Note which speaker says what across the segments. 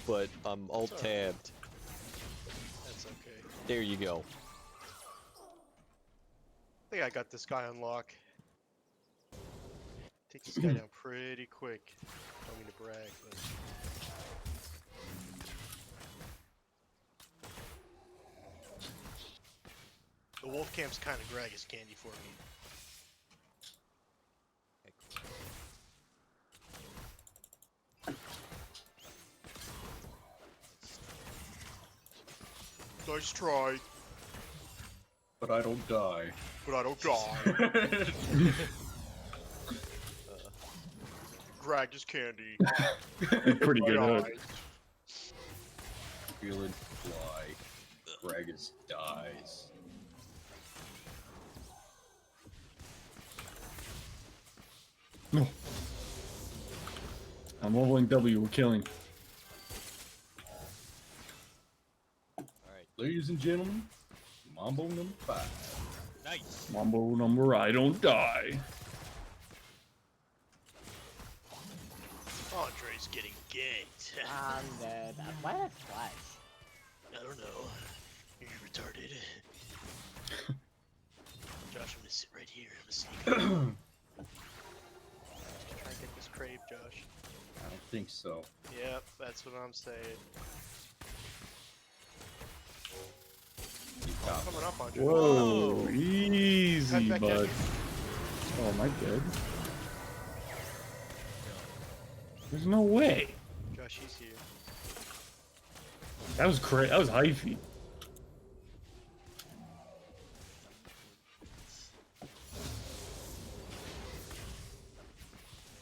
Speaker 1: but I'm alt-tabbed.
Speaker 2: That's okay.
Speaker 1: There you go.
Speaker 2: I think I got this guy on lock. Take this guy down pretty quick. Don't mean to brag, but... The wolf camp's kind of Gragas candy for me. Nice try,
Speaker 3: But I don't die.
Speaker 2: but I don't die. Gragas candy.
Speaker 4: Pretty good
Speaker 2: My
Speaker 4: hook.
Speaker 2: eyes.
Speaker 3: Feel it fly. Gragas dies.
Speaker 4: No. I'm leveling W, we're killing.
Speaker 1: Alright,
Speaker 3: Ladies and gentlemen, Mambo number 5.
Speaker 1: nice!
Speaker 4: Mambo number, I don't die.
Speaker 2: Andre's getting ganked.
Speaker 5: I'm dead. Why did I flash?
Speaker 2: I don't know. You're retarded. Josh, I'm gonna sit right here. I'm gonna sneak. Try and get this crave, Josh.
Speaker 3: I don't think so.
Speaker 2: Yep, that's what I'm saying.
Speaker 3: You got
Speaker 2: Coming up, Andre.
Speaker 4: Whoa, easy,
Speaker 2: Back,
Speaker 4: bud. Oh, am I dead? There's no way.
Speaker 2: Josh, he's here.
Speaker 4: That was crazy. That was hyphy.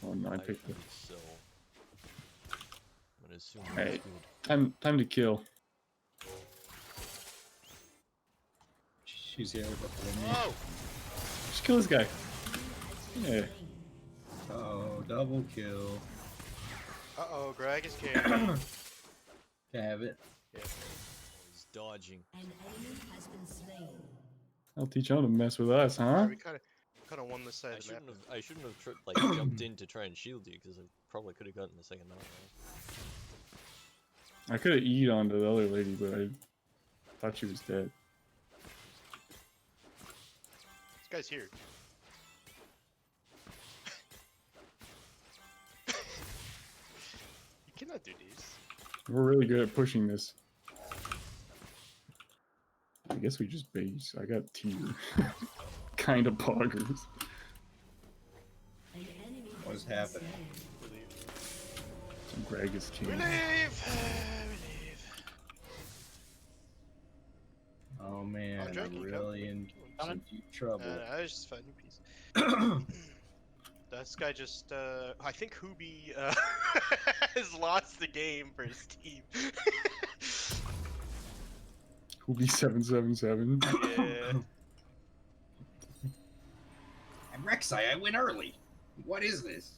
Speaker 4: Oh no, I picked it.
Speaker 1: So, I'm gonna assume
Speaker 4: Hey.
Speaker 1: that's good.
Speaker 4: Time to kill.
Speaker 3: She's here before me.
Speaker 2: Oh!
Speaker 4: Just kill this guy. Yeah.
Speaker 3: Oh, double kill.
Speaker 2: Uh-oh, Greg is candy.
Speaker 3: Can I have it?
Speaker 2: Yeah.
Speaker 1: He's dodging.
Speaker 6: An enemy has been slain.
Speaker 4: I'll teach you how to mess with us, huh?
Speaker 2: We kind of won this side
Speaker 1: I
Speaker 2: of the map.
Speaker 1: shouldn't have like jumped in to try and shield you because I probably could have gotten the second knockdown.
Speaker 4: I could have eat onto the other lady, but I thought she was dead.
Speaker 2: This guy's here. You cannot do these.
Speaker 4: We're really good at pushing this. I guess we just base. I got tier. Kind of poggers.
Speaker 6: An enemy
Speaker 3: What's
Speaker 6: has been
Speaker 3: happening?
Speaker 6: slain.
Speaker 4: Some Greg is
Speaker 2: We
Speaker 4: king.
Speaker 2: leave! We leave.
Speaker 3: Oh man,
Speaker 2: Andre,
Speaker 3: I'm
Speaker 2: can you
Speaker 3: really in some deep trouble.
Speaker 2: I was just finding a piece. This guy just, I think Hoobie, has lost the game for his team.
Speaker 4: Who'll be 777?
Speaker 2: Yeah.
Speaker 3: I'm Rek'Sai, I win early. What is this?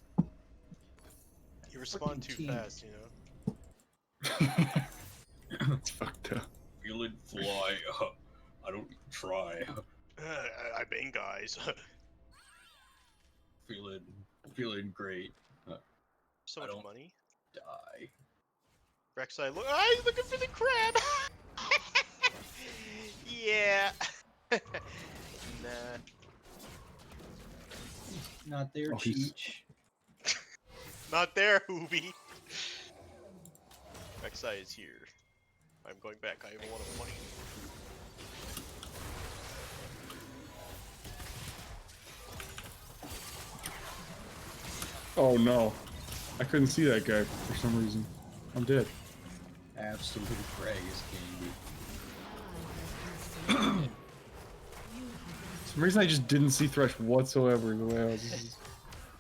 Speaker 2: You respond too
Speaker 3: team.
Speaker 2: fast, you know?
Speaker 4: It's fucked up.
Speaker 3: Feel it fly. I don't try.
Speaker 2: I bang guys.
Speaker 3: Feeling great.
Speaker 2: So
Speaker 3: I
Speaker 2: much
Speaker 3: don't-
Speaker 2: money.
Speaker 3: Die.
Speaker 2: Rek'Sai, look, he's looking for the crab! Yeah. Nah.
Speaker 3: Not there,
Speaker 4: Oh, he's-
Speaker 3: Cheech.
Speaker 2: Not there, Hoobie. Rek'Sai is here. I'm going back. I have a lot of money.
Speaker 4: Oh no. I couldn't see that guy for some reason. I'm dead.
Speaker 3: Absolute Gragas candy.
Speaker 4: For some reason I just didn't see Thresh whatsoever the way I was.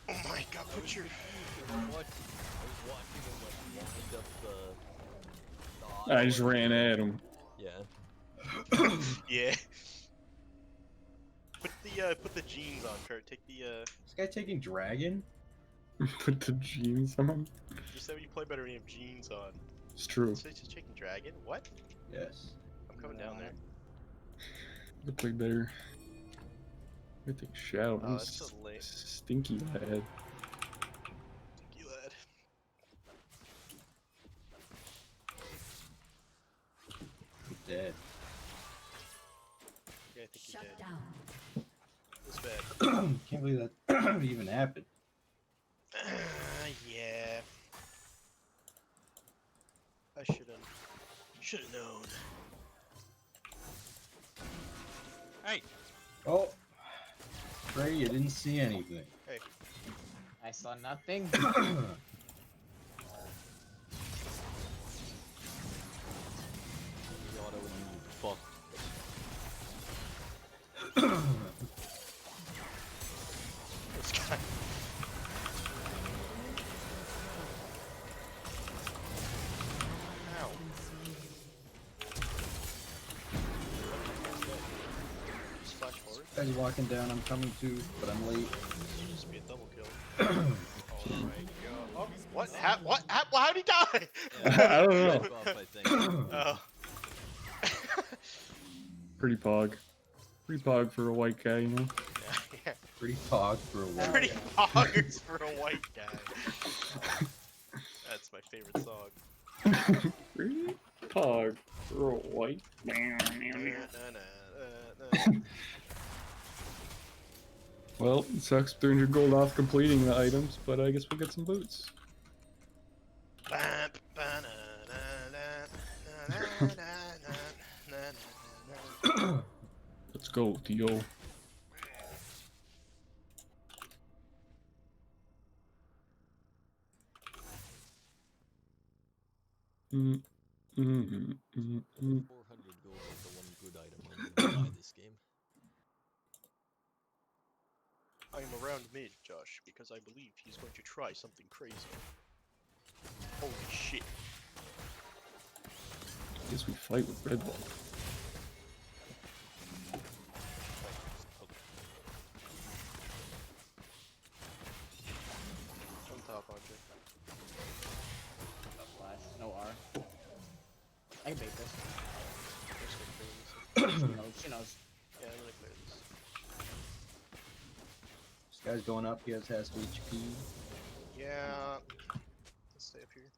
Speaker 2: Oh my god, put your...
Speaker 1: I was watching him like wind up the
Speaker 4: I just ran at him.
Speaker 1: Yeah.
Speaker 2: Yeah. Put the jeans on, Kurt. Take the,
Speaker 3: This guy taking dragon?
Speaker 4: Put the jeans on.
Speaker 2: you said you play better when you have jeans on.
Speaker 4: It's true.
Speaker 2: So he's just taking dragon? What?
Speaker 3: Yes.
Speaker 2: I'm coming down there.
Speaker 4: I play better. I think Shadow.
Speaker 2: Oh,
Speaker 4: I'm
Speaker 2: that's so late.
Speaker 4: stinky lad.
Speaker 2: Thank you, lad.
Speaker 3: dead.
Speaker 2: Yeah, I think he
Speaker 6: Shut
Speaker 2: did.
Speaker 6: down.
Speaker 2: It's bad.
Speaker 3: Can't believe that even happened.
Speaker 2: Yeah. I should've known. Hey,
Speaker 3: Oh, Trey, you didn't see anything.
Speaker 5: I saw nothing.
Speaker 1: The auto, you fuck.
Speaker 2: this guy. Ow. Just flash forward.
Speaker 3: Guy's walking down. I'm coming too, but I'm late.
Speaker 2: It'll just be a double kill. Oh my god. Oh, what? How'd he die?
Speaker 1: Yeah,
Speaker 4: I don't know.
Speaker 1: red buff, I think.
Speaker 2: Oh.
Speaker 4: Pretty pog. Pretty pog for a white guy, you know?
Speaker 2: Yeah.
Speaker 3: Pretty pog for a while.
Speaker 2: Pretty poggers for a white guy. That's my favorite song.
Speaker 4: Pretty pog for a white man. Well, it sucks 300 gold off completing the items, but I guess we'll get some boots. Let's go, Theo. Mm,
Speaker 1: 400 gold is the one good item I'm gonna buy this game.
Speaker 2: I am around mid, Josh, because I believe he's going to try something crazy. Holy shit.
Speaker 4: Guess we fight with red ball.
Speaker 2: On top, Andre.
Speaker 5: No flash, no R. I can bait this. She knows.
Speaker 2: Yeah, I'm gonna clear this.
Speaker 3: This guy's going up. He has half HP.
Speaker 2: Yeah. Let's stay up here.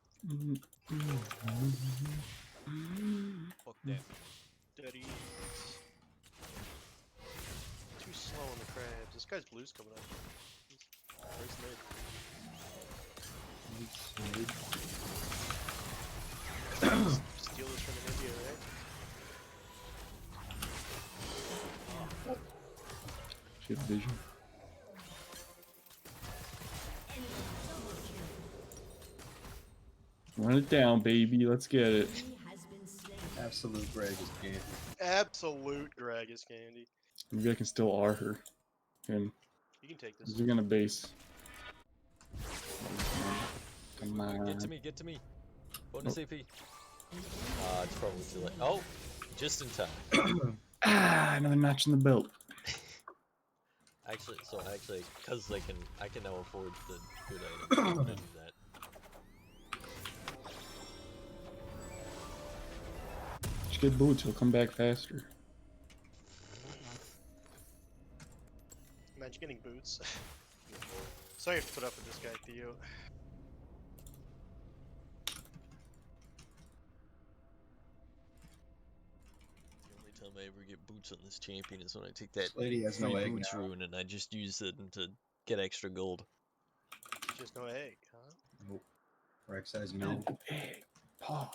Speaker 1: Fuck that.
Speaker 2: Daddy. Too slow on the crabs. This guy's blue's coming up. Where's mid? Steal this from an India, right?
Speaker 4: She had vision. Run it down, baby. Let's get it.
Speaker 6: He has been slain.
Speaker 3: Absolute Greg is candy.
Speaker 2: Absolute Gragas candy.
Speaker 4: Maybe I can still R her. And
Speaker 2: You can take
Speaker 4: is
Speaker 2: this.
Speaker 4: he gonna base? Come on.
Speaker 1: Get to me, get to me. Bonus AP. It's probably too late. Oh, just in time.
Speaker 4: Another notch in the belt.
Speaker 1: Actually, because I can now afford the good items. I'm gonna do that.
Speaker 4: Just get boots, he'll come back faster.
Speaker 2: Imagine getting boots. Sorry I have to put up with this guy, Theo.
Speaker 1: The only time I ever get boots on this champion is when I take that
Speaker 3: This lady has no
Speaker 1: free
Speaker 3: egg
Speaker 1: boots
Speaker 3: now.
Speaker 1: rune and I just use it to get extra gold.
Speaker 2: Just no egg, huh?
Speaker 3: Nope. Rex size mid.
Speaker 4: No egg. Pog.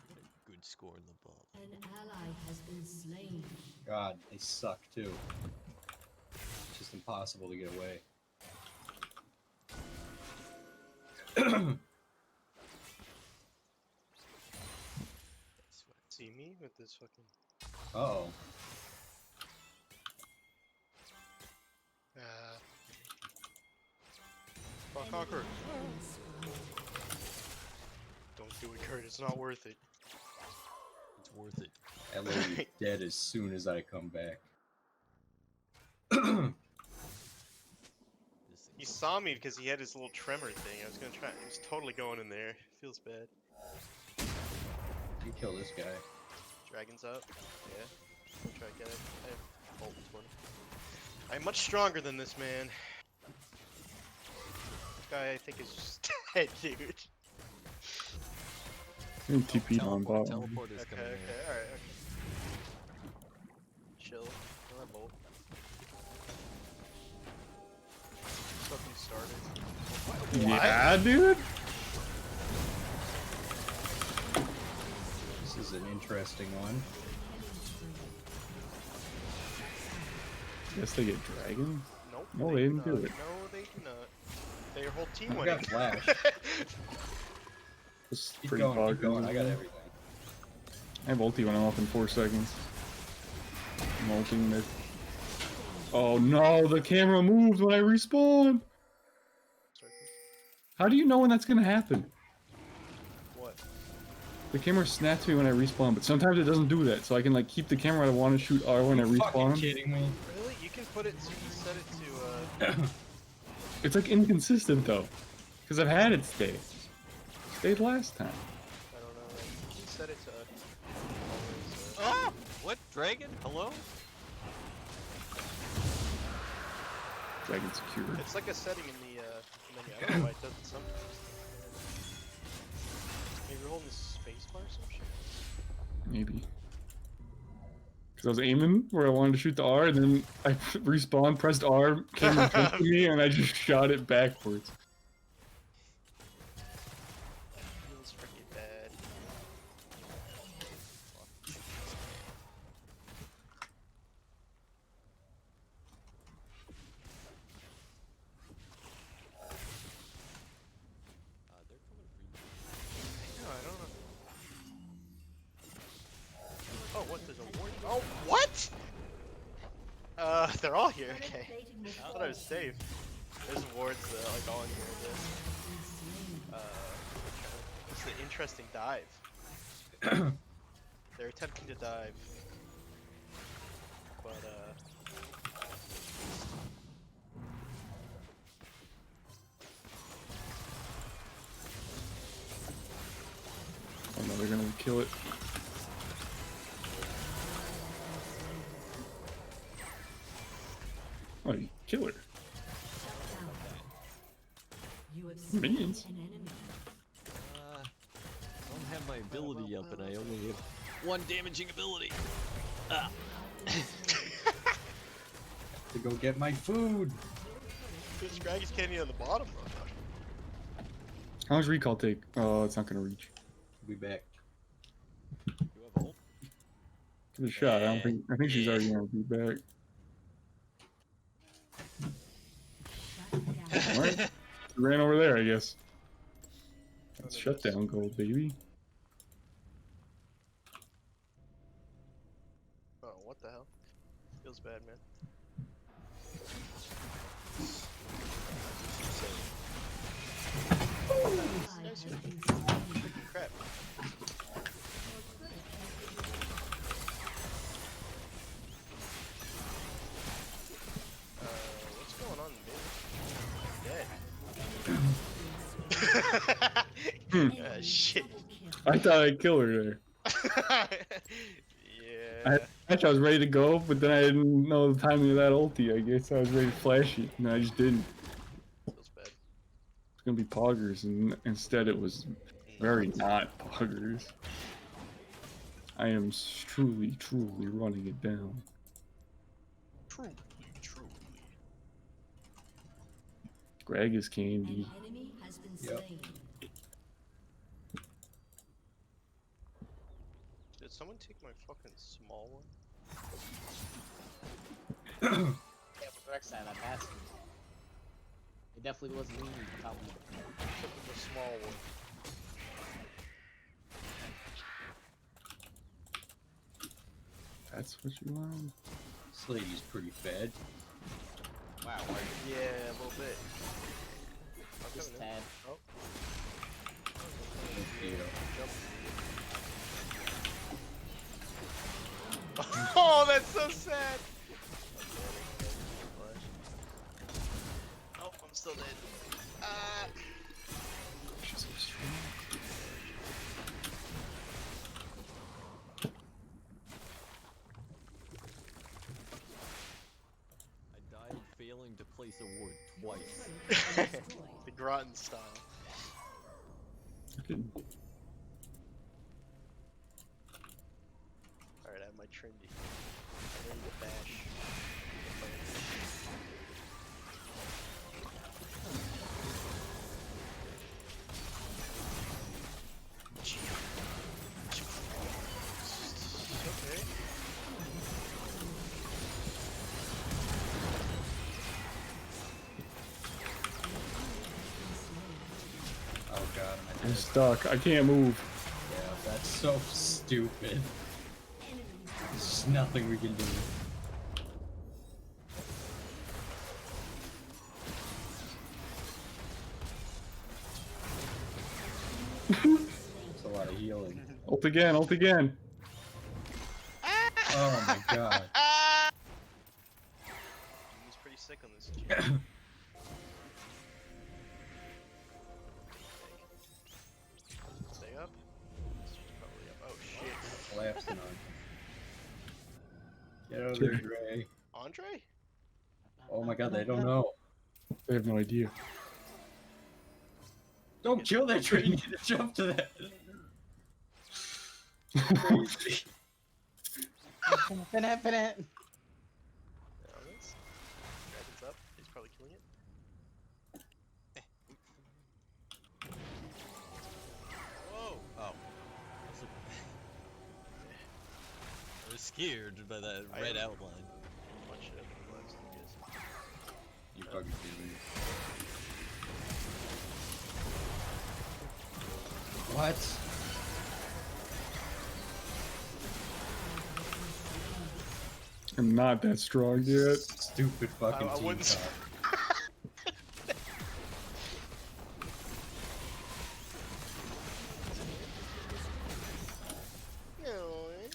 Speaker 1: Get a good score in the ball.
Speaker 6: An ally has been slain.
Speaker 3: God, they suck too. It's just impossible to get away.
Speaker 1: That's what
Speaker 2: See me with this fucking.
Speaker 3: Uh-oh.
Speaker 2: Fuck Conquer. Don't do it, Kurt. It's not worth it.
Speaker 1: it's worth it.
Speaker 3: That lady's dead as soon as I come back.
Speaker 1: This thing
Speaker 2: He saw me because he had his little tremor thing. I was gonna try. He was totally going in there. Feels bad.
Speaker 3: You kill this guy.
Speaker 2: Dragon's up. Yeah. I'll try to get it. I have ult 20. I'm much stronger than this man. This guy, I think, is just dead, dude.
Speaker 4: think TP on bot.
Speaker 1: Teleport is
Speaker 2: Okay,
Speaker 1: coming
Speaker 2: okay,
Speaker 1: in.
Speaker 2: alright, okay. Chill. Kill that bolt. Something started.
Speaker 4: Yeah, dude.
Speaker 3: This is an interesting one.
Speaker 4: Guess they get dragon.
Speaker 2: Nope.
Speaker 4: No, they didn't
Speaker 2: do
Speaker 4: do it.
Speaker 2: No, they do not. Their whole team
Speaker 3: I
Speaker 2: went
Speaker 3: got
Speaker 2: in.
Speaker 3: flash.
Speaker 4: It's
Speaker 3: Keep
Speaker 4: pretty
Speaker 3: going, keep
Speaker 4: bonkers.
Speaker 3: going. I got everything.
Speaker 4: I have ulti when I'm off in 4 seconds. I'm ulting it. Oh no, the camera moves when I respawn! How do you know when that's gonna happen?
Speaker 2: What?
Speaker 4: The camera snaps me when I respawn, but sometimes it doesn't do that, so I can like keep the camera I want to shoot R when I
Speaker 3: Are you fucking
Speaker 4: respawn.
Speaker 3: kidding me?
Speaker 2: Really? You can put it so you set it to
Speaker 4: It's like inconsistent though. Because I've had it stay. Stayed last time.
Speaker 2: I don't know, like, you can set it to
Speaker 1: Oh! What? Dragon? Hello?
Speaker 4: Dragon secure.
Speaker 2: it's like a setting in the menu. I don't know why it does it sometimes. Maybe you're holding the spacebar or some shit?
Speaker 4: Maybe. Because I was aiming where I wanted to shoot the R, and then I respawned, pressed R, camera turned to me, and I just shot it backwards.
Speaker 2: Feels freaking bad.
Speaker 1: They're coming for you.
Speaker 2: No, I don't know. Oh, what? There's a ward? Oh, what? They're all here. Okay. I thought I was safe. There's wards like all in here. It's an interesting dive. They're attempting to dive, but
Speaker 4: Oh no, they're gonna kill it. Oh, you kill her.
Speaker 6: You have slain
Speaker 4: Minions.
Speaker 6: an enemy.
Speaker 1: I don't have my ability up and I only have one damaging ability.
Speaker 3: To go get my food.
Speaker 2: this Scraggy's candy on the bottom.
Speaker 4: How much recall take? Oh, it's not gonna reach.
Speaker 3: Be back.
Speaker 1: You have ult?
Speaker 4: Give it a shot. I think she's already gonna be back.
Speaker 6: Shut down.
Speaker 4: Alright. She ran over there, I guess. That's shutdown gold, baby.
Speaker 2: Oh, what the hell? Feels bad, man.
Speaker 6: Ally has been slain.
Speaker 2: Crap. What's going on, dude? Dead. Shit.
Speaker 4: I thought I'd kill her there.
Speaker 2: Yeah.
Speaker 4: I was ready to go, but then I didn't know the timing of that ulti. I guess I was ready to flash it, and I just didn't.
Speaker 2: Feels bad.
Speaker 4: It's gonna be poggers, and instead it was very not poggers. I am truly, truly running it down.
Speaker 2: True. True.
Speaker 4: Greg is candy.
Speaker 6: An enemy has been
Speaker 3: Yep.
Speaker 6: slain.
Speaker 2: Did someone take my fucking small one?
Speaker 5: Yeah, but Rex side, I passed him. It definitely wasn't me. You caught me.
Speaker 2: Took the small one.
Speaker 4: That's what you want?
Speaker 3: This lady's pretty fed.
Speaker 5: Wow,
Speaker 2: Yeah, a little bit. I'm
Speaker 5: just
Speaker 2: coming in.
Speaker 5: tad.
Speaker 2: Oh.
Speaker 3: Yeah.
Speaker 2: Jump. Oh, that's so sad. Oh, I'm still dead.
Speaker 4: She's so strong.
Speaker 1: I died failing to place a ward twice.
Speaker 2: The Groton style.
Speaker 4: I didn't-
Speaker 2: Trinity. I'm ready to bash. Okay.
Speaker 3: Oh god,
Speaker 4: I'm stuck. I can't move.
Speaker 3: yeah, that's so stupid. There's just nothing we can do. It's a lot of healing.
Speaker 4: Ult again, ult again.
Speaker 3: Oh my god.
Speaker 2: He's pretty sick on this. Stay up. She's probably up. Oh shit.
Speaker 3: Collapsing on. Get out of there, Dre.
Speaker 2: Andre?
Speaker 3: Oh my god, they don't know.
Speaker 4: I have no idea.
Speaker 3: Don't kill that tree, you need to jump to that. Crazy.
Speaker 5: Finette.
Speaker 2: There it is. Dragon's up. He's probably killing it. Whoa!
Speaker 1: Oh. I was scared by that red outline.
Speaker 2: Much of the lives than he is.
Speaker 3: You fucking kidding me. What?
Speaker 4: I'm not that strong yet.
Speaker 3: Stupid fucking
Speaker 2: I
Speaker 3: team
Speaker 2: wouldn't s-
Speaker 3: talk.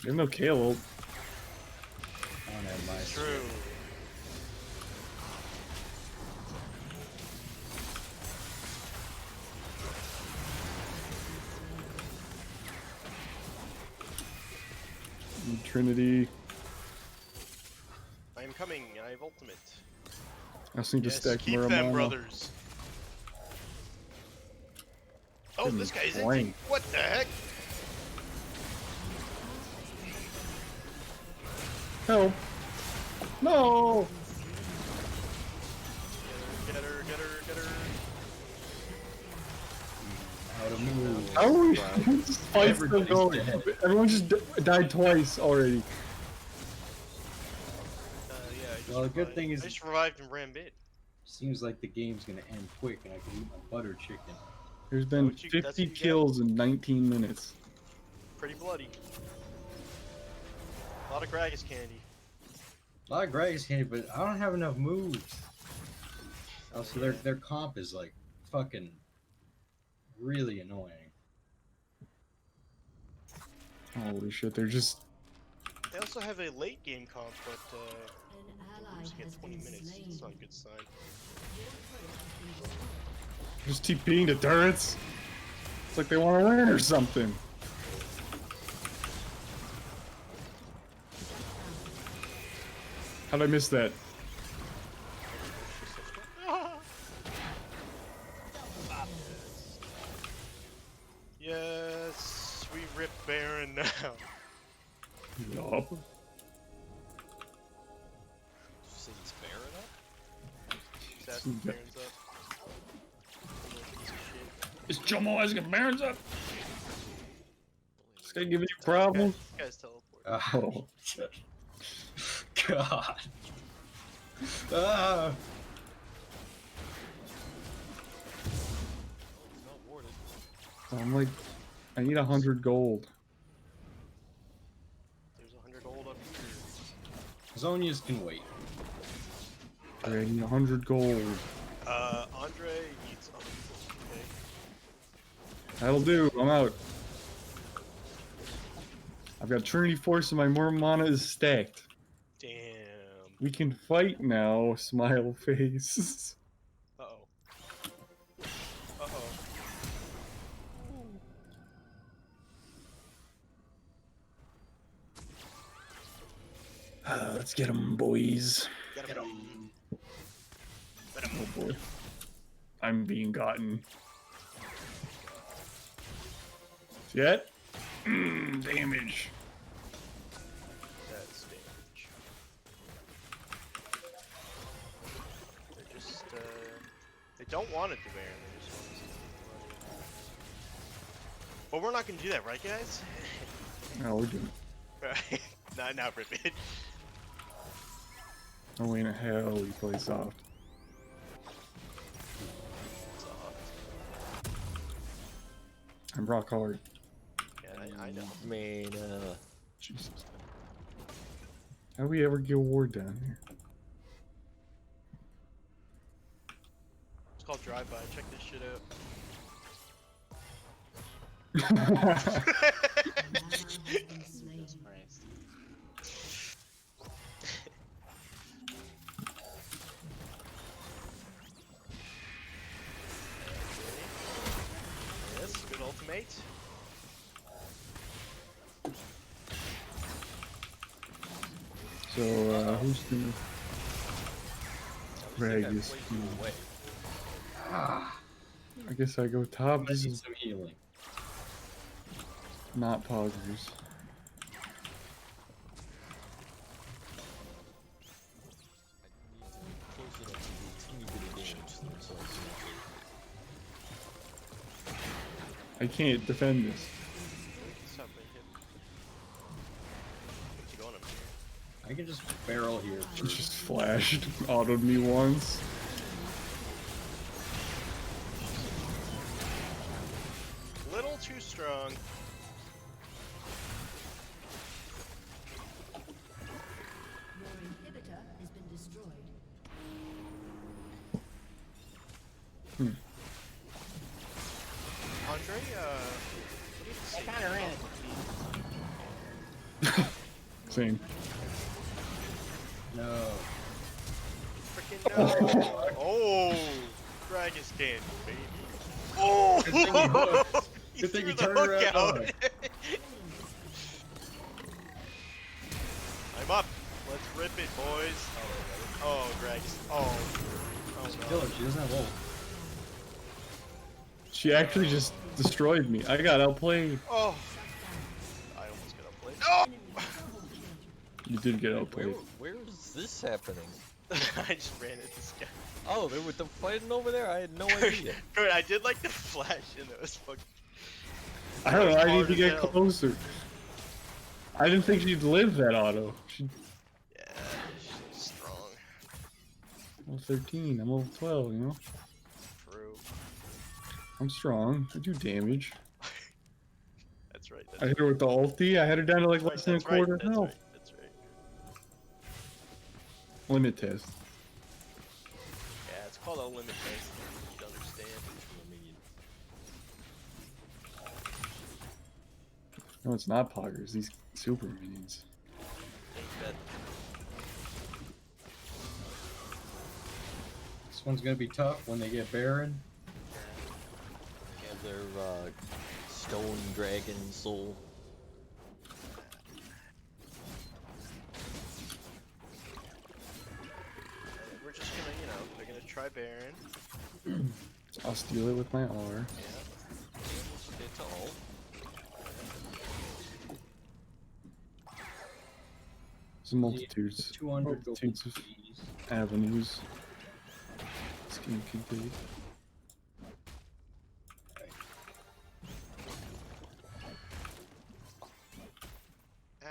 Speaker 4: There's no Kale ult.
Speaker 3: I don't have my
Speaker 2: True.
Speaker 4: Trinity.
Speaker 2: I am coming. I have ultimate.
Speaker 4: I just need to
Speaker 2: Yes,
Speaker 4: stack
Speaker 2: keep
Speaker 4: more
Speaker 2: them,
Speaker 4: mana.
Speaker 2: brothers. Oh, this guy's in.
Speaker 4: Blank.
Speaker 2: What the heck?
Speaker 4: Help! No!
Speaker 2: Get her, get her, get her.
Speaker 3: How to move.
Speaker 4: How are we? This fight's still
Speaker 3: Everybody's
Speaker 4: going.
Speaker 3: dead.
Speaker 4: Everyone just died twice already.
Speaker 2: Yeah, I just
Speaker 3: Well, the good
Speaker 2: revived-
Speaker 3: thing is-
Speaker 2: I just revived and ran mid.
Speaker 3: Seems like the game's gonna end quick and I can eat my butter chicken.
Speaker 4: There's been
Speaker 2: what you- that's
Speaker 4: 50
Speaker 2: what you got?
Speaker 4: kills in 19 minutes.
Speaker 2: Pretty bloody. A lot of Gragas candy.
Speaker 3: A lot of Greg's candy, but I don't have enough moves. Also, their comp is like fucking really annoying.
Speaker 4: Holy shit, they're just...
Speaker 2: They also have a late game comp, but
Speaker 6: An ally
Speaker 2: losing
Speaker 6: has
Speaker 2: at 20
Speaker 6: been
Speaker 2: minutes.
Speaker 6: slain.
Speaker 2: It's not a good sign.
Speaker 4: just TPing the turrets. It's like they want to win or something. How'd I miss that?
Speaker 2: Yes, we rip Baron now.
Speaker 4: Yup.
Speaker 1: Since Baron up?
Speaker 2: Assassin Baron's up. Little piece of shit.
Speaker 4: Is Jomo asking Barons up? Is that giving you problems?
Speaker 2: This guy's teleported.
Speaker 4: Oh.
Speaker 3: God. Ah.
Speaker 1: It's not warded.
Speaker 4: I'm like, I need 100 gold.
Speaker 2: There's 100 gold up here.
Speaker 3: Zonias can wait.
Speaker 4: I need 100 gold.
Speaker 2: Andre needs 100 gold, okay?
Speaker 4: That'll do. I'm out. I've got Trinity Force and my more mana is stacked.
Speaker 2: Damn.
Speaker 4: We can fight now, smile face.
Speaker 2: Uh-oh. Uh-oh.
Speaker 4: Let's get them, boys.
Speaker 2: Get him.
Speaker 4: Oh boy. I'm being gotten. Yet? Damage.
Speaker 2: That don't want to do Baron. They just want to see money. But we're not gonna do that, right, guys?
Speaker 4: No, we're doing it.
Speaker 2: Not rip it.
Speaker 4: No way in hell we play soft. I'm rock hard.
Speaker 2: Yeah, I know.
Speaker 1: Man,
Speaker 4: Jesus. How we ever get a ward down here?
Speaker 2: It's called drive-by. Check this shit out.
Speaker 6: An ally has been slain.
Speaker 5: Jesus Christ.
Speaker 2: Yes, good ultimate.
Speaker 4: So, who's gonna drag this?
Speaker 1: away.
Speaker 3: Ah,
Speaker 4: I guess I go top.
Speaker 3: I
Speaker 4: This
Speaker 3: need
Speaker 4: is
Speaker 3: some healing.
Speaker 4: not poggers.
Speaker 1: Close enough to do a teeny bit of damage to them, so I can
Speaker 4: I can't defend this.
Speaker 2: Stop right here. What's he going up here?
Speaker 3: I can just barrel here.
Speaker 4: She just flashed, autoed me once.
Speaker 2: Little too strong.
Speaker 6: Your inhibitor has been destroyed.
Speaker 2: Andre, what do you
Speaker 5: I
Speaker 2: think?
Speaker 5: kind of ran it.
Speaker 4: Same.
Speaker 3: No.
Speaker 2: Freaking no! Oh, Dragon Stand, baby. Oh!
Speaker 3: Good thing you hooked.
Speaker 2: He
Speaker 3: Good thing
Speaker 2: threw
Speaker 3: you
Speaker 2: the
Speaker 3: turned
Speaker 2: hook
Speaker 3: around
Speaker 2: out.
Speaker 3: on it.
Speaker 2: I'm up. Let's rip it, boys. Oh, Dragon. Oh.
Speaker 3: Just
Speaker 2: Oh
Speaker 3: kill
Speaker 2: no.
Speaker 3: her. She doesn't have ult.
Speaker 4: She actually just destroyed me. I got outplayed.
Speaker 2: Oh. I almost got outplayed. Oh!
Speaker 4: You did get
Speaker 1: Where,
Speaker 4: outplayed.
Speaker 1: where is this happening?
Speaker 2: I just ran at this guy.
Speaker 1: Oh, they were fighting over there? I had no idea.
Speaker 2: Good, I did like the flash and it was fucking.
Speaker 4: I don't know. I need
Speaker 2: hard
Speaker 4: to
Speaker 2: as
Speaker 4: get
Speaker 2: hell.
Speaker 4: closer. I didn't think she'd live that auto. She
Speaker 2: Yeah, she's strong.
Speaker 4: level 13. I'm level 12. You know.
Speaker 2: True.
Speaker 4: I'm strong. I do damage.
Speaker 2: That's right.
Speaker 4: I hit her with the ulti. I had her down to like less than a
Speaker 2: That's right.
Speaker 4: quarter
Speaker 2: That's
Speaker 4: health.
Speaker 2: right. That's right.
Speaker 4: Limit test.
Speaker 2: Yeah, it's called a limit test. You understand?
Speaker 4: No, it's not poggers. These super minions.
Speaker 1: Ain't that
Speaker 3: This one's gonna be tough when they get Baron.
Speaker 1: have their stone dragon soul?
Speaker 2: We're just gonna, you know, they're gonna try Baron.
Speaker 4: I'll steal it with my R.
Speaker 2: Yeah.
Speaker 1: It's all.
Speaker 4: There's multitudes.
Speaker 3: 200 gold
Speaker 4: Multitudes of
Speaker 3: keys.
Speaker 4: avenues. This game could be.
Speaker 2: Ow.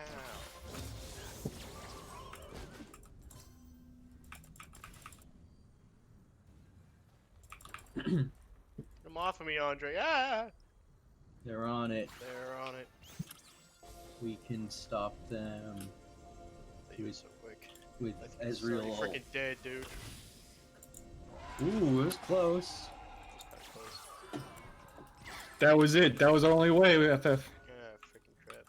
Speaker 2: Come off of me, Andre. Ah!
Speaker 3: They're on it.
Speaker 2: They're on it.
Speaker 3: We can stop them
Speaker 2: They do it so quick.
Speaker 3: with
Speaker 2: I think he's
Speaker 3: Ezreal.
Speaker 2: already
Speaker 3: ult.
Speaker 2: freaking dead, dude.
Speaker 3: Ooh, it was close.
Speaker 2: It's kinda close.
Speaker 4: That was it. That was our only way, FF.
Speaker 2: Ah, freaking crap.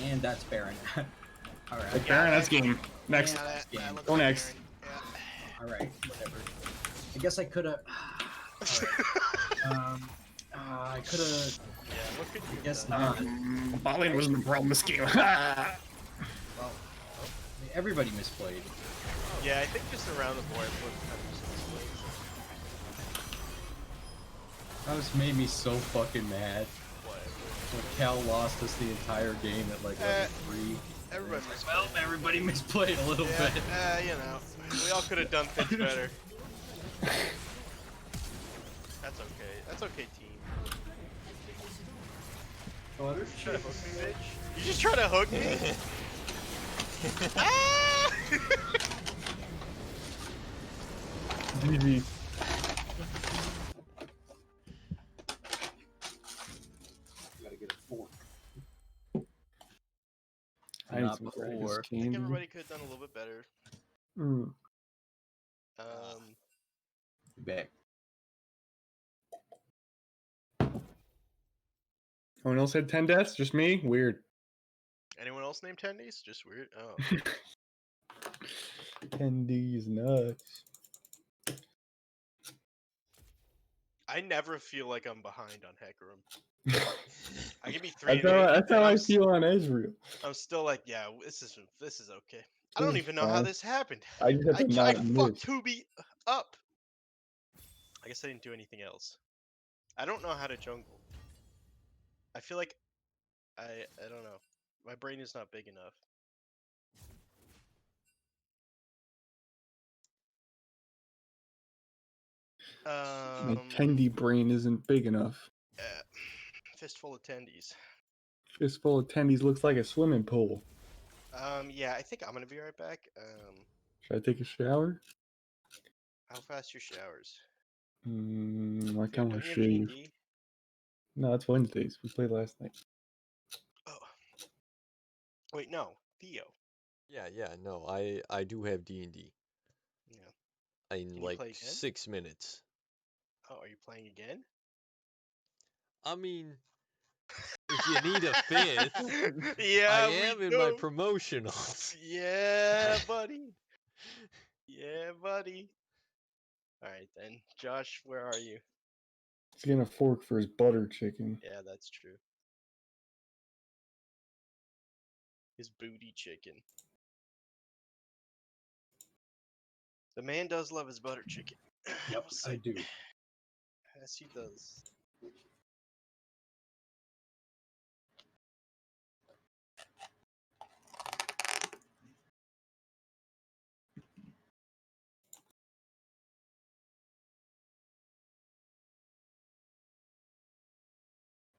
Speaker 3: And that's Baron. Alright.
Speaker 4: Baron, that's game. Next.
Speaker 2: Yeah, that
Speaker 3: game.
Speaker 2: looks
Speaker 4: Go
Speaker 2: like
Speaker 4: next.
Speaker 2: Baron.
Speaker 3: Alright, whatever. I guess I could've. I could've.
Speaker 2: Yeah, look at you.
Speaker 3: I guess
Speaker 2: done.
Speaker 3: not.
Speaker 4: Bot lane wasn't the problem this game.
Speaker 3: Well, everybody misplayed.
Speaker 2: Yeah, I think just around the board, everyone kind of just misplays.
Speaker 3: That just made me so fucking mad.
Speaker 2: What?
Speaker 3: When Cal lost us the entire game at like level 3.
Speaker 2: Everybody misplayed.
Speaker 3: Well, everybody misplayed a little
Speaker 2: Yeah,
Speaker 3: bit.
Speaker 2: you know. We all could have done things better. That's okay. That's okay, team.
Speaker 3: Butter
Speaker 2: You try to hook me, bitch? You just try to hook me? Ah!
Speaker 4: GG.
Speaker 3: Gotta get a fork.
Speaker 4: I need
Speaker 3: Not
Speaker 4: some
Speaker 3: before.
Speaker 4: breakfast
Speaker 2: I think
Speaker 4: candy.
Speaker 2: everybody could have done a little bit better.
Speaker 4: Mm.
Speaker 3: Back.
Speaker 4: Anyone else had 10 deaths? Just me? Weird.
Speaker 2: Anyone else named Tendies? Just weird. Oh.
Speaker 4: 10D's nuts.
Speaker 2: I never feel like I'm behind on Hecarim. I give me 3
Speaker 4: That's how I
Speaker 2: I'm
Speaker 4: feel on Ezreal.
Speaker 2: I'm still like, yeah, this is okay. I
Speaker 4: This
Speaker 2: don't
Speaker 4: is
Speaker 2: even know how
Speaker 4: fine.
Speaker 2: this happened.
Speaker 4: I just have to
Speaker 2: I
Speaker 4: not
Speaker 2: fucked
Speaker 4: miss.
Speaker 2: 2B up. I guess I didn't do anything else. I don't know how to jungle. I feel like I don't know. My brain is not big enough.
Speaker 4: My 10D brain isn't big enough.
Speaker 2: Fistful of tendies.
Speaker 4: Fistful of 10Ds looks like a swimming pool.
Speaker 2: Yeah, I think I'm gonna be right back.
Speaker 4: Should I take a shower?
Speaker 2: How fast your showers?
Speaker 4: I
Speaker 2: Dude,
Speaker 4: kind
Speaker 2: don't
Speaker 4: of
Speaker 2: you have
Speaker 4: shave.
Speaker 2: D&D?
Speaker 4: No, it's Wednesdays. We played last night.
Speaker 2: Oh. Wait, no. Theo.
Speaker 1: Yeah, no, I do have D&D
Speaker 2: Yeah.
Speaker 1: in
Speaker 2: Can you
Speaker 1: like
Speaker 2: play again?
Speaker 1: 6 minutes.
Speaker 2: Oh, are you playing again?
Speaker 1: I mean, if you need a fifth, I
Speaker 2: Yeah,
Speaker 1: am
Speaker 2: we
Speaker 1: in my
Speaker 2: do.
Speaker 1: promotionals.
Speaker 2: Yeah, buddy. Yeah, buddy. Alright then. Josh, where are you?
Speaker 4: He's getting a fork for his butter chicken.
Speaker 2: Yeah, that's true. His booty chicken. The man does love his butter chicken.
Speaker 3: Yep,
Speaker 2: We'll see.
Speaker 3: I do.
Speaker 2: Yes, he does.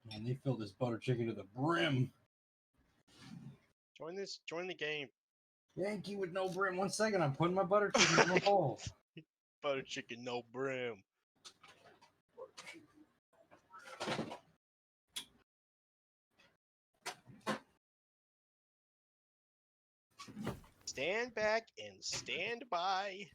Speaker 3: Man, they filled this butter chicken to the brim.
Speaker 2: Join the game.
Speaker 3: Yankee with no brim. 1 second, I'm putting my butter chicken in the bowl.
Speaker 2: Butter chicken, no brim. Stand back and stand by.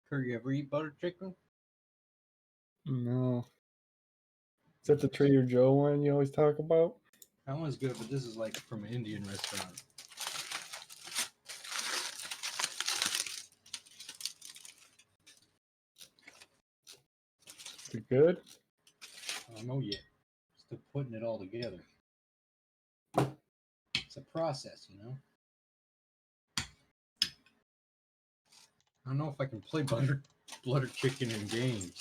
Speaker 3: Kurt, you ever eat butter chicken?
Speaker 4: No. Is that the Trader Joe one you always talk about?
Speaker 3: That one's good, but this is like from an Indian restaurant.
Speaker 4: Is it good?
Speaker 3: I don't know yet. Still putting it all together. It's a process, you know? I don't know if I can play butter chicken in games.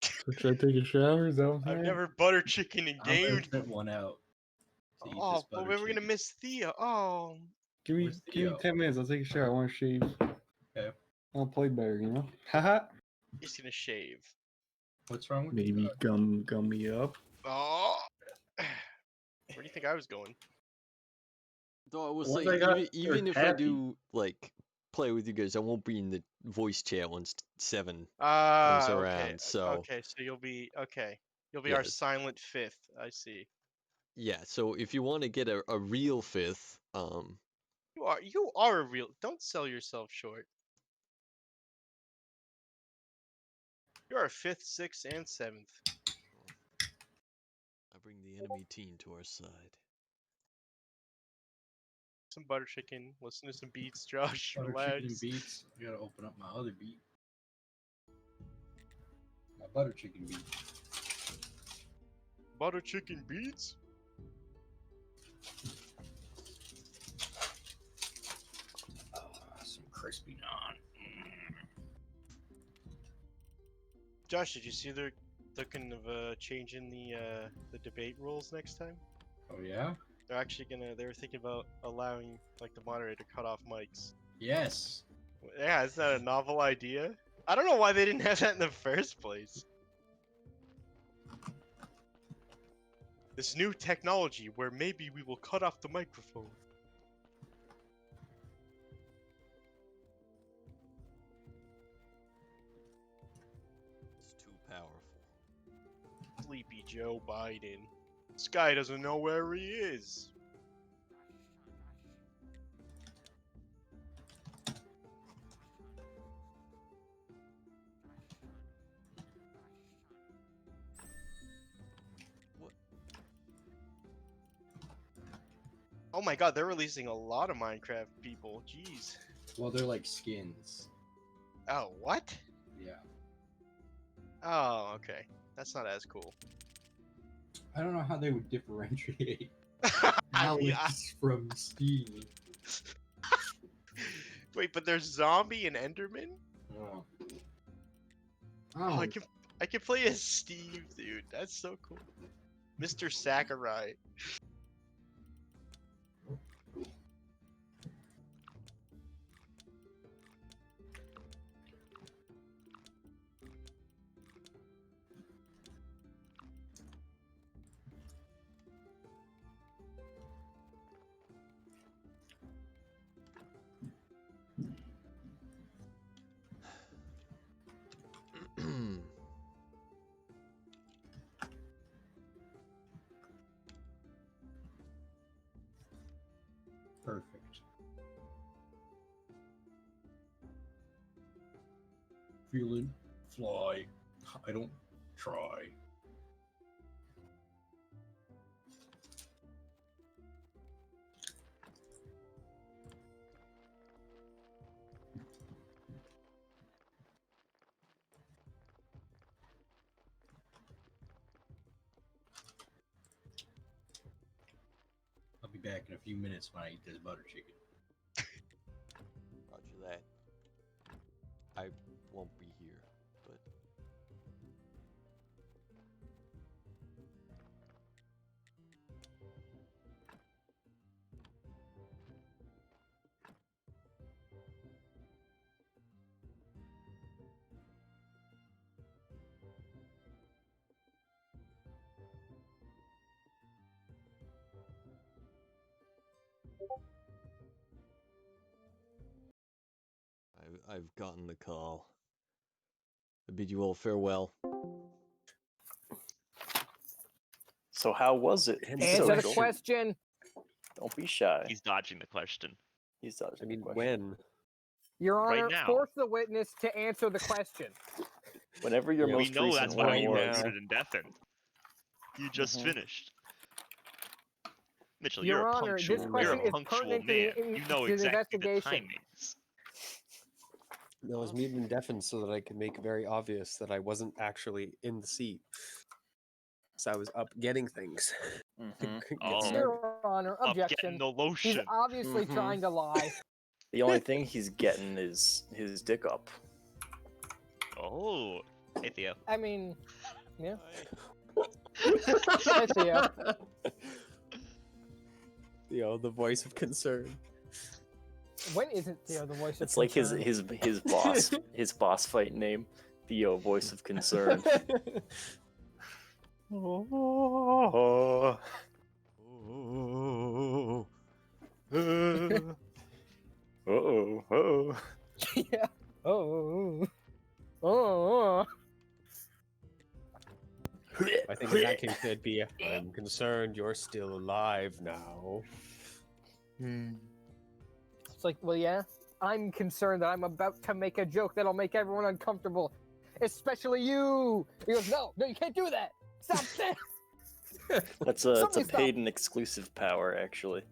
Speaker 4: So should I take a shower? Is that what I'm
Speaker 2: I've
Speaker 4: saying?
Speaker 2: never butter chicken in
Speaker 3: I'm gonna
Speaker 2: games.
Speaker 3: print one out to eat
Speaker 2: Oh,
Speaker 3: this
Speaker 2: but
Speaker 3: butter
Speaker 2: we're gonna
Speaker 3: chicken.
Speaker 2: miss Theo. Oh.
Speaker 4: Give me
Speaker 3: Where's
Speaker 4: 10
Speaker 3: Theo?
Speaker 4: minutes. I'll take a shower. I want to shave.
Speaker 3: Okay.
Speaker 4: I'll play better, you know? Haha.
Speaker 2: He's gonna shave.
Speaker 3: What's wrong with
Speaker 4: Maybe
Speaker 3: you?
Speaker 4: gum me up.
Speaker 2: Oh. Where do you think I was going?
Speaker 1: Though I will
Speaker 3: Once
Speaker 1: say,
Speaker 3: I got
Speaker 1: even if I
Speaker 3: happy.
Speaker 1: do like play with you guys, I won't be in the voice chat once 7 comes
Speaker 2: Ah,
Speaker 1: around.
Speaker 2: okay.
Speaker 1: So
Speaker 2: Okay, so you'll be okay. You'll be
Speaker 1: yeah,
Speaker 2: our silent fifth. I see.
Speaker 1: yeah. So if you want to get a real fifth,
Speaker 2: You are a real. Don't sell yourself short. You're our fifth, sixth, and seventh.
Speaker 1: I bring the enemy team to our side.
Speaker 2: Some butter chicken. Listen to some beats, Josh.
Speaker 3: Butter
Speaker 2: Relax.
Speaker 3: chicken and beets. I gotta open up my other beat. My butter chicken beat.
Speaker 2: Butter chicken beats?
Speaker 3: Some crispy naan.
Speaker 2: Josh, did you see they're looking of changing the debate rules next time?
Speaker 3: Oh yeah?
Speaker 2: They're actually they were thinking about allowing like the moderator to cut off mics.
Speaker 3: Yes.
Speaker 2: Yeah, isn't that a novel idea? I don't know why they didn't have that in the first place. This new technology where maybe we will cut off the microphone.
Speaker 1: It's too powerful.
Speaker 2: Sleepy Joe Biden. This guy doesn't know where he is.
Speaker 1: What?
Speaker 2: Oh my god, they're releasing a lot of Minecraft people. Jeez.
Speaker 3: Well, they're like skins.
Speaker 2: Oh, what?
Speaker 3: Yeah.
Speaker 2: Oh, okay. That's not as cool.
Speaker 3: I don't know how they would differentiate
Speaker 2: I mean,
Speaker 3: Alex from Steve.
Speaker 2: Wait, but there's Zombie and Enderman?
Speaker 3: Oh.
Speaker 2: Oh, I can play as Steve, dude. That's so cool. Mr. Sakurai.
Speaker 3: Perfect. Feeling fly. I don't try. I'll be back in a few minutes when I eat this butter chicken.
Speaker 1: Roger that. I won't be here, but I've gotten the call. I bid you all farewell.
Speaker 7: So how was it?
Speaker 8: Answer the
Speaker 7: Social?
Speaker 8: question.
Speaker 7: Don't be shy.
Speaker 9: He's dodging the question.
Speaker 7: He's dodging
Speaker 10: I mean,
Speaker 7: the question.
Speaker 10: when?
Speaker 8: Your
Speaker 9: Right
Speaker 8: Honor,
Speaker 9: now.
Speaker 8: force the witness to answer the question.
Speaker 7: Whenever your
Speaker 10: Yeah.
Speaker 7: most
Speaker 9: We know
Speaker 7: recent
Speaker 9: that's why
Speaker 7: one
Speaker 9: you
Speaker 7: was.
Speaker 9: muted and deafened. You just
Speaker 7: Mhm.
Speaker 9: finished. Mitchell,
Speaker 8: Your
Speaker 9: you're a
Speaker 8: Honor, this
Speaker 9: punctual,
Speaker 8: question
Speaker 9: you're a
Speaker 8: is
Speaker 9: punctual
Speaker 8: pertinent
Speaker 9: man.
Speaker 8: to the-
Speaker 9: You know
Speaker 8: to the
Speaker 9: exactly the
Speaker 8: investigation.
Speaker 9: timings.
Speaker 10: No, I was muted and deafened so that I could make it very obvious that I wasn't actually in the seat. So I was up getting things.
Speaker 7: Mhm.
Speaker 10: Get
Speaker 9: Oh.
Speaker 10: started.
Speaker 8: Your Honor,
Speaker 9: Up
Speaker 8: objection.
Speaker 9: getting the
Speaker 8: He's
Speaker 9: lotion.
Speaker 8: obviously
Speaker 7: Mhm.
Speaker 8: trying to lie.
Speaker 7: The only thing he's getting is his dick up.
Speaker 9: Oh. Hey, Theo.
Speaker 8: I mean, yeah.
Speaker 1: I-
Speaker 8: Hey, Theo.
Speaker 10: The voice of concern.
Speaker 8: When isn't Theo the voice of
Speaker 7: It's like his
Speaker 8: concern?
Speaker 7: his boss his boss fight name. Theo, voice of concern. Oh.
Speaker 1: Oh.
Speaker 7: Uh-oh. Uh-oh.
Speaker 8: Yeah. Oh. Oh.
Speaker 10: I think in that case it'd be, I'm concerned you're still alive now.
Speaker 8: It's like, well, yeah. I'm concerned that I'm about to make a joke that'll make everyone uncomfortable, especially you. He goes, no, you can't do that. Stop that.
Speaker 7: That's a
Speaker 8: Somebody stop.
Speaker 7: paid and exclusive power, actually.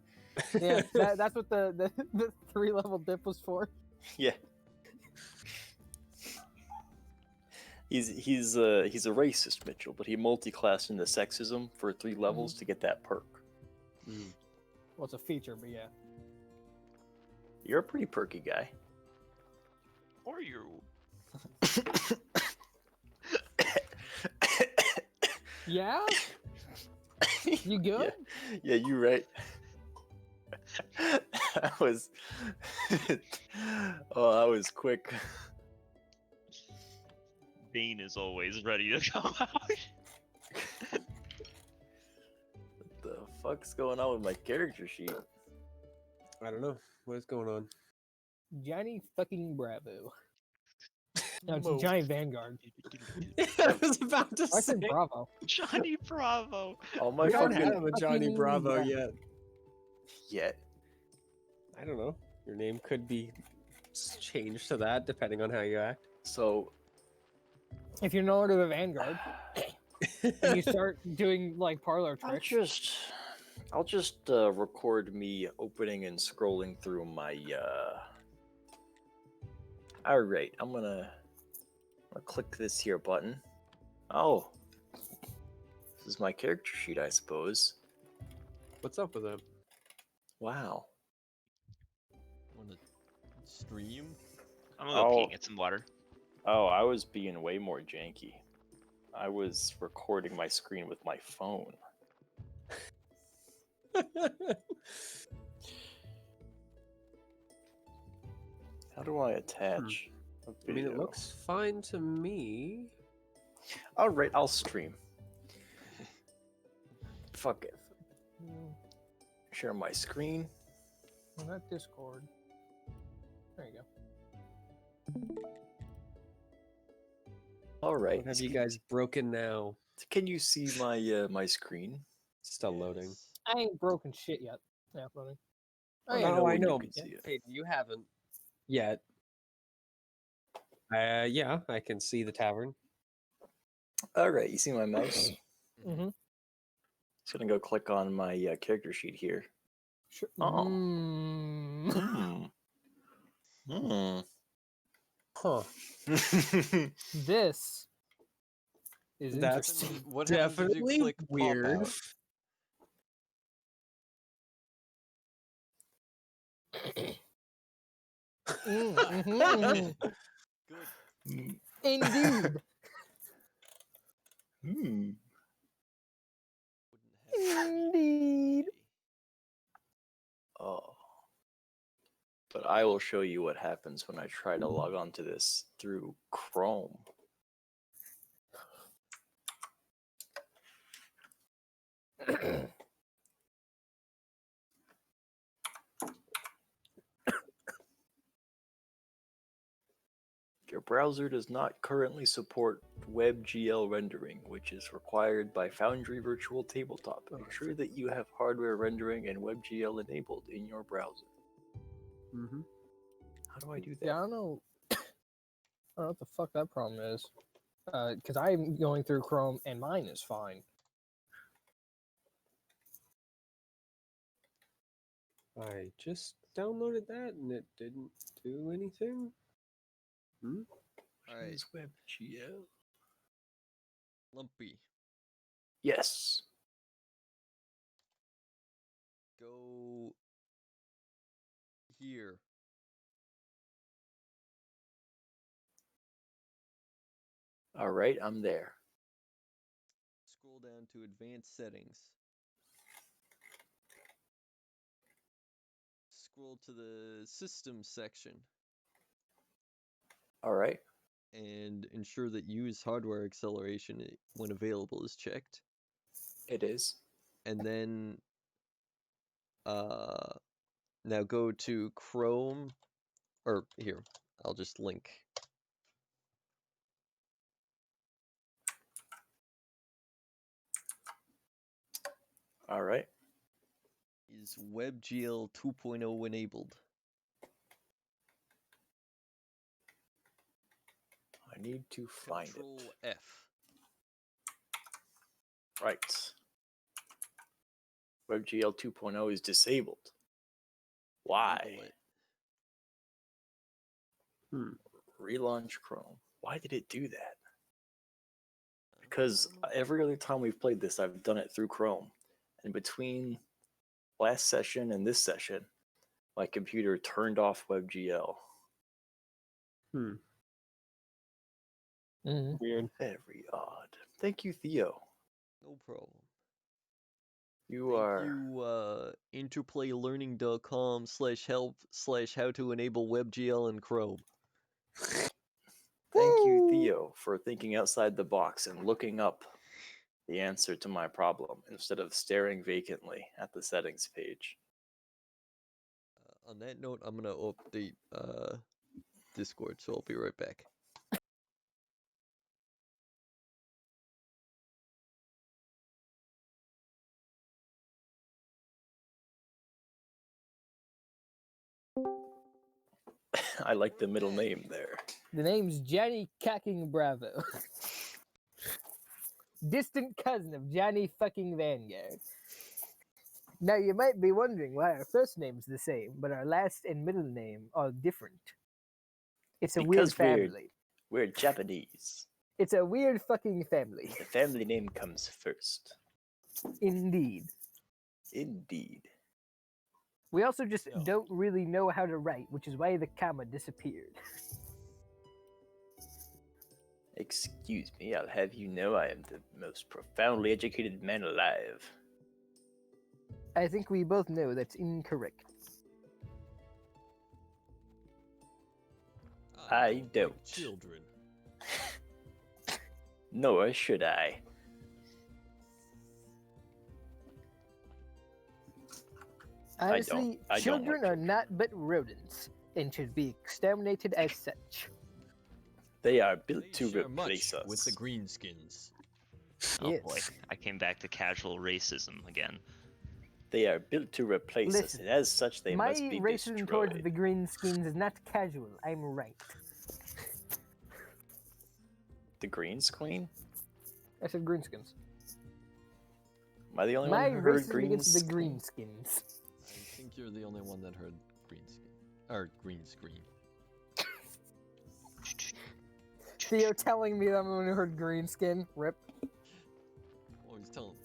Speaker 8: Yeah, that's what the 3-level dip was for.
Speaker 7: Yeah. He's a racist, Mitchell, but he multi-classed into sexism for 3 levels to get that perk.
Speaker 8: Well, it's a feature, but yeah.
Speaker 7: You're a pretty perky guy.
Speaker 9: Or you.
Speaker 8: Yeah? You good?
Speaker 7: Yeah, you right. I was I was quick.
Speaker 9: Bane is always ready to come out.
Speaker 7: What the fuck's going on with my character sheet?
Speaker 10: I don't know what's going on.
Speaker 8: Johnny fucking Bravo. No, it's
Speaker 9: Whoa.
Speaker 8: Johnny Vanguard.
Speaker 10: I was about to
Speaker 8: I
Speaker 10: say.
Speaker 8: said Bravo.
Speaker 9: Johnny Bravo.
Speaker 7: All my
Speaker 10: We don't
Speaker 7: fucking
Speaker 10: have a Johnny
Speaker 8: fucking
Speaker 10: Bravo
Speaker 8: yeah.
Speaker 10: yet.
Speaker 7: yet.
Speaker 10: I don't know. Your name could be changed to that depending on how you act.
Speaker 7: So
Speaker 8: If you're no longer the Vanguard, and you start doing like parlor tricks.
Speaker 7: I'll just record me opening and scrolling through my Alright, I'm gonna click this here button. Oh. This is my character sheet, I suppose.
Speaker 10: What's up with him?
Speaker 7: Wow.
Speaker 1: Want to stream?
Speaker 9: I'm gonna go pee and get some water.
Speaker 7: Oh, I was being way more janky. I was recording my screen with my phone. How do I attach a
Speaker 10: I mean,
Speaker 7: video?
Speaker 10: it looks fine to me.
Speaker 7: Alright, I'll stream. Fuck it. Share my screen.
Speaker 8: Well, not Discord. There you go.
Speaker 7: Alright.
Speaker 10: What have you guys broken now?
Speaker 7: Can you see my my screen?
Speaker 10: Still loading.
Speaker 8: I ain't broken shit yet. Yeah, loading.
Speaker 7: I
Speaker 10: Oh,
Speaker 7: know
Speaker 10: I
Speaker 7: when you
Speaker 10: know.
Speaker 7: can see it.
Speaker 10: Hey, you haven't yet. Yeah, I can see the tavern.
Speaker 7: Alright, you see my mouse?
Speaker 8: Mm-hmm.
Speaker 7: Just gonna go click on my character sheet here.
Speaker 8: Sure.
Speaker 7: Oh.
Speaker 10: Huh.
Speaker 8: This is
Speaker 10: That's
Speaker 8: interesting.
Speaker 1: What happens if you
Speaker 10: definitely
Speaker 1: click
Speaker 10: weird.
Speaker 1: pop out?
Speaker 8: Mhm.
Speaker 1: Good.
Speaker 8: Indeed.
Speaker 7: Hmm.
Speaker 1: Wouldn't have
Speaker 8: Indeed.
Speaker 7: Oh. But I will show you what happens when I try to log on to this through Chrome. Your browser does not currently support WebGL rendering, which is required by Foundry Virtual Tabletop. Ensure that you have hardware rendering and WebGL enabled in your browser.
Speaker 10: Mm-hmm.
Speaker 7: How do I do that?
Speaker 8: Yeah, I don't know. I don't know what the fuck that problem is. Because I'm going through Chrome and mine is fine.
Speaker 10: I just downloaded that and it didn't do anything. Hmm?
Speaker 1: Alright,
Speaker 7: Use WebGL.
Speaker 1: Lumpy.
Speaker 7: Yes.
Speaker 1: Go here.
Speaker 7: All right, I'm there.
Speaker 1: Scroll down to advanced settings. Scroll to the system section
Speaker 7: All right.
Speaker 1: and ensure that use hardware acceleration when available is checked.
Speaker 7: It is.
Speaker 1: And then now go to Chrome, or here, I'll just link.
Speaker 7: All right.
Speaker 1: Is WebGL 2.0 enabled?
Speaker 7: I need to find
Speaker 1: Control
Speaker 7: it.
Speaker 1: F.
Speaker 7: Right. WebGL 2.0 is disabled. Why?
Speaker 1: Enable it.
Speaker 7: Relaunch Chrome. Why did it do that? Because every other time we've played this, I've done it through Chrome. And between last session and this session, my computer turned off WebGL.
Speaker 10: Weird.
Speaker 7: Very odd. Thank you, Theo.
Speaker 1: No problem.
Speaker 7: You
Speaker 1: Thank
Speaker 7: are.
Speaker 1: you, interplaylearning.com/help/how to enable WebGL in Chrome.
Speaker 7: Thank you, Theo, for thinking outside the box and looking up the answer to my problem instead of staring vacantly at the settings page.
Speaker 1: On that note, I'm gonna update Discord, so I'll be right back.
Speaker 7: I like the middle name there.
Speaker 8: The name's Johnny Cocking Bravo. Distant cousin of Johnny fucking Vanguard. Now you might be wondering why our first name's the same, but our last and middle name are different. It's a weird
Speaker 7: Because
Speaker 8: family.
Speaker 7: we're Japanese.
Speaker 8: It's a weird fucking family.
Speaker 7: The family name comes first.
Speaker 8: Indeed.
Speaker 7: Indeed.
Speaker 8: We also just don't really know how to write, which is why the comma disappeared.
Speaker 7: Excuse me, I'll have you know I am the most profoundly educated man alive.
Speaker 8: I think we both know that's incorrect.
Speaker 7: I don't.
Speaker 1: Like children.
Speaker 7: Nor should I.
Speaker 8: Honestly,
Speaker 7: I don't
Speaker 8: children
Speaker 7: like
Speaker 8: are not but rodents, and should be exterminated as such.
Speaker 7: They are built
Speaker 1: They
Speaker 7: to
Speaker 1: share
Speaker 7: replace
Speaker 1: much
Speaker 7: us.
Speaker 1: with the greenskins.
Speaker 9: Oh
Speaker 8: Yes.
Speaker 9: boy, I came back to casual racism again.
Speaker 7: They are built to replace us,
Speaker 8: Listen,
Speaker 7: and as such they
Speaker 8: My
Speaker 7: must be
Speaker 8: racism
Speaker 7: destroyed.
Speaker 8: towards the greenskins is not casual. I'm ranked.
Speaker 7: The Greens Queen?
Speaker 8: I said greenskins.
Speaker 7: Am I the only
Speaker 8: My
Speaker 7: one who heard
Speaker 8: racism against the
Speaker 7: Greens?
Speaker 8: greenskins.
Speaker 1: I think you're the only one that heard green screen.
Speaker 8: Theo telling me that I'm the one who heard greenskin. Rip.
Speaker 1: Well, he's telling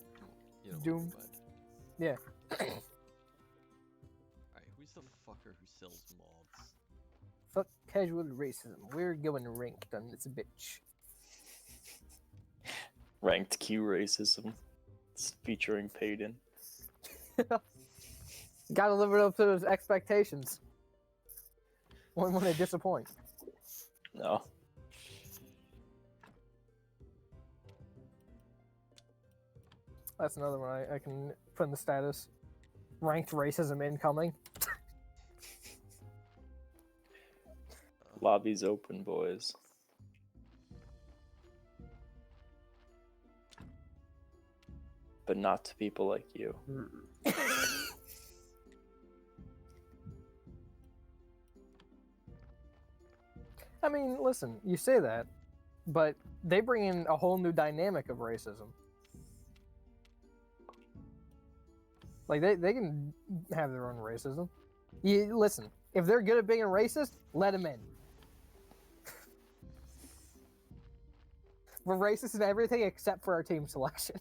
Speaker 1: you know.
Speaker 8: Doom.
Speaker 1: But...
Speaker 8: Yeah.
Speaker 1: Alright, who's the fucker who sells mods?
Speaker 8: Fuck casual racism. We're going ranked on this bitch.
Speaker 7: Ranked Q racism. It's featuring Payton.
Speaker 8: Gotta live up to those expectations. Wouldn't want to disappoint.
Speaker 7: No.
Speaker 8: That's another one I can put in the status. Ranked racism incoming.
Speaker 7: Lobby's open, boys. But not to people like you.
Speaker 8: I mean, listen, you say that, but they bring in a whole new dynamic of racism. Like, they can have their own racism. You listen, if they're good at being a racist, let them in. We're racist in everything except for our team selection.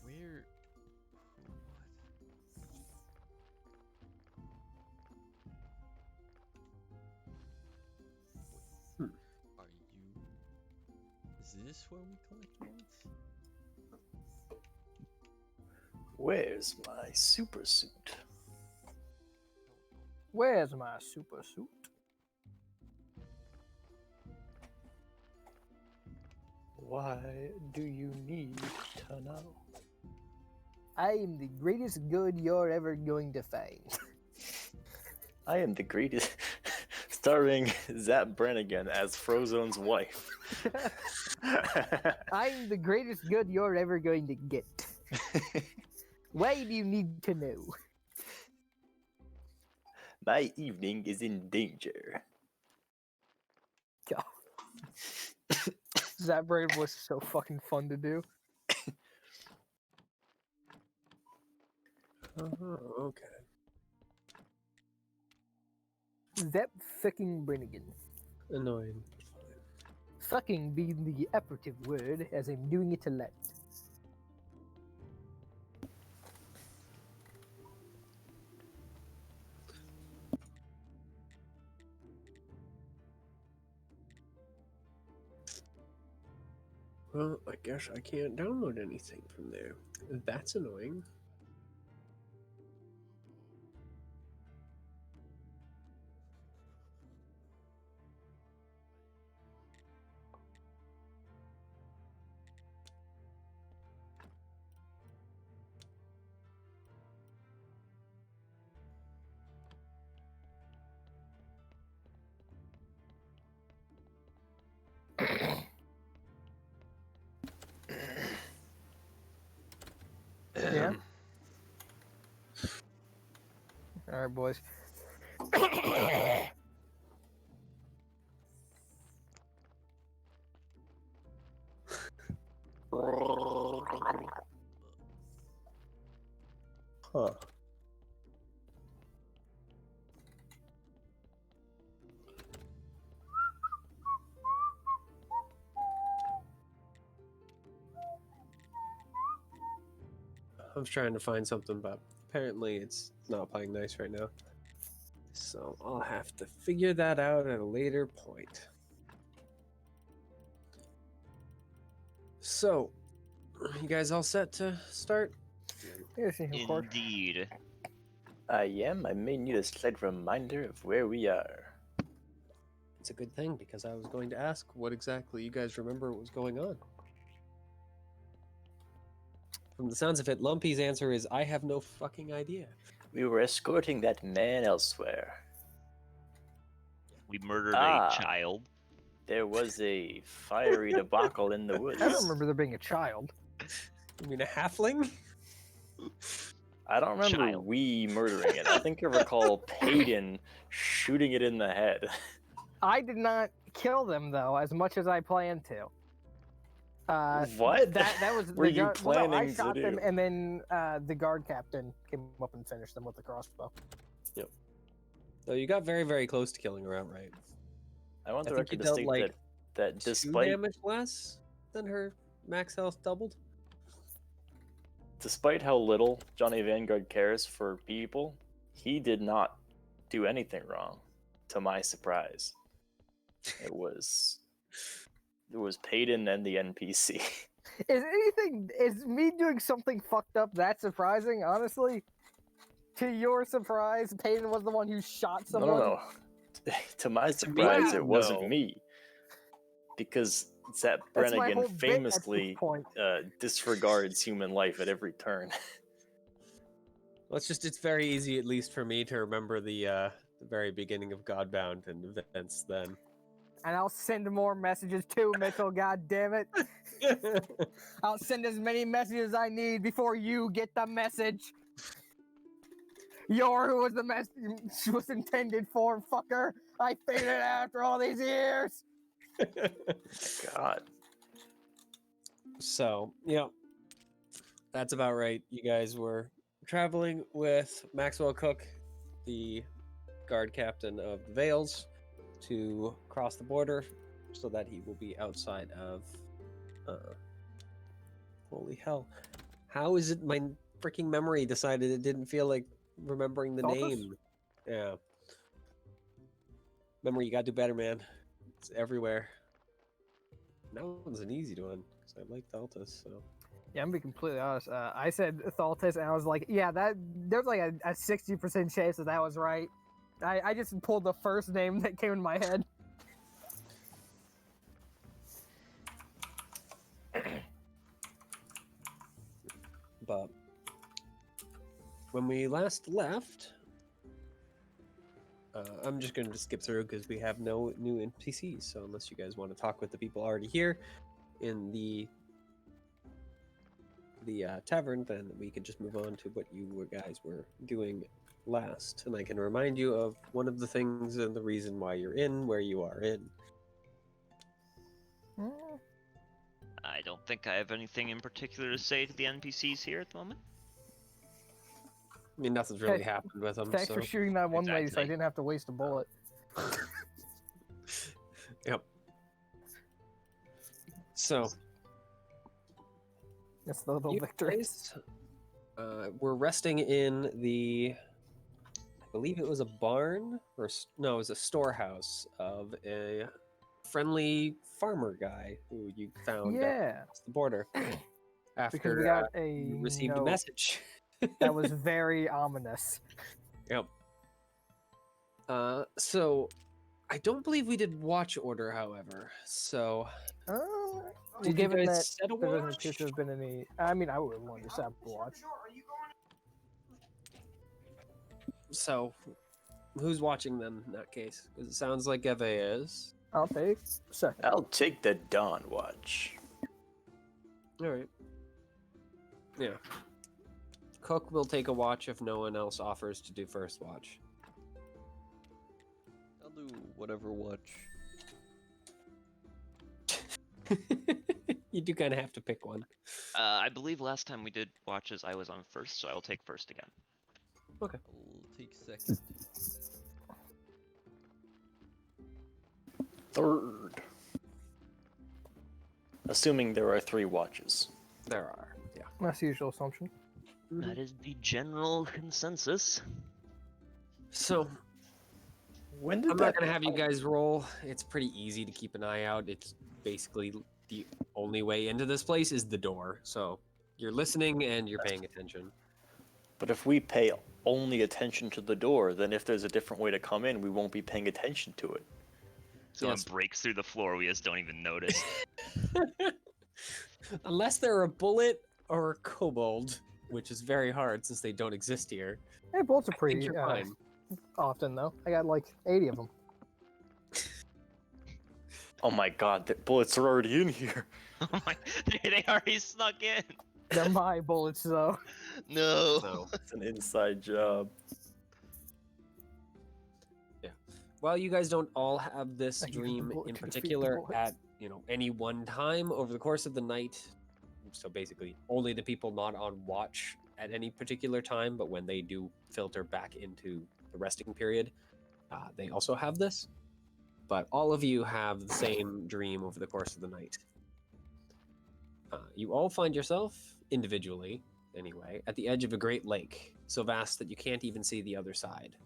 Speaker 1: Where? What? Are you? Is this where we collect mods?
Speaker 7: Where's my super suit?
Speaker 8: Where's my super suit?
Speaker 7: Why do you need to know?
Speaker 8: I am the greatest good you're ever going to find.
Speaker 7: I am the greatest. Starring Zap Brannigan as Frozone's wife.
Speaker 8: I'm the greatest good you're ever going to get. Why do you need to know?
Speaker 7: My evening is in danger.
Speaker 8: God. That brain voice is so fucking fun to do.
Speaker 10: Okay.
Speaker 8: Zep fucking Brannigan.
Speaker 10: Annoying.
Speaker 8: Fucking being the operative word as I'm doing it a lot.
Speaker 10: Well, I guess I can't download anything from there. That's annoying.
Speaker 8: Yeah. All right, boys.
Speaker 10: Huh. I was trying to find something, but apparently it's not playing nice right now. So I'll have to figure that out at a later point. So, you guys all set to start?
Speaker 8: Yes, of course.
Speaker 9: Indeed.
Speaker 7: I am. I may need a slight reminder of where we are.
Speaker 10: It's a good thing because I was going to ask what exactly you guys remember was going on. From the sounds of it, Lumpy's answer is I have no fucking idea.
Speaker 7: We were escorting that man elsewhere.
Speaker 9: We murdered
Speaker 7: Ah.
Speaker 9: a child.
Speaker 7: There was a fiery debacle in the woods.
Speaker 8: I don't remember there being a child.
Speaker 10: You mean a halfling?
Speaker 7: I don't remember
Speaker 9: Child.
Speaker 7: we murdering it. I think I recall Payton shooting it in the head.
Speaker 8: I did not kill them though, as much as I planned to.
Speaker 7: What?
Speaker 8: That was
Speaker 7: Were
Speaker 8: the
Speaker 7: you
Speaker 8: guard. Well, no, I
Speaker 7: planning to
Speaker 8: shot them,
Speaker 7: do?
Speaker 8: and then the guard captain came up and finished them with the crossbow.
Speaker 10: So you got very, very close to killing her outright.
Speaker 7: I want
Speaker 10: I
Speaker 7: the
Speaker 10: think you
Speaker 7: record to
Speaker 10: dealt,
Speaker 7: state
Speaker 10: like,
Speaker 7: that
Speaker 10: 2
Speaker 7: despite
Speaker 10: damage less than her max health doubled.
Speaker 7: despite how little Johnny Vanguard cares for people, he did not do anything wrong, to my surprise. It was Payton and the NPC.
Speaker 8: Is me doing something fucked up that surprising, honestly? To your surprise, Payton was the one who shot someone?
Speaker 7: No. To my
Speaker 10: me,
Speaker 7: surprise, it wasn't
Speaker 10: no.
Speaker 7: me. Because Zap
Speaker 8: That's my
Speaker 7: Brannigan
Speaker 8: whole bit at this
Speaker 7: famously
Speaker 8: point.
Speaker 7: disregards human life at every turn.
Speaker 10: Well, it's very easy, at least for me, to remember the very beginning of Godbound and events then.
Speaker 8: And I'll send more messages too, Mitchell, god damn it. I'll send as many messages as I need before you get the message. You're who was the message was intended for, fucker. I figured it out after all these years.
Speaker 7: God.
Speaker 10: So, yeah, that's about right. You guys were traveling with Maxwell Cook, the guard captain of the Vales, to cross the border so that he will be outside of... holy hell. How is it my freaking memory decided it didn't feel like remembering the
Speaker 8: Saltus?
Speaker 10: name? Yeah. Memory, you gotta do better, man. It's everywhere. That one's an easy one, because I like Thaltus, so...
Speaker 8: Yeah, I'm gonna be completely honest. I said Thaltus, and I was like, yeah, there's like a 60% chance that was right. I just pulled the first name that came in my head.
Speaker 10: But when we last left, I'm just going to skip through because we have no new NPCs. So unless you guys want to talk with the people already here in the tavern, then we can just move on to what you guys were doing last. And I can remind you of one of the things and the reason why you're in where you are in.
Speaker 8: Mm,
Speaker 9: I don't think I have anything in particular to say to the NPCs here at the moment.
Speaker 10: I mean, nothing's really
Speaker 8: Hey,
Speaker 10: happened with them.
Speaker 8: Thanks
Speaker 10: so.
Speaker 8: for shooting that one lady so I
Speaker 9: Exactly.
Speaker 8: didn't have to waste a bullet.
Speaker 10: Yep. So
Speaker 8: That's the little
Speaker 10: you
Speaker 8: victory.
Speaker 10: guys, we're resting in the, I believe it was a barn or no, it was a storehouse of a friendly farmer guy who you found
Speaker 8: Yeah,
Speaker 10: across the border after
Speaker 8: because we got
Speaker 10: you
Speaker 8: a
Speaker 10: received a
Speaker 8: note
Speaker 10: message.
Speaker 8: that was very ominous.
Speaker 10: Yep. So I don't believe we did watch order, however. So
Speaker 8: Well,
Speaker 10: did you
Speaker 8: given
Speaker 10: guys
Speaker 8: that
Speaker 10: set a
Speaker 8: there doesn't
Speaker 10: watch?
Speaker 8: appear to have been any, I mean, I would have wanted to set up a watch.
Speaker 10: So who's watching then in that case? 'Cause it sounds like Eve is.
Speaker 8: I'll take a second.
Speaker 7: I'll take the dawn watch.
Speaker 10: All right. Yeah. Cook will take a watch if no one else offers to do first watch.
Speaker 1: I'll do whatever watch.
Speaker 10: You do kind of have to pick one.
Speaker 9: I believe last time we did watches, I was on first, so I will take first again.
Speaker 10: Okay.
Speaker 1: I'll take second.
Speaker 7: Third. Assuming there are 3 watches.
Speaker 10: There are. Yeah.
Speaker 8: That's the usual assumption.
Speaker 9: That is the general consensus.
Speaker 10: So
Speaker 7: When did
Speaker 10: I'm
Speaker 7: that
Speaker 10: not gonna have you guys roll. It's pretty easy to keep an eye out. It's basically the only way into this place is the door. So you're listening and you're paying attention.
Speaker 7: But if we pay only attention to the door, then if there's a different way to come in, we won't be paying attention to it.
Speaker 9: Someone
Speaker 10: Yes.
Speaker 9: breaks through the floor, we just don't even notice.
Speaker 10: Unless they're a bullet or a kobold, which is very hard since they don't exist here.
Speaker 8: Hey, bullets are
Speaker 10: I think
Speaker 8: pretty
Speaker 10: you're fine.
Speaker 8: often, though. I got like 80 of them.
Speaker 7: Oh my god, the bullets are already in here.
Speaker 9: Oh my, they already snuck in.
Speaker 8: They're my bullets, though.
Speaker 9: No.
Speaker 10: So
Speaker 7: It's an inside job.
Speaker 10: while you guys don't all have this
Speaker 8: I use the
Speaker 10: dream
Speaker 8: bullet
Speaker 10: in
Speaker 8: to defeat the
Speaker 10: particular
Speaker 8: bullet.
Speaker 10: at any one time over the course of the night, so basically only the people not on watch at any particular time, but when they do filter back into the resting period, they also have this. But all of you have the same dream over the course of the night. You all find yourself individually, anyway, at the edge of a great lake, so vast that you can't even see the other side.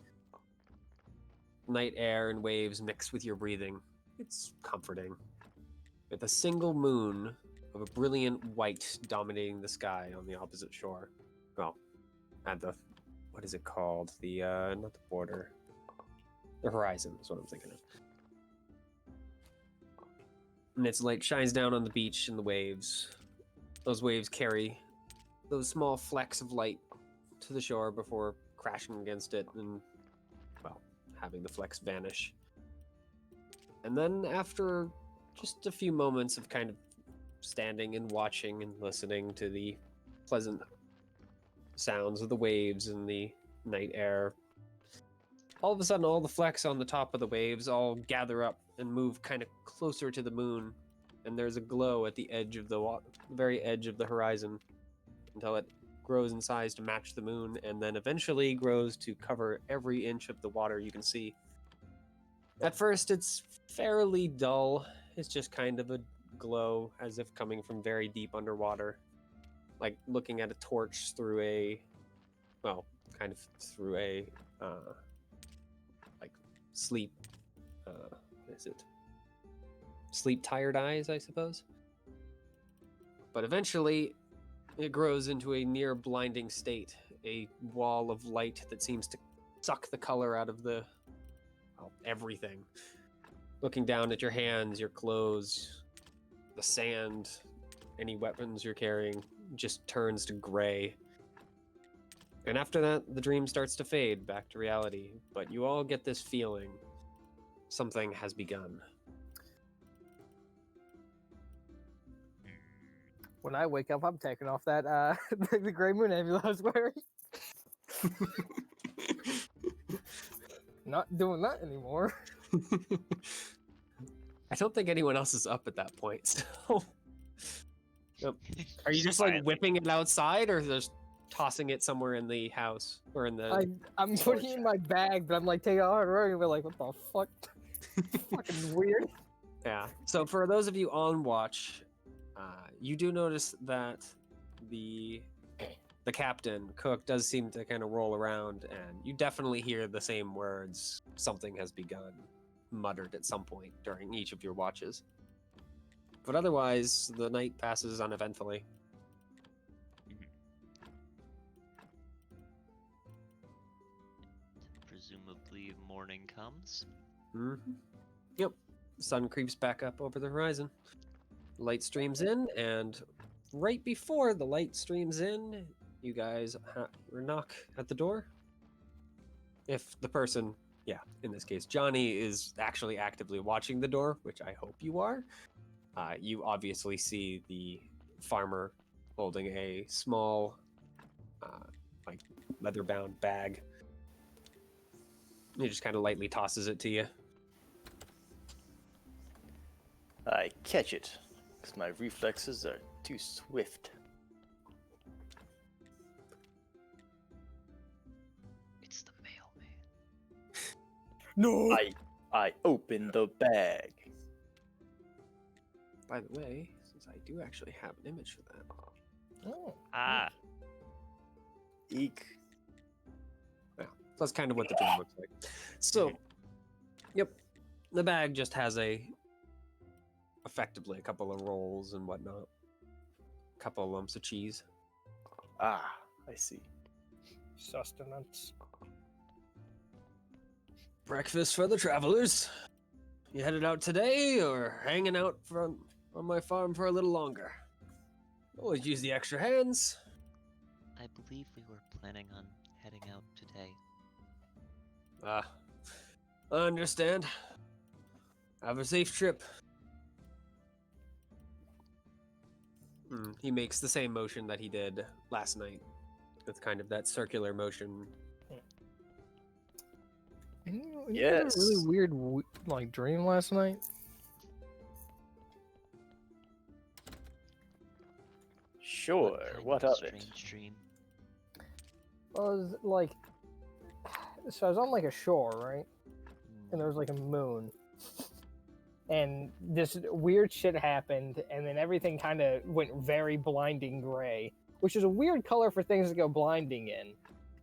Speaker 10: Night air and waves mix with your breathing. It's comforting. With a single moon of a brilliant white dominating the sky on the opposite shore. Well, at the, what is it called? The, not the border. The horizon is what I'm thinking of. And its light shines down on the beach and the waves. Those waves carry those small flecks of light to the shore before crashing against it and, well, having the flecks vanish. And then after just a few moments of kind of standing and watching and listening to the pleasant sounds of the waves and the night air, all of a sudden all the flecks on the top of the waves all gather up and move kind of closer to the moon, and there's a glow at the edge of the very edge of the horizon until it grows in size to match the moon, and then eventually grows to cover every inch of the water you can see. At first, it's fairly dull. It's just kind of a glow, as if coming from very deep underwater, like looking at a torch through a, well, kind of through a, like sleep. What is it? Sleep tired eyes, I suppose. But eventually, it grows into a near blinding state, a wall of light that seems to suck the color out of the, well, everything. Looking down at your hands, your clothes, the sand, any weapons you're carrying, just turns to gray. And after that, the dream starts to fade back to reality, but you all get this feeling something has begun.
Speaker 8: When I wake up, I'm taking off that the gray moon amulet I was wearing. Not doing that anymore.
Speaker 10: I don't think anyone else is up at that point. So, Yep. Are you just like
Speaker 9: Quietly.
Speaker 10: whipping it outside, or just tossing it somewhere in the house or in the?
Speaker 8: I'm putting it in my bag, but I'm like taking a hard run and we're like, what the fuck? Fucking weird.
Speaker 10: Yeah. So for those of you on watch, you do notice that the captain Cook does seem to kind of roll around, and you definitely hear the same words. Something has begun, muttered at some point during each of your watches. But otherwise, the night passes uneventfully.
Speaker 9: Presumably, morning comes.
Speaker 10: Mm-hmm. Yep. Sun creeps back up over the horizon. Light streams in, and right before the light streams in, you guys knock at the door. If the person, in this case, Johnny, is actually actively watching the door, which I hope you are, you obviously see the farmer holding a small, like, leather-bound bag. He just kind of lightly tosses it to you.
Speaker 7: I catch it, because my reflexes are too swift.
Speaker 9: It's the mailman.
Speaker 8: No.
Speaker 7: I open the bag.
Speaker 10: By the way, since I do actually have an image for that.
Speaker 8: Oh.
Speaker 9: Ah,
Speaker 7: Eek.
Speaker 10: That's kind of what the dream looks like. So, yep, the bag just has effectively a couple of rolls and whatnot, a couple of lumps of cheese.
Speaker 7: Ah, I see.
Speaker 8: Sustenance.
Speaker 10: Breakfast for the travelers. You headed out today, or hanging out on my farm for a little longer? Always use the extra hands.
Speaker 9: I believe we were planning on heading out today.
Speaker 10: I understand. Have a safe trip. He makes the same motion that he did last night. It's kind of that circular motion.
Speaker 8: You
Speaker 7: Yes.
Speaker 8: had a really weird dream last night.
Speaker 7: Sure,
Speaker 9: kind
Speaker 7: what
Speaker 9: of
Speaker 7: of it?
Speaker 9: strange dream?
Speaker 8: I was like, so I was on like a shore, right? And there was like a moon. And this weird shit happened, and then everything kind of went very blinding gray, which is a weird color for things to go blinding in.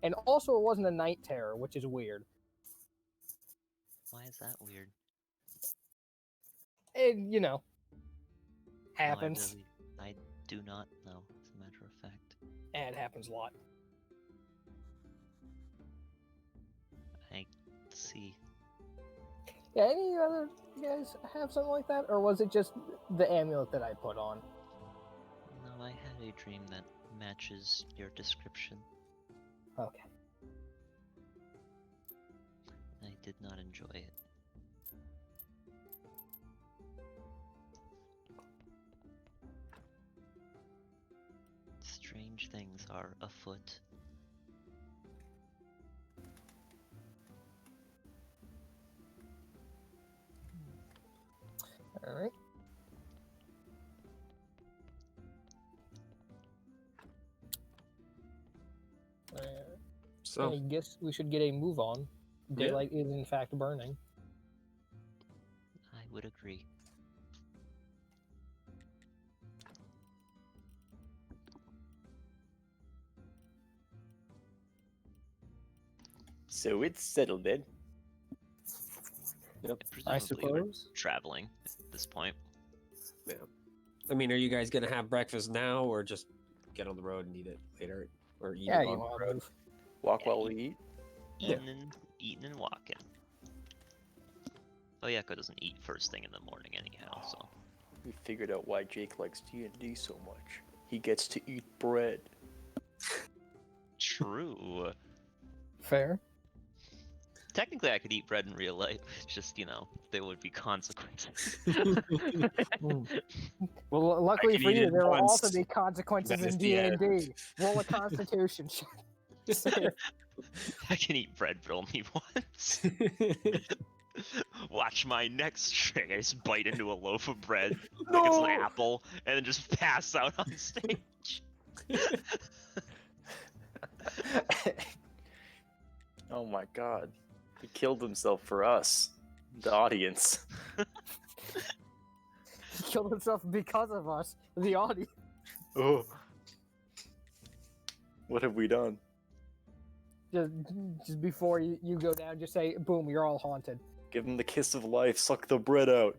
Speaker 8: And also, it wasn't a night terror, which is weird.
Speaker 9: Why is that weird?
Speaker 8: It,
Speaker 9: No,
Speaker 8: happens.
Speaker 9: I do not know, as a matter of fact.
Speaker 8: It happens a lot.
Speaker 9: I see.
Speaker 8: Yeah, any other guys have something like that? Or was it just the amulet that I put on?
Speaker 9: No, I had a dream that matches your description.
Speaker 8: Okay.
Speaker 9: I did not enjoy it. Strange things are afoot.
Speaker 8: Alright.
Speaker 10: So,
Speaker 8: I guess we should get a move on.
Speaker 10: Yeah.
Speaker 8: Daylight is in fact burning.
Speaker 9: I would agree.
Speaker 7: So it's settled then.
Speaker 10: yep.
Speaker 8: I
Speaker 9: Presumably we're
Speaker 8: suppose.
Speaker 9: traveling at this point.
Speaker 10: I mean, are you guys gonna have breakfast now, or just get on the road and eat it later, or eat
Speaker 8: Yeah,
Speaker 10: it
Speaker 8: you
Speaker 10: on
Speaker 8: want
Speaker 10: the
Speaker 8: to
Speaker 10: road?
Speaker 8: move.
Speaker 7: Walk while we eat.
Speaker 10: Yeah.
Speaker 9: Eating and walking. Oh yeah, Oyako doesn't eat first thing in the morning anyhow, so.
Speaker 7: We figured out why Jake likes D&D so much. He gets to eat bread.
Speaker 9: True.
Speaker 8: Fair.
Speaker 9: Technically, I could eat bread in real life. It's just, there would be consequences.
Speaker 8: Well, luckily
Speaker 10: can
Speaker 8: for
Speaker 10: eat
Speaker 8: you,
Speaker 10: it
Speaker 8: there will
Speaker 10: once.
Speaker 8: also be consequences
Speaker 10: That is
Speaker 8: in
Speaker 10: the end.
Speaker 8: D&D. Roll a Constitution.
Speaker 9: I can eat bread, but only once. Watch my next trick. I just bite into a loaf of bread like it's an apple, and then just pass out on stage.
Speaker 7: Oh my god. He killed himself for us, the audience.
Speaker 8: He killed himself because of us, the audience.
Speaker 7: Oh. What have we done?
Speaker 8: Just before you go down, just say, boom, you're all haunted.
Speaker 7: Give him the kiss of life, suck the bread out.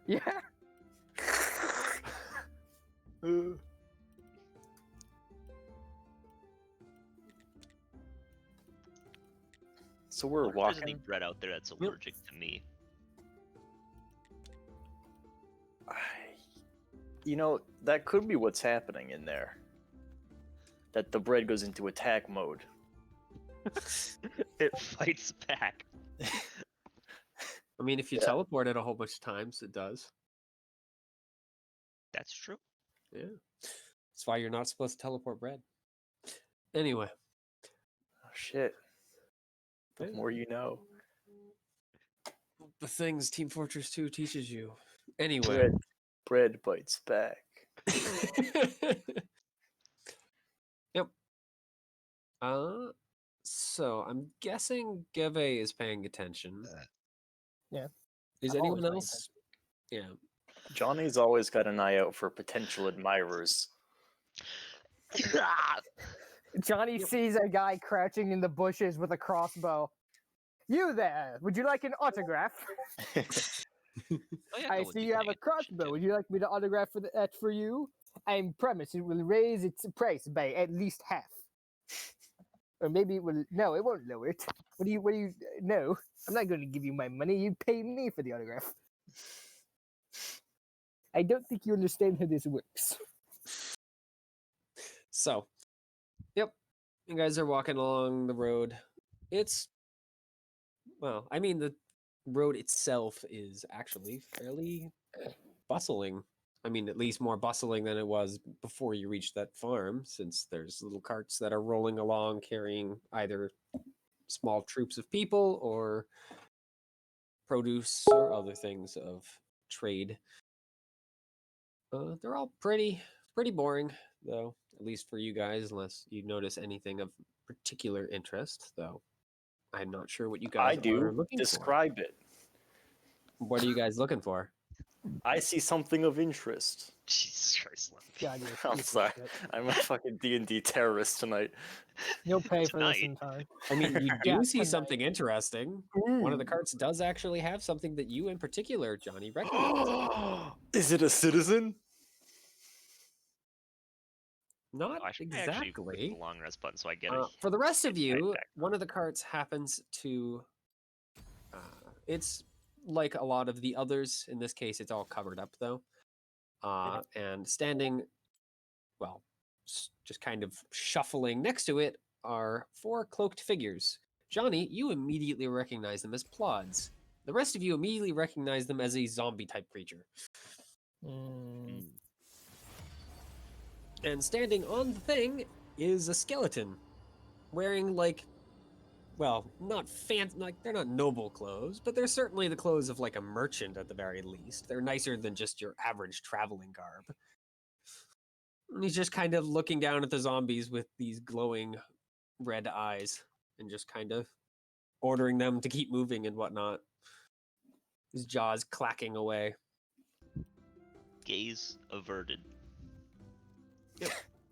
Speaker 8: Yeah.
Speaker 7: So we're
Speaker 9: If there's any
Speaker 7: walking.
Speaker 9: bread out there that's allergic to me.
Speaker 7: You know, that could be what's happening in there. That the bread goes into attack mode.
Speaker 9: It fights back.
Speaker 10: I mean, if you
Speaker 7: Yeah.
Speaker 10: teleport it a whole bunch of times, it does.
Speaker 9: That's true.
Speaker 10: Yeah. That's why you're not supposed to teleport bread. Anyway.
Speaker 7: Oh shit. The
Speaker 10: Yeah.
Speaker 7: more you know.
Speaker 10: The things Team Fortress 2 teaches you. Anyway.
Speaker 7: Bread bites back.
Speaker 10: Yep. So I'm guessing Geve is paying attention.
Speaker 8: Yeah.
Speaker 10: Is
Speaker 8: I'm always
Speaker 10: anyone
Speaker 8: paying
Speaker 10: else? Yeah.
Speaker 7: Johnny's always got an eye out for potential admirers.
Speaker 8: Johnny sees a guy crouching in the bushes with a crossbow. You there? Would you like an autograph?
Speaker 9: Oh, yeah,
Speaker 8: I
Speaker 9: no one
Speaker 8: see
Speaker 9: be
Speaker 8: you have
Speaker 9: paying
Speaker 8: a
Speaker 9: attention
Speaker 8: crossbow.
Speaker 9: to.
Speaker 8: Would you like me to autograph that for you? I promise it will raise its price by at least half. Or maybe it will. No, it won't lower it. What do you? No, I'm not going to give you my money. You pay me for the autograph. I don't think you understand how this works.
Speaker 10: So, yep. You guys are walking along the road. It's, well, I mean, the road itself is actually fairly bustling. I mean, at least more bustling than it was before you reached that farm, since there's little carts that are rolling along carrying either small troops of people or produce or other things of trade. They're all pretty boring, though, at least for you guys, unless you notice anything of particular interest, though I'm not sure what you guys
Speaker 7: I
Speaker 10: are
Speaker 7: do.
Speaker 10: looking
Speaker 7: Describe it.
Speaker 10: for. What are you guys looking for?
Speaker 7: I see something of interest.
Speaker 9: Jesus Christ, Lemmy.
Speaker 8: God, you're a
Speaker 7: I'm
Speaker 8: piece of
Speaker 7: sorry.
Speaker 8: shit.
Speaker 7: I'm a fucking D&D terrorist tonight.
Speaker 8: You'll pay for this
Speaker 9: Tonight.
Speaker 8: in time.
Speaker 10: I mean, you do
Speaker 8: Yeah,
Speaker 10: see
Speaker 8: tonight.
Speaker 10: something interesting. One of the carts does actually have something that you in particular, Johnny, recognize.
Speaker 7: Is it a citizen?
Speaker 10: Not
Speaker 9: Oh, I should actually click
Speaker 10: exactly.
Speaker 9: the long rest button so I get it.
Speaker 10: For the rest of
Speaker 9: It's
Speaker 10: you,
Speaker 9: back.
Speaker 10: one of the carts happens to. It's like a lot of the others. In this case, it's all covered up though. And standing, well, just kind of shuffling next to it are 4 cloaked figures. Johnny, you immediately recognize them as Plods. The rest of you immediately recognize them as a zombie type creature. And standing on the thing is a skeleton, wearing like, well, not fancy, like they're not noble clothes, but they're certainly the clothes of like a merchant at the very least. They're nicer than just your average traveling garb. And he's just kind of looking down at the zombies with these glowing red eyes and just kind of ordering them to keep moving and whatnot. His jaws clacking away.
Speaker 9: Gaze averted.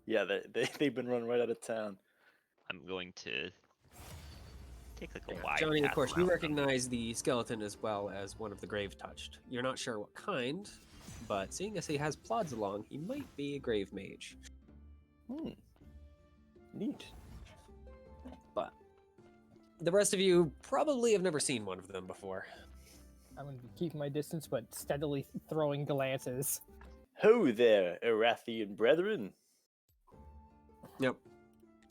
Speaker 7: Yeah, they've been run right out of town.
Speaker 9: I'm going to take like a
Speaker 10: Yeah,
Speaker 9: wide
Speaker 10: Johnny, of
Speaker 9: path
Speaker 10: course, you
Speaker 9: around them.
Speaker 10: recognize the skeleton as well as one of the grave touched. You're not sure what kind, but seeing as he has plods along, he might be a grave mage.
Speaker 7: Neat.
Speaker 10: But the rest of you probably have never seen one of them before.
Speaker 8: I'm going to keep my distance, but steadily throwing glances.
Speaker 7: Ho there, Erathian brethren.
Speaker 10: Yep.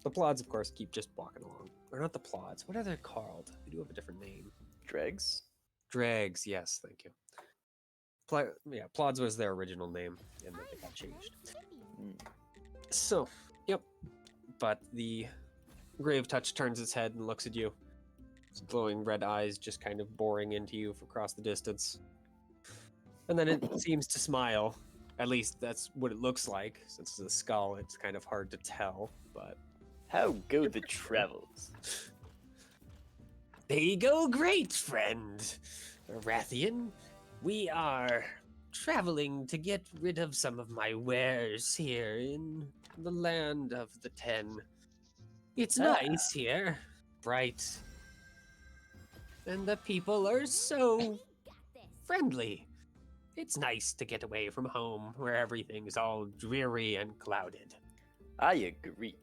Speaker 10: The plods, of course, keep just walking along. Or not the plods. What are they called? They do have a different name.
Speaker 7: Dregs?
Speaker 10: Dregs, yes, thank you. Yeah, plods was their original name, and then they got changed. So, yep. But the grave touch turns its head and looks at you. its glowing red eyes just kind of boring into you across the distance. And then it seems to smile. At least that's what it looks like. Since it's a skull, it's kind of hard to tell, but...
Speaker 7: How go the travels?
Speaker 10: They go great, friend. Rathian, we are traveling to get rid of some of my wares here in the land of the Ten. It's nice here, bright, and the people are so friendly. It's nice to get away from home where everything's all dreary and clouded.
Speaker 7: I agree.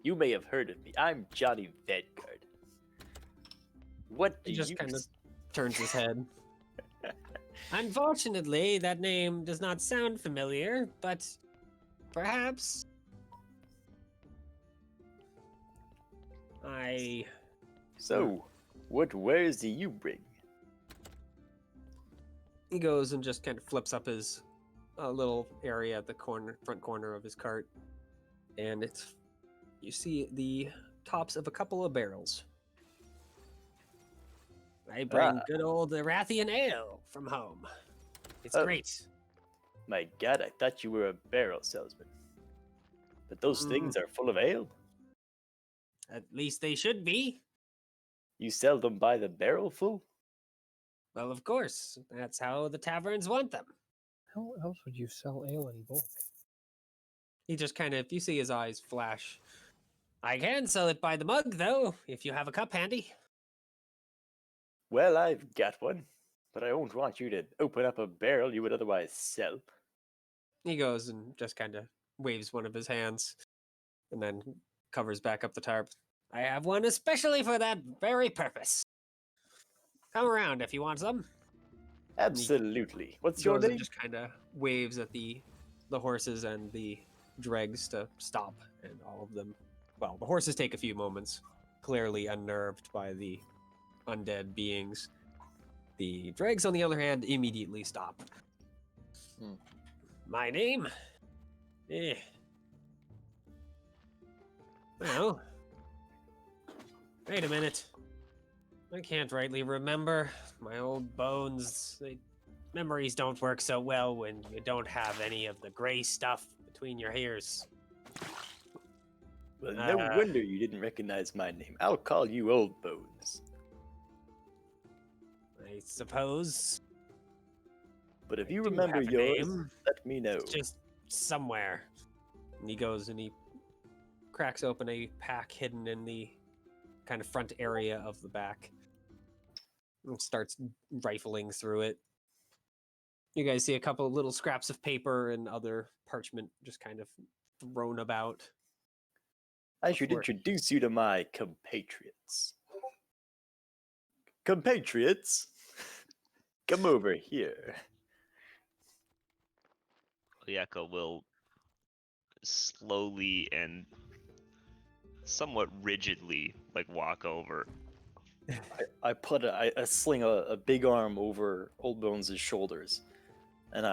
Speaker 7: You may have heard of me. I'm Johnny Vanguard. What do
Speaker 10: He just
Speaker 7: you...
Speaker 10: kind of turns his head. Unfortunately, that name does not sound familiar, but perhaps
Speaker 7: So, what wares do you bring?
Speaker 10: He goes and just kind of flips up his little area at the front corner of his cart, and you see the tops of a couple of barrels. I bring good old Rathian ale from home. It's great.
Speaker 7: My god, I thought you were a barrel salesman. But those things are full of ale?
Speaker 10: At least they should be.
Speaker 7: You sell them by the barrel full?
Speaker 10: Well, of course. That's how the taverns want them.
Speaker 8: How else would you sell ale in bulk?
Speaker 10: He just kind of, you see his eyes flash. I can sell it by the mug, though, if you have a cup handy.
Speaker 7: Well, I've got one, but I won't want you to open up a barrel you would otherwise sell.
Speaker 10: He goes and just kind of waves one of his hands and then covers back up the tarp. I have one especially for that very purpose. Come around if you want some.
Speaker 7: Absolutely. What's your
Speaker 10: Goes and
Speaker 7: name?
Speaker 10: just kind of waves at the horses and the dregs to stop, and all of them. Well, the horses take a few moments, clearly unnerved by the undead beings. The dregs, on the other hand, immediately stop. My name? Well, wait a minute. I can't rightly remember. My old bones, memories don't work so well when you don't have any of the gray stuff between your ears.
Speaker 7: Well, no wonder you didn't recognize my name. I'll call you Old Bones.
Speaker 10: I suppose.
Speaker 7: But if
Speaker 10: I
Speaker 7: you
Speaker 10: do
Speaker 7: remember
Speaker 10: have a
Speaker 7: yours,
Speaker 10: name.
Speaker 7: let me know.
Speaker 10: It's just somewhere. And he goes and he cracks open a pack hidden in the kind of front area of the back and starts rifling through it. You guys see a couple of little scraps of paper and other parchment just kind of thrown about.
Speaker 7: I should introduce you to my compatriots. Compatriots, come over here.
Speaker 9: Oyeka will slowly and somewhat rigidly walk over.
Speaker 7: I put I sling a big arm over Old Bones' shoulders, and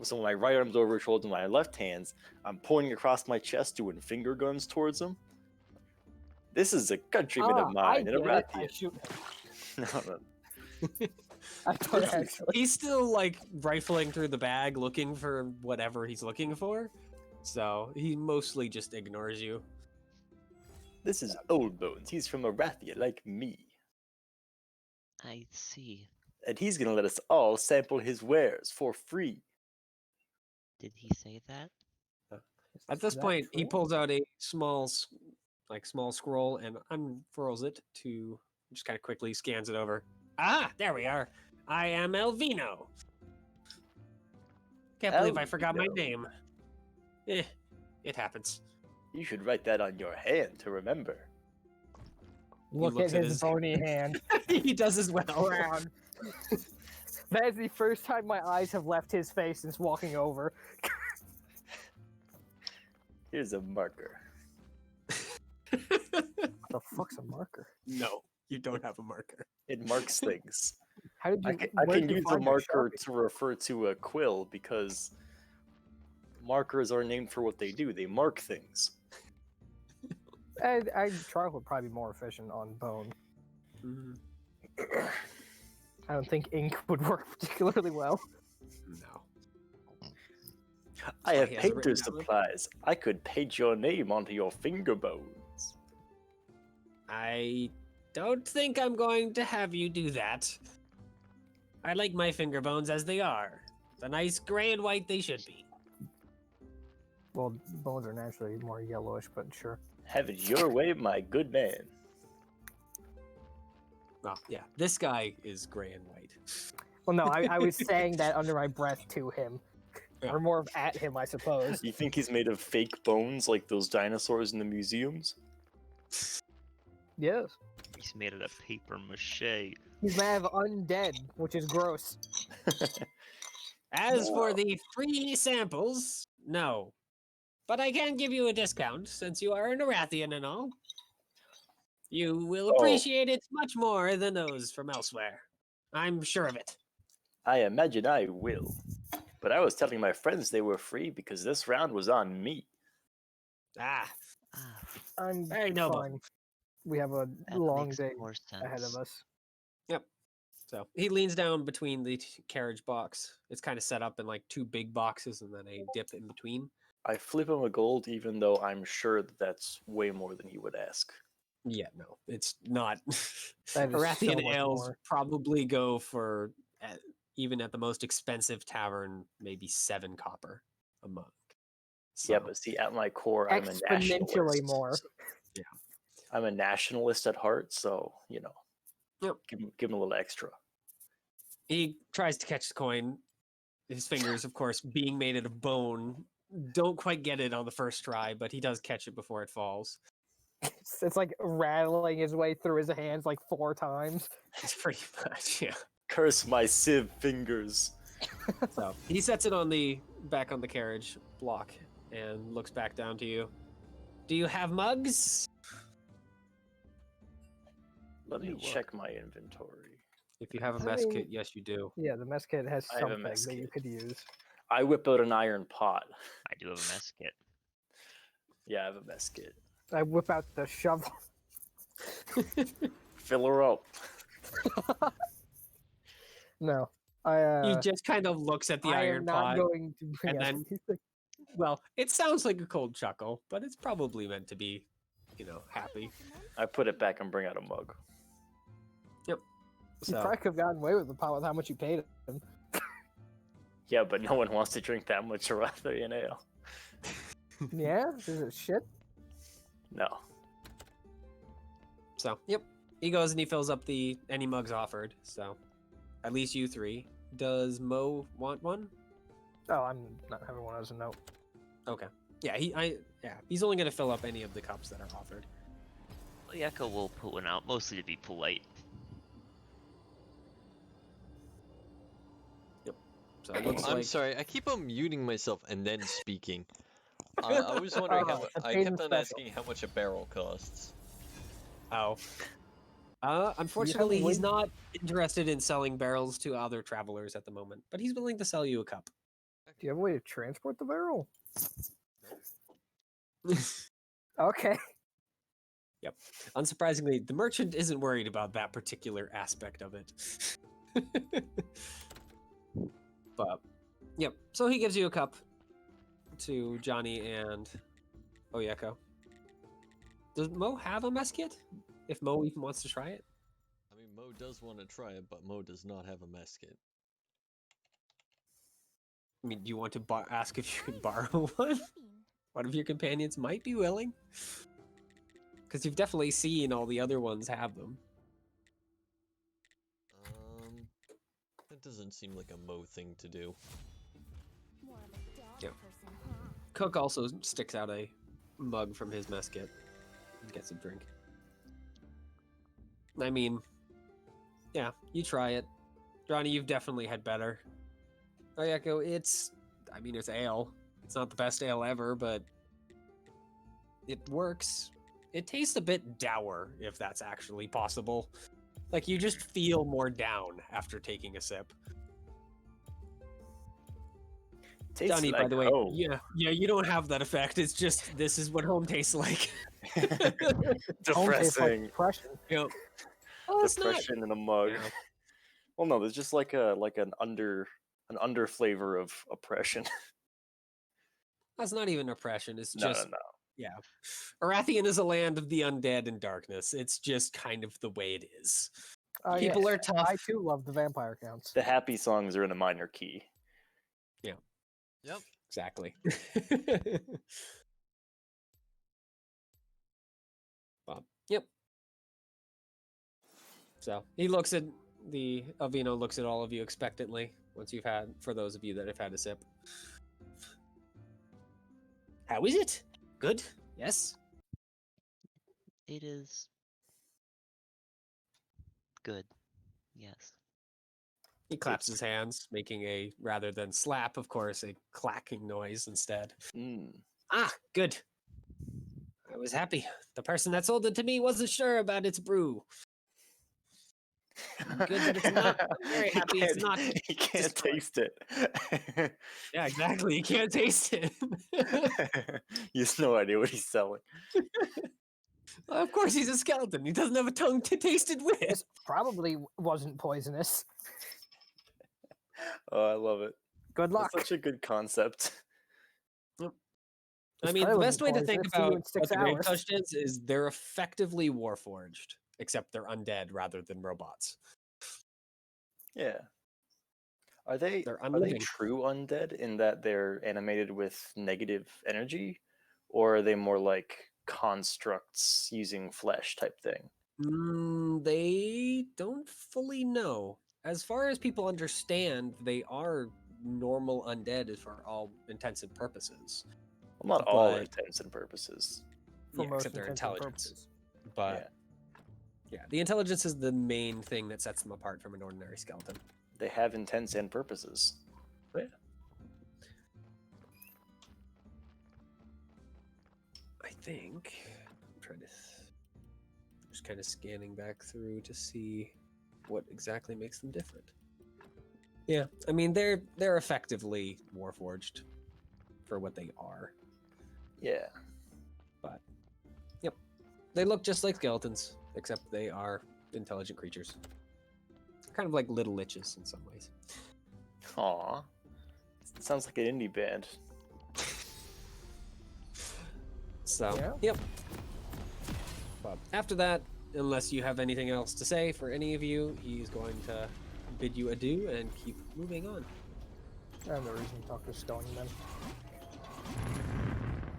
Speaker 7: so my right arm's over his shoulder, my left hand's I'm pointing across my chest, doing finger guns towards him. This is a countryman of mine, and a Rathian.
Speaker 8: shoot him.
Speaker 7: No.
Speaker 8: I thought actually.
Speaker 10: He's still rifling through the bag looking for whatever he's looking for, so he mostly just ignores you.
Speaker 7: This is Old Bones. He's from Arathia, like me.
Speaker 9: I see.
Speaker 7: And he's gonna let us all sample his wares for free.
Speaker 9: Did he say that?
Speaker 10: At this point, he pulls out a small scroll and unfurls it to just kind of quickly scans it over. Ah, there we are. I am Elvino. Can't believe I forgot my name. It happens.
Speaker 7: You should write that on your hand to remember.
Speaker 8: Look at his bony hand.
Speaker 10: He does as well.
Speaker 8: Around. That is the first time my eyes have left his face since walking over.
Speaker 7: Here's a marker.
Speaker 8: What the fuck's a marker?
Speaker 10: No, you don't have a marker.
Speaker 7: It marks things.
Speaker 8: How did you?
Speaker 7: I can use a marker to refer to a quill because markers are named for what they do. They mark things.
Speaker 8: I Charles would probably be more efficient on bone.
Speaker 10: Mm,
Speaker 8: I don't think ink would work particularly well.
Speaker 10: no.
Speaker 7: I
Speaker 10: Oh,
Speaker 7: have
Speaker 10: he has it written
Speaker 7: painter's
Speaker 10: down.
Speaker 7: supplies. I could paint your name onto your finger bones.
Speaker 10: I don't think I'm going to have you do that. I like my finger bones as they are. The nice gray and white they should be.
Speaker 8: Well, bones are naturally more yellowish, but sure.
Speaker 7: Have it your way, my good man.
Speaker 10: Well, yeah, this guy is gray and white.
Speaker 8: Well, no, I was saying that under my breath to him.
Speaker 10: Yeah.
Speaker 8: Or more of at him, I suppose.
Speaker 7: You think he's made of fake bones like those dinosaurs in the museums?
Speaker 8: Yes.
Speaker 9: He's made out of paper mache.
Speaker 8: He's mad of undead, which is gross.
Speaker 10: As for the free samples, no. But I can give you a discount since you are an Arathian and all. You will appreciate it much more than those from elsewhere. I'm sure of it.
Speaker 7: I imagine I will. But I was telling my friends they were free because this round was on me.
Speaker 10: Ah,
Speaker 8: I'm
Speaker 10: very noble.
Speaker 8: fine. We have a
Speaker 9: That
Speaker 8: long
Speaker 9: makes
Speaker 8: day
Speaker 9: more
Speaker 8: ahead of
Speaker 9: sense.
Speaker 8: us.
Speaker 10: So he leans down between the carriage box. It's kind of set up in like two big boxes and then a dip in between.
Speaker 7: I flip him a gold even though I'm sure that that's way more than he would ask.
Speaker 10: Yeah, no, it's not.
Speaker 8: That is
Speaker 10: Arathian
Speaker 8: so much
Speaker 10: ales
Speaker 8: more.
Speaker 10: probably go for, even at the most expensive tavern, maybe 7 copper a mug.
Speaker 7: Yeah,
Speaker 10: So,
Speaker 7: but see, at my core, I'm a
Speaker 8: Exponentially
Speaker 7: nationalist.
Speaker 8: more.
Speaker 10: yeah.
Speaker 7: I'm a nationalist at heart, so, you know,
Speaker 10: Yep.
Speaker 7: give him a little extra.
Speaker 10: He tries to catch the coin. His fingers, of course, being made out of bone, don't quite get it on the first try, but he does catch it before it falls.
Speaker 8: It's like rattling his way through his hands like 4 times.
Speaker 10: It's pretty much, yeah.
Speaker 7: Curse my sieve fingers.
Speaker 10: So he sets it on the back on the carriage block and looks back down to you. Do you have mugs?
Speaker 7: Let me
Speaker 10: look.
Speaker 7: check my inventory.
Speaker 10: If you have a
Speaker 8: I
Speaker 10: mess
Speaker 8: mean-
Speaker 10: kit, yes, you do.
Speaker 8: Yeah, the mess kit has
Speaker 7: I have a
Speaker 8: something
Speaker 7: mess
Speaker 8: that you
Speaker 7: kit.
Speaker 8: could use.
Speaker 7: I whip out an iron pot.
Speaker 9: I do have a mess kit.
Speaker 7: Yeah, I have a mess kit.
Speaker 8: I whip out the shovel.
Speaker 7: Fill her up.
Speaker 8: No, I.
Speaker 10: He just kind of looks at the
Speaker 8: I
Speaker 10: iron
Speaker 8: am not
Speaker 10: pot.
Speaker 8: going to bring
Speaker 10: and
Speaker 8: up
Speaker 10: then-
Speaker 8: anything.
Speaker 10: Well, it sounds like a cold chuckle, but it's probably meant to be, happy.
Speaker 7: I put it back and bring out a mug.
Speaker 8: You
Speaker 10: So
Speaker 8: probably could have gotten away with the pot with how much you paid him.
Speaker 7: Yeah, but no one wants to drink that much Arathian ale.
Speaker 8: Yeah, is it shit?
Speaker 7: No.
Speaker 10: So, yep. He goes and he fills up any mugs offered. So, at least you 3. Does Mo want one?
Speaker 8: Oh, I'm not having one as a note.
Speaker 10: Okay. Yeah, he's only gonna fill up any of the cups that are offered.
Speaker 9: Yeko will put one out, mostly to be polite.
Speaker 10: So it looks
Speaker 1: I'm
Speaker 10: like
Speaker 1: sorry, I keep on muting myself and then speaking. I was wondering how
Speaker 8: Oh, the
Speaker 1: I
Speaker 8: paid
Speaker 1: kept on
Speaker 8: special.
Speaker 1: asking how much a barrel costs.
Speaker 10: oh. Unfortunately, he's
Speaker 8: win-
Speaker 10: not interested in selling barrels to other travelers at the moment, but he's willing to sell you a cup.
Speaker 8: Do you have a way to transport the barrel? Okay.
Speaker 10: Unsurprisingly, the merchant isn't worried about that particular aspect of it. But, yep. So he gives you a cup to Johnny and Oyeko. Does Mo have a mess kit? If Mo even wants to try it?
Speaker 1: I mean, Mo does want to try it, but Mo does not have a mess kit.
Speaker 10: I mean, do you want to ask if you can borrow one? One of your companions might be willing. Because you've definitely seen all the other ones have them.
Speaker 1: That doesn't seem like a Mo thing to do.
Speaker 10: Yep. Cook also sticks out a mug from his mess kit and gets a drink. I mean, yeah, you try it. Johnny, you've definitely had better. Oyeko, it's ale. It's not the best ale ever, but it works. It tastes a bit dour, if that's actually possible. Like, you just feel more down after taking a sip.
Speaker 7: Tastes
Speaker 10: Johnny,
Speaker 7: like
Speaker 10: by the way,
Speaker 7: home.
Speaker 10: yeah, you don't have that effect. It's just, this is what home tastes like.
Speaker 8: Home tastes like
Speaker 7: Depressing.
Speaker 8: depression.
Speaker 10: Yep.
Speaker 8: Oh,
Speaker 10: it's not-
Speaker 7: depression in a mug.
Speaker 10: Yeah.
Speaker 7: Well, no, there's just like an under flavor of oppression.
Speaker 10: That's not even oppression. It's
Speaker 7: No,
Speaker 10: just
Speaker 7: no.
Speaker 10: yeah. Arathian is a land of the undead and darkness. It's just kind of the way it is.
Speaker 8: Oh,
Speaker 10: People
Speaker 8: yeah.
Speaker 10: are tough.
Speaker 8: I too love the vampire counts.
Speaker 7: The happy songs are in a minor key.
Speaker 1: Yep.
Speaker 10: Exactly. Well, yep. So he looks at Alvino looks at all of you expectantly once you've had, for those of you that have had a sip. How is it? Good? Yes?
Speaker 9: It is good. Yes.
Speaker 10: He claps his hands, making a, rather than slap, of course, a clacking noise instead.
Speaker 7: Mm.
Speaker 10: Ah, good. I was happy. The person that sold it to me wasn't sure about its brew. Good that it's not. I'm very happy it's not.
Speaker 7: You can't
Speaker 10: destroyed.
Speaker 7: taste it.
Speaker 10: Yeah, exactly. You can't taste it.
Speaker 7: He has no idea what he's selling.
Speaker 10: Well, of course, he's a skeleton. He doesn't have a tongue to taste it with.
Speaker 8: This probably wasn't poisonous.
Speaker 7: Oh, I love it.
Speaker 8: Good luck.
Speaker 7: That's such a good concept.
Speaker 10: I mean, the best way to think about what the Grave Touched is they're effectively warforged, except they're undead rather than robots.
Speaker 7: Yeah. Are they
Speaker 10: unliving.
Speaker 7: true undead in that they're animated with negative energy, or are they more like constructs using flesh type thing?
Speaker 10: They don't fully know. As far as people understand, they are normal undead for all intents and purposes.
Speaker 7: Well, not all intents and purposes.
Speaker 10: Yeah, except their intelligence. But yeah, the intelligence is the main thing that sets them apart from an ordinary skeleton.
Speaker 7: They have intents and purposes.
Speaker 10: Yeah. I think I'm trying to just kind of scanning back through to see what exactly makes them different. Yeah, I mean they're effectively warforged for what they are.
Speaker 7: Yeah.
Speaker 10: But yep, they look just like skeletons, except they are intelligent creatures. Kind of like little liches in some ways.
Speaker 7: Aw. It sounds like an indie band.
Speaker 10: So, yep. But after that, unless you have anything else to say for any of you, he's going to bid you adieu and keep moving on.
Speaker 8: And the reason to talk to Stony then.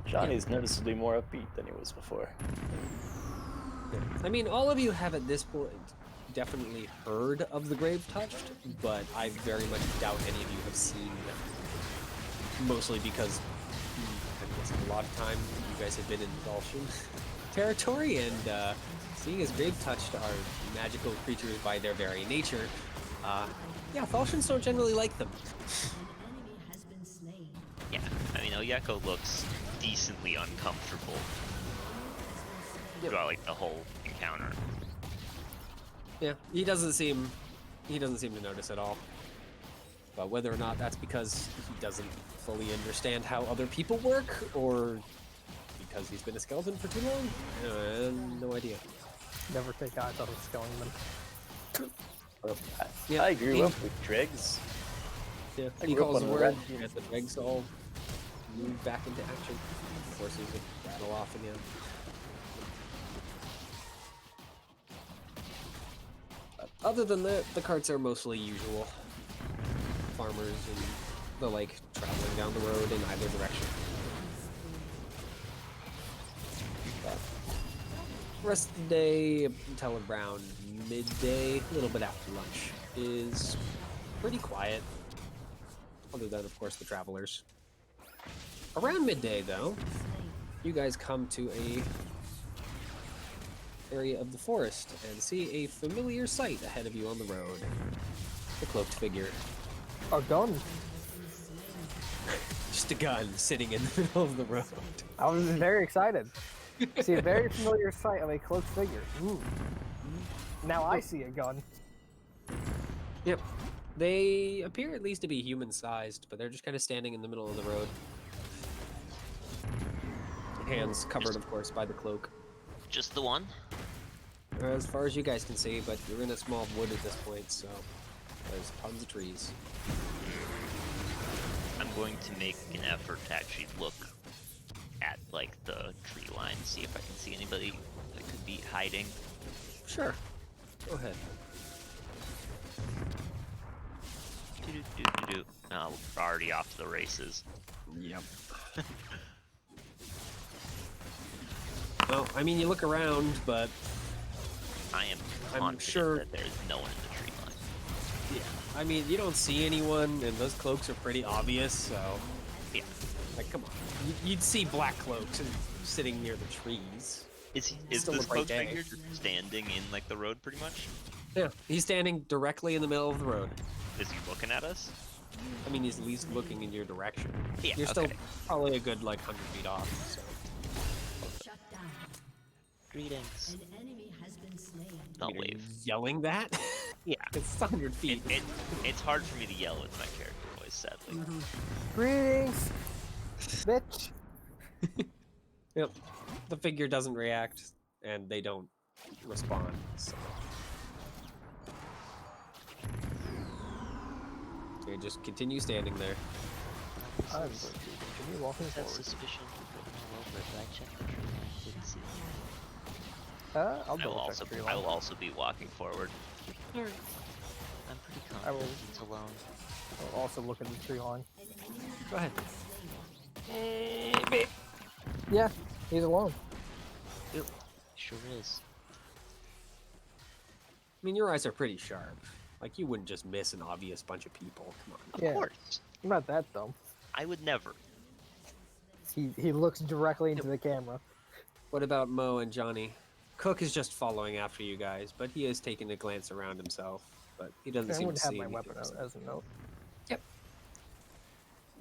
Speaker 7: Johnny's noticeably more upbeat than he was before.
Speaker 10: Yeah. I mean, all of you have at this point definitely heard of the Grave Touched, but I very much doubt any of you have seen them. Mostly because I guess a lot of time you guys have been in Falchion territory, and seeing as Grave Touched are magical creatures by their very nature, yeah, Falchions don't generally like them.
Speaker 9: Yeah, I mean, Oyeko looks decently uncomfortable throughout like the whole encounter.
Speaker 10: Yeah, he doesn't seem to notice at all. But whether or not that's because he doesn't fully understand how other people work, or because he's been a skeleton for too long, I have no idea.
Speaker 8: Never take eyes out of skeleton.
Speaker 7: Yeah, I grew up with dregs.
Speaker 10: Yeah,
Speaker 7: I
Speaker 10: he
Speaker 7: grew up
Speaker 10: calls
Speaker 7: on
Speaker 10: the
Speaker 7: the
Speaker 10: word,
Speaker 7: red.
Speaker 10: and the dregs all move back into action. Forces will rattle off again. Other than that, the carts are mostly usual. Farmers and the like traveling down the road in either direction. But the rest of the day until around midday, a little bit after lunch, is pretty quiet. Other than, of course, the travelers. Around midday, though, you guys come to a area of the forest and see a familiar sight ahead of you on the road. The cloaked figure.
Speaker 8: A gun.
Speaker 10: Just a gun sitting in the middle of the road.
Speaker 8: I was very excited. See a very familiar sight of a cloaked figure. Ooh. Now I see a gun.
Speaker 10: Yep. They appear at least to be human-sized, but they're just kind of standing in the middle of the road. Hands covered, of course, by the cloak.
Speaker 9: Just the one?
Speaker 10: as far as you guys can see, but you're in a small wood at this point, so there's tons of trees.
Speaker 9: I'm going to make an effort to actually look at like the tree line, see if I can see anybody that could be hiding.
Speaker 10: Sure. Go ahead.
Speaker 9: Oh, we're already off to the races.
Speaker 10: Yep. Well, I mean, you look around, but
Speaker 9: I am
Speaker 10: I'm
Speaker 9: confident
Speaker 10: sure
Speaker 9: that there's no one in the tree line.
Speaker 10: yeah. I mean, you don't see anyone, and those cloaks are pretty obvious, so
Speaker 9: Yeah.
Speaker 10: like, come on. You'd see black cloaks sitting near the trees.
Speaker 9: Is
Speaker 10: Still
Speaker 9: this
Speaker 10: a bright
Speaker 9: cloak
Speaker 10: day.
Speaker 9: figure just standing in like the road pretty much?
Speaker 10: Yeah, he's standing directly in the middle of the road.
Speaker 9: Is he looking at us?
Speaker 10: I mean, he's at least looking in your direction.
Speaker 9: Yeah,
Speaker 10: You're still
Speaker 9: okay.
Speaker 10: probably a good, like, 100 feet off, so.
Speaker 6: Shut down.
Speaker 9: Greetings.
Speaker 6: An enemy has been slain.
Speaker 9: I'll
Speaker 10: I mean, are you
Speaker 9: wave.
Speaker 10: yelling that?
Speaker 9: Yeah.
Speaker 10: It's 100 feet.
Speaker 9: It's hard for me to yell with my character voice, sadly.
Speaker 8: Greetings, bitch.
Speaker 10: Yep. The figure doesn't react, and they don't respond, so. So you just continue standing there.
Speaker 8: I'm going to continue walking
Speaker 9: That
Speaker 8: forward.
Speaker 9: suspicion written all over it, but I checked the tree line. Didn't see it.
Speaker 8: I'll
Speaker 9: I will
Speaker 8: double
Speaker 9: also
Speaker 8: check tree
Speaker 9: I
Speaker 8: line.
Speaker 9: will also be walking forward. I'm pretty
Speaker 8: I will-
Speaker 9: confident it's alone.
Speaker 8: I'll also look at the tree line.
Speaker 10: Go ahead.
Speaker 8: Yeah, he's alone.
Speaker 9: Sure is.
Speaker 10: I mean, your eyes are pretty sharp. Like, you wouldn't just miss an obvious bunch of people. Come on.
Speaker 9: Of
Speaker 8: Yeah.
Speaker 9: course.
Speaker 8: I'm not that dumb.
Speaker 9: I would never.
Speaker 8: He looks directly into the camera.
Speaker 10: What about Mo and Johnny? Cook is just following after you guys, but he is taking a glance around himself. But he doesn't
Speaker 8: I
Speaker 10: seem to
Speaker 8: wouldn't have
Speaker 10: see
Speaker 8: my
Speaker 10: anything.
Speaker 8: weapon out as a note.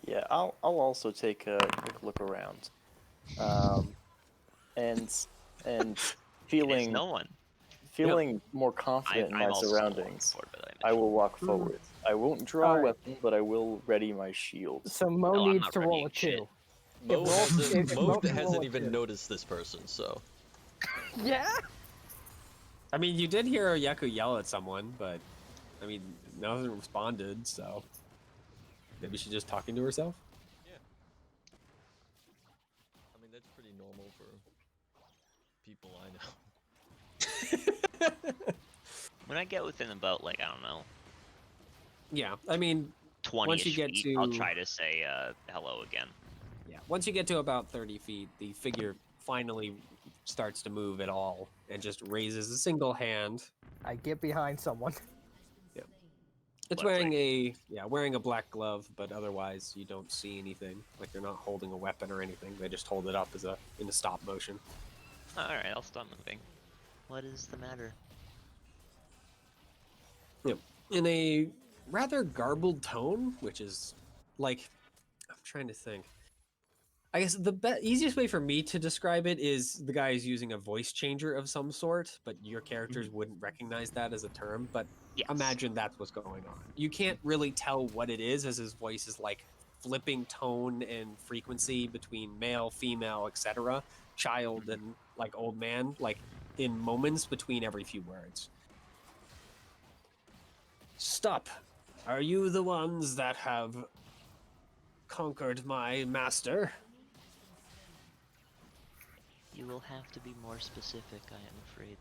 Speaker 7: Yeah, I'll also take a quick look around, and
Speaker 9: There's
Speaker 7: feeling
Speaker 9: no one.
Speaker 7: more confident in
Speaker 9: I'm
Speaker 7: my
Speaker 9: also
Speaker 7: surroundings.
Speaker 9: forward, but
Speaker 7: I will walk forward. I won't draw a
Speaker 8: Alright.
Speaker 7: weapon, but I will ready my shield.
Speaker 8: So Mo
Speaker 9: No, I'm
Speaker 8: needs
Speaker 9: not
Speaker 8: to roll
Speaker 9: readying
Speaker 8: a 2.
Speaker 9: shit.
Speaker 1: Mo
Speaker 8: Mo-
Speaker 1: hasn't,
Speaker 8: if
Speaker 1: Mo
Speaker 8: Mo can roll
Speaker 1: hasn't
Speaker 8: a
Speaker 1: even
Speaker 8: 2.
Speaker 1: noticed this person, so.
Speaker 8: Yeah.
Speaker 10: I mean, you did hear Yaku yell at someone, but I mean, no one responded, so maybe she's just talking to herself.
Speaker 1: I mean, that's pretty normal for people I know.
Speaker 9: When I get within about like I don't know,
Speaker 10: Yeah, I mean,
Speaker 9: 20
Speaker 10: Once you get
Speaker 9: feet, I'll
Speaker 10: to-
Speaker 9: try to say hello again.
Speaker 10: yeah. Once you get to about 30 feet, the figure finally starts to move at all and just raises a single hand.
Speaker 8: I get behind someone.
Speaker 10: It's
Speaker 9: Left
Speaker 10: wearing a black glove, but otherwise you don't see anything. Like they're not holding a weapon or anything. They just hold it up in a stop motion.
Speaker 9: All right, I'll stop moving. What is the matter?
Speaker 10: In a rather garbled tone, which is like, I'm trying to think. I guess the easiest way for me to describe it is the guy is using a voice changer of some sort, but your characters wouldn't recognize that as a term. But
Speaker 9: Yes.
Speaker 10: imagine that's what's going on. You can't really tell what it is, as his voice is like flipping tone and frequency between male, female, etc., child, and like old man, like in moments between every few words. Stop. Are you the ones that have conquered my master?
Speaker 9: You will have to be more specific, I am afraid.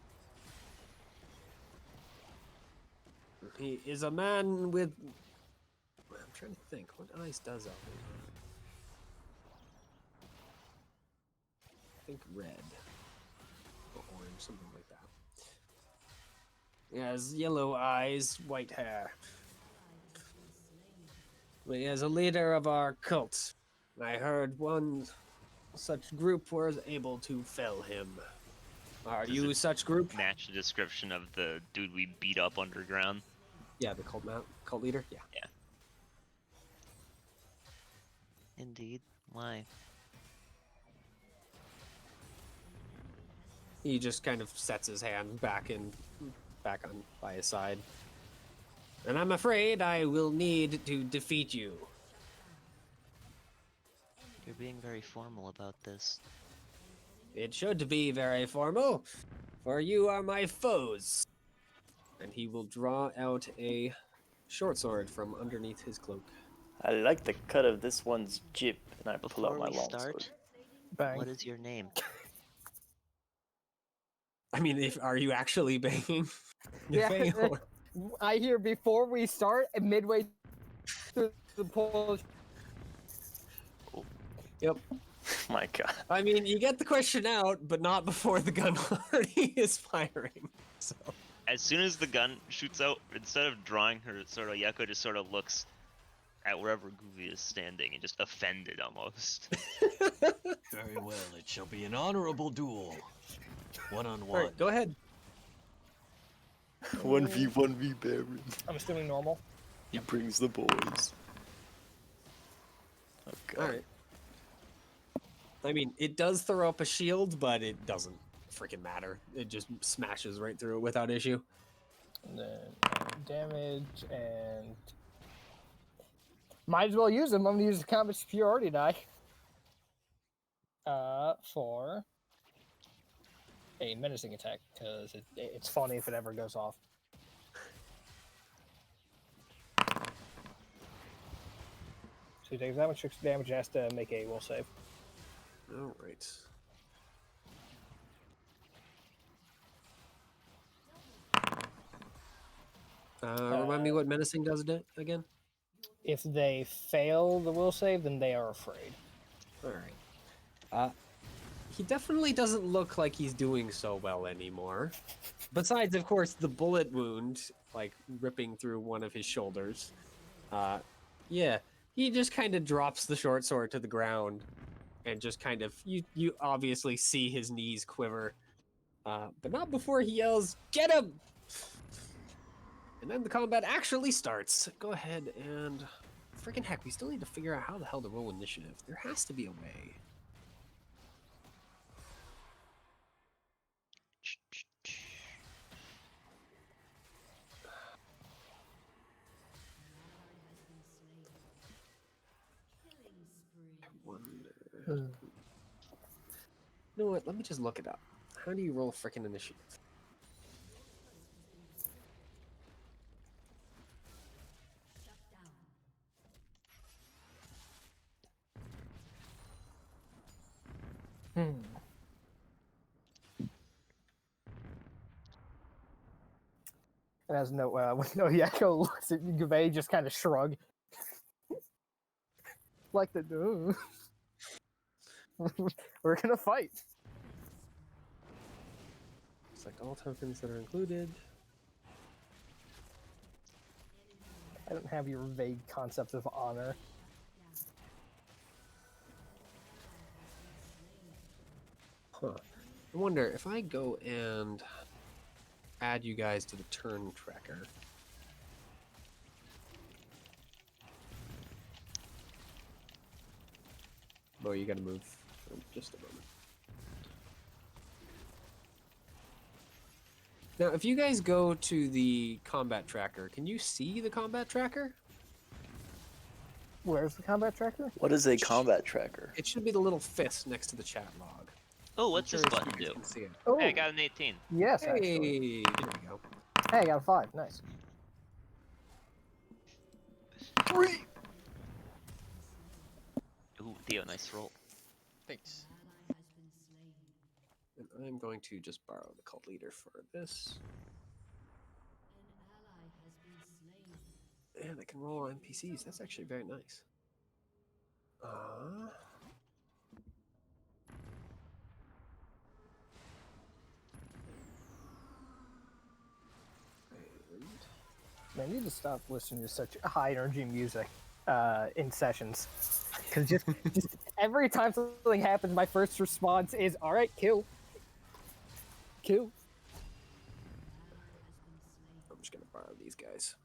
Speaker 10: He is a man with... I'm trying to think. What eyes does Elvin have? I think red. Or orange, something like that. He has yellow eyes, white hair. He is a leader of our cult. I heard one such group was able to fell him. Are
Speaker 9: Does
Speaker 10: you
Speaker 9: it
Speaker 10: such group?
Speaker 9: Match the description of the dude we beat up underground.
Speaker 10: Yeah, the cult leader. Yeah.
Speaker 9: Indeed. Why?
Speaker 10: He just kind of sets his hand back on by his side. And I'm afraid I will need to defeat you.
Speaker 9: You're being very formal about this.
Speaker 10: It should be very formal, for you are my foes. And he will draw out a short sword from underneath his cloak.
Speaker 7: I like the cut of this one's jib, and I pull out
Speaker 9: Before
Speaker 7: my
Speaker 9: we
Speaker 7: longsword.
Speaker 9: start,
Speaker 8: Bang.
Speaker 9: what is your name?
Speaker 10: I mean, are you actually banging?
Speaker 8: Yeah.
Speaker 10: Fail.
Speaker 8: I hear before we start, midway through the poll.
Speaker 10: Yep.
Speaker 7: My God.
Speaker 10: I mean, you get the question out, but not before the gun already is firing. So.
Speaker 9: As soon as the gun shoots out, instead of drawing her sword, Yako just sort of looks at wherever Goofy is standing and just offended almost.
Speaker 1: Very well, it shall be an honorable duel. One-on-one.
Speaker 10: Alright, go ahead.
Speaker 7: 1v1v Baron.
Speaker 8: I'm assuming normal.
Speaker 7: He brings the boys. Okay.
Speaker 10: Alright. I mean, it does throw up a shield, but it doesn't freaking matter. It just smashes right through it without issue.
Speaker 8: And then damage and might as well use them. I'm gonna use the combat superiority die. For a menacing attack because it's funny if it ever goes off. So he takes that much extra damage and has to make a will save.
Speaker 10: Alright. Remind me what menacing does again?
Speaker 8: If they fail the will save, then they are afraid.
Speaker 10: Alright. He definitely doesn't look like he's doing so well anymore. Besides, of course, the bullet wound, like, ripping through one of his shoulders. Yeah, he just kind of drops the short sword to the ground and just kind of, you obviously see his knees quiver. But not before he yells, "Get him!" And then the combat actually starts. Go ahead and... Freaking heck, we still need to figure out how the hell to roll initiative. There has to be a way. I wonder... You know what? Let me just look it up. How do you roll freaking initiative?
Speaker 8: It has no no Yako looks at Gavay, just kind of shrug. Like the we're gonna fight.
Speaker 10: Select all tokens that are included.
Speaker 8: I don't have your vague concept of honor.
Speaker 10: Huh. I wonder if I go and add you guys to the turn tracker. Oh, you gotta move for just a moment. Now, if you guys go to the combat tracker, can you see the combat tracker?
Speaker 8: Where's the combat tracker?
Speaker 7: What is a combat tracker?
Speaker 10: It should be the little fist next to the chat log.
Speaker 9: Oh, what's this
Speaker 10: I'm curious
Speaker 9: button
Speaker 10: if you
Speaker 9: do?
Speaker 10: guys can see it.
Speaker 8: Oh,
Speaker 9: Hey, I got an 18.
Speaker 8: yes, actually.
Speaker 10: Hey, there we go.
Speaker 8: Hey, I got a 5. Nice.
Speaker 7: 3!
Speaker 9: Ooh, Theo, nice roll.
Speaker 1: Thanks.
Speaker 10: And I'm going to just borrow the cult leader for this. And I can roll on NPCs. That's actually very nice.
Speaker 8: Man, I need to stop listening to such high energy music in sessions. Because just every time something happens, my first response is, alright, kill. Kill.
Speaker 10: I'm just gonna borrow these guys.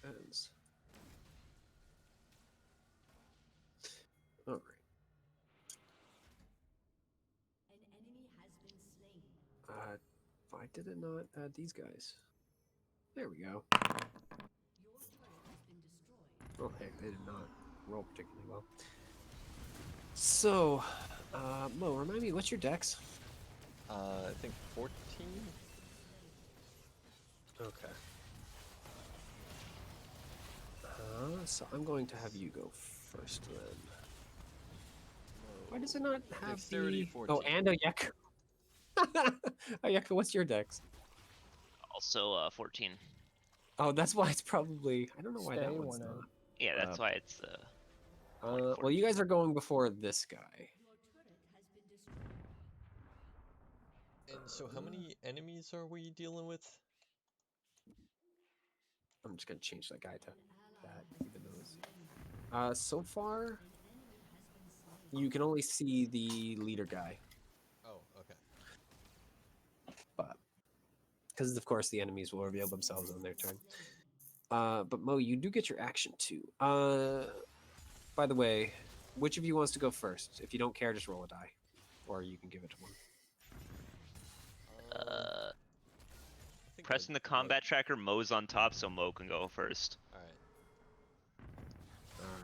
Speaker 10: Ends. Alright. Why did it not add these guys? There we go. Oh heck, they did not roll particularly well. So, Mo, remind me, what's your dex?
Speaker 1: I think 14.
Speaker 10: Okay. So I'm going to have you go first then. Why does it not have
Speaker 1: Dexterity
Speaker 10: the...
Speaker 1: 14.
Speaker 10: Oh, and Ayeka. Ayeka, what's your dex?
Speaker 9: Also 14.
Speaker 10: Oh, that's why it's probably... I don't know why that
Speaker 8: Stay
Speaker 10: one's
Speaker 8: one
Speaker 10: not.
Speaker 9: Yeah, that's why it's
Speaker 10: Well, you guys are going before this guy.
Speaker 1: And so how many enemies are we dealing with?
Speaker 10: I'm just going to change that guy to that, even though it's... so far, you can only see the leader guy.
Speaker 1: Oh, okay.
Speaker 10: But because of course the enemies will reveal themselves on their turn. But Mo, you do get your action too. By the way, which of you wants to go first? If you don't care, just roll a die, or you can give it to one.
Speaker 1: I think
Speaker 9: Pressing the
Speaker 1: I'd
Speaker 9: combat tracker, Mo's on top, so Mo can go first.
Speaker 1: All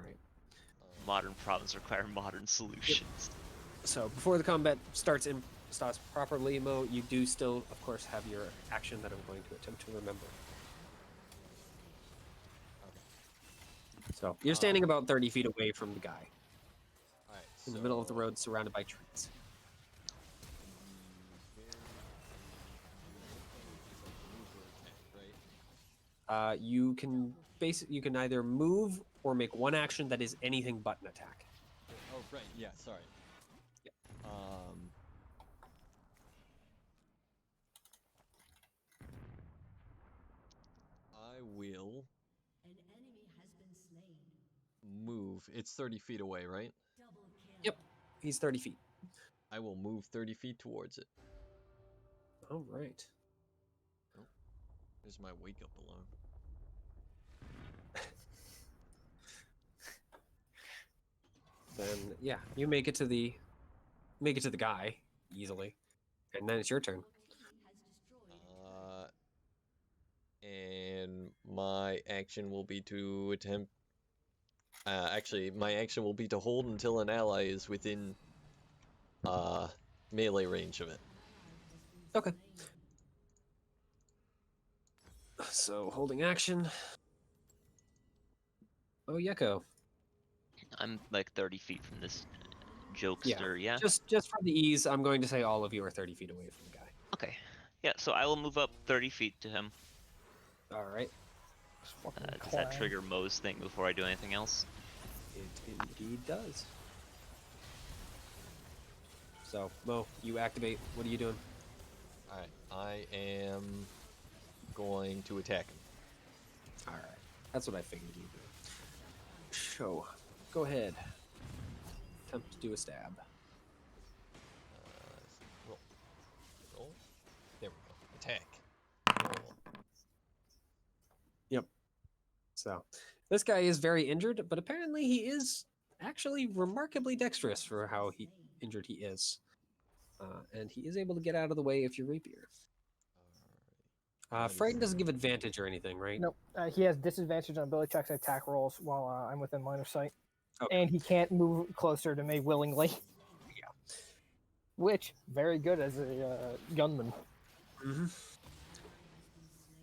Speaker 10: right.
Speaker 9: Modern problems require modern solutions.
Speaker 10: So before the combat starts properly, Mo, you do still, of course, have your action that I'm going to attempt to remember. So you're standing about 30 feet away from the guy. In the middle of the road, surrounded by trees. You can either move or make one action that is anything but an attack.
Speaker 1: Oh, right. Yeah, sorry.
Speaker 10: Yeah.
Speaker 1: I will
Speaker 6: An enemy has been slain.
Speaker 1: move. It's 30 feet away, right?
Speaker 6: Double kill.
Speaker 10: Yep. He's 30 feet.
Speaker 1: I will move 30 feet towards it.
Speaker 10: All right.
Speaker 1: Oh, there's my wake up alarm.
Speaker 10: Then yeah, you make it to the guy easily, and then it's your turn.
Speaker 1: And my action will be to attempt. Actually, my action will be to hold until an ally is within melee range of it.
Speaker 10: Okay. So holding action. Oh, Yeko.
Speaker 9: I'm like 30 feet from this jokester, yeah?
Speaker 10: Just for the ease, I'm going to say all of you are 30 feet away from the guy.
Speaker 9: Okay. Yeah, so I will move up 30 feet to him.
Speaker 10: All right.
Speaker 9: Does that trigger Mo's thing before I do anything else?
Speaker 10: It indeed does. So, Mo, you activate. What are you doing?
Speaker 1: Alright, I am going to attack him.
Speaker 10: Alright, that's what I figured you'd do. So, go ahead. Attempt to do a stab.
Speaker 1: Roll. There we go. Attack. Roll.
Speaker 10: Yep. So, this guy is very injured, but apparently he is actually remarkably dexterous for how injured he is. And he is able to get out of the way of your rapier. Frighten doesn't give advantage or anything, right?
Speaker 8: Nope. He has disadvantage on ability checks and attack rolls while I'm within line of sight.
Speaker 10: Okay.
Speaker 8: And he can't move closer to me willingly.
Speaker 10: Yeah.
Speaker 8: Which, very good as a gunman.
Speaker 10: Mm-hmm.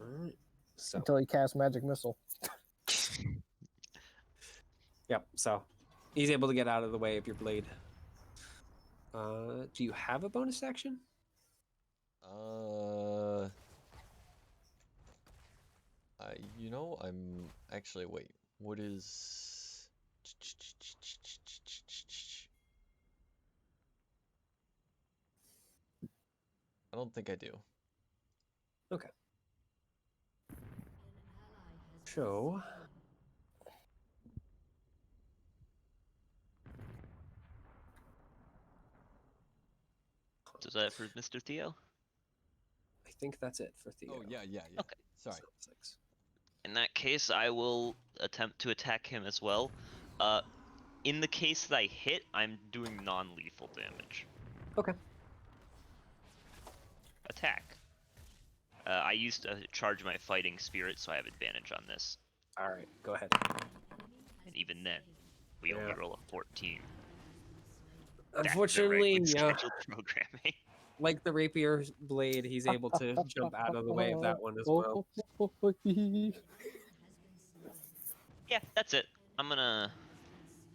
Speaker 10: All right. So.
Speaker 8: Until he casts Magic Missile.
Speaker 10: Yep, so he's able to get out of the way of your blade. Do you have a bonus action?
Speaker 1: I'm actually, wait, what is... I don't think I do.
Speaker 10: Okay. So...
Speaker 9: Is that for Mr. Theo?
Speaker 10: I think that's it for Theo.
Speaker 1: Oh, yeah.
Speaker 9: Okay.
Speaker 1: Sorry.
Speaker 10: So, 6.
Speaker 9: In that case, I will attempt to attack him as well. In the case that I hit, I'm doing non-lethal damage.
Speaker 10: Okay.
Speaker 9: Attack. I used to charge my fighting spirit, so I have advantage on this.
Speaker 10: Alright, go ahead.
Speaker 9: And even then, we only roll a 14.
Speaker 10: Unfortunately,
Speaker 9: That's
Speaker 10: yeah.
Speaker 9: scheduled programming.
Speaker 10: like the rapier blade, he's able to jump out of the way of that one as well.
Speaker 9: Yeah, that's it. I'm gonna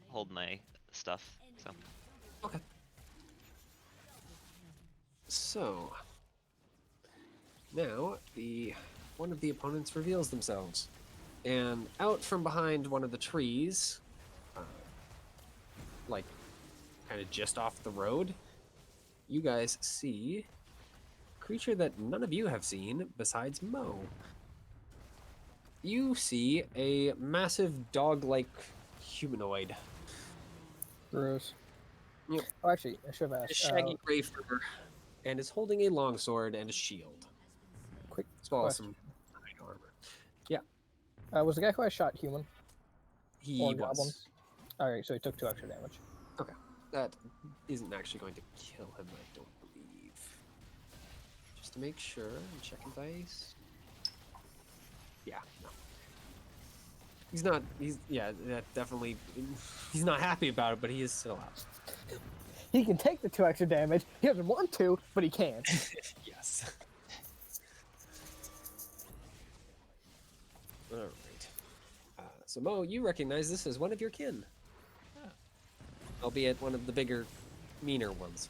Speaker 9: hold my stuff. So
Speaker 10: Okay. So now one of the opponents reveals themselves, and out from behind one of the trees, like kind of just off the road, you guys see a creature that none of you have seen besides Mo. You see a massive dog-like humanoid.
Speaker 8: Gross.
Speaker 10: Yep.
Speaker 8: Oh, actually, I should have
Speaker 10: A
Speaker 8: asked.
Speaker 10: shaggy gray fur, and is holding a longsword and a shield,
Speaker 8: Quick
Speaker 10: as well as
Speaker 8: question.
Speaker 10: some hide armor. Yeah,
Speaker 8: Was the guy who I shot human?
Speaker 10: he
Speaker 8: Or
Speaker 10: was.
Speaker 8: goblin? Alright, so he took 2 extra damage.
Speaker 10: Okay, that isn't actually going to kill him, I don't believe. Just to make sure, I'm checking dice. Yeah, no. That definitely, he's not happy about it, but he is still out.
Speaker 8: He can take the 2 extra damage. He doesn't want to, but he can.
Speaker 10: Yes. All right. So Mo, you recognize this as one of your kin.
Speaker 1: Yeah.
Speaker 10: Albeit one of the bigger, meaner ones.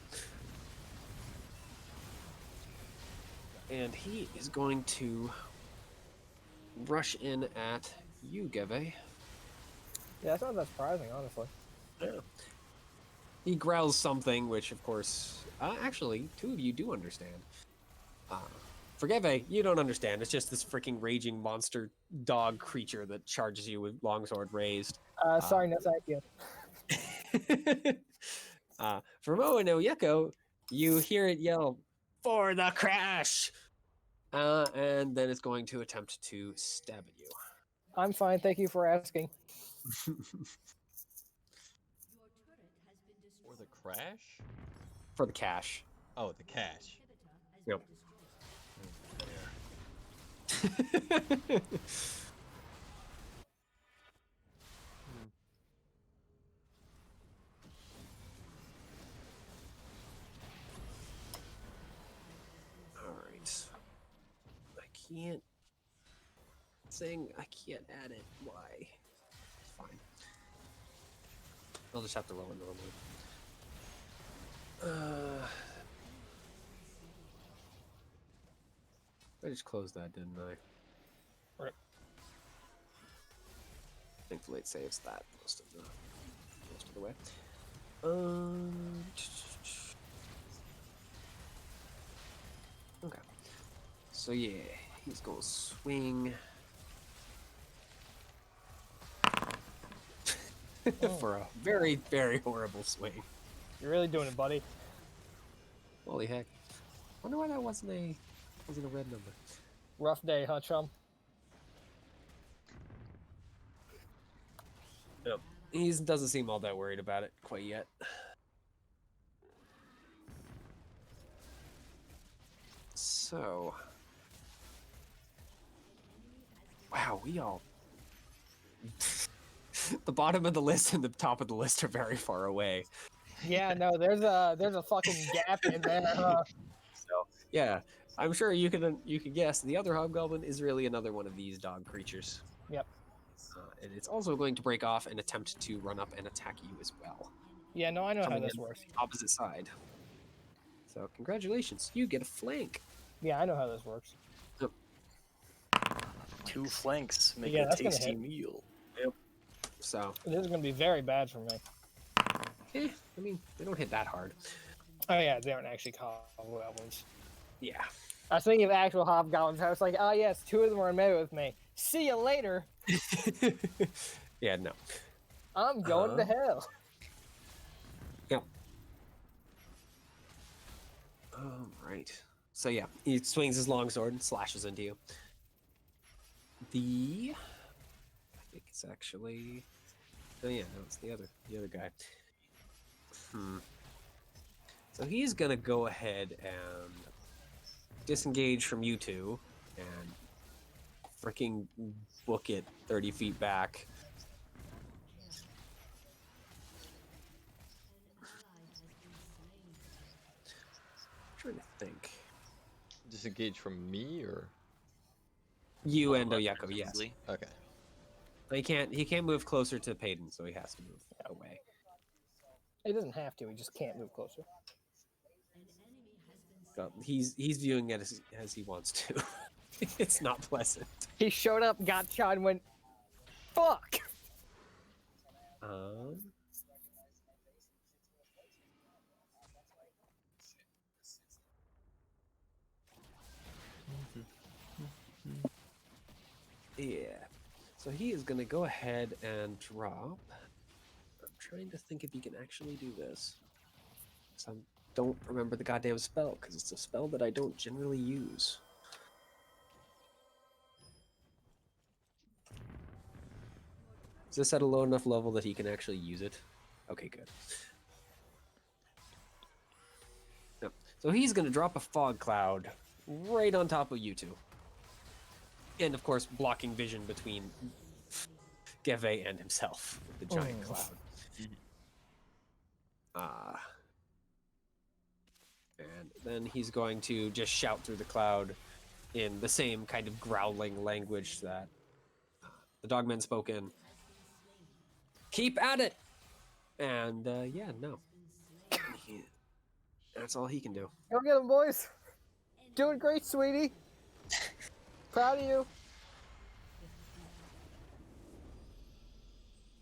Speaker 10: And he is going to rush in at you, Geve.
Speaker 8: Yeah, that's not that surprising, honestly.
Speaker 10: Yeah. He growls something, which, of course, actually, 2 of you do understand. For Geve, you don't understand. It's just this freaking raging monster dog creature that charges you with longsword raised.
Speaker 8: Sorry, no thank you.
Speaker 10: For Mo and Oyeko, you hear it yell, "For the crash!" And then it's going to attempt to stab at you.
Speaker 8: I'm fine, thank you for asking.
Speaker 1: Or the crash?
Speaker 10: For the cash.
Speaker 1: Oh, the cash.
Speaker 10: Yep. Alright. I can't... Saying I can't add it. Why? It's fine. I'll just have to roll it normally. I just closed that, didn't I?
Speaker 8: Right.
Speaker 10: Thankfully it saves that most of the way. Okay. So yeah, he's gonna swing for a very, very horrible swing.
Speaker 8: You're really doing it, buddy.
Speaker 10: Holy heck! Wonder why that wasn't a red number.
Speaker 8: Rough day, huh, chum?
Speaker 10: Yep. He doesn't seem all that worried about it quite yet. So, wow, we all the bottom of the list and the top of the list are very far away.
Speaker 8: Yeah, no, there's a fucking gap in there, huh?
Speaker 10: So, yeah, I'm sure you can guess the other hobgoblin is really another one of these dog creatures.
Speaker 8: Yep.
Speaker 10: And it's also going to break off and attempt to run up and attack you as well.
Speaker 8: Yeah, no, I know how
Speaker 10: Coming
Speaker 8: this
Speaker 10: in
Speaker 8: works.
Speaker 10: opposite side. So congratulations, you get a flank.
Speaker 8: Yeah, I know how this works.
Speaker 7: 2 flanks make
Speaker 8: Yeah,
Speaker 7: a
Speaker 8: that's gonna
Speaker 7: tasty
Speaker 8: hit.
Speaker 7: meal.
Speaker 10: Yep. So,
Speaker 8: This is gonna be very bad for me.
Speaker 10: I mean, they don't hit that hard.
Speaker 8: Oh yeah, they aren't actually hobgoblins.
Speaker 10: Yeah.
Speaker 8: I was thinking of actual hobgoblins. I was like, oh yes, 2 of them are in melee with me. See you later.
Speaker 10: Yeah, no.
Speaker 8: I'm going to hell.
Speaker 10: Yep. Right. So yeah, he swings his longsword and slashes into you. I think it's actually. Oh yeah, no, it's the other guy. So he's gonna go ahead and disengage from you two and freaking book it 30 feet back. trying to think.
Speaker 1: Disengage from me, or
Speaker 10: You and
Speaker 9: Left
Speaker 10: Oyako, yes.
Speaker 9: presumably.
Speaker 1: okay?
Speaker 10: He can't move closer to Payton, so he has to move away.
Speaker 8: He doesn't have to. He just can't move closer.
Speaker 10: But he's viewing it as he wants to. It's not pleasant.
Speaker 8: He showed up, got shot, and went, "Fuck."
Speaker 10: Yeah. So he is going to go ahead and drop. I'm trying to think if he can actually do this. So I don't remember the goddamn spell, because it's a spell that I don't generally use. Is this at a low enough level that he can actually use it? Okay, good. Yep. So he's going to drop a fog cloud right on top of you two. And of course, blocking vision between Geve and himself with the giant cloud. And then he's going to just shout through the cloud in the same kind of growling language that the dogman spoke in. Keep at it! And yeah, no. That's all he can do.
Speaker 8: Go get him, boys. Doing great, sweetie. Proud of you.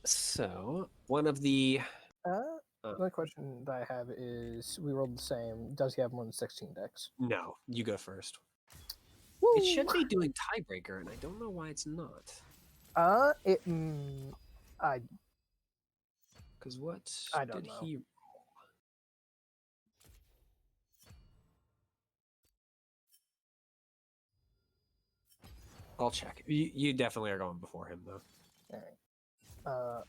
Speaker 10: So, one of the...
Speaker 8: Another question that I have is, we rolled the same. Does he have more than 16 decks?
Speaker 10: No, you go first.
Speaker 8: Woo!
Speaker 10: It should be doing tiebreaker, and I don't know why it's not. Because what
Speaker 8: I don't
Speaker 10: did
Speaker 8: know.
Speaker 10: he... I'll check. You definitely are going before him, though.
Speaker 8: Alright.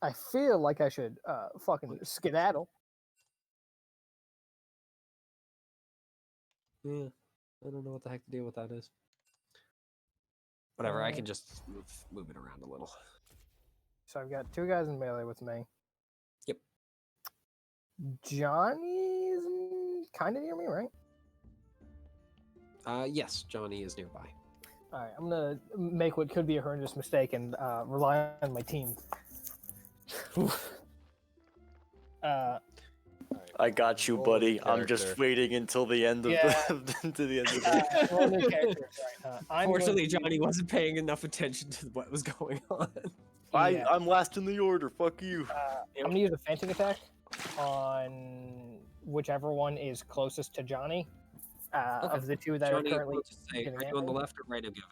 Speaker 8: I feel like I should fucking skedaddle.
Speaker 10: Yeah, I don't know what the heck the deal with that is. Whatever, I can just move it around a little.
Speaker 8: So I've got 2 guys in melee with me.
Speaker 10: Yep.
Speaker 8: Johnny's kind of near me, right?
Speaker 10: Yes, Johnny is nearby.
Speaker 8: Alright, I'm gonna make what could be a horrendous mistake and rely on my team.
Speaker 7: I got you, buddy. I'm just
Speaker 1: character.
Speaker 7: waiting until the end of
Speaker 8: Yeah.
Speaker 7: to the end of the.
Speaker 8: Roll new characters, right? I'm going
Speaker 10: Fortunately,
Speaker 8: to-
Speaker 10: Johnny wasn't paying enough attention to what was going on.
Speaker 8: Yeah.
Speaker 7: I'm last in the order. Fuck you.
Speaker 8: I'm gonna use a fencing attack on whichever one is closest to Johnny.
Speaker 10: Okay.
Speaker 8: Of the 2 that
Speaker 10: Johnny,
Speaker 8: are currently.
Speaker 10: let's just say,
Speaker 8: getting
Speaker 10: are you
Speaker 8: at
Speaker 10: on the
Speaker 8: me.
Speaker 10: left or right of Give?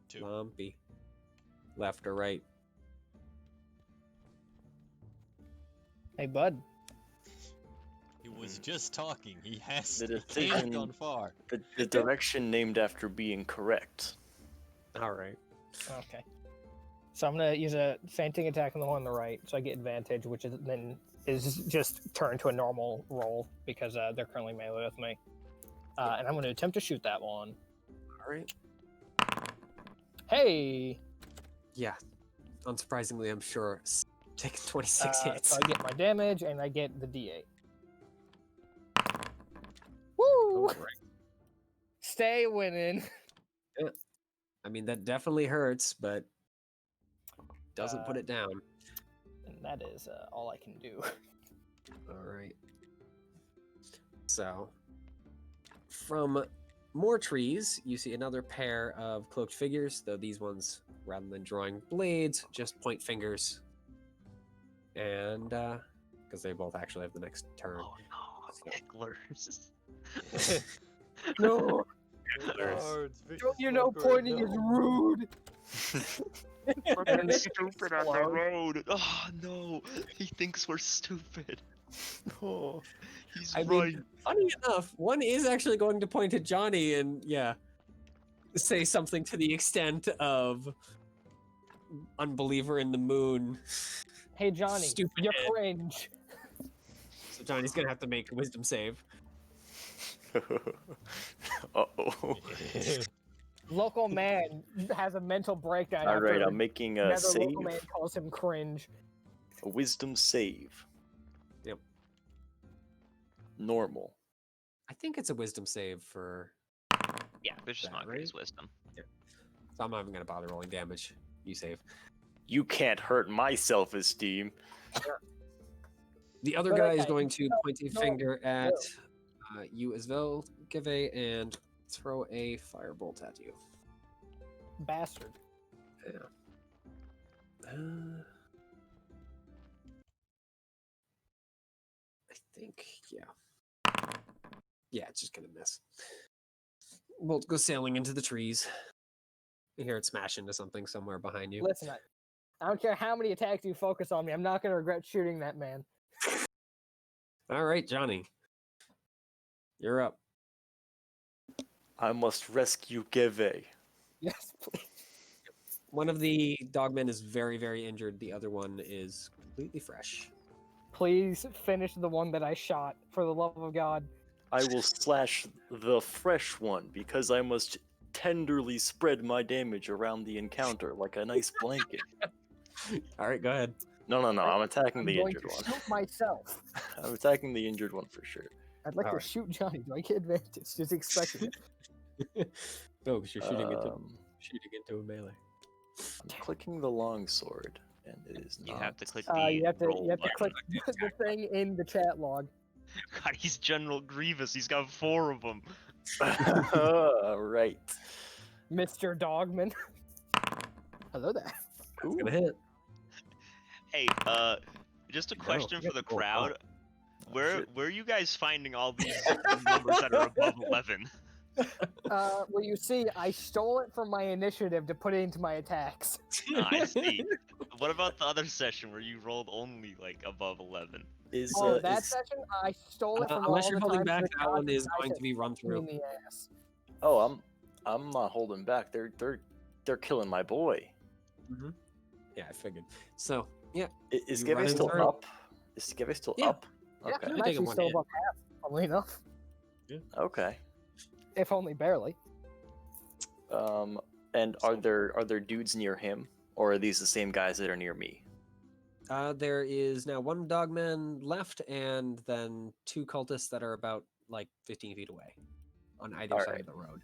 Speaker 2: 2.
Speaker 10: Lumpy. Left or right?
Speaker 8: Hey, bud.
Speaker 1: He was just talking. He has
Speaker 7: The
Speaker 1: he can't
Speaker 7: decision-
Speaker 1: have gone far.
Speaker 7: The direction named after being correct.
Speaker 10: All right.
Speaker 8: Okay. So I'm gonna use a fainting attack on the one on the right, so I get advantage, which is just turned to a normal roll because they're currently melee with me. And I'm gonna attempt to shoot that one.
Speaker 10: All right.
Speaker 8: Hey!
Speaker 10: Yeah. Unsurprisingly, I'm sure taking 26 hits.
Speaker 8: So I get my damage and I get the D8. Woo!
Speaker 10: All right.
Speaker 8: Stay winning.
Speaker 10: I mean, that definitely hurts, but doesn't put it down.
Speaker 8: And that is all I can do.
Speaker 10: All right. So, from more trees, you see another pair of cloaked figures, though these ones, rather than drawing blades, just point fingers. And, because they both actually have the next turn.
Speaker 9: Oh no, hecklers.
Speaker 8: No! Don't you know pointing is rude?
Speaker 9: We're stupid on the road. Oh no, he thinks we're stupid. Oh, he's
Speaker 10: I
Speaker 9: right.
Speaker 10: mean, funny enough, one is actually going to point at Johnny and, yeah, say something to the extent of unbeliever in the moon.
Speaker 8: Hey, Johnny,
Speaker 10: Stupid
Speaker 8: you're
Speaker 10: head.
Speaker 8: cringe.
Speaker 10: So Johnny's going to have to make a wisdom save.
Speaker 7: Uh-oh.
Speaker 8: Local man has a mental breakdown.
Speaker 7: All right,
Speaker 8: after
Speaker 7: I'm making a
Speaker 8: another
Speaker 7: save,
Speaker 8: local man calls him cringe.
Speaker 7: a wisdom save.
Speaker 10: Yep.
Speaker 7: Normal.
Speaker 10: I think it's a wisdom save for.
Speaker 9: Yeah, Vicious
Speaker 10: That,
Speaker 9: Mockery is
Speaker 10: right?
Speaker 9: wisdom.
Speaker 10: So I'm not even gonna bother rolling damage. You save.
Speaker 7: You can't hurt my self-esteem.
Speaker 10: The other
Speaker 8: But
Speaker 10: guy is
Speaker 8: okay,
Speaker 10: going to point a
Speaker 8: no,
Speaker 10: finger at you as well, Give and throw a firebolt at you.
Speaker 8: Bastard.
Speaker 10: Yeah. I think, yeah. Yeah, it's just gonna miss. Bolt goes sailing into the trees. You hear it smash into something somewhere behind you.
Speaker 8: Listen, I don't care how many attacks you focus on me. I'm not gonna regret shooting that man.
Speaker 10: All right, Johnny. You're up.
Speaker 7: I must rescue Geve.
Speaker 8: Yes, please.
Speaker 10: One of the dogmen is very, very injured. The other one is completely fresh.
Speaker 8: Please finish the one that I shot, for the love of God.
Speaker 7: I will slash the fresh one because I must tenderly spread my damage around the encounter like a nice blanket.
Speaker 10: All right, go ahead.
Speaker 7: No, I'm attacking
Speaker 8: I'm
Speaker 7: the
Speaker 8: going
Speaker 7: injured
Speaker 8: to
Speaker 7: one.
Speaker 8: shoot myself.
Speaker 7: I'm attacking the injured one for sure.
Speaker 8: I'd like
Speaker 10: All
Speaker 8: to
Speaker 10: right.
Speaker 8: shoot Johnny. Do I get advantage? Just expecting it.
Speaker 10: No, because you're shooting
Speaker 7: Um,
Speaker 10: into a melee.
Speaker 7: I'm clicking the longsword, and it is
Speaker 9: You
Speaker 7: not.
Speaker 9: have to click the
Speaker 8: You have to
Speaker 9: roll button.
Speaker 8: click the thing in the chat log.
Speaker 9: God, he's General Grievous. He's got 4 of them.
Speaker 7: Right.
Speaker 8: Mr. Dogman. Hello there.
Speaker 10: It's gonna hit.
Speaker 9: Hey, just a
Speaker 10: No,
Speaker 9: question
Speaker 10: you
Speaker 9: for the
Speaker 10: have to roll
Speaker 9: crowd.
Speaker 10: up.
Speaker 9: Where are you guys finding all these numbers that are above 11?
Speaker 8: Well, you see, I stole it from my initiative to put it into my attacks.
Speaker 9: I see. What about the other session where you rolled only like above 11?
Speaker 7: Is
Speaker 8: Oh, that
Speaker 7: is
Speaker 8: session, I stole it from
Speaker 10: Unless
Speaker 8: all
Speaker 10: you're
Speaker 8: the
Speaker 10: holding
Speaker 8: times
Speaker 10: back,
Speaker 8: the
Speaker 10: that one
Speaker 8: gods
Speaker 10: is
Speaker 8: and I
Speaker 10: going
Speaker 8: said,
Speaker 10: to be run
Speaker 8: "Fuck me in
Speaker 10: through.
Speaker 8: the ass."
Speaker 7: oh I'm not holding back. They're killing my boy.
Speaker 10: Yeah, I figured. So, yeah.
Speaker 7: Is
Speaker 10: You
Speaker 7: Geve
Speaker 10: run
Speaker 7: still
Speaker 10: through.
Speaker 7: up? Is Geve still
Speaker 10: Yeah.
Speaker 7: up?
Speaker 8: Yeah,
Speaker 7: Okay.
Speaker 8: I'm
Speaker 10: Should take him
Speaker 8: actually
Speaker 10: one
Speaker 8: still
Speaker 10: hit.
Speaker 8: above half, funnily enough.
Speaker 7: Okay.
Speaker 8: If only barely.
Speaker 7: And are there dudes near him, or are these the same guys that are near me?
Speaker 10: There is now one dogman left, and then 2 cultists that are about like 15 feet away on either side
Speaker 7: Alright.
Speaker 10: of the road.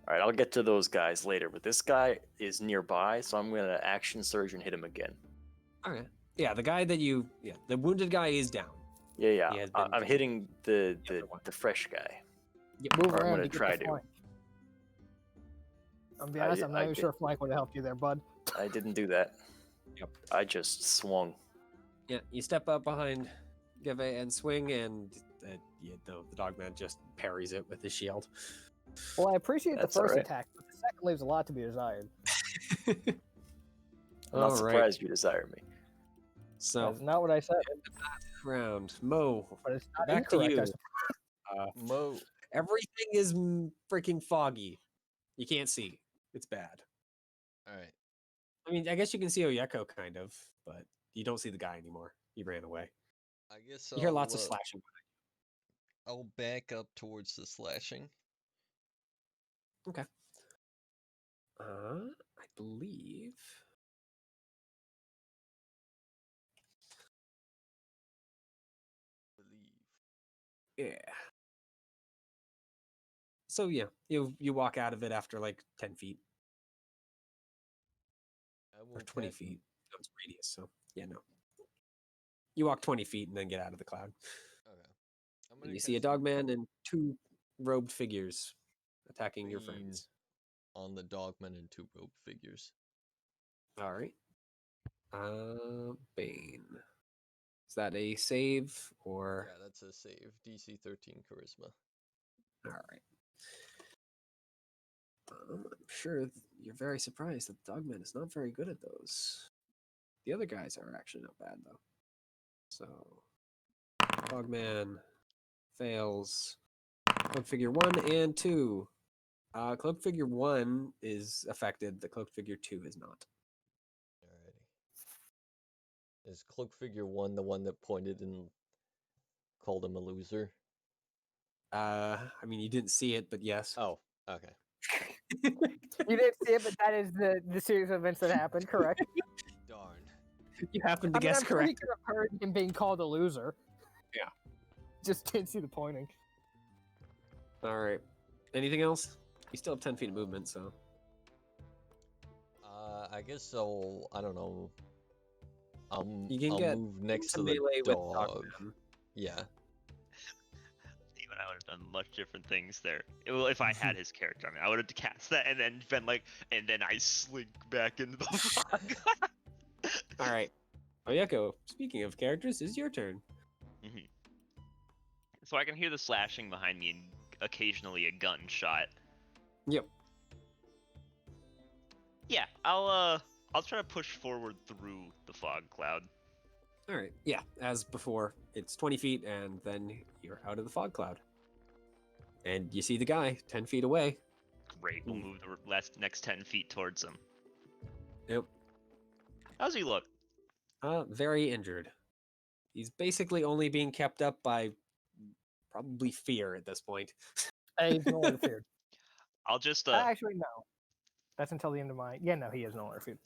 Speaker 7: All right, I'll get to those guys later, but this guy is nearby, so I'm gonna action surge and hit him again.
Speaker 10: Okay. Yeah, the guy that the wounded guy is down.
Speaker 7: Yeah.
Speaker 10: He has been
Speaker 7: I'm hitting the
Speaker 10: other one.
Speaker 7: fresh guy.
Speaker 8: Move
Speaker 7: Or I'm
Speaker 8: around
Speaker 7: gonna
Speaker 8: to get
Speaker 7: try
Speaker 8: the
Speaker 7: to.
Speaker 8: flank. I'll be honest, I'm not
Speaker 7: I
Speaker 8: even sure if flank would have helped you there, bud.
Speaker 7: I didn't do that.
Speaker 10: Yep.
Speaker 7: I just swung.
Speaker 10: Yeah, you step up behind Give and swing, and the dogman just parries it with his shield.
Speaker 8: Well, I appreciate
Speaker 7: That's
Speaker 8: the first
Speaker 7: alright.
Speaker 8: attack, but the second leaves a lot to be desired.
Speaker 7: I'm not
Speaker 10: All right.
Speaker 7: surprised you desire me.
Speaker 10: So,
Speaker 8: That's not what I said,
Speaker 10: round. Mo,
Speaker 8: but it's not
Speaker 10: back to
Speaker 8: incorrect. I
Speaker 10: you.
Speaker 8: suppose.
Speaker 1: Mo.
Speaker 10: Everything is freaking foggy. You can't see. It's bad.
Speaker 1: All right.
Speaker 10: I mean, I guess you can see Oyeko kind of, but you don't see the guy anymore. He ran away.
Speaker 1: I guess
Speaker 10: You hear lots of slashing.
Speaker 1: I'll back up towards the slashing.
Speaker 10: Okay. I believe. Yeah. So yeah, you walk out of it after like 10 feet
Speaker 1: I will
Speaker 10: or 20
Speaker 1: attack-
Speaker 10: feet. That's radius. So yeah, no. You walk 20 feet and then get out of the cloud.
Speaker 1: Okay. I'm
Speaker 10: And
Speaker 1: gonna
Speaker 10: you see a
Speaker 1: cast
Speaker 10: dogman and 2 robed figures attacking your
Speaker 1: Bane
Speaker 10: friends.
Speaker 1: on the dogman and 2 rope figures.
Speaker 10: All right. Bane. Is that a save or?
Speaker 1: Yeah, that's a save. DC 13 charisma.
Speaker 10: All right. I'm sure you're very surprised that the dogman is not very good at those. The other guys are actually not bad though. So, dogman fails. Cloak figure 1 and 2. Cloak figure 1 is affected. The cloak figure 2 is not.
Speaker 1: Alrighty. Is cloak figure 1 the one that pointed and called him a loser?
Speaker 10: I mean, you didn't see it, but yes.
Speaker 1: Oh, okay.
Speaker 8: You didn't see it, but that is the series of events that happened. Correct.
Speaker 1: Darn.
Speaker 10: You happened to
Speaker 8: I mean,
Speaker 10: guess
Speaker 8: I'm sure he
Speaker 10: correct.
Speaker 8: could have heard him being called a loser.
Speaker 10: Yeah.
Speaker 8: Just didn't see the pointing.
Speaker 10: All right. Anything else? You still have 10 feet of movement, so.
Speaker 1: I guess so. I don't know.
Speaker 10: You can
Speaker 1: I'll
Speaker 10: get
Speaker 1: move next
Speaker 10: into
Speaker 1: to the
Speaker 10: melee with
Speaker 1: dog.
Speaker 10: Dogman.
Speaker 1: Yeah.
Speaker 9: Even I would have done much different things there. Well, if I had his character, I mean, I would have cast that and then been like, and then I slink back into the fog.
Speaker 10: All right. Oyeko, speaking of characters, it's your turn.
Speaker 9: Mhm. So I can hear the slashing behind me and occasionally a gunshot.
Speaker 10: Yep.
Speaker 9: Yeah, I'll try to push forward through the fog cloud.
Speaker 10: All right. Yeah, as before, it's 20 feet, and then you're out of the fog cloud. And you see the guy 10 feet away.
Speaker 9: Great, we'll move the next 10 feet towards him.
Speaker 10: Yep.
Speaker 9: How's he look?
Speaker 10: Very injured. He's basically only being kept up by probably fear at this point.
Speaker 8: He's no longer feared.
Speaker 9: I'll just
Speaker 8: Actually, no. That's until the end of my. Yeah, no, he is no longer feared.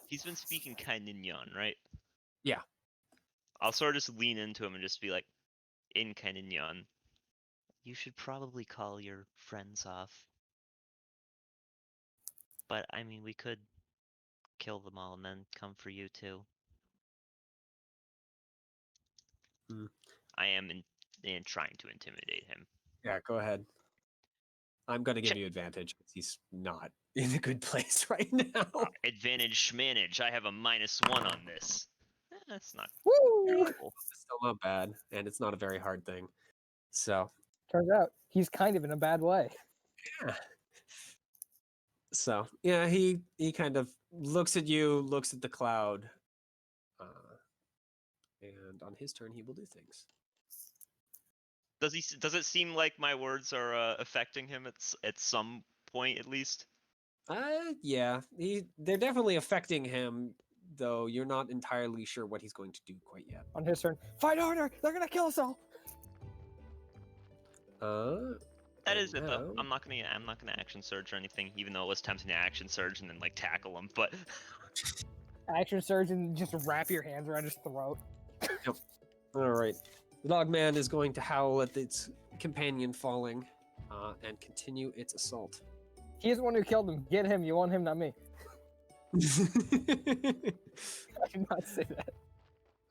Speaker 9: he's been speaking Kaininyan, right?
Speaker 10: Yeah.
Speaker 9: I'll sort of just lean into him and just be like, in Kaininyan, you should probably call your friends off. But I mean, we could kill them all and then come for you too. I am in trying to intimidate him.
Speaker 10: Yeah, go ahead. I'm going to give you advantage because he's not in a good place right now.
Speaker 9: Advantage schmanage. I have a -1 on this. That's not
Speaker 8: Woo!
Speaker 9: terrible.
Speaker 10: It's still not bad, and it's not a very hard thing. So,
Speaker 8: Turns out he's kind of in a bad way.
Speaker 10: yeah. So, yeah, he kind of looks at you, looks at the cloud, and on his turn, he will do things.
Speaker 9: Does it seem like my words are affecting him at some point at least?
Speaker 10: Yeah, they're definitely affecting him, though you're not entirely sure what he's going to do quite yet.
Speaker 8: On his turn, fight harder! They're gonna kill us all.
Speaker 9: That is it though. I'm not gonna action surge or anything, even though it was tempting to action surge and then like tackle him. But
Speaker 8: Action surge and just wrap your hands around his throat.
Speaker 10: Yep. All right. The dog man is going to howl at its companion falling, and continue its assault.
Speaker 8: He's the one who killed him. Get him. You want him, not me. I did not say that.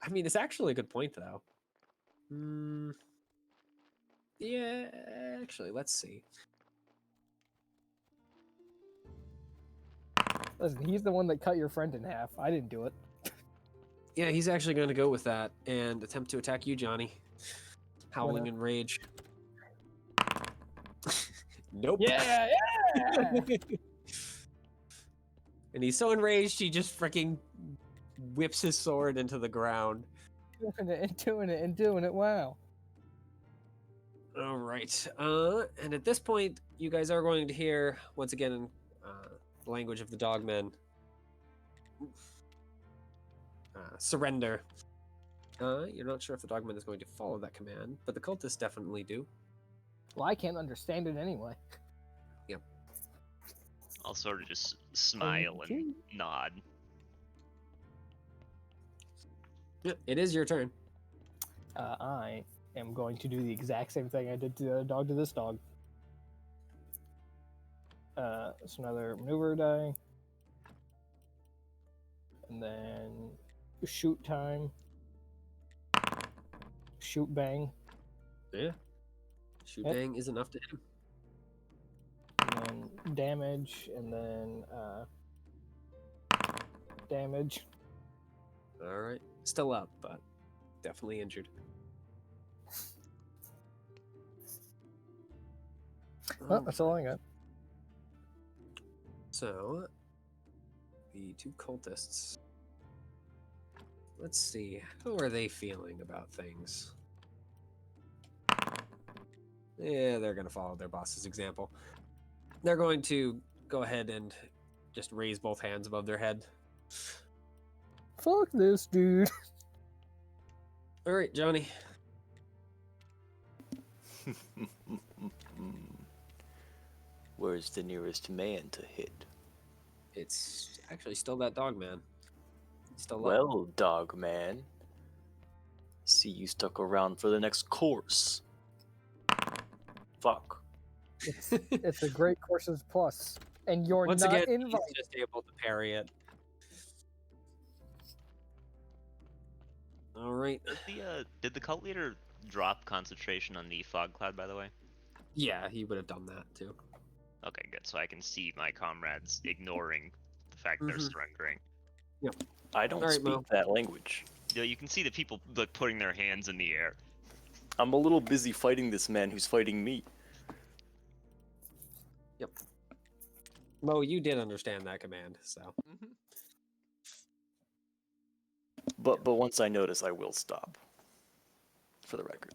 Speaker 10: I mean, it's actually a good point, though. Yeah, actually, let's see.
Speaker 8: Listen, he's the one that cut your friend in half. I didn't do it.
Speaker 10: Yeah, he's actually going to go with that and attempt to attack you, Johnny. Howling in rage. Nope.
Speaker 8: Yeah, yeah!
Speaker 10: And he's so enraged, he just freaking whips his sword into the ground.
Speaker 8: Doing it. Wow.
Speaker 10: All right. And at this point, you guys are going to hear, once again, in the language of the dogmen, surrender. You're not sure if the dogman is going to follow that command, but the cultists definitely do.
Speaker 8: Well, I can't understand it anyway.
Speaker 10: Yep.
Speaker 9: I'll sort of just smile and nod.
Speaker 10: Yep, it is your turn.
Speaker 8: I am going to do the exact same thing I did to the other dog to this dog. It's another maneuver die. And then shoot time. Shoot bang.
Speaker 10: Yeah. Shoot bang is enough to hit him.
Speaker 8: And then damage, and then damage.
Speaker 10: All right. Still up, but definitely injured.
Speaker 8: Well, that's all I got.
Speaker 10: So, the two cultists. Let's see. How are they feeling about things? Yeah, they're going to follow their boss's example. They're going to go ahead and just raise both hands above their head.
Speaker 8: Fuck this, dude.
Speaker 10: All right, Johnny.
Speaker 7: Where's the nearest man to hit?
Speaker 10: It's actually still that dog man. He's still up.
Speaker 7: Well, dog man. See you stuck around for the next course. Fuck.
Speaker 8: It's a great courses plus, and you're
Speaker 10: Once
Speaker 8: not
Speaker 10: again,
Speaker 8: invited.
Speaker 10: he's just able to parry it. All right.
Speaker 9: Did the cult leader drop concentration on the fog cloud, by the way?
Speaker 10: Yeah, he would have done that too.
Speaker 9: Okay, good. So I can see my comrades ignoring the fact they're surrendering.
Speaker 7: I don't
Speaker 10: Alright,
Speaker 7: speak
Speaker 10: Mo.
Speaker 7: that language.
Speaker 9: You can see the people like putting their hands in the air.
Speaker 7: I'm a little busy fighting this man who's fighting me.
Speaker 10: Yep. Mo, you did understand that command, so.
Speaker 7: But once I notice, I will stop. For the record.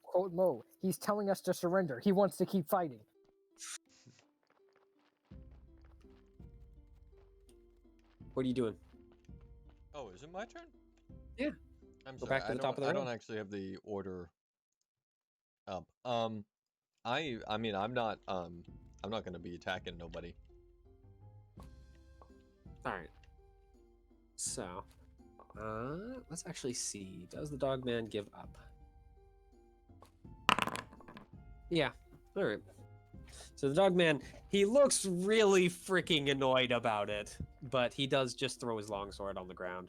Speaker 8: Quote Mo, he's telling us to surrender. He wants to keep fighting.
Speaker 10: What are you doing?
Speaker 1: Oh, is it my turn?
Speaker 10: Yeah.
Speaker 1: I'm
Speaker 10: Go
Speaker 1: sorry.
Speaker 10: back to the top of the
Speaker 1: I
Speaker 10: round.
Speaker 1: don't actually have the order up. I mean, I'm not gonna be attacking nobody.
Speaker 10: All right. So, let's actually see. Does the dog man give up? Yeah. All right. So the dog man, he looks really freaking annoyed about it, but he does just throw his longsword on the ground.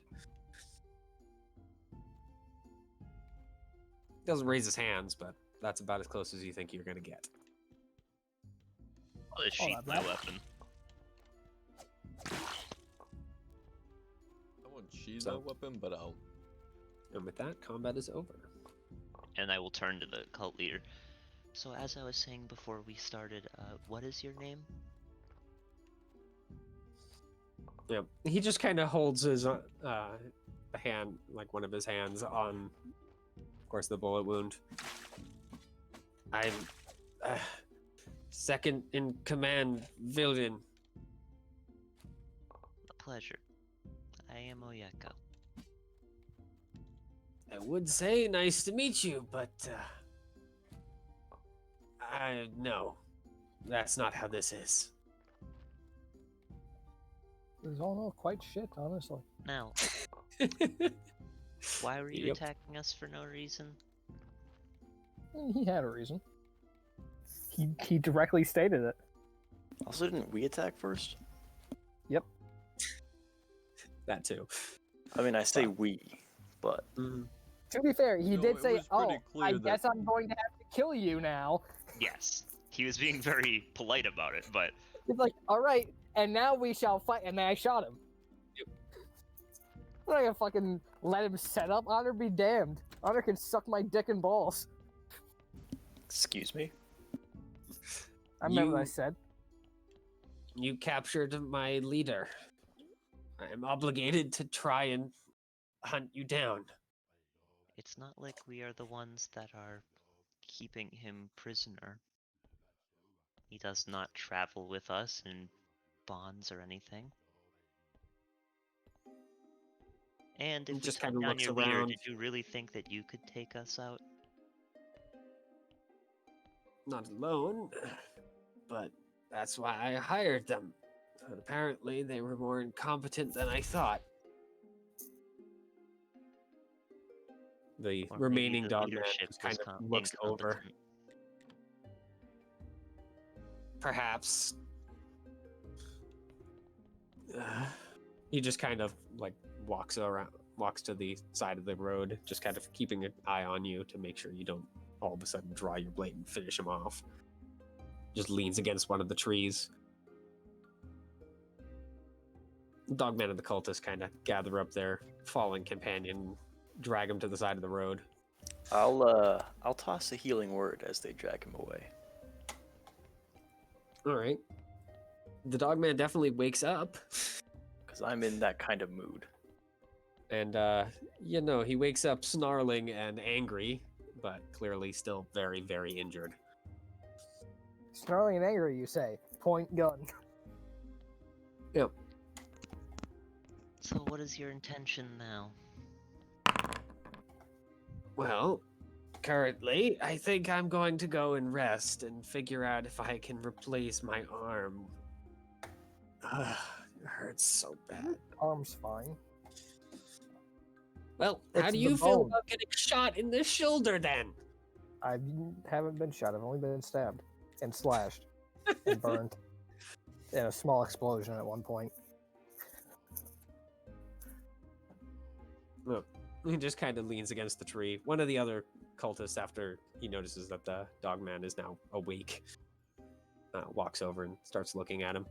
Speaker 10: Doesn't raise his hands, but that's about as close as you think you're gonna get.
Speaker 9: I'll just sheath my weapon.
Speaker 1: I won't sheath my weapon, but I'll.
Speaker 10: And with that, combat is over.
Speaker 9: And I will turn to the cult leader. So as I was saying before we started, what is your name?
Speaker 10: Yeah, he just kind of holds his hand, like one of his hands on, of course, the bullet wound. I'm second in command, Villian.
Speaker 9: A pleasure. I am Oyeko.
Speaker 10: I would say nice to meet you, but no, that's not how this is.
Speaker 8: This is all quite shit, honestly.
Speaker 9: Now, why were you attacking us for no reason?
Speaker 8: He had a reason. He directly stated it.
Speaker 7: Also, didn't we attack first?
Speaker 8: Yep.
Speaker 10: That too.
Speaker 7: I mean, I say we, but...
Speaker 8: To be fair, he
Speaker 1: No,
Speaker 8: did
Speaker 1: it
Speaker 8: say,
Speaker 1: was
Speaker 8: "Oh,
Speaker 1: pretty clear
Speaker 8: I
Speaker 1: that-
Speaker 8: guess I'm going to have to kill you now."
Speaker 9: Yes. He was being very polite about it, but
Speaker 8: It's like, all right, and now we shall fight. And then I shot him. I'm not gonna fucking let him set up. Honor be damned. Honor can suck my dick and balls.
Speaker 7: Excuse me?
Speaker 8: I remember what I said.
Speaker 10: You captured my leader. I am obligated to try and hunt you down.
Speaker 9: it's not like we are the ones that are keeping him prisoner. He does not travel with us in bonds or anything. And if
Speaker 10: He
Speaker 9: we
Speaker 10: just
Speaker 9: cut
Speaker 10: kinda
Speaker 9: down
Speaker 10: looks
Speaker 9: your leader,
Speaker 10: around.
Speaker 9: did you really think that you could take us out?
Speaker 10: Not alone, but that's why I hired them. But apparently, they were more incompetent than I thought. The
Speaker 9: Or
Speaker 10: remaining
Speaker 9: maybe the
Speaker 10: dog man
Speaker 9: leadership
Speaker 10: just kind
Speaker 9: was
Speaker 10: of looks over.
Speaker 9: incompetent.
Speaker 10: Perhaps. He just kind of like walks to the side of the road, just kind of keeping an eye on you to make sure you don't all of a sudden draw your blade and finish him off. Just leans against one of the trees. Dogman and the cultists kind of gather up their fallen companion, drag him to the side of the road.
Speaker 7: I'll toss a healing word as they drag him away.
Speaker 10: All right. The dogman definitely wakes up.
Speaker 7: Because I'm in that kind of mood.
Speaker 10: And, he wakes up snarling and angry, but clearly still very, very injured.
Speaker 8: Snarling and angry, you say. Point gun.
Speaker 10: Yep.
Speaker 9: So what is your intention now?
Speaker 10: Well, currently. I think I'm going to go and rest and figure out if I can replace my arm. Ugh, it hurts so bad.
Speaker 8: Arm's fine.
Speaker 10: Well,
Speaker 8: It's
Speaker 10: how do
Speaker 8: the
Speaker 10: you feel
Speaker 8: bone.
Speaker 10: about getting shot in the shoulder then?
Speaker 8: I haven't been shot. I've only been stabbed and slashed and burned in a small explosion at one point.
Speaker 10: Look, he just kind of leans against the tree. One of the other cultists, after he notices that the dogman is now awake, walks over and starts looking at him.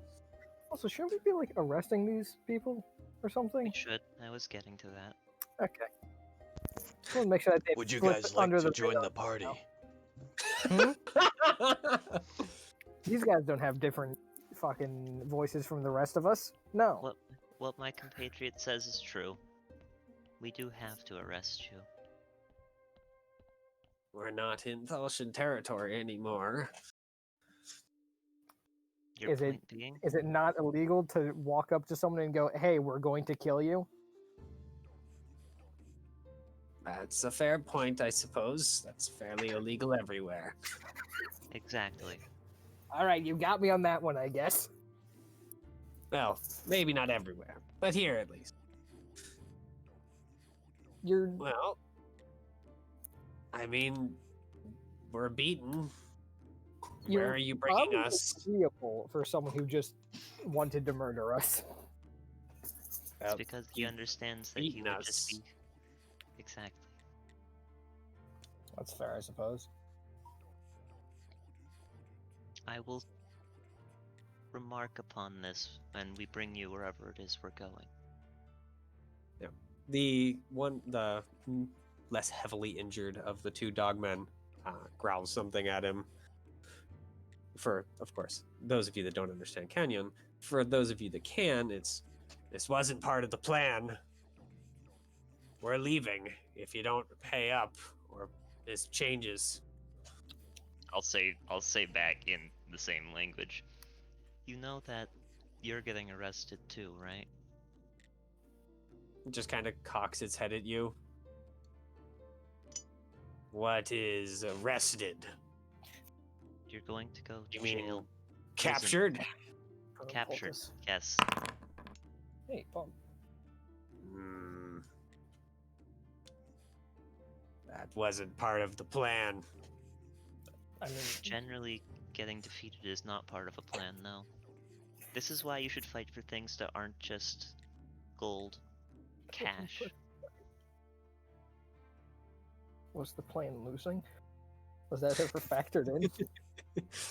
Speaker 8: Also, shouldn't we be like arresting these people or something?
Speaker 9: We should. I was getting to that.
Speaker 8: Okay. Just want to make sure that they
Speaker 1: Would you
Speaker 8: slip
Speaker 1: guys like
Speaker 8: under
Speaker 1: to
Speaker 8: the
Speaker 1: join
Speaker 8: radar
Speaker 1: the party?
Speaker 8: somehow. These guys don't have different fucking voices from the rest of us. No.
Speaker 9: What my compatriot says is true. We do have to arrest you.
Speaker 10: We're not in Thulcian territory anymore.
Speaker 9: Your
Speaker 8: Is it-
Speaker 9: point being?
Speaker 8: Is it not illegal to walk up to someone and go, "Hey, we're going to kill you"?
Speaker 10: That's a fair point, I suppose. That's fairly illegal everywhere.
Speaker 9: Exactly.
Speaker 8: All right, you got me on that one, I guess.
Speaker 10: Well, maybe not everywhere, but here at least.
Speaker 8: You're
Speaker 10: Well, I mean, we're beaten. Where are you bringing
Speaker 8: probably
Speaker 10: us?
Speaker 8: agreeable for someone who just wanted to murder us.
Speaker 9: It's because he understands that he
Speaker 10: beaten
Speaker 9: would
Speaker 10: us.
Speaker 9: just be... Exactly.
Speaker 8: That's fair, I suppose.
Speaker 9: I will remark upon this when we bring you wherever it is we're going.
Speaker 10: The less heavily injured of the two dogmen growls something at him. For, of course, those of you that don't understand Canyon, for those of you that can, this wasn't part of the plan. We're leaving if you don't pay up, or this changes.
Speaker 9: I'll say back in the same language. You know that you're getting arrested too, right?
Speaker 10: It just kind of cocks its head at you. What is arrested?
Speaker 9: You're going to go to
Speaker 10: You mean
Speaker 9: jail.
Speaker 10: captured?
Speaker 9: Captured, yes.
Speaker 8: Hey, Paul.
Speaker 10: That wasn't part of the plan.
Speaker 8: I mean,
Speaker 9: Generally, getting defeated is not part of a plan, no. This is why you should fight for things that aren't just gold, cash.
Speaker 8: was the plan losing? Was that ever factored in?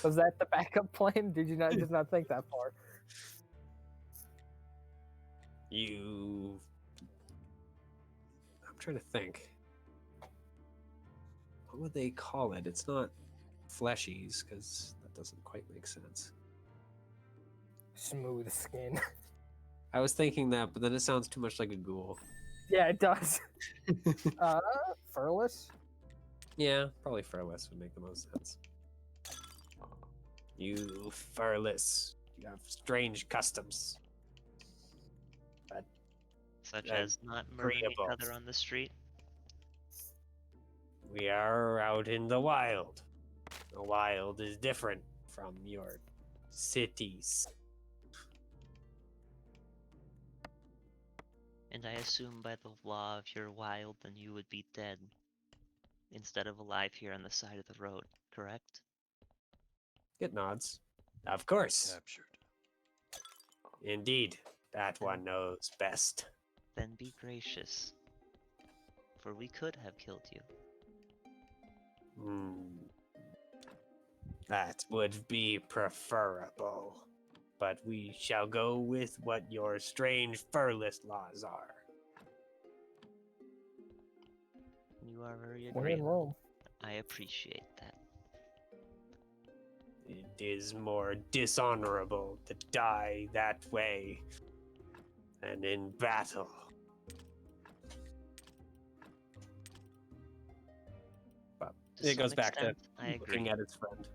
Speaker 8: Was that the backup plan? Did you not just not think that far?
Speaker 10: I'm trying to think. What would they call it? It's not fleshies, because that doesn't quite make sense.
Speaker 8: Smooth skin.
Speaker 10: I was thinking that, but then it sounds too much like a ghoul.
Speaker 8: Yeah, it does. Furless?
Speaker 10: Yeah, probably furless would make the most sense. You furless. You have strange customs. But
Speaker 9: Such
Speaker 10: I'm
Speaker 9: as not murdering each
Speaker 10: agreeable.
Speaker 9: other on the street.
Speaker 10: We are out in the wild. The wild is different from your cities.
Speaker 9: And I assume by the law, if you're wild, then you would be dead. Instead of alive here on the side of the road, correct?
Speaker 10: It nods. Of course.
Speaker 1: Captured.
Speaker 10: Indeed. That one knows best.
Speaker 9: Then be gracious. For we could have killed you.
Speaker 10: That would be preferable. But we shall go with what your strange furless laws are.
Speaker 9: You are very
Speaker 8: When in
Speaker 9: agreeable.
Speaker 8: Rome.
Speaker 9: I appreciate that.
Speaker 10: It is more dishonorable to die that way than in battle. But
Speaker 9: To
Speaker 10: it goes
Speaker 9: some
Speaker 10: back to
Speaker 9: extent, I agree.
Speaker 10: looking at its friend.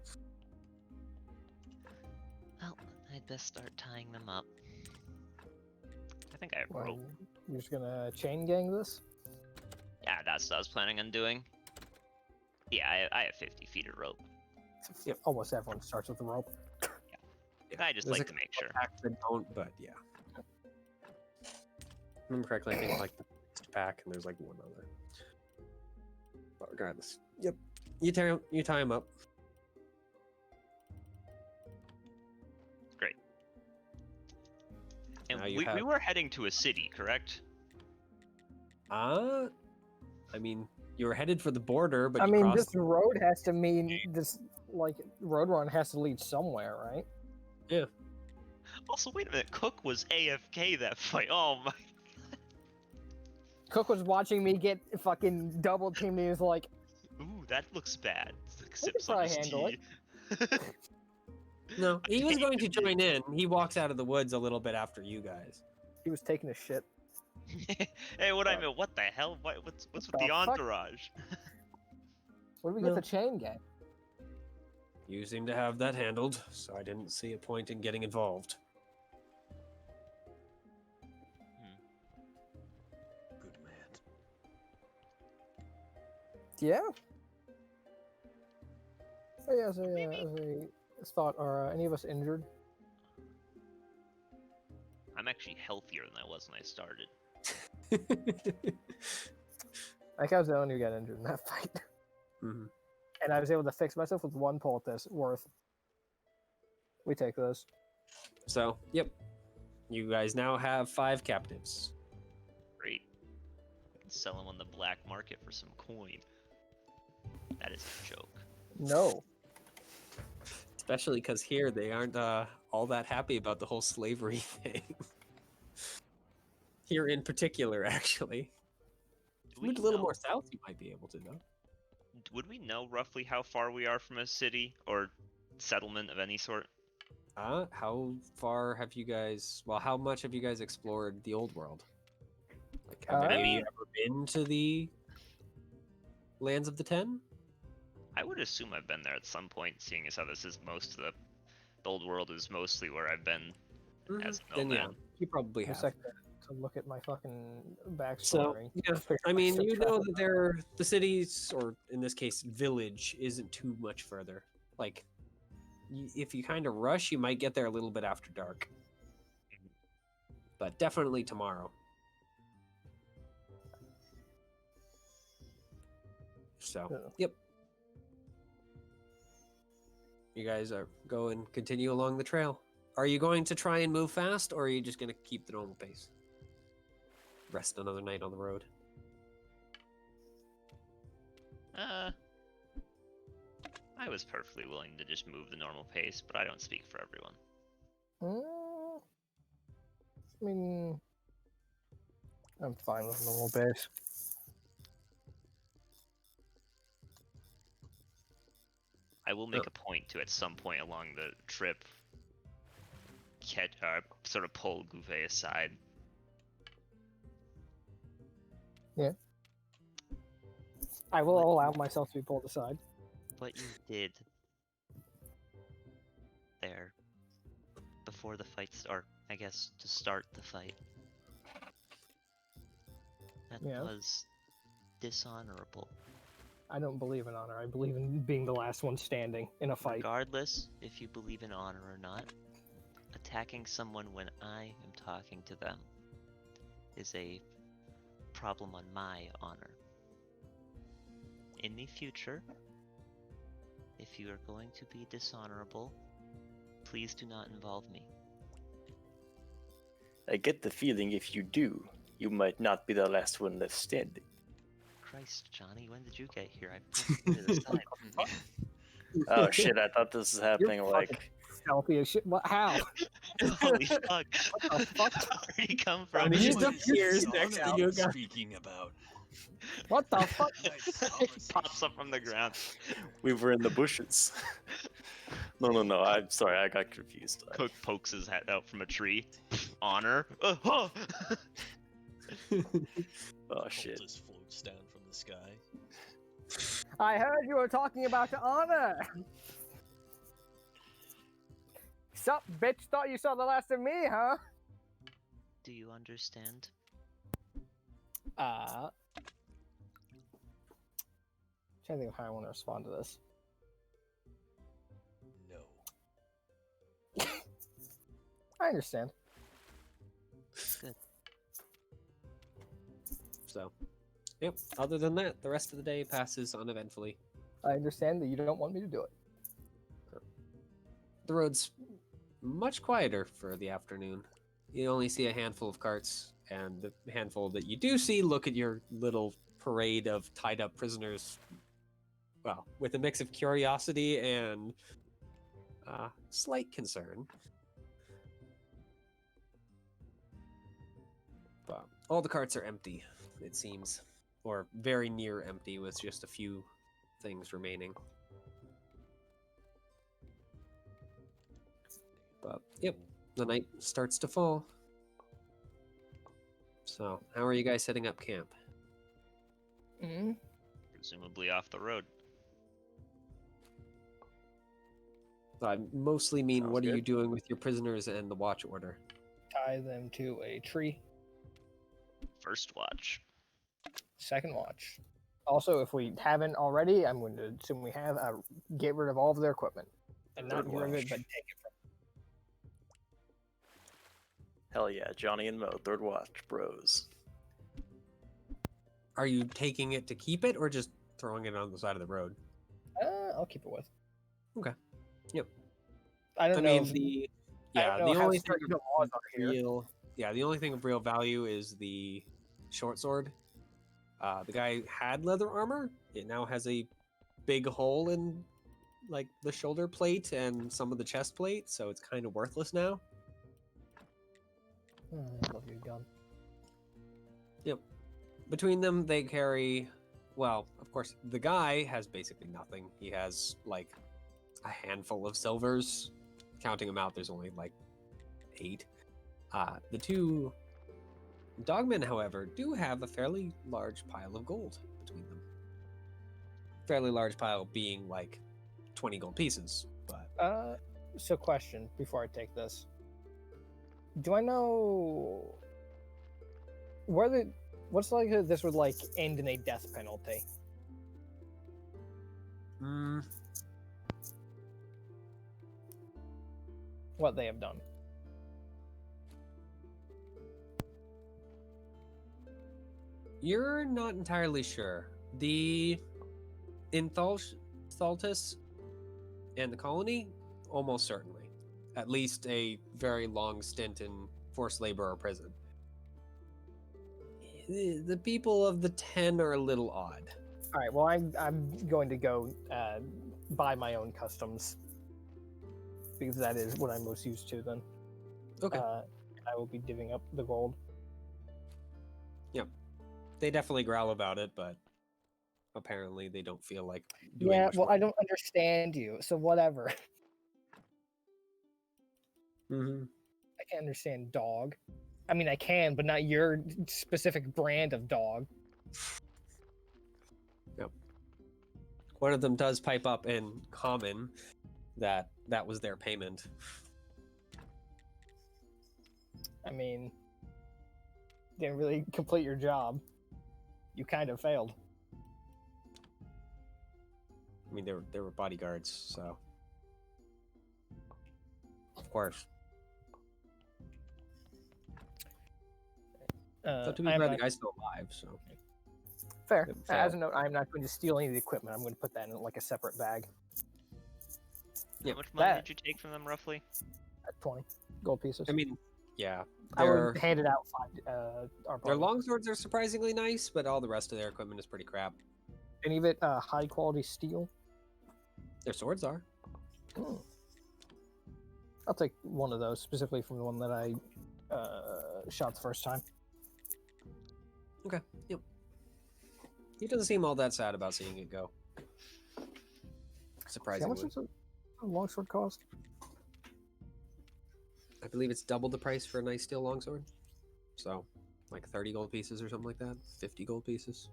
Speaker 9: Well, I'd best start tying them up. I think I have
Speaker 8: Well,
Speaker 9: rope.
Speaker 8: you're just gonna chain gang this?
Speaker 9: Yeah, that's what I was planning on doing. Yeah, I have 50 feet of rope.
Speaker 10: Yep.
Speaker 8: Almost everyone starts with a rope.
Speaker 10: Yeah.
Speaker 9: I just
Speaker 10: There's
Speaker 9: like
Speaker 10: a
Speaker 9: to make
Speaker 10: couple
Speaker 9: sure.
Speaker 10: packs that don't, but yeah. If I remember correctly, I think like the next pack, and there's like one other. But regardless, yep. You tie him up.
Speaker 9: Great. And
Speaker 10: Now you
Speaker 9: we
Speaker 10: have-
Speaker 9: were heading to a city, correct?
Speaker 10: I mean, you were headed for the border, but
Speaker 8: I
Speaker 10: you
Speaker 8: mean,
Speaker 10: crossed.
Speaker 8: this road has to mean this, like, road run has to lead somewhere, right?
Speaker 10: Yeah.
Speaker 9: Also, wait a minute. Cook was AFK that fight. Oh my.
Speaker 8: Cook was watching me get fucking double teamed. He was like,
Speaker 9: Ooh, that looks bad.
Speaker 8: could
Speaker 9: Sips on
Speaker 8: probably
Speaker 9: his
Speaker 8: handle
Speaker 9: tea.
Speaker 10: No, he was going to join in. He walks out of the woods a little bit after you guys.
Speaker 8: he was taking a shit.
Speaker 9: Hey, what I mean? What the hell? What's with
Speaker 8: the
Speaker 9: the
Speaker 8: fuck?
Speaker 9: entourage?
Speaker 8: Where did we
Speaker 10: No.
Speaker 8: get the chain gang?
Speaker 10: You seem to have that handled, so I didn't see a point in getting involved.
Speaker 1: Good man.
Speaker 8: Yeah. Hey, as a thought, are any of us injured?
Speaker 9: I'm actually healthier than I was when I started.
Speaker 8: Like, I was the only who got injured in that fight.
Speaker 10: Mhm.
Speaker 8: And I was able to fix myself with one poultice worth. We take those.
Speaker 10: So, yep. You guys now have 5 captives.
Speaker 9: Great. I can sell them on the black market for some coin. That is a joke.
Speaker 8: No.
Speaker 10: Especially because here they aren't all that happy about the whole slavery thing. Here in particular, actually.
Speaker 9: Do we
Speaker 10: Moved a little
Speaker 9: know-
Speaker 10: more south, you might be able to, though.
Speaker 9: Would we know roughly how far we are from a city or settlement of any sort?
Speaker 10: How far have you guys? Well, how much have you guys explored the old world? Like, have any of you ever been to the lands of the Ten?
Speaker 9: I would assume I've been there at some point, seeing as how this is most of the old world is mostly where I've been as a
Speaker 10: Then yeah,
Speaker 9: nomad.
Speaker 10: you probably
Speaker 8: A
Speaker 10: have.
Speaker 8: second to look at my fucking
Speaker 10: So
Speaker 8: backstory.
Speaker 10: yeah, I mean, you know that the cities, or in this case, village, isn't too much further. Like, if you kind of rush, you might get there a little bit after dark. But definitely tomorrow. So,
Speaker 8: Yeah.
Speaker 10: yep. You guys are going continue along the trail. Are you going to try and move fast, or are you just going to keep the normal pace? Rest another night on the road.
Speaker 9: I was perfectly willing to just move the normal pace, but I don't speak for everyone.
Speaker 8: I mean, I'm fine with normal pace.
Speaker 9: I will make a point to, at some point along the trip, sort of pull Gouvet aside.
Speaker 8: Yeah. I will allow myself to be pulled aside.
Speaker 9: What you did there before the fight start, I guess, to start the fight. That
Speaker 8: Yeah.
Speaker 9: was dishonorable.
Speaker 8: I don't believe in honor. I believe in being the last one standing in a fight.
Speaker 9: Regardless if you believe in honor or not, attacking someone when I am talking to them is a problem on my honor. In the future, if you are going to be dishonorable, please do not involve me.
Speaker 7: I get the feeling if you do, you might not be the last one left standing.
Speaker 9: Christ, Johnny, when did you get here? I put it aside.
Speaker 7: Oh shit, I thought this was happening like...
Speaker 8: Stealthy as shit. What? How?
Speaker 9: Holy fuck.
Speaker 8: What the fuck?
Speaker 9: Where'd he come from?
Speaker 10: He just
Speaker 8: What
Speaker 10: appears next to you guys.
Speaker 1: Speaking about.
Speaker 8: What the fuck?
Speaker 9: He pops up from the ground.
Speaker 7: We were in the bushes. No, I'm sorry, I got confused.
Speaker 9: Cook pokes his head out from a tree. Honor? Huh.
Speaker 7: Oh shit.
Speaker 1: Just floats down from the sky.
Speaker 8: I heard you were talking about honor. Sup, bitch? Thought you saw the last of me, huh?
Speaker 9: Do you understand?
Speaker 8: trying to think of how I want to respond to this.
Speaker 1: No.
Speaker 8: I understand.
Speaker 10: So, yep. Other than that, the rest of the day passes uneventfully.
Speaker 8: I understand that you don't want me to do it.
Speaker 10: The road's much quieter for the afternoon. You only see a handful of carts, and the handful that you do see look at your little parade of tied up prisoners, well, with a mix of curiosity and slight concern. But all the carts are empty, it seems, or very near empty, with just a few things remaining. But yep, the night starts to fall. So, how are you guys setting up camp?
Speaker 8: Mm-hmm.
Speaker 9: Presumably off the road.
Speaker 10: I mostly mean,
Speaker 7: Sounds
Speaker 10: what are you
Speaker 7: good.
Speaker 10: doing with your prisoners and the watch order?
Speaker 8: Tie them to a tree.
Speaker 9: First watch.
Speaker 8: Second watch. Also, if we haven't already, I'm going to assume we have, get rid of all of their equipment. And not
Speaker 7: Third
Speaker 8: get rid of it,
Speaker 7: watch.
Speaker 8: but take it from
Speaker 7: Hell yeah, Johnny and Mo, third watch, bros.
Speaker 10: Are you taking it to keep it, or just throwing it on the side of the road?
Speaker 8: I'll keep it with.
Speaker 10: Okay. Yep.
Speaker 8: I don't
Speaker 10: I
Speaker 8: know.
Speaker 10: mean,
Speaker 8: If,
Speaker 10: the
Speaker 8: I don't know
Speaker 10: the
Speaker 8: how
Speaker 10: only
Speaker 8: strict
Speaker 10: thing
Speaker 8: the laws are here.
Speaker 10: the only thing of real value is the short sword. The guy had leather armor. It now has a big hole in like the shoulder plate and some of the chest plate, so it's kind of worthless now.
Speaker 8: I love your gun.
Speaker 10: Yep. Between them, they carry, well, of course, the guy has basically nothing. He has like a handful of silvers. Counting them out, there's only like 8. The 2 dogmen, however, do have a fairly large pile of gold between them. Fairly large pile being like 20 gold pieces, but
Speaker 8: So question before I take this. Do I know what's like this would like end in a death penalty? What they have done.
Speaker 10: you're not entirely sure. In Thaltis and the colony, almost certainly. At least a very long stint in forced labor or prison. The people of the 10 are a little odd.
Speaker 8: All right. Well, I'm going to go buy my own customs because that is what I'm most used to. Then.
Speaker 10: Okay.
Speaker 8: I will be divvying up the gold.
Speaker 10: Yep. They definitely growl about it, but apparently they don't feel like doing
Speaker 8: Yeah.
Speaker 10: much
Speaker 8: Well,
Speaker 10: work.
Speaker 8: I don't understand you, so whatever.
Speaker 10: Mm-hmm.
Speaker 8: I can't understand dog. I mean, I can, but not your specific brand of dog.
Speaker 10: Yep. One of them does pipe up in common that was their payment.
Speaker 8: I mean, didn't really complete your job. You kind of failed.
Speaker 10: I mean, they were bodyguards, so of course. So to be
Speaker 8: I'm
Speaker 10: glad the
Speaker 8: not-
Speaker 10: guy's still alive. So
Speaker 8: Fair.
Speaker 10: Good
Speaker 8: As
Speaker 10: fail.
Speaker 8: a note, I'm not going to steal any of the equipment. I'm going to put that in like a separate bag.
Speaker 10: Yep.
Speaker 9: How much money
Speaker 8: That-
Speaker 9: did you take from them roughly?
Speaker 8: At 20 gold pieces.
Speaker 10: I mean, yeah,
Speaker 8: I
Speaker 10: their
Speaker 8: would hand it out 5. Our
Speaker 10: their
Speaker 8: party.
Speaker 10: longswords are surprisingly nice, but all the rest of their equipment is pretty crap.
Speaker 8: Any of it high quality steel?
Speaker 10: Their swords are.
Speaker 8: I'll take one of those, specifically from the one that I shot the first time.
Speaker 10: Okay. Yep. He doesn't seem all that sad about seeing it go.
Speaker 8: How
Speaker 10: Surprisingly,
Speaker 8: much does a longsword cost?
Speaker 10: I believe it's double the price for a nice steel longsword. So, like 30 gold pieces or something like that. 50 gold pieces.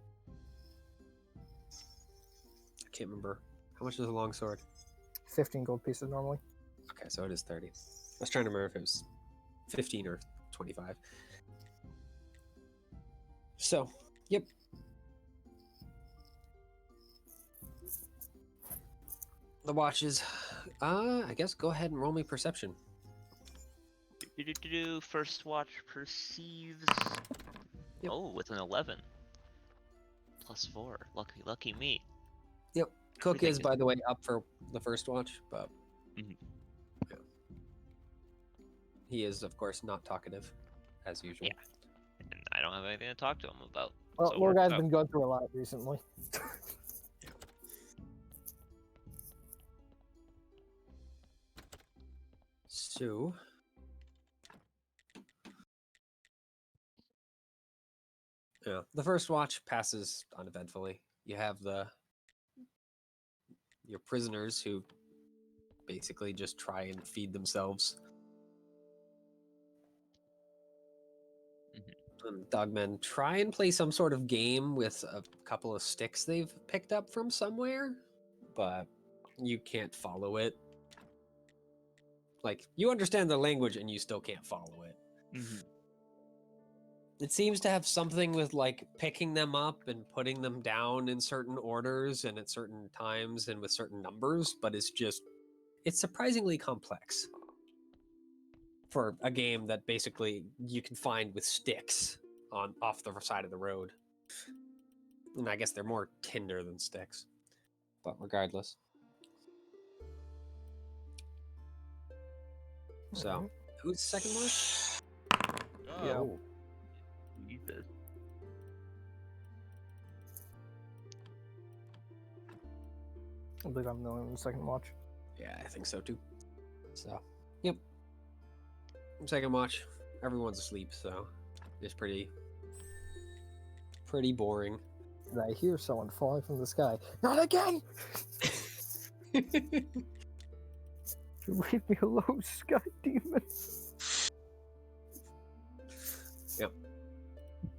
Speaker 10: I can't remember. How much is a longsword?
Speaker 8: 15 gold pieces normally.
Speaker 10: Okay, so it is 30. I was trying to remember if it was 15 or 25. So, yep. the watches. I guess go ahead and roll me perception.
Speaker 9: First watch perceives.
Speaker 10: Yep.
Speaker 9: Oh, with an 11. +4. Lucky me.
Speaker 10: Yep. Cook
Speaker 9: Everything
Speaker 10: is, by the way, up for the first watch, but
Speaker 9: Mhm.
Speaker 10: yeah. He is, of course, not talkative, as usual.
Speaker 9: Yeah. And I don't have anything to talk to him about.
Speaker 8: Well,
Speaker 9: so it
Speaker 8: Lord
Speaker 9: works
Speaker 8: guy's
Speaker 9: out.
Speaker 8: been going through a lot recently.
Speaker 10: So, yeah, the first watch passes uneventfully. You have your prisoners who basically just try and feed themselves. Dogmen try and play some sort of game with a couple of sticks they've picked up from somewhere, but you can't follow it. Like, you understand the language and you still can't follow it. It seems to have something with like picking them up and putting them down in certain orders and at certain times and with certain numbers, but it's surprisingly complex for a game that basically you can find with sticks off the side of the road. And I guess they're more tinder than sticks. But regardless. So, who's second watch?
Speaker 8: Yeah.
Speaker 10: Oh.
Speaker 9: Jesus.
Speaker 8: I believe I'm the only one in the second watch.
Speaker 10: Yeah, I think so too. So, yep. Second watch. Everyone's asleep, so it's pretty boring.
Speaker 8: And I hear someone falling from the sky. Not again! Leave me alone, sky demon.
Speaker 10: Yep.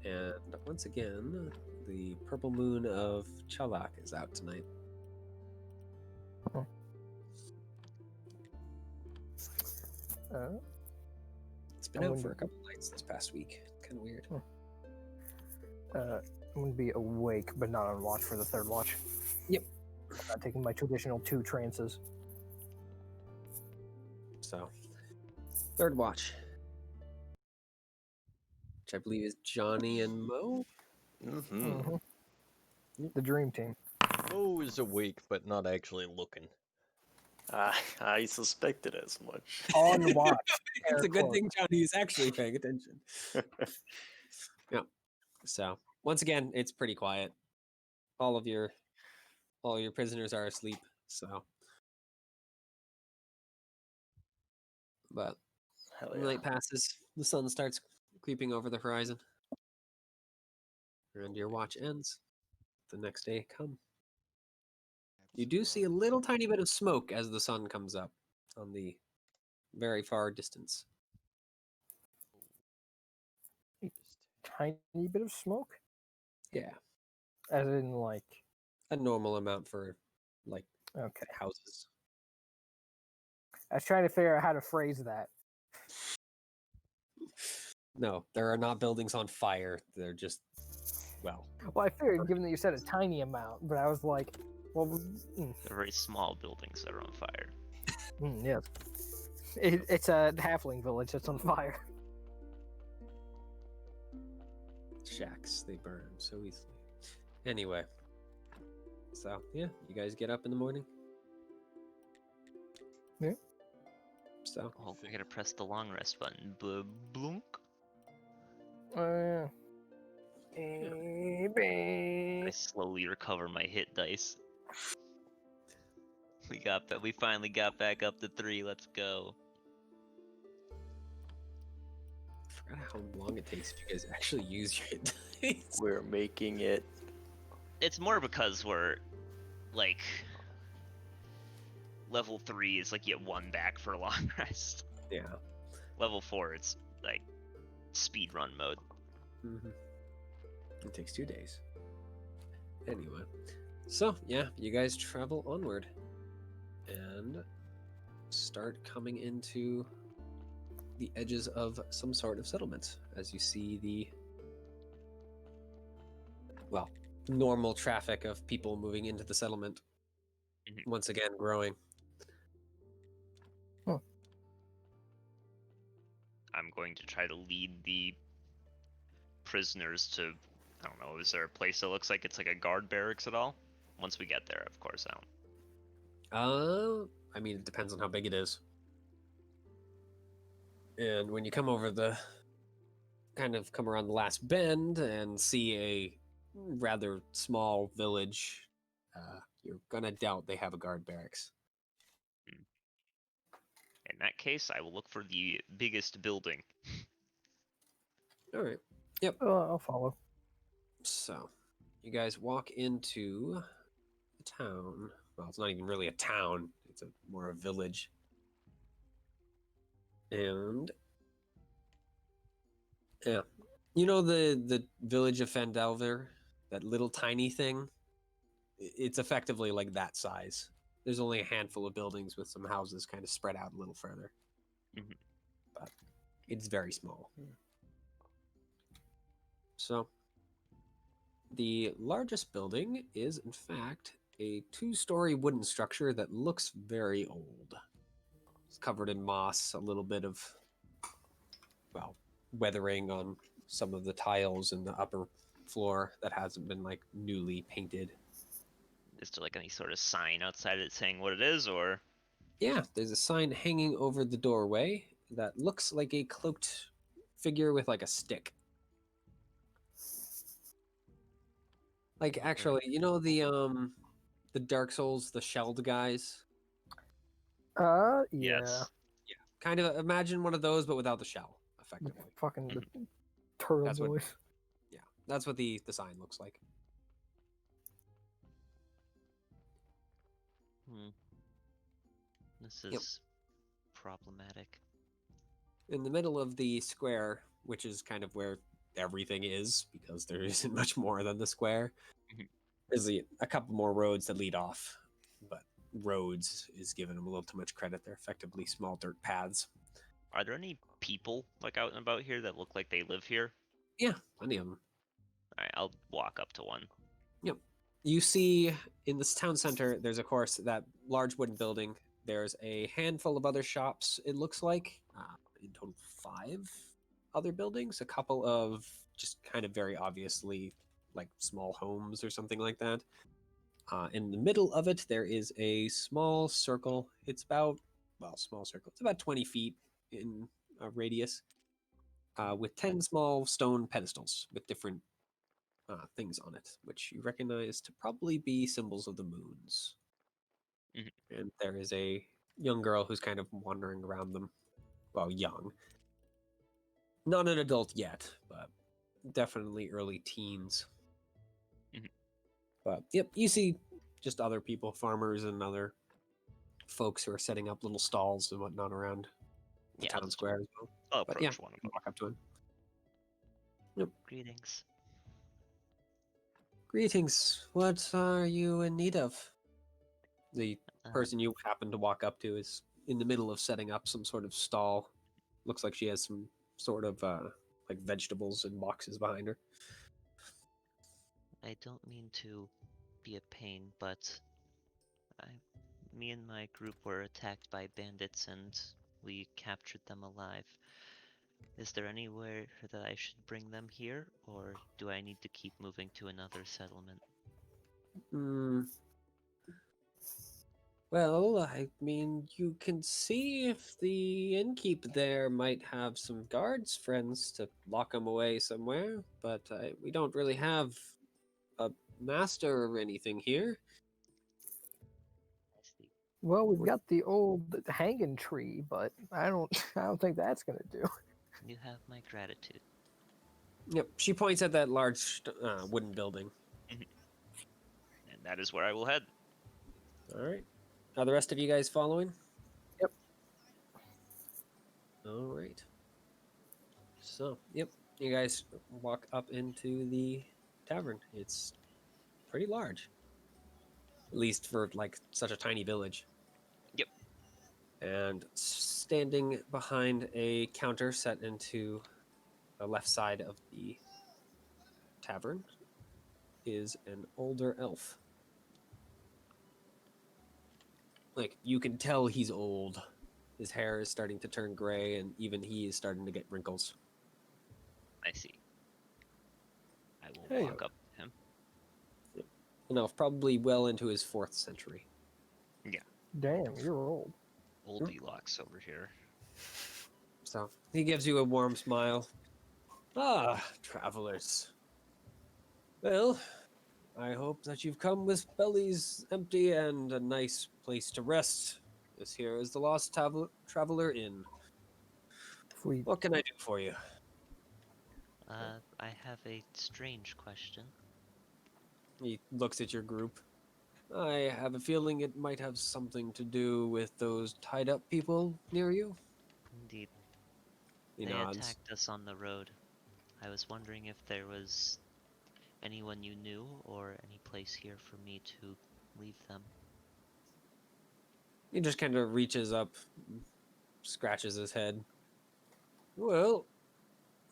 Speaker 10: And once again, the purple moon of Chalak is out tonight. It's been out for a couple nights this past week. Kind of weird.
Speaker 8: I'm going to be awake, but not on watch for the third watch.
Speaker 10: Yep.
Speaker 8: I'm not taking my traditional 2 trances.
Speaker 10: So, third watch, which I believe is Johnny and Mo.
Speaker 7: Mm-hmm.
Speaker 8: The dream team.
Speaker 1: Mo is awake, but not actually looking.
Speaker 7: I suspected as much.
Speaker 8: On watch.
Speaker 10: It's a
Speaker 8: air
Speaker 10: good
Speaker 8: quotes.
Speaker 10: thing Johnny is actually paying attention. Yeah. So once again, it's pretty quiet. All your prisoners are asleep. So, but
Speaker 7: Hell
Speaker 10: the
Speaker 7: yeah.
Speaker 10: night passes. The sun starts creeping over the horizon, and your watch ends. The next day come. You do see a little tiny bit of smoke as the sun comes up on the very far distance.
Speaker 8: Tiny bit of smoke?
Speaker 10: Yeah,
Speaker 8: As in, like...
Speaker 10: a normal amount for, like,
Speaker 8: Okay.
Speaker 10: houses.
Speaker 8: I was trying to figure out how to phrase that.
Speaker 10: No, there are not buildings on fire. They're just, well...
Speaker 8: Well, I figured, given that you said a tiny amount, but I was like, well...
Speaker 9: They're very small buildings that are on fire.
Speaker 8: yes. It's a halfling village that's on fire.
Speaker 10: Shacks, they burn so easily. Anyway. So, yeah, you guys get up in the morning?
Speaker 8: Yeah.
Speaker 10: So,
Speaker 9: Oh, I gotta press the long rest button. Blunk. I slowly recover my hit dice. We finally got back up to 3. Let's go.
Speaker 10: I forgot how long it takes if you guys actually use your hit dice.
Speaker 7: We're making it.
Speaker 9: It's more because we're like level 3 is like you get 1 back for a long rest.
Speaker 10: Yeah.
Speaker 9: Level 4 it's like speed run mode.
Speaker 10: Mm-hmm. It takes 2 days. Anyway. So, yeah, you guys travel onward and start coming into the edges of some sort of settlement as you see the, well, normal traffic of people moving into the settlement once again growing.
Speaker 9: I'm going to try to lead the prisoners to, I don't know, is there a place that looks like it's like a guard barracks at all? Once we get there, of course, I don't.
Speaker 10: I mean, it depends on how big it is. And when you come over the, kind of come around the last bend and see a rather small village, you're gonna doubt they have a guard barracks.
Speaker 9: In that case, I will look for the biggest building.
Speaker 10: All right. Yep.
Speaker 8: I'll follow.
Speaker 10: So, you guys walk into the town. Well, it's not even really a town. It's more a village. And yeah, you know the village of Fandelver, that little tiny thing. It's effectively like that size. There's only a handful of buildings with some houses kind of spread out a little further.
Speaker 9: Mhm.
Speaker 10: But it's very small. So, the largest building is, in fact, a 2-story wooden structure that looks very old. It's covered in moss, a little bit of, well, weathering on some of the tiles in the upper floor that hasn't been, like, newly painted.
Speaker 9: Is there like any sort of sign outside it saying what it is, or?
Speaker 10: Yeah, there's a sign hanging over the doorway that looks like a cloaked figure with, like, a stick. Like, actually, you know the Dark Souls, the shelled guys?
Speaker 8: Yeah.
Speaker 9: Yes.
Speaker 10: Yeah. Kind of imagine one of those, but without the shell, effectively.
Speaker 8: Fucking the turtle
Speaker 10: That's what-
Speaker 8: boys.
Speaker 10: Yeah, that's what the sign looks like.
Speaker 9: This
Speaker 10: Yep.
Speaker 9: is problematic.
Speaker 10: In the middle of the square, which is kind of where everything is, because there isn't much more than the square,
Speaker 9: Mhm.
Speaker 10: there's a couple more roads that lead off. But roads is giving them a little too much credit. They're effectively small dirt paths.
Speaker 9: Are there any people like out and about here that look like they live here?
Speaker 10: Yeah, plenty of them.
Speaker 9: Alright, I'll walk up to one.
Speaker 10: Yep. You see in this town center, there's, of course, that large wooden building. There's a handful of other shops, it looks like. In total, 5 other buildings. A couple of just kind of very obviously like small homes or something like that. In the middle of it, there is a small circle. It's about, well, small circle. It's about 20 feet in radius, with 10 small stone pedestals with different things on it, which you recognize to probably be symbols of the moons.
Speaker 9: Mhm.
Speaker 10: And there is a young girl who's kind of wandering around them. Well, young. Not an adult yet, but definitely early teens.
Speaker 9: Mhm.
Speaker 10: But yep, you see just other people, farmers and other folks who are setting up little stalls and whatnot around the
Speaker 9: Yeah,
Speaker 10: town square as well.
Speaker 9: I'll
Speaker 10: But
Speaker 9: approach
Speaker 10: yeah,
Speaker 9: one of
Speaker 10: you
Speaker 9: them.
Speaker 10: walk up to him.
Speaker 9: Greetings.
Speaker 10: Greetings. What are you in need of? The person you happen to walk up to is in the middle of setting up some sort of stall. Looks like she has some sort of like vegetables in boxes behind her.
Speaker 9: I don't mean to be a pain, but me and my group were attacked by bandits and we captured them alive. Is there anywhere that I should bring them here, or do I need to keep moving to another settlement?
Speaker 10: Well, I mean, you can see if the innkeep there might have some guards friends to lock them away somewhere, but we don't really have a master or anything here.
Speaker 9: I see.
Speaker 8: Well, we've got the old hanging tree, but I don't think that's gonna do.
Speaker 9: You have my gratitude.
Speaker 10: Yep, she points at that large wooden building.
Speaker 9: And that is where I will head.
Speaker 10: All right. Are the rest of you guys following?
Speaker 8: Yep.
Speaker 10: All right. So, yep, you guys walk up into the tavern. It's pretty large, at least for like such a tiny village.
Speaker 9: Yep.
Speaker 10: And standing behind a counter set into the left side of the tavern is an older elf. Like, you can tell he's old. His hair is starting to turn gray, and even he is starting to get wrinkles.
Speaker 9: I see. I will
Speaker 8: Hey.
Speaker 9: walk up to him.
Speaker 10: An elf, probably well into his 4th century.
Speaker 8: Damn, you're old.
Speaker 9: Goldilocks over here.
Speaker 10: So he gives you a warm smile. Ah, travelers. Well, I hope that you've come with bellies empty and a nice place to rest. This here is the Lost Traveler Inn.
Speaker 8: If we
Speaker 10: What can I do for you?
Speaker 9: I have a strange question.
Speaker 10: He looks at your group. I have a feeling it might have something to do with those tied up people near you.
Speaker 9: Indeed,
Speaker 10: He
Speaker 9: they
Speaker 10: nods.
Speaker 9: attacked us on the road. I was wondering if there was anyone you knew or any place here for me to leave them.
Speaker 10: He just kind of reaches up, scratches his head. Well,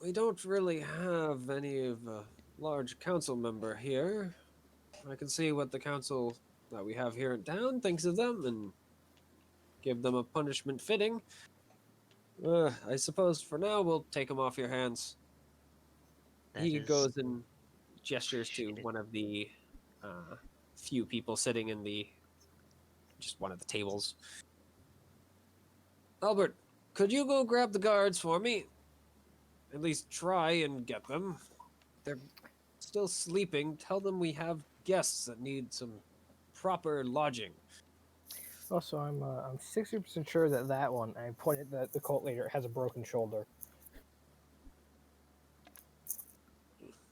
Speaker 10: we don't really have any of a large council member here. I can see what the council that we have here in town thinks of them and give them a punishment fitting. I suppose for now we'll take them off your hands.
Speaker 9: That
Speaker 10: He
Speaker 9: is
Speaker 10: goes and gestures to
Speaker 9: appreciated.
Speaker 10: one of the few people sitting in just one of the tables. Albert, could you go grab the guards for me? At least try and get them. They're still sleeping. Tell them we have guests that need some proper lodging.
Speaker 8: also, I'm 60% sure that that one. I pointed that the cult leader has a broken shoulder.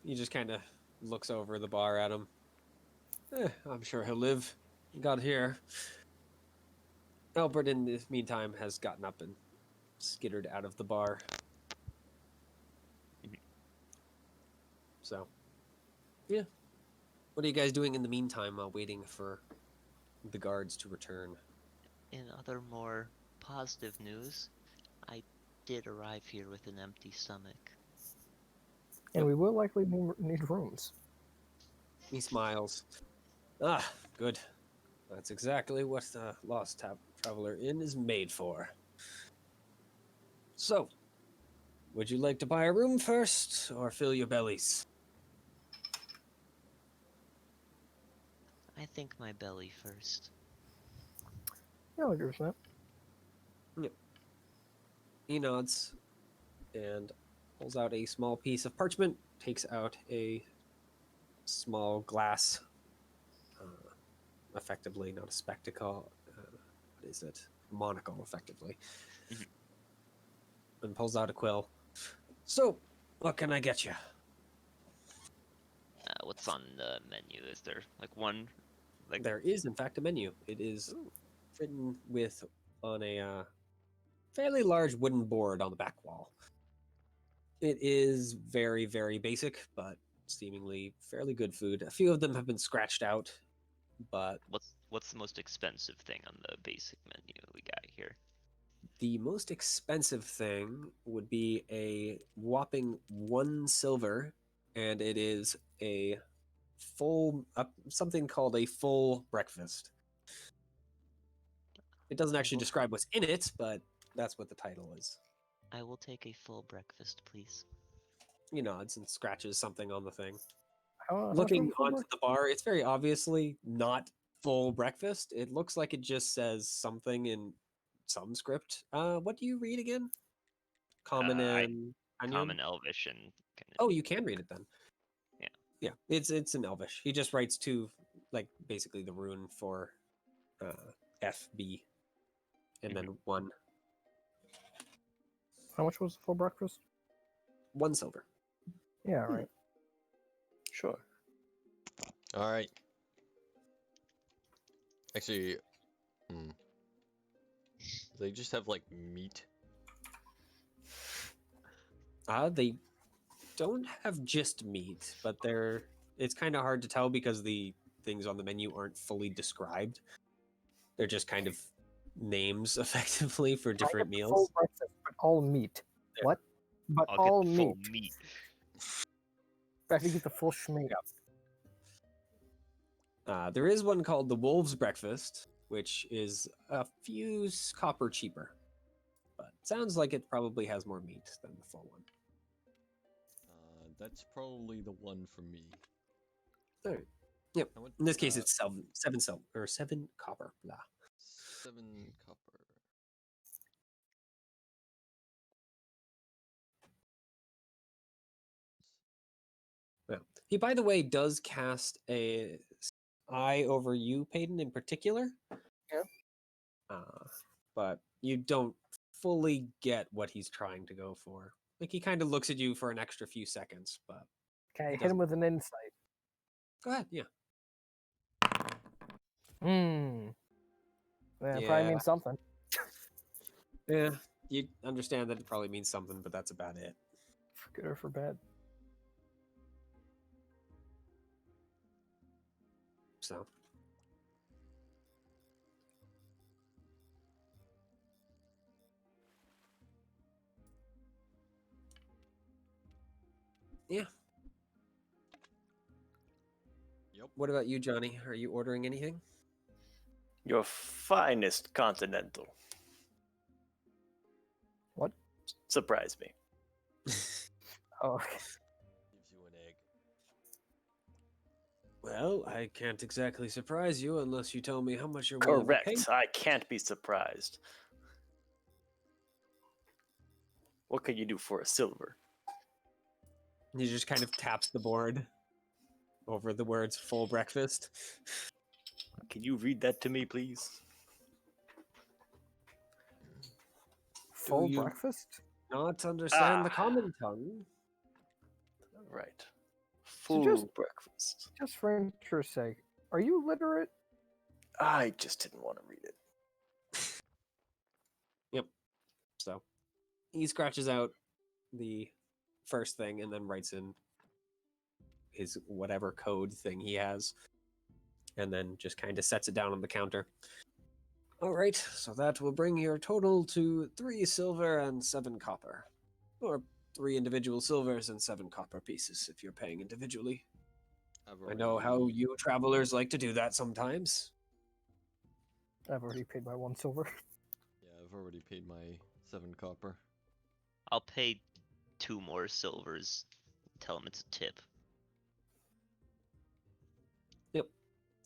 Speaker 10: He just kind of looks over the bar at him. I'm sure he'll live. Got here. Albert, in the meantime, has gotten up and skittered out of the bar. So, yeah. What are you guys doing in the meantime while waiting for the guards to return?
Speaker 9: In other more positive news, I did arrive here with an empty stomach.
Speaker 8: And we will likely need rooms.
Speaker 10: He smiles. Ah, good. That's exactly what the Lost Traveler Inn is made for. So, would you like to buy a room first, or fill your bellies?
Speaker 9: I think my belly first.
Speaker 8: Yeah, I'll agree with that.
Speaker 10: He nods and pulls out a small piece of parchment, takes out a small glass, effectively, not a spectacle, what is it? Monocle, effectively.
Speaker 9: Mhm.
Speaker 10: And pulls out a quill. So, what can I get you?
Speaker 9: What's on the menu? Is there like one? Like
Speaker 10: There is, in fact, a menu. It is written on a fairly large wooden board on the back wall. It is very, very basic, but seemingly fairly good food. A few of them have been scratched out, but
Speaker 9: what's the most expensive thing on the basic menu we got here?
Speaker 10: the most expensive thing would be a whopping 1 silver, and it is a full something called a full breakfast. It doesn't actually describe what's in it, but that's what the title is.
Speaker 9: I will take a full breakfast, please.
Speaker 10: He nods and scratches something on the thing.
Speaker 8: How
Speaker 10: Looking
Speaker 8: much
Speaker 10: onto the bar, it's very obviously not full breakfast. It looks like it just says something in some script. What do you read again? Common and Onion?
Speaker 9: Common Elvish and.
Speaker 10: Oh, you can read it then.
Speaker 9: Yeah.
Speaker 10: Yeah, it's in Elvish. He just writes basically the rune for FB, and then 1
Speaker 8: How much was the full breakfast?
Speaker 10: 1 silver.
Speaker 8: Yeah, right.
Speaker 7: Sure.
Speaker 1: All right. Actually, they just have like meat.
Speaker 10: They don't have just meat, but it's kind of hard to tell because the things on the menu aren't fully described. They're just kind of names, effectively, for different
Speaker 8: Full
Speaker 10: meals.
Speaker 8: breakfast, but all meat.
Speaker 10: Yeah.
Speaker 8: What? But
Speaker 9: I'll
Speaker 8: all
Speaker 9: get the
Speaker 8: meat.
Speaker 9: full meat.
Speaker 8: I have to get the full schmeat.
Speaker 10: There is one called the Wolves Breakfast, which is a few copper cheaper. sounds like it probably has more meat than the full one.
Speaker 1: That's probably the one for me.
Speaker 10: All right. Yep.
Speaker 1: How much,
Speaker 10: In this case, it's seven silver or 7 copper. Blah.
Speaker 1: 7 copper.
Speaker 10: Yeah. He, by the way, does cast a eye over you, Peyton, in particular.
Speaker 8: Yeah.
Speaker 10: But you don't fully get what he's trying to go for. Like, he kind of looks at you for an extra few seconds, but
Speaker 8: Can I
Speaker 10: He
Speaker 8: hit him
Speaker 10: doesn't-
Speaker 8: with an insight?
Speaker 10: go ahead. Yeah.
Speaker 8: That probably
Speaker 10: Yeah.
Speaker 8: means something.
Speaker 10: Yeah. You understand that it probably means something, but that's about it.
Speaker 8: For good or for bad.
Speaker 10: So. Yeah.
Speaker 1: Yep.
Speaker 10: What about you, Johnny? Are you ordering anything?
Speaker 7: Your finest continental.
Speaker 8: What?
Speaker 7: Surprise me.
Speaker 8: Oh, okay.
Speaker 1: Gives you an egg.
Speaker 10: Well, I can't exactly surprise you unless you tell me how much you're willing to pay.
Speaker 7: Correct. I can't be surprised. What can you do for a silver?
Speaker 10: He just kind of taps the board over the words "full breakfast."
Speaker 7: Can you read that to me, please?
Speaker 8: Full
Speaker 10: you-
Speaker 8: breakfast?
Speaker 10: Not understand the
Speaker 7: Ah.
Speaker 10: common tongue.
Speaker 7: Right.
Speaker 8: So
Speaker 7: Full breakfast.
Speaker 8: Just for interest's sake, are you literate?
Speaker 7: I just didn't want to read it.
Speaker 10: So he scratches out the first thing and then writes in his whatever code thing he has, and then just kind of sets it down on the counter. All right, so that will bring your total to 3 silver and 7 copper, or 3 individual silvers and 7 copper pieces if you're paying individually. I know how you travelers like to do that sometimes.
Speaker 8: I've already paid my 1 silver.
Speaker 1: Yeah, I've already paid my 7 copper.
Speaker 9: I'll pay 2 more silvers. Tell him it's a tip.
Speaker 10: Yep.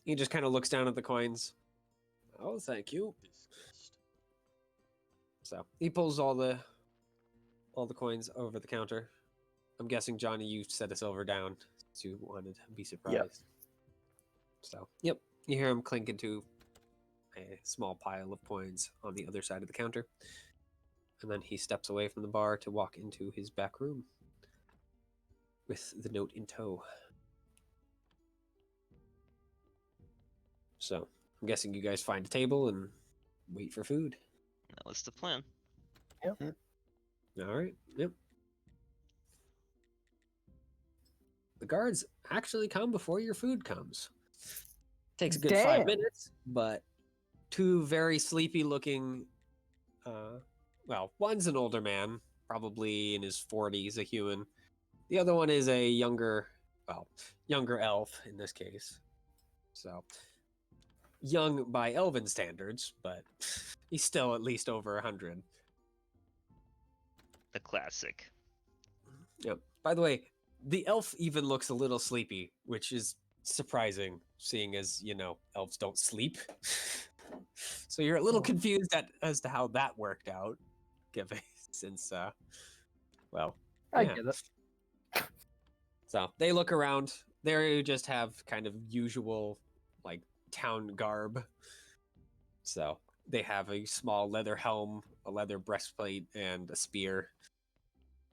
Speaker 10: He just kind of looks down at the coins. Oh, thank you.
Speaker 1: Disgust.
Speaker 10: So he pulls all the coins over the counter. I'm guessing, Johnny, you set a silver down since you wanted to be surprised. So, yep. You hear him clink into a small pile of coins on the other side of the counter. And then he steps away from the bar to walk into his back room with the note in tow. So, I'm guessing you guys find a table and wait for food.
Speaker 9: That was the plan.
Speaker 10: All right. Yep. The guards actually come before your food comes. Takes a good 5
Speaker 8: Damn.
Speaker 10: minutes, but 2 very sleepy looking, well, one's an older man, probably in his 40s, a human. The other one is a younger elf in this case. So, young by elven standards, but he's still at least over 100.
Speaker 9: The classic.
Speaker 10: Yep. By the way, the elf even looks a little sleepy, which is surprising, seeing as, elves don't sleep. So you're a little confused as to how that worked out, given since,
Speaker 8: I
Speaker 10: yeah.
Speaker 8: get it.
Speaker 10: So they look around. They just have kind of usual, like, town garb. So they have a small leather helm, a leather breastplate, and a spear.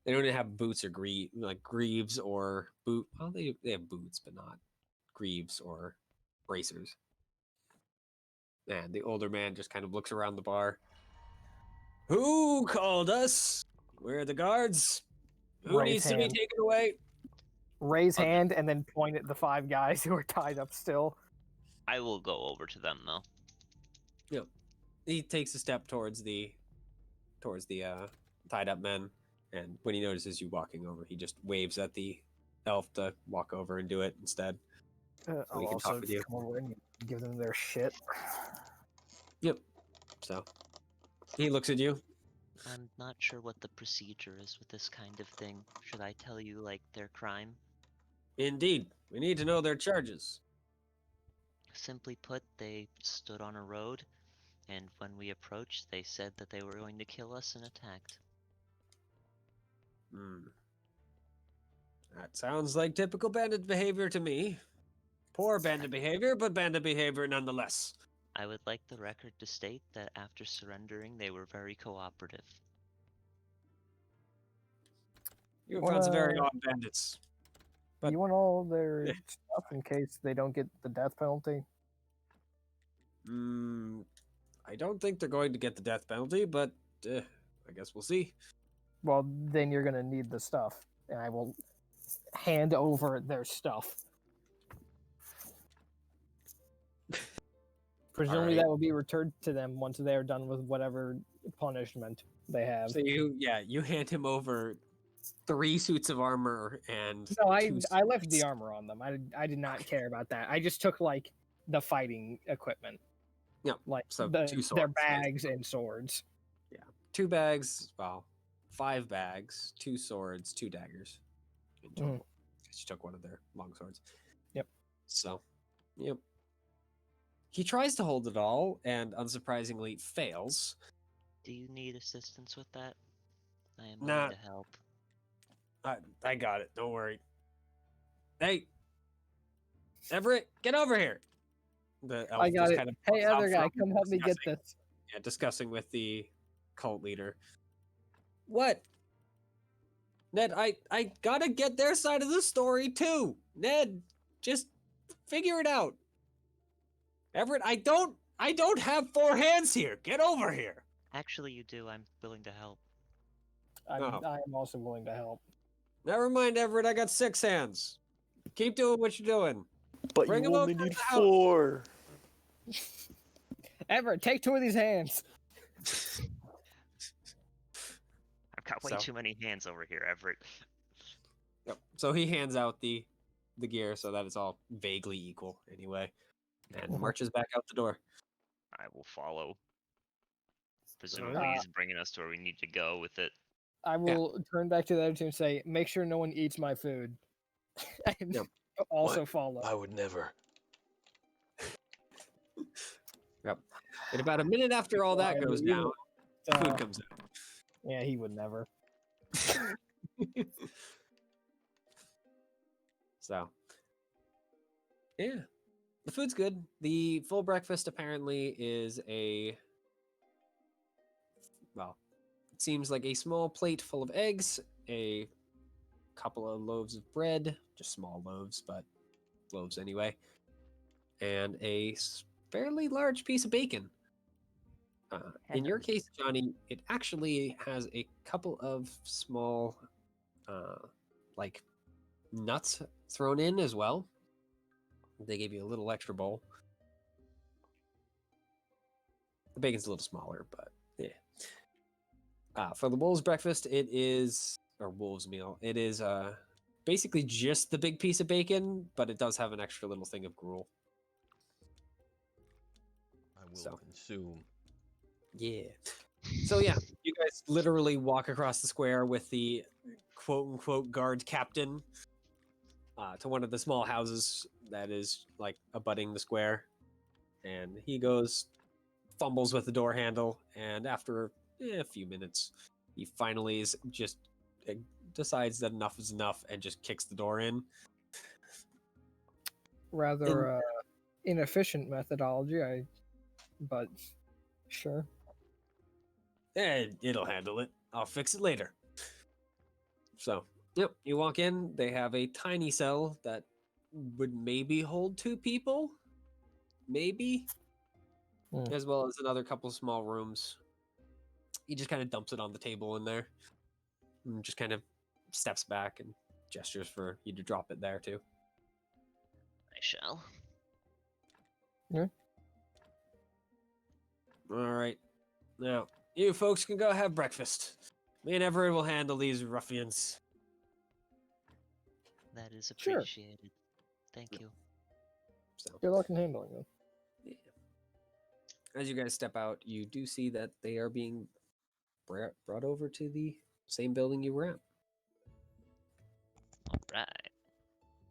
Speaker 10: They don't even have boots or greaves or boot. Well, they have boots, but not greaves or bracers. And the older man just kind of looks around the bar. Who called us? We're the guards. Who
Speaker 8: Raise
Speaker 10: needs to be
Speaker 8: hand.
Speaker 10: taken away?
Speaker 8: Raise
Speaker 9: Okay.
Speaker 8: hand and then point at the 5 guys who are tied up still.
Speaker 9: I will go over to them though.
Speaker 10: Yep. He takes a step towards the tied up men, and when he notices you walking over, he just waves at the elf to walk over and do it instead.
Speaker 8: I'll
Speaker 10: we can
Speaker 8: also
Speaker 10: talk with you.
Speaker 8: come over and give them their shit.
Speaker 10: Yep. So he looks at you.
Speaker 9: I'm not sure what the procedure is with this kind of thing. Should I tell you, like, their crime?
Speaker 10: Indeed, we need to know their charges.
Speaker 9: Simply put, they stood on a road, and when we approached, they said that they were going to kill us and attacked.
Speaker 10: Hmm. That sounds like typical bandit behavior to me. Poor bandit behavior, but bandit behavior nonetheless.
Speaker 9: I would like the record to state that after surrendering, they were very cooperative.
Speaker 10: You have found some very
Speaker 8: Wanna-
Speaker 10: odd bandits. But
Speaker 8: you want all their
Speaker 10: Eh,
Speaker 8: stuff in case they don't get the death penalty?
Speaker 10: I don't think they're going to get the death penalty, but I guess we'll see.
Speaker 8: Well, then you're gonna need the stuff, and I will hand over their stuff. Presumably,
Speaker 10: right.
Speaker 8: that will be returned to them once they are done with whatever punishment they have.
Speaker 10: So you hand him over 3 suits of armor and
Speaker 8: No,
Speaker 10: two
Speaker 8: I left the
Speaker 10: swords.
Speaker 8: armor on them. I did not care about that. I just took like the fighting equipment.
Speaker 10: Yep,
Speaker 8: Like
Speaker 10: so 2
Speaker 8: their
Speaker 10: swords,
Speaker 8: bags and swords.
Speaker 10: 2 bags, well, 5 bags, 2 swords, 2 daggers in total. She took one of their long swords.
Speaker 8: Yep.
Speaker 10: So, yep. He tries to hold it all, and unsurprisingly fails.
Speaker 9: Do you need assistance with that? I am
Speaker 10: Nah.
Speaker 9: willing to help.
Speaker 10: I got it. Don't worry. Hey, Everett, get over here. The elf
Speaker 8: I got
Speaker 10: just
Speaker 8: it.
Speaker 10: kind of
Speaker 8: Hey,
Speaker 10: pops out
Speaker 8: other guy,
Speaker 10: front,
Speaker 8: come help me get
Speaker 10: discussing-
Speaker 8: this.
Speaker 10: Yeah, discussing with the cult leader. What? Ned, I gotta get their side of the story too. Ned, just figure it out. Everett, I don't have 4 hands here. Get over here.
Speaker 9: Actually, you do. I'm willing to help.
Speaker 8: I
Speaker 10: Oh.
Speaker 8: am also willing to help.
Speaker 10: Never mind, Everett. I got 6 hands. Keep doing what you're doing.
Speaker 7: But
Speaker 10: Bring
Speaker 7: you
Speaker 10: him
Speaker 7: only
Speaker 10: over to
Speaker 7: need
Speaker 10: the house.
Speaker 7: 4.
Speaker 8: Everett, take 2 of these hands.
Speaker 9: I've got way
Speaker 10: So-
Speaker 9: too many hands over here, Everett.
Speaker 10: Yep. So he hands out the gear so that it's all vaguely equal anyway, and marches back out the door.
Speaker 9: I will follow. Presumably, he's bringing us to where we need to go with it.
Speaker 8: I will turn back to the other two and say, make sure no one eats my food. And
Speaker 10: Yep.
Speaker 8: also
Speaker 1: What?
Speaker 8: follow.
Speaker 1: I would never.
Speaker 10: Yep. And about a minute after all that
Speaker 8: Okay,
Speaker 10: goes
Speaker 8: but
Speaker 10: down,
Speaker 8: even-
Speaker 10: food comes out.
Speaker 8: Yeah, he would never.
Speaker 10: So, yeah, the food's good. The full breakfast apparently is well, it seems like a small plate full of eggs, a couple of loaves of bread, just small loaves, but loaves anyway, and a fairly large piece of bacon. In your case, Johnny, it actually has a couple of small, like, nuts thrown in as well. They gave you a little extra bowl. The bacon's a little smaller, but yeah. For the wolves' breakfast, it is, or wolves' meal, it is basically just the big piece of bacon, but it does have an extra little thing of gruel.
Speaker 1: I will
Speaker 10: So.
Speaker 1: consume.
Speaker 10: Yeah. So yeah, you guys literally walk across the square with the quote-unquote guard captain to one of the small houses that is like abutting the square, and he goes, fumbles with the door handle, and after a few minutes, he finally is just decides that enough is enough and just kicks the door in.
Speaker 8: Rather inefficient methodology, but sure.
Speaker 10: It'll handle it. I'll fix it later. So, yep, you walk in. They have a tiny cell that would maybe hold 2 people. Maybe. As well as another couple small rooms. He just kind of dumps it on the table in there. And just kind of steps back and gestures for you to drop it there, too.
Speaker 9: I shall.
Speaker 10: All right. Now, you folks can go have breakfast. Me and Everett will handle these ruffians.
Speaker 9: That is
Speaker 8: Sure.
Speaker 9: appreciated. Thank you.
Speaker 10: So,
Speaker 8: Good luck in handling them.
Speaker 10: as you guys step out, you do see that they are being brought over to the same building you were at.
Speaker 9: All right.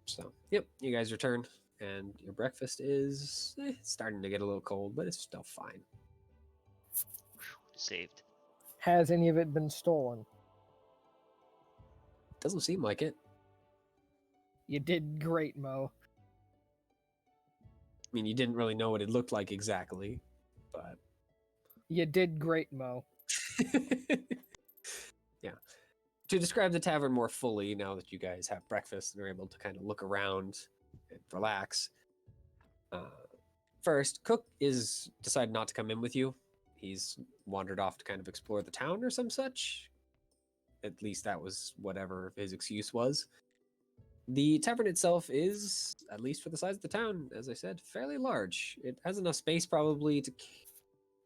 Speaker 10: So, yep, you guys return, and your breakfast is starting to get a little cold, but it's still fine.
Speaker 9: Saved.
Speaker 8: Has any of it been stolen?
Speaker 10: Doesn't seem like it.
Speaker 8: You did great, Mo.
Speaker 10: I mean, you didn't really know what it looked like exactly, but
Speaker 8: You did great, Mo.
Speaker 10: yeah. To describe the tavern more fully, now that you guys have breakfast and are able to kind of look around and relax, first, Cook is decided not to come in with you. He's wandered off to kind of explore the town or some such. At least that was whatever his excuse was. The tavern itself is, at least for the size of the town, as I said, fairly large. It has enough space probably to,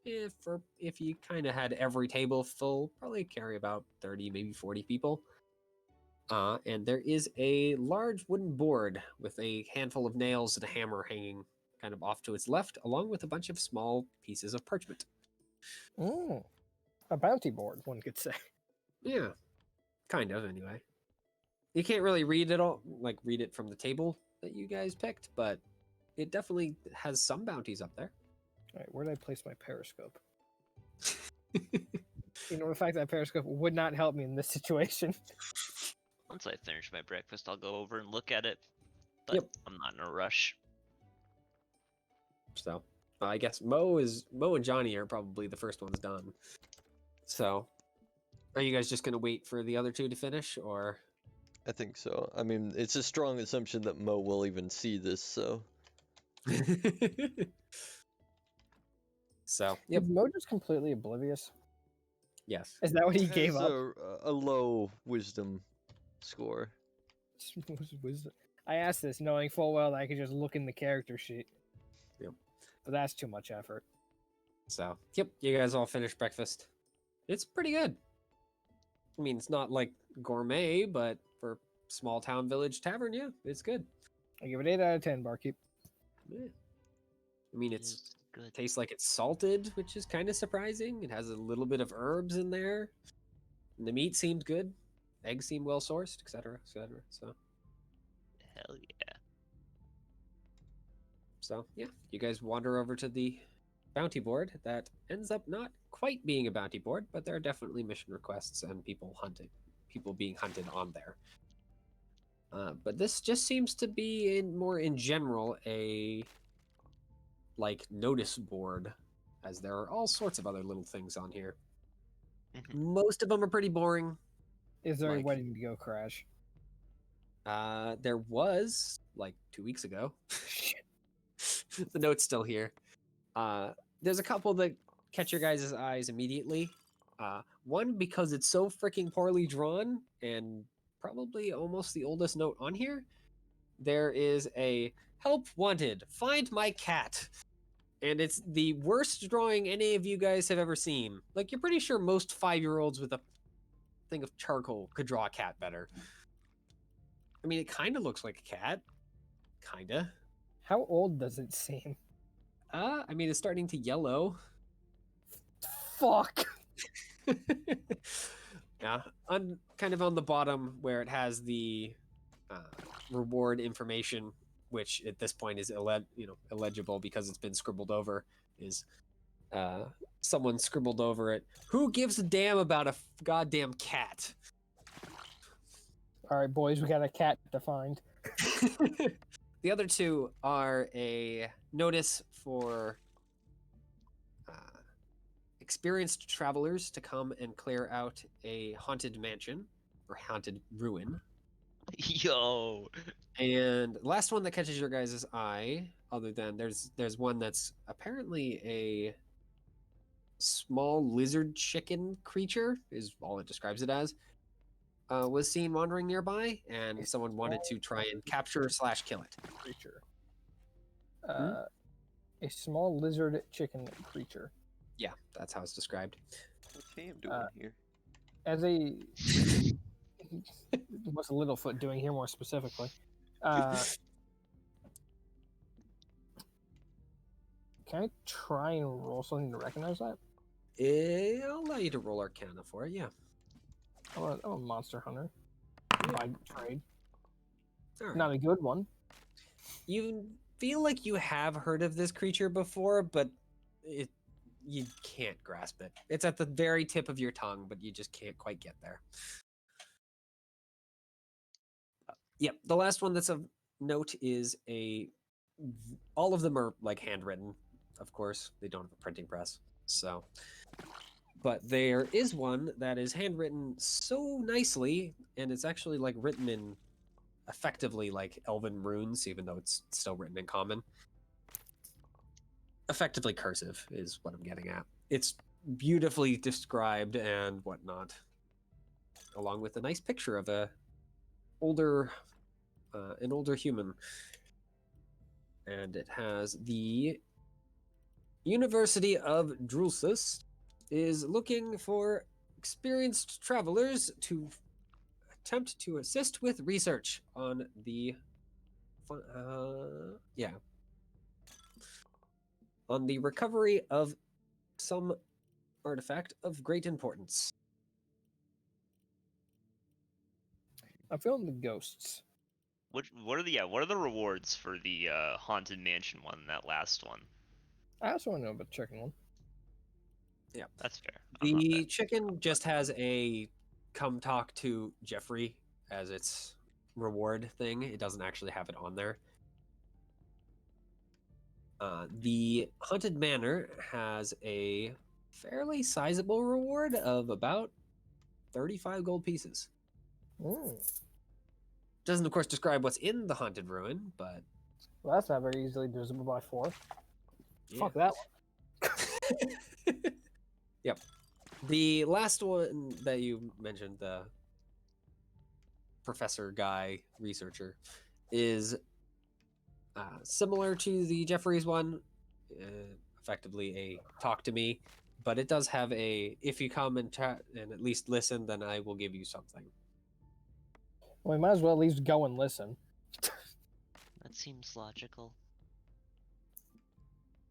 Speaker 10: if you kind of had every table full, probably carry about 30, maybe 40 people. And there is a large wooden board with a handful of nails and a hammer hanging kind of off to its left, along with a bunch of small pieces of parchment.
Speaker 8: A bounty board, one could say.
Speaker 10: Yeah, kind of, anyway. You can't really read it all, like read it from the table that you guys picked, but it definitely has some bounties up there.
Speaker 8: All right, where did I place my periscope? You know, the fact that periscope would not help me in this situation.
Speaker 9: Once I finish my breakfast, I'll go over and look at it. But
Speaker 10: Yep.
Speaker 9: I'm not in a rush.
Speaker 10: So I guess Mo and Johnny are probably the first ones done. So are you guys just gonna wait for the other two to finish, or?
Speaker 1: I think so. I mean, it's a strong assumption that Mo will even see this, so.
Speaker 10: So, yep.
Speaker 8: Is Mo just completely oblivious?
Speaker 10: Yes.
Speaker 8: Is that what he
Speaker 1: Has
Speaker 8: gave up?
Speaker 1: a low wisdom score.
Speaker 8: I asked this knowing full well that I could just look in the character sheet.
Speaker 10: Yep.
Speaker 8: But that's too much effort.
Speaker 10: So, yep, you guys all finished breakfast. It's pretty good. I mean, it's not like gourmet, but for small town village tavern, yeah, it's good.
Speaker 8: I give it 8 out of 10, barkeep.
Speaker 10: Yeah. I mean, it's
Speaker 9: good.
Speaker 10: tastes like it's salted, which is kind of surprising. It has a little bit of herbs in there. And the meat seemed good. Eggs seem well sourced, etc., etc. So,
Speaker 9: Hell yeah.
Speaker 10: so yeah, you guys wander over to the bounty board that ends up not quite being a bounty board, but there are definitely mission requests and people being hunted on there. But this just seems to be more in general a like notice board, as there are all sorts of other little things on here. Most of them are pretty boring.
Speaker 8: Is there a
Speaker 10: Like-
Speaker 8: wedding to go crash?
Speaker 10: There was like 2 weeks ago.
Speaker 8: Shit.
Speaker 10: The note's still here. There's a couple that catch your guys' eyes immediately. One, because it's so freaking poorly drawn, and probably almost the oldest note on here. There is a help wanted, find my cat. And it's the worst drawing any of you guys have ever seen. Like, you're pretty sure most 5-year-olds with a thing of charcoal could draw a cat better. I mean, it kind of looks like a cat. Kinda.
Speaker 8: How old does it seem?
Speaker 10: I mean, it's starting to yellow.
Speaker 8: Fuck.
Speaker 10: Yeah, kind of on the bottom where it has the reward information, which at this point is illegible because it's been scribbled over. Is someone scribbled over it? Who gives a damn about a goddamn cat?
Speaker 8: All right, boys, we got a cat to find.
Speaker 10: The other two are a notice for experienced travelers to come and clear out a haunted mansion or haunted ruin.
Speaker 9: Yo.
Speaker 10: And the last one that catches your guys' eye, other than there's one that's apparently a small lizard chicken creature, is all it describes it as, was seen wandering nearby, and someone wanted to try and capture/kill it.
Speaker 8: Creature. A small lizard chicken creature.
Speaker 10: Yeah, that's how it's described.
Speaker 1: What's Ham doing here?
Speaker 8: As a what's Littlefoot doing here more specifically? Can I try and roll something to recognize that?
Speaker 10: I'll allow you to roll Arcana for it. Yeah.
Speaker 8: I'm a monster hunter by trade.
Speaker 10: All right.
Speaker 8: Not a good one.
Speaker 10: You feel like you have heard of this creature before, but you can't grasp it. It's at the very tip of your tongue, but you just can't quite get there. Yep. The last one that's of note is all of them are like handwritten, of course. They don't have a printing press. So, but there is one that is handwritten so nicely, and it's actually like written in effectively like Elven runes, even though it's still written in common. Effectively cursive is what I'm getting at. It's beautifully described and whatnot, along with a nice picture of an older human. And it has the University of Drulsus is looking for experienced travelers to attempt to assist with research on the on the recovery of some artifact of great importance.
Speaker 8: I'm feeling the ghosts.
Speaker 11: What are the rewards for the haunted mansion one? That last one.
Speaker 8: I also want to know about the chicken one.
Speaker 10: Yeah,
Speaker 11: that's fair. I'm not
Speaker 10: The chicken just has a come talk to Jeffrey as its reward thing. It doesn't actually have it on there. The Haunted Manor has a fairly sizable reward of about 35 gold pieces.
Speaker 8: Ooh.
Speaker 10: Doesn't, of course, describe what's in the Haunted Ruin, but...
Speaker 8: Well, that's not very easily divisible by 4.
Speaker 10: Yeah.
Speaker 8: Fuck that one.
Speaker 10: Yep. The last one that you mentioned, the professor guy researcher, is similar to the Jeffries one, effectively a talk to me, but it does have a, if you come and chat and at least listen, then I will give you something.
Speaker 8: Well, we might as well at least go and listen.
Speaker 9: That seems logical.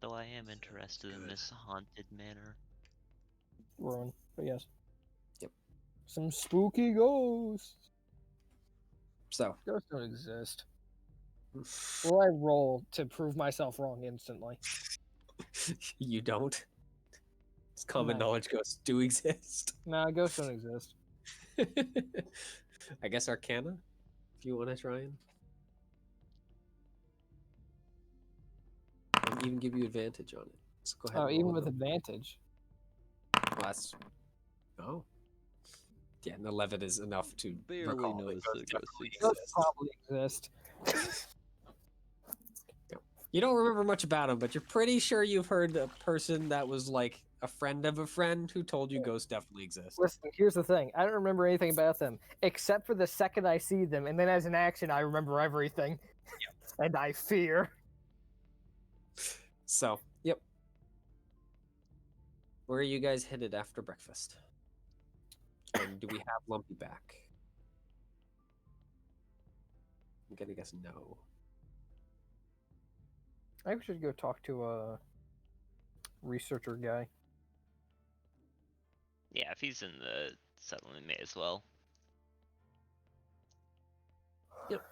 Speaker 9: Though I am interested in this haunted manor.
Speaker 8: Ruin, but yes.
Speaker 10: Yep.
Speaker 8: Some spooky ghosts.
Speaker 10: So.
Speaker 8: Ghosts don't exist. Will I roll to prove myself wrong instantly?
Speaker 10: You don't. It's common
Speaker 8: No.
Speaker 10: knowledge ghosts do exist.
Speaker 8: Nah, ghosts don't exist.
Speaker 10: I guess Arcana, if you want to try and. I'll even give you advantage on it. So go ahead.
Speaker 8: Oh,
Speaker 10: and
Speaker 8: even
Speaker 10: roll
Speaker 8: with
Speaker 10: it.
Speaker 8: advantage.
Speaker 10: Well, that's. Oh. Yeah, an 11 is enough to
Speaker 1: Barely
Speaker 10: recall
Speaker 1: knows
Speaker 10: that
Speaker 1: that
Speaker 10: ghosts
Speaker 1: ghosts
Speaker 10: definitely
Speaker 8: Ghosts probably exist.
Speaker 10: You don't remember much about them, but you're pretty sure you've heard a person that was like a friend of a friend who told you ghosts definitely exist.
Speaker 8: Listen, here's the thing. I don't remember anything about them, except for the second I see them, and then as an action, I remember everything. Yep. And I fear.
Speaker 10: So, yep. Where are you guys headed after breakfast? And do we have Lumpy back? I'm gonna guess no.
Speaker 8: I think we should go talk to a researcher guy.
Speaker 11: Yeah, if he's in the settlement, may as well.
Speaker 10: Yep.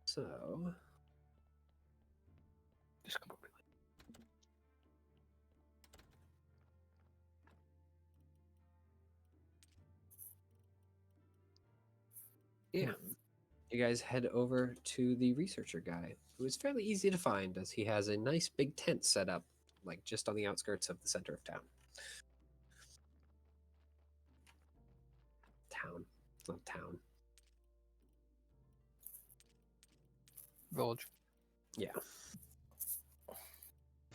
Speaker 10: So,
Speaker 8: Just come over.
Speaker 10: yeah. You guys head over to the researcher guy, who is fairly easy to find as he has a nice big tent set up, like just on the outskirts of the center of town. It's not town.
Speaker 8: Village.
Speaker 10: Yeah.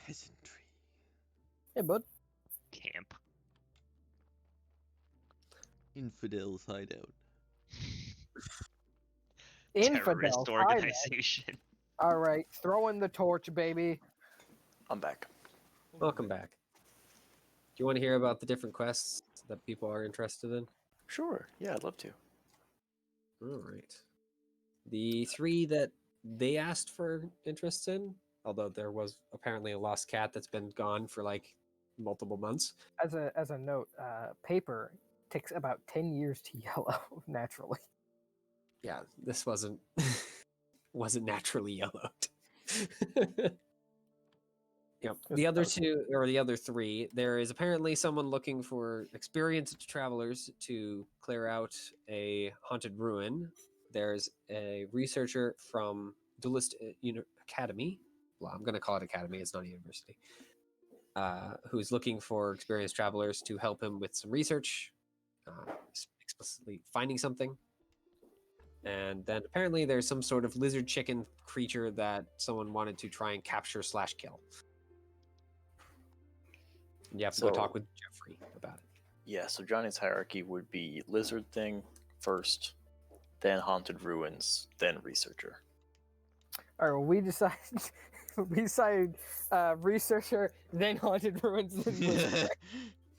Speaker 1: Peasantry.
Speaker 8: Hey, bud.
Speaker 11: Camp.
Speaker 1: Infidels hideout.
Speaker 8: Infidel.
Speaker 11: Terrorist organization.
Speaker 8: All right, throw in the torch, baby.
Speaker 7: I'm back.
Speaker 10: Welcome back. Do you want to hear about the different quests that people are interested in?
Speaker 7: Sure. Yeah, I'd love to.
Speaker 10: All right. The 3 that they asked for interest in, although there was apparently a lost cat that's been gone for like multiple months.
Speaker 8: As a note, paper takes about 10 years to yellow naturally.
Speaker 10: Yeah, this wasn't naturally yellowed. Yep. The other two, or the other three, there is apparently someone looking for experienced travelers to clear out a haunted ruin. There's a researcher from Duelist Academy. Well, I'm going to call it Academy. It's not a university. Who's looking for experienced travelers to help him with some research, explicitly finding something. And then apparently there's some sort of lizard chicken creature that someone wanted to try and capture/kill. You have to go talk with Jeffrey about it.
Speaker 7: Yeah, so Johnny's hierarchy would be lizard thing first, then haunted ruins, then researcher.
Speaker 8: All right, well, we decided researcher, then haunted ruins, then lizard.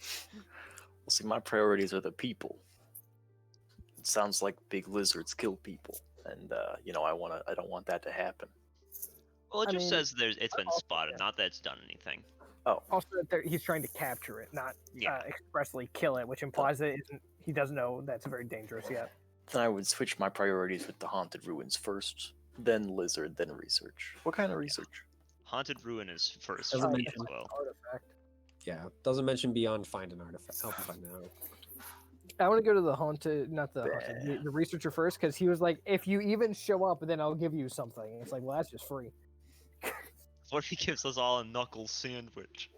Speaker 7: Well, see, my priorities are the people. It sounds like big lizards kill people, and I don't want that to happen.
Speaker 11: Well, it
Speaker 8: I
Speaker 11: just
Speaker 8: mean,
Speaker 11: says it's been spotted, not that it's done anything.
Speaker 7: Oh,
Speaker 8: Also, that he's trying to capture it, not
Speaker 11: Yeah.
Speaker 8: expressly kill it, which implies that he doesn't know that's very dangerous yet.
Speaker 7: then I would switch my priorities with the haunted ruins first, then lizard, then research. What kind of research?
Speaker 11: Haunted ruin is first
Speaker 10: Doesn't
Speaker 11: for me
Speaker 10: mention
Speaker 11: as well.
Speaker 8: Artifact.
Speaker 10: Yeah, doesn't mention beyond find an artifact. Help him find an artifact.
Speaker 8: I want to go to the haunted, not the haunted, the researcher first, because he was like, if you even show up, then I'll give you something. It's like, well, that's just free.
Speaker 11: What if he gives us all a knuckle sandwich?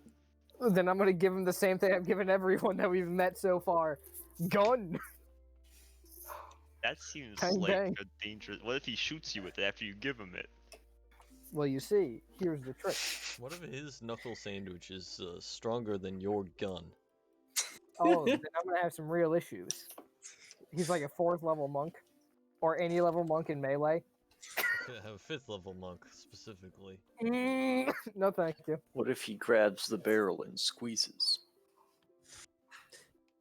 Speaker 8: Then I'm gonna give him the same thing I've given everyone that we've met so far. Gun.
Speaker 11: That seems
Speaker 8: Bang,
Speaker 11: like
Speaker 8: bang.
Speaker 11: a dangerous. What if he shoots you with it after you give him it?
Speaker 8: Well, you see, here's the trick.
Speaker 1: What if his knuckle sandwich is stronger than your gun?
Speaker 8: Oh, then I'm gonna have some real issues. He's like a 4th level monk, or any level monk in melee.
Speaker 1: A 5th level monk specifically.
Speaker 8: No, thank you.
Speaker 7: What if he grabs the barrel and squeezes?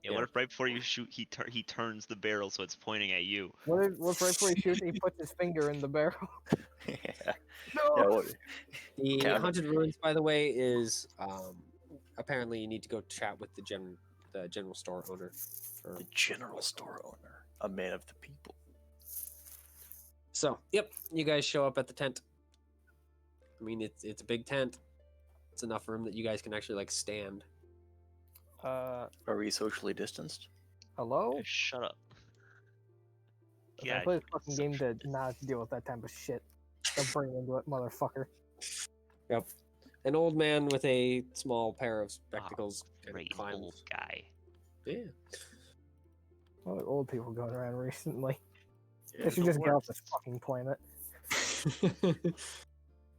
Speaker 11: Yeah, what if right before you shoot, he turns the barrel so it's pointing at you?
Speaker 8: What if right before he shoots, he puts his finger in the barrel?
Speaker 7: Yeah.
Speaker 8: No.
Speaker 7: Yeah, what-
Speaker 10: The
Speaker 7: Count 'em.
Speaker 10: haunted ruins, by the way, is apparently you need to go chat with the general store owner. Or...
Speaker 7: The general store owner, a man of the people.
Speaker 10: So, yep, you guys show up at the tent. I mean, it's a big tent. It's enough room that you guys can actually like stand.
Speaker 7: Are we socially distanced?
Speaker 8: Hello?
Speaker 11: Shut up.
Speaker 8: I play this fucking game to not have to deal with that type of shit. Don't bring me into it, motherfucker.
Speaker 10: Yep. An old man with a small pair of spectacles kind of
Speaker 11: Great
Speaker 10: climbs.
Speaker 11: old guy.
Speaker 10: Yeah.
Speaker 8: Well, there are old people going around recently.
Speaker 7: Yeah,
Speaker 8: They should
Speaker 7: the
Speaker 8: just get off
Speaker 7: worst.
Speaker 8: this fucking planet.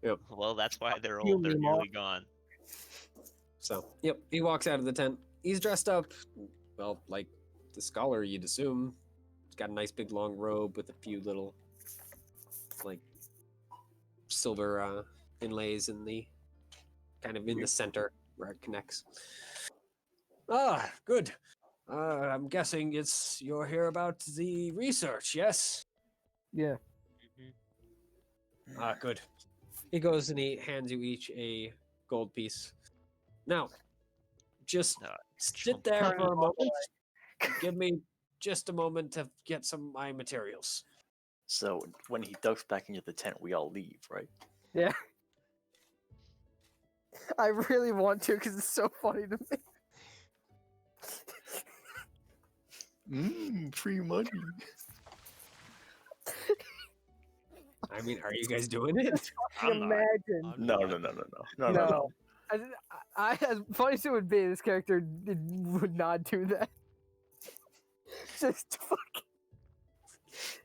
Speaker 10: Yep.
Speaker 11: Well, that's why they're
Speaker 8: You
Speaker 11: old. They're
Speaker 8: mean
Speaker 11: nearly gone.
Speaker 10: So, yep, he walks out of the tent. He's dressed up, well, like the scholar you'd assume. He's got a nice big long robe with a few little, like, silver inlays in the, kind of in the center where it connects. Ah, good. I'm guessing you're here about the research, yes?
Speaker 8: Yeah.
Speaker 10: Ah, good. He goes and he hands you each a gold piece. Now, just sit there for a moment. Give me just a moment to get some of my materials.
Speaker 7: So when he ducks back into the tent, we all leave, right?
Speaker 8: Yeah. I really want to because it's so funny to me.
Speaker 7: Free money.
Speaker 10: I mean, are you guys doing it?
Speaker 11: I'm not.
Speaker 8: Imagine.
Speaker 7: No.
Speaker 8: As funny as it would be, this character would not do that. Just fucking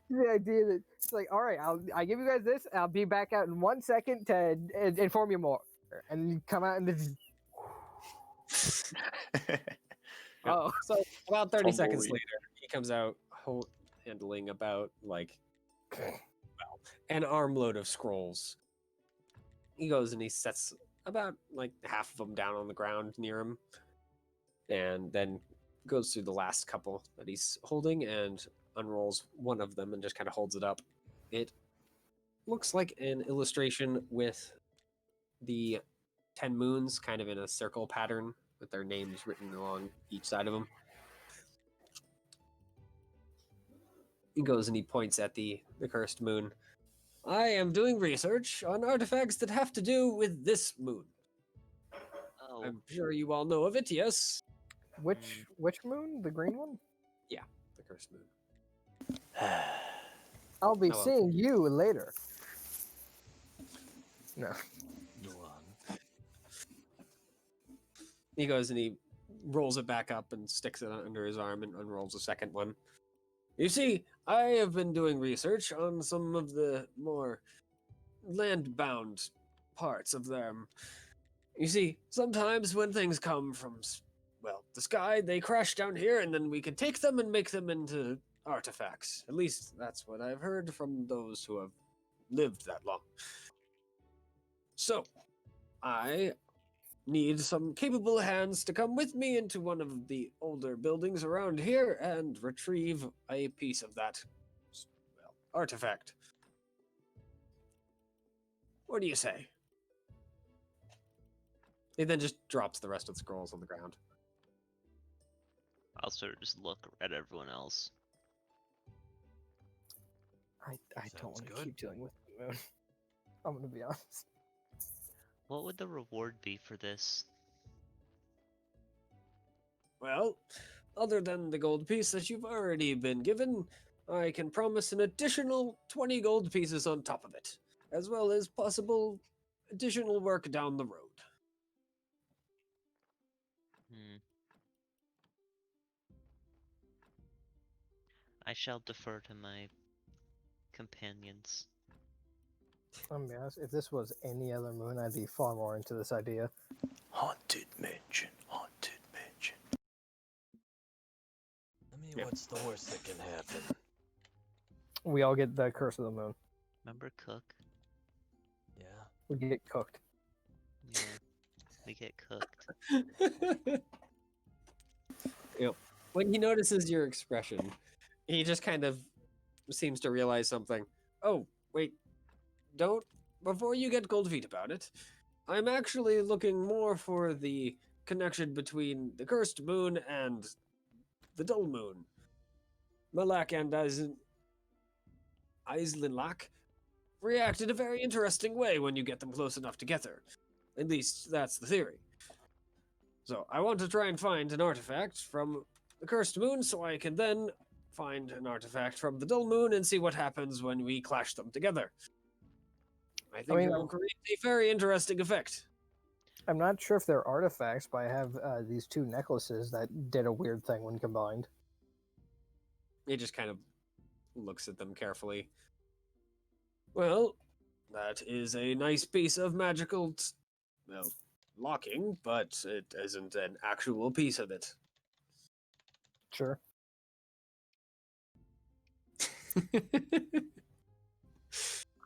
Speaker 8: the idea that it's like, all right, I give you guys this. I'll be back out in 1 second to inform you more, and you come out and just. Oh,
Speaker 10: So about 30 seconds
Speaker 7: Tumbleweed.
Speaker 10: later, he comes out handling about like an armload of scrolls. He goes and he sets about like half of them down on the ground near him, and then goes through the last couple that he's holding and unrolls one of them and just kind of holds it up. It looks like an illustration with the 10 moons kind of in a circle pattern with their names written along each side of them. He goes and he points at the cursed moon. I am doing research on artifacts that have to do with this moon.
Speaker 9: Oh,
Speaker 10: I'm sure you all know of it, yes?
Speaker 8: Which moon? The green one?
Speaker 10: Yeah, the cursed moon.
Speaker 8: I'll be
Speaker 10: Oh, well.
Speaker 8: seeing you later. No.
Speaker 10: He goes and he rolls it back up and sticks it under his arm and unrolls a second one. You see, I have been doing research on some of the more land-bound parts of them. You see, sometimes when things come from, well, the sky, they crash down here, and then we can take them and make them into artifacts. At least that's what I've heard from those who have lived that long. So, I need some capable hands to come with me into one of the older buildings around here and retrieve a piece of that, well, artifact. What do you say? He then just drops the rest of the scrolls on the ground.
Speaker 11: I'll sort of just look at everyone else.
Speaker 8: I don't
Speaker 1: Sounds
Speaker 8: want to
Speaker 1: good.
Speaker 8: keep dealing with the moon. I'm gonna be honest.
Speaker 9: what would the reward be for this?
Speaker 10: Well, other than the gold piece that you've already been given, I can promise an additional 20 gold pieces on top of it, as well as possible additional work down the road.
Speaker 9: Hmm. I shall defer to my companions.
Speaker 8: I'm gonna be honest. If this was any other moon, I'd be far more into this idea.
Speaker 7: Haunted mansion, haunted mansion.
Speaker 1: I mean, what's the worst that can happen?
Speaker 8: We all get the curse of the moon.
Speaker 9: Remember Cook?
Speaker 1: Yeah.
Speaker 8: We get cooked.
Speaker 9: Yeah, we get cooked.
Speaker 10: Yep. When he notices your expression, he just kind of seems to realize something. Oh, wait. Don't. Before you get cold feet about it, I'm actually looking more for the connection between the cursed moon and the dull moon. Malak and Islinlak react in a very interesting way when you get them close enough together. At least, that's the theory. So, I want to try and find an artifact from the cursed moon so I can then find an artifact from the dull moon and see what happens when we clash them together. I think it will create a very interesting effect.
Speaker 8: I'm not sure if they're artifacts, but I have these two necklaces that did a weird thing when combined.
Speaker 10: He just kind of looks at them carefully. Well, that is a nice piece of magical, well, locking, but it isn't an actual piece of it.
Speaker 8: Sure.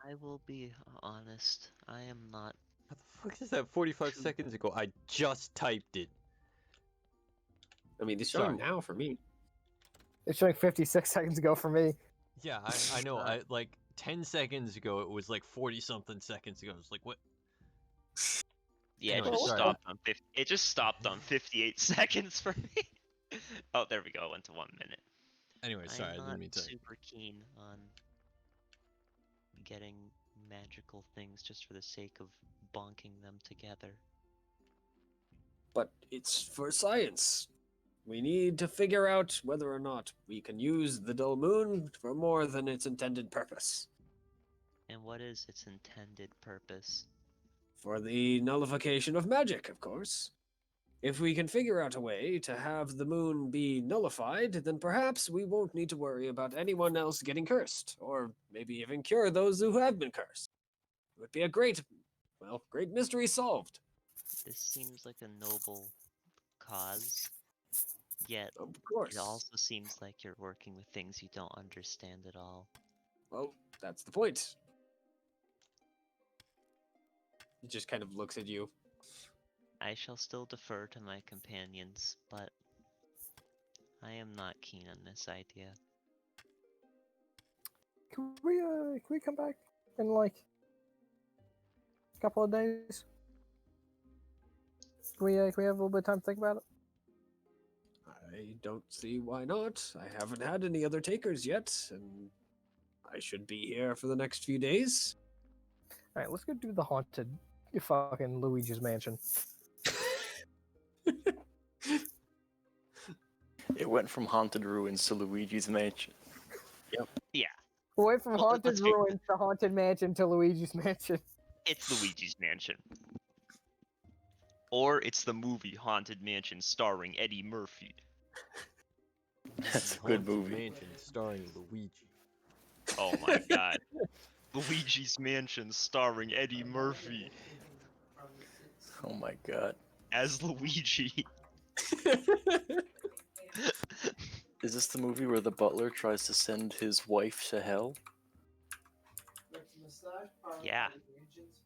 Speaker 9: I will be honest, I am not.
Speaker 1: What the fuck is that 45 seconds ago? I just typed it.
Speaker 10: I mean, it's showing now for me.
Speaker 8: It's showing 56 seconds ago for me.
Speaker 1: Yeah, I know. I like 10 seconds ago. It was like 40 something seconds ago. It's like what?
Speaker 11: Yeah,
Speaker 1: Anyway,
Speaker 11: it just
Speaker 1: sorry.
Speaker 11: stopped on 50. It just stopped on 58 seconds for me. Oh, there we go. It went to 1 minute.
Speaker 1: Anyway, sorry, I
Speaker 9: I'm
Speaker 1: didn't
Speaker 9: not
Speaker 1: mean to.
Speaker 9: super keen on getting magical things just for the sake of bonking them together.
Speaker 10: But it's for science. We need to figure out whether or not we can use the dull moon for more than its intended purpose.
Speaker 9: And what is its intended purpose?
Speaker 10: For the nullification of magic, of course. If we can figure out a way to have the moon be nullified, then perhaps we won't need to worry about anyone else getting cursed, or maybe even cure those who have been cursed. It would be a great mystery solved.
Speaker 9: This seems like a noble cause, yet
Speaker 10: Of course.
Speaker 9: it also seems like you're working with things you don't understand at all.
Speaker 10: Well, that's the point. He just kind of looks at you.
Speaker 9: I shall still defer to my companions, but I am not keen on this idea.
Speaker 8: Can we come back? in like a couple of days? Can we have a little bit of time to think about it?
Speaker 10: I don't see why not. I haven't had any other takers yet, and I should be here for the next few days.
Speaker 8: All right, let's go do the haunted fucking Luigi's Mansion.
Speaker 7: It went from haunted ruins to Luigi's Mansion.
Speaker 11: Yeah,
Speaker 8: Away from
Speaker 11: Well,
Speaker 8: haunted
Speaker 11: let's be-
Speaker 8: ruins to haunted mansion to Luigi's Mansion.
Speaker 11: it's Luigi's Mansion. Or it's the movie Haunted Mansion starring Eddie Murphy.
Speaker 7: That's a good
Speaker 1: Haunted
Speaker 7: movie.
Speaker 1: Mansion starring Luigi.
Speaker 11: Oh my god. Luigi's Mansion starring Eddie Murphy
Speaker 7: Oh my god.
Speaker 11: as Luigi.
Speaker 7: Is this the movie where the butler tries to send his wife to hell?
Speaker 11: Yeah.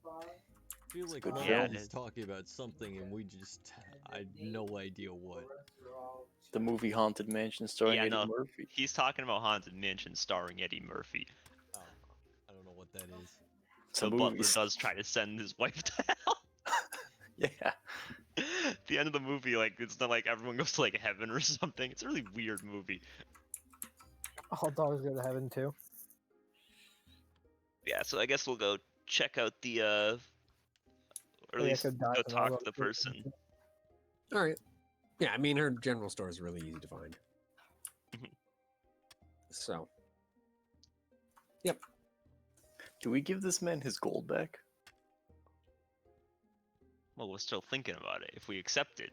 Speaker 1: I feel like
Speaker 7: Good
Speaker 1: one
Speaker 11: film.
Speaker 1: of us is talking about something and I had no idea what.
Speaker 7: The movie Haunted Mansion starring
Speaker 11: Yeah,
Speaker 7: Eddie
Speaker 11: no.
Speaker 7: Murphy.
Speaker 11: He's talking about Haunted Mansion starring Eddie Murphy.
Speaker 1: Oh, I don't know what that is.
Speaker 7: It's a
Speaker 11: The
Speaker 7: movie.
Speaker 11: butler does try to send his wife to hell.
Speaker 7: Yeah.
Speaker 11: The end of the movie, like, it's not like everyone goes to like heaven or something. It's a really weird movie.
Speaker 8: All dogs go to heaven too.
Speaker 11: Yeah, so I guess we'll go check out the or at
Speaker 8: Yeah,
Speaker 11: least
Speaker 8: Echo dies
Speaker 11: go
Speaker 8: and I'll
Speaker 11: talk
Speaker 8: go
Speaker 11: to the
Speaker 8: to the
Speaker 11: person.
Speaker 10: All right. Yeah, I mean, her general store is really easy to find.
Speaker 11: Mhm.
Speaker 10: So,
Speaker 7: Do we give this man his gold back?
Speaker 11: Well, we're still thinking about it. If we accept it,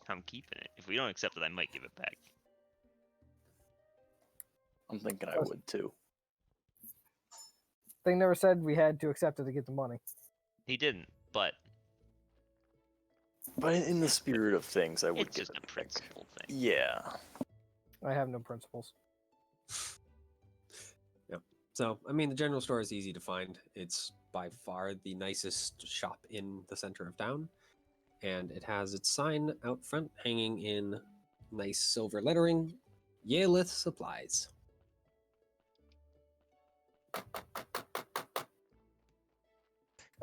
Speaker 11: I'm keeping it. If we don't accept it, I might give it back.
Speaker 7: I'm thinking I would too.
Speaker 8: They never said we had to accept it to get the money.
Speaker 11: He didn't, but
Speaker 7: But in the spirit of things, I would
Speaker 11: it's
Speaker 7: give
Speaker 11: just
Speaker 7: it
Speaker 11: a
Speaker 7: back.
Speaker 11: principle thing.
Speaker 7: Yeah.
Speaker 8: I have no principles.
Speaker 10: so I mean, the general store is easy to find. It's by far the nicest shop in the center of town, and it has its sign out front hanging in nice silver lettering, Yaleth Supplies.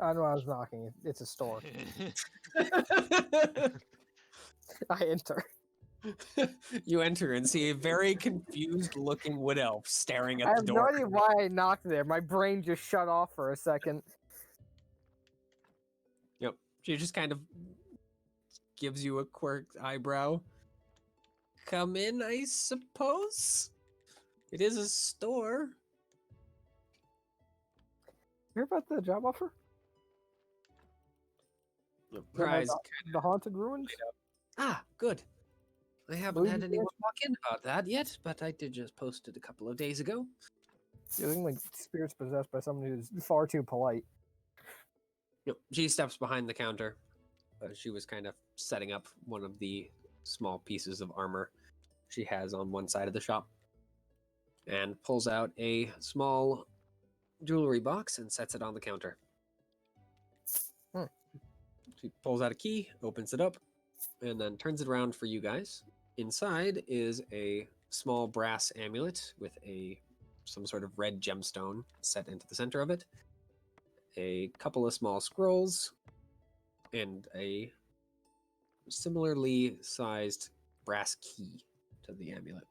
Speaker 8: I know I was knocking. It's a store. I enter.
Speaker 10: You enter and see a very confused looking wood elf staring
Speaker 8: I
Speaker 10: at the
Speaker 8: have no
Speaker 10: door.
Speaker 8: idea why I knocked there. My brain just shut off for a second.
Speaker 10: Yep. She just kind of gives you a quirked eyebrow. Come in, I suppose. It is a store.
Speaker 8: Hear about the job offer?
Speaker 10: The
Speaker 8: Yeah,
Speaker 10: prize.
Speaker 8: The haunted ruins?
Speaker 10: Ah, good. I haven't
Speaker 8: Luigi's
Speaker 10: had anyone
Speaker 8: Mansion?
Speaker 10: walk in about that yet, but I did just post it a couple of days ago.
Speaker 8: You're looking like spirits possessed by someone who's far too polite.
Speaker 10: Yep. She steps behind the counter. She was kind of setting up one of the small pieces of armor she has on one side of the shop and pulls out a small jewelry box and sets it on the counter. She pulls out a key, opens it up, and then turns it around for you guys. Inside is a small brass amulet with some sort of red gemstone set into the center of it, a couple of small scrolls, and a similarly sized brass key to the amulet.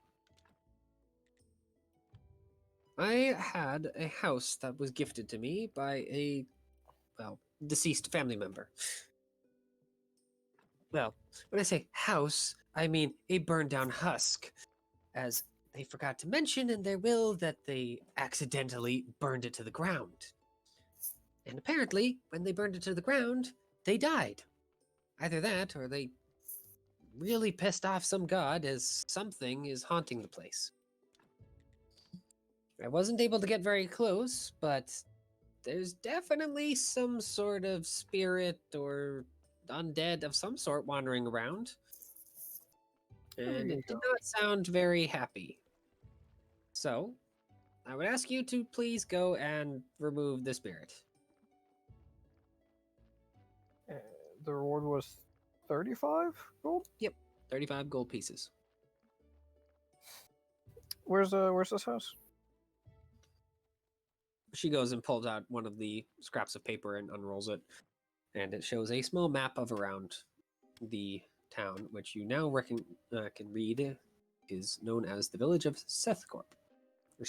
Speaker 10: I had a house that was gifted to me by a, deceased family member. Well, when I say house, I mean a burned down husk, as they forgot to mention in their will that they accidentally burned it to the ground. And apparently, when they burned it to the ground, they died. Either that, or they really pissed off some god, as something is haunting the place. I wasn't able to get very close, but there's definitely some sort of spirit or undead of some sort wandering around. And it did not sound very happy. So, I would ask you to please go and remove the spirit.
Speaker 8: The reward was 35 gold?
Speaker 10: Yep, 35 gold pieces.
Speaker 8: Where's this house?
Speaker 10: she goes and pulls out one of the scraps of paper and unrolls it, and it shows a small map of around the town, which you now can read is known as the village of Sethcorp, or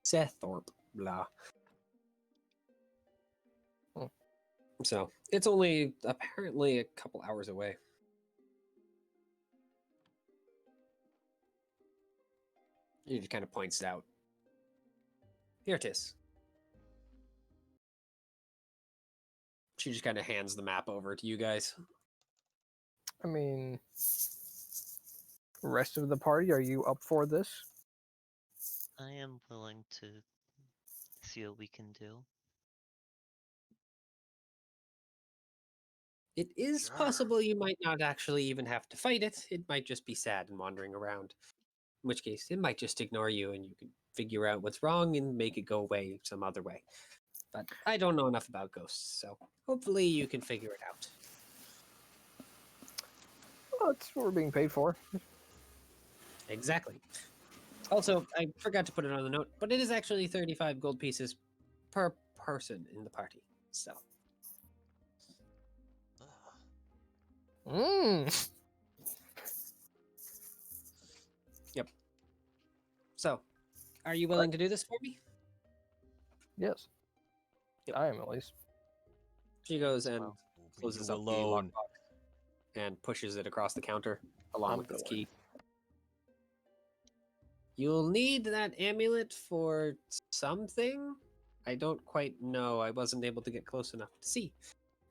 Speaker 10: Sethorpe, blah. So it's only apparently a couple hours away. He just kind of points it out. Here it is. She just kind of hands the map over to you guys.
Speaker 8: I mean, rest of the party, are you up for this?
Speaker 9: I am willing to see what we can do.
Speaker 10: It is possible you might not actually even have to fight it. It might just be sad and wandering around. In which case, it might just ignore you and you can figure out what's wrong and make it go away some other way. But I don't know enough about ghosts, so hopefully you can figure it out.
Speaker 8: Well, that's what we're being paid for.
Speaker 10: Exactly. Also, I forgot to put it on the note, but it is actually 35 gold pieces per person in the party. So,
Speaker 8: Mmm.
Speaker 10: yep. So, are you willing to do this for me?
Speaker 8: Yes.
Speaker 10: Yep.
Speaker 8: I am, at least.
Speaker 10: She goes and
Speaker 1: Leave
Speaker 10: closes
Speaker 1: you
Speaker 10: up the
Speaker 1: alone.
Speaker 10: lockbox and pushes it across the counter along
Speaker 8: I'm
Speaker 10: with its
Speaker 8: going.
Speaker 10: key. You'll need that amulet for something. I don't quite know. I wasn't able to get close enough to see.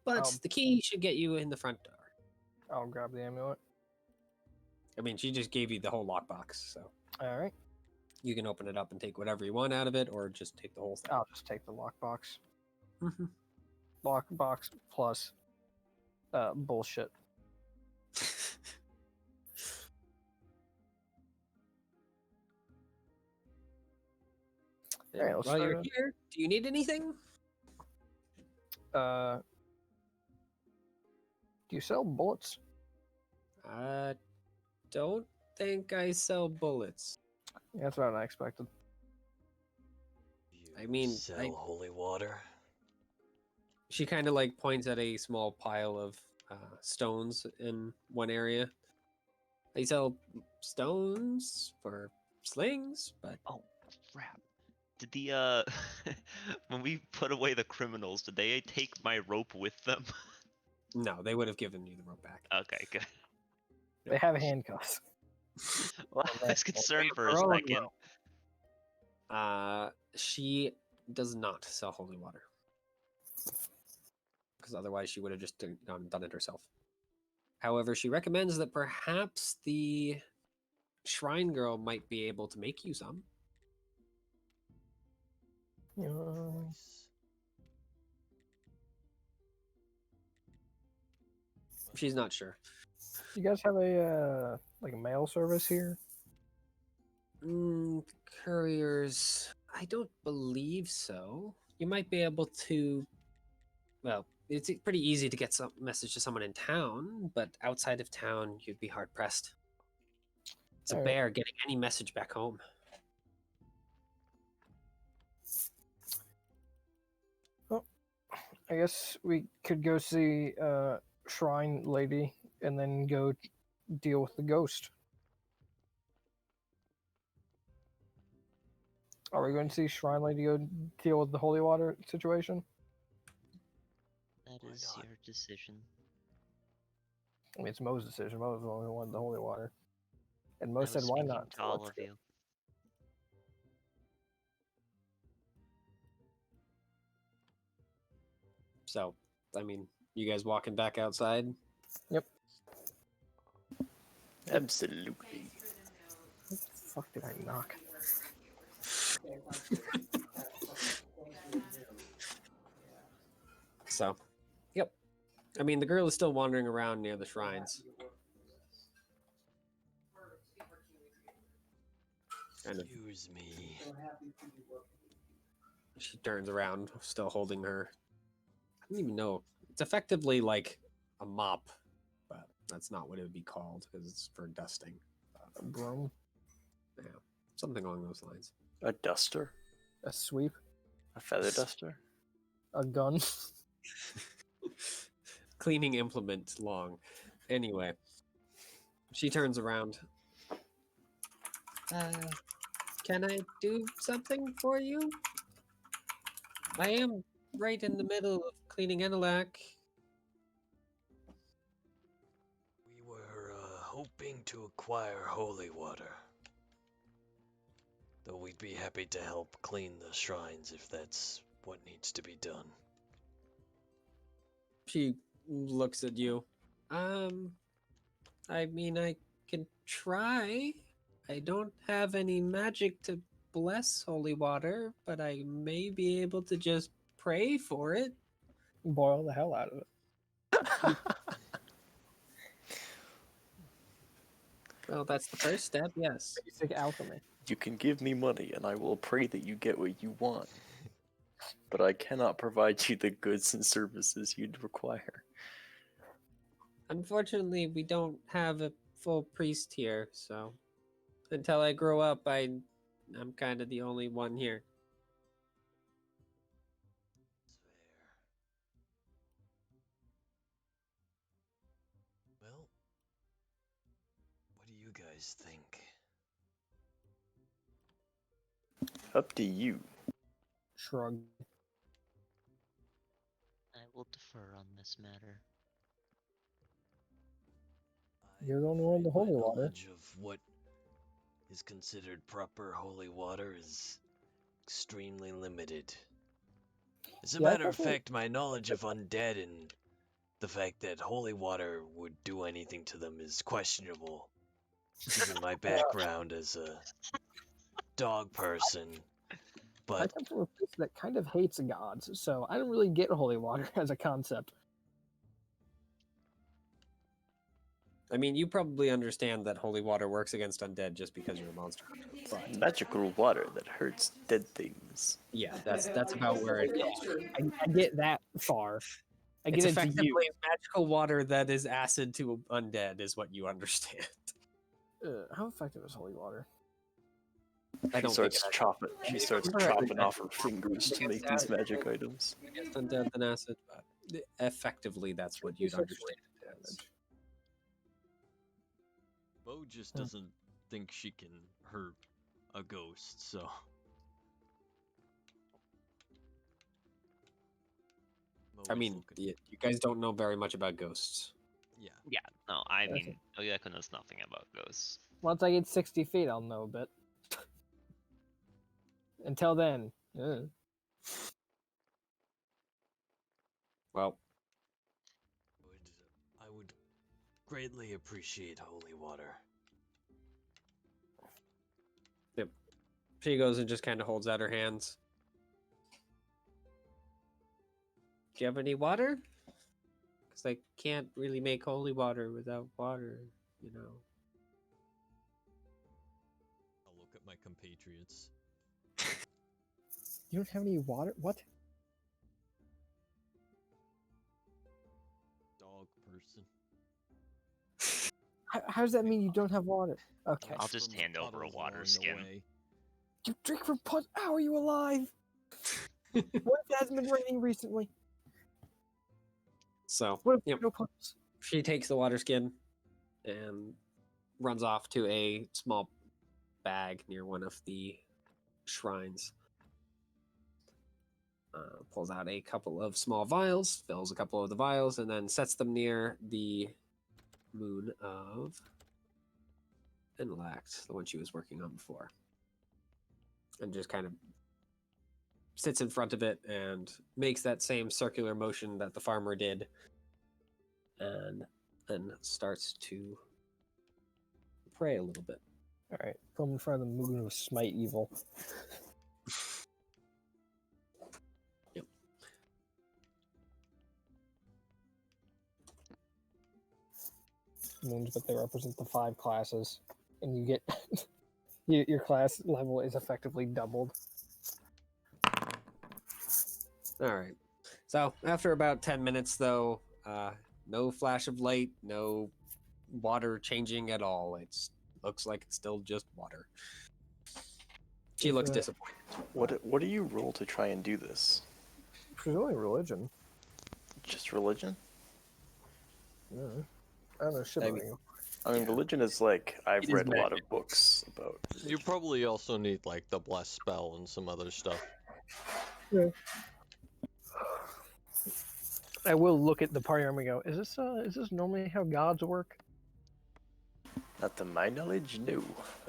Speaker 10: But the key should get you in the front door.
Speaker 8: I'll grab the amulet.
Speaker 10: I mean, she just gave you the whole lockbox, so
Speaker 8: All right.
Speaker 10: you can open it up and take whatever you want out of it, or just take the whole thing.
Speaker 8: I'll just take the lockbox.
Speaker 10: Mhm.
Speaker 8: Lockbox plus bullshit.
Speaker 10: And
Speaker 8: Alright, let's
Speaker 10: while you're
Speaker 8: start
Speaker 10: here, do you need anything?
Speaker 8: Do you sell bullets?
Speaker 10: Don't think I sell bullets.
Speaker 8: Yeah, that's what I expected.
Speaker 10: I mean,
Speaker 1: Sell holy water.
Speaker 10: she kind of like points at a small pile of stones in one area. They sell stones for slings, but
Speaker 11: Oh, crap. Did the when we put away the criminals, did they take my rope with them?
Speaker 10: no, they would have given you the rope back.
Speaker 11: Okay, good.
Speaker 8: They have handcuffs.
Speaker 11: Well, I was concerned for a
Speaker 8: Her own
Speaker 11: second.
Speaker 10: She does not sell holy water. Because otherwise she would have just done it herself. However, she recommends that perhaps the shrine girl might be able to make you some. She's not sure.
Speaker 8: You guys have a like a mail service here?
Speaker 10: Couriers, I don't believe so. You might be able to. Well, it's pretty easy to get some message to someone in town, but outside of town, you'd be hard pressed. It's a
Speaker 8: Alright.
Speaker 10: bear getting any message back home.
Speaker 8: Well, I guess we could go see Shrine Lady and then go deal with the ghost. Are we going to see Shrine Lady go deal with the holy water situation?
Speaker 9: That is your decision.
Speaker 8: I mean, it's Mo's decision. Mo's the one who wanted the holy water. And Mo
Speaker 9: I
Speaker 8: said,
Speaker 9: was
Speaker 8: why
Speaker 9: speaking
Speaker 8: not?
Speaker 9: to
Speaker 8: So
Speaker 9: all
Speaker 8: let's
Speaker 9: of
Speaker 8: go.
Speaker 9: you.
Speaker 10: So, I mean, you guys walking back outside?
Speaker 8: Yep.
Speaker 7: Absolutely.
Speaker 8: What the fuck did I knock?
Speaker 10: So, yep. I mean, the girl is still wandering around near the shrines. Kind of.
Speaker 1: Excuse me.
Speaker 10: She turns around, still holding her. I don't even know. It's effectively like a mop, but that's not what it would be called because it's for dusting.
Speaker 8: A broom?
Speaker 10: Yeah, something along those lines.
Speaker 7: A duster?
Speaker 8: A sweep?
Speaker 7: A feather duster?
Speaker 8: A gun.
Speaker 10: Cleaning implement long. Anyway, she turns around. Can I do something for you? I am right in the middle of cleaning Enelak.
Speaker 1: We were hoping to acquire holy water. Though we'd be happy to help clean the shrines if that's what needs to be done.
Speaker 10: She looks at you. I mean, I can try. I don't have any magic to bless holy water, but I may be able to just pray for it.
Speaker 8: Boil the hell out of it.
Speaker 10: Well, that's the first step, yes.
Speaker 8: Basic alchemy.
Speaker 7: You can give me money, and I will pray that you get what you want. But I cannot provide you the goods and services you'd require.
Speaker 10: Unfortunately, we don't have a full priest here, so until I grow up, I'm kind of the only one here.
Speaker 1: Well, what do you guys think?
Speaker 7: Up to you.
Speaker 8: Shrug.
Speaker 9: I will defer on this matter.
Speaker 8: You're the only one with the holy water.
Speaker 1: Knowledge of what is considered proper holy water is extremely limited. As a
Speaker 8: Yeah, I
Speaker 1: matter of
Speaker 8: thought that-
Speaker 1: fact, my knowledge of undead and the fact that holy water would do anything to them is questionable. Given my background as a dog person.
Speaker 8: I
Speaker 1: But
Speaker 8: come from a place that kind of hates gods, so I don't really get holy water as a concept.
Speaker 10: I mean, you probably understand that holy water works against undead just because you're a monster hunter. But
Speaker 7: Magical water that hurts dead things.
Speaker 10: yeah, that's about where it goes.
Speaker 8: I get that far. I
Speaker 10: It's
Speaker 8: get it to
Speaker 10: effectively
Speaker 8: you.
Speaker 10: magical water that is acid to undead, is what you understand.
Speaker 8: How effective is holy water?
Speaker 10: I don't
Speaker 7: She
Speaker 10: think
Speaker 7: starts
Speaker 10: it
Speaker 7: chopping. She starts
Speaker 10: Alright.
Speaker 7: chopping off her fingers to make these magic items.
Speaker 10: against undead than acid, but effectively that's what you'd understand it as.
Speaker 1: Bo just doesn't think she can hurt a ghost, so.
Speaker 10: I mean, you guys don't know very much about ghosts.
Speaker 1: Yeah.
Speaker 11: Yeah, no, I
Speaker 8: That's
Speaker 11: mean, Oyako knows nothing about ghosts.
Speaker 8: Once I get 60 feet, I'll know a bit. Until then,
Speaker 10: Well,
Speaker 1: I would greatly appreciate holy water.
Speaker 10: yep. She goes and just kind of holds out her hands. Do you have any water? Because I can't really make holy water without water, you know.
Speaker 1: I'll look at my compatriots.
Speaker 8: you don't have any water? What?
Speaker 1: Dog person.
Speaker 8: How does that mean you don't have water? Okay.
Speaker 11: I'll just hand over a water skin.
Speaker 8: You drink from pot. How are you alive? What if it hasn't been raining recently?
Speaker 10: So,
Speaker 8: What if
Speaker 10: yep.
Speaker 8: no puddles?
Speaker 10: She takes the water skin and runs off to a small bag near one of the shrines. Pulls out a couple of small vials, fills a couple of the vials, and then sets them near the moon of Enelact, the one she was working on before. And just kind of sits in front of it and makes that same circular motion that the farmer did, and then starts to pray a little bit.
Speaker 8: All right, come in front of the moon of smite evil.
Speaker 10: Yep.
Speaker 8: Moons, but they represent the 5 classes, and you get your class level is effectively doubled.
Speaker 10: All right. So after about 10 minutes, though, no flash of light, no water changing at all. It looks like it's still just water. She looks disappointed.
Speaker 7: What do you roll to try and do this?
Speaker 8: Presumably religion.
Speaker 7: Just religion?
Speaker 8: Yeah. I don't know shit
Speaker 10: I
Speaker 8: about
Speaker 10: mean-
Speaker 8: you.
Speaker 7: I mean, religion is like I've
Speaker 10: It is
Speaker 7: read a lot
Speaker 10: magic.
Speaker 7: of books about.
Speaker 1: You probably also need like the bless spell and some other stuff.
Speaker 8: I will look at the party room and go, is this normally how gods work?
Speaker 7: Not to my knowledge, no.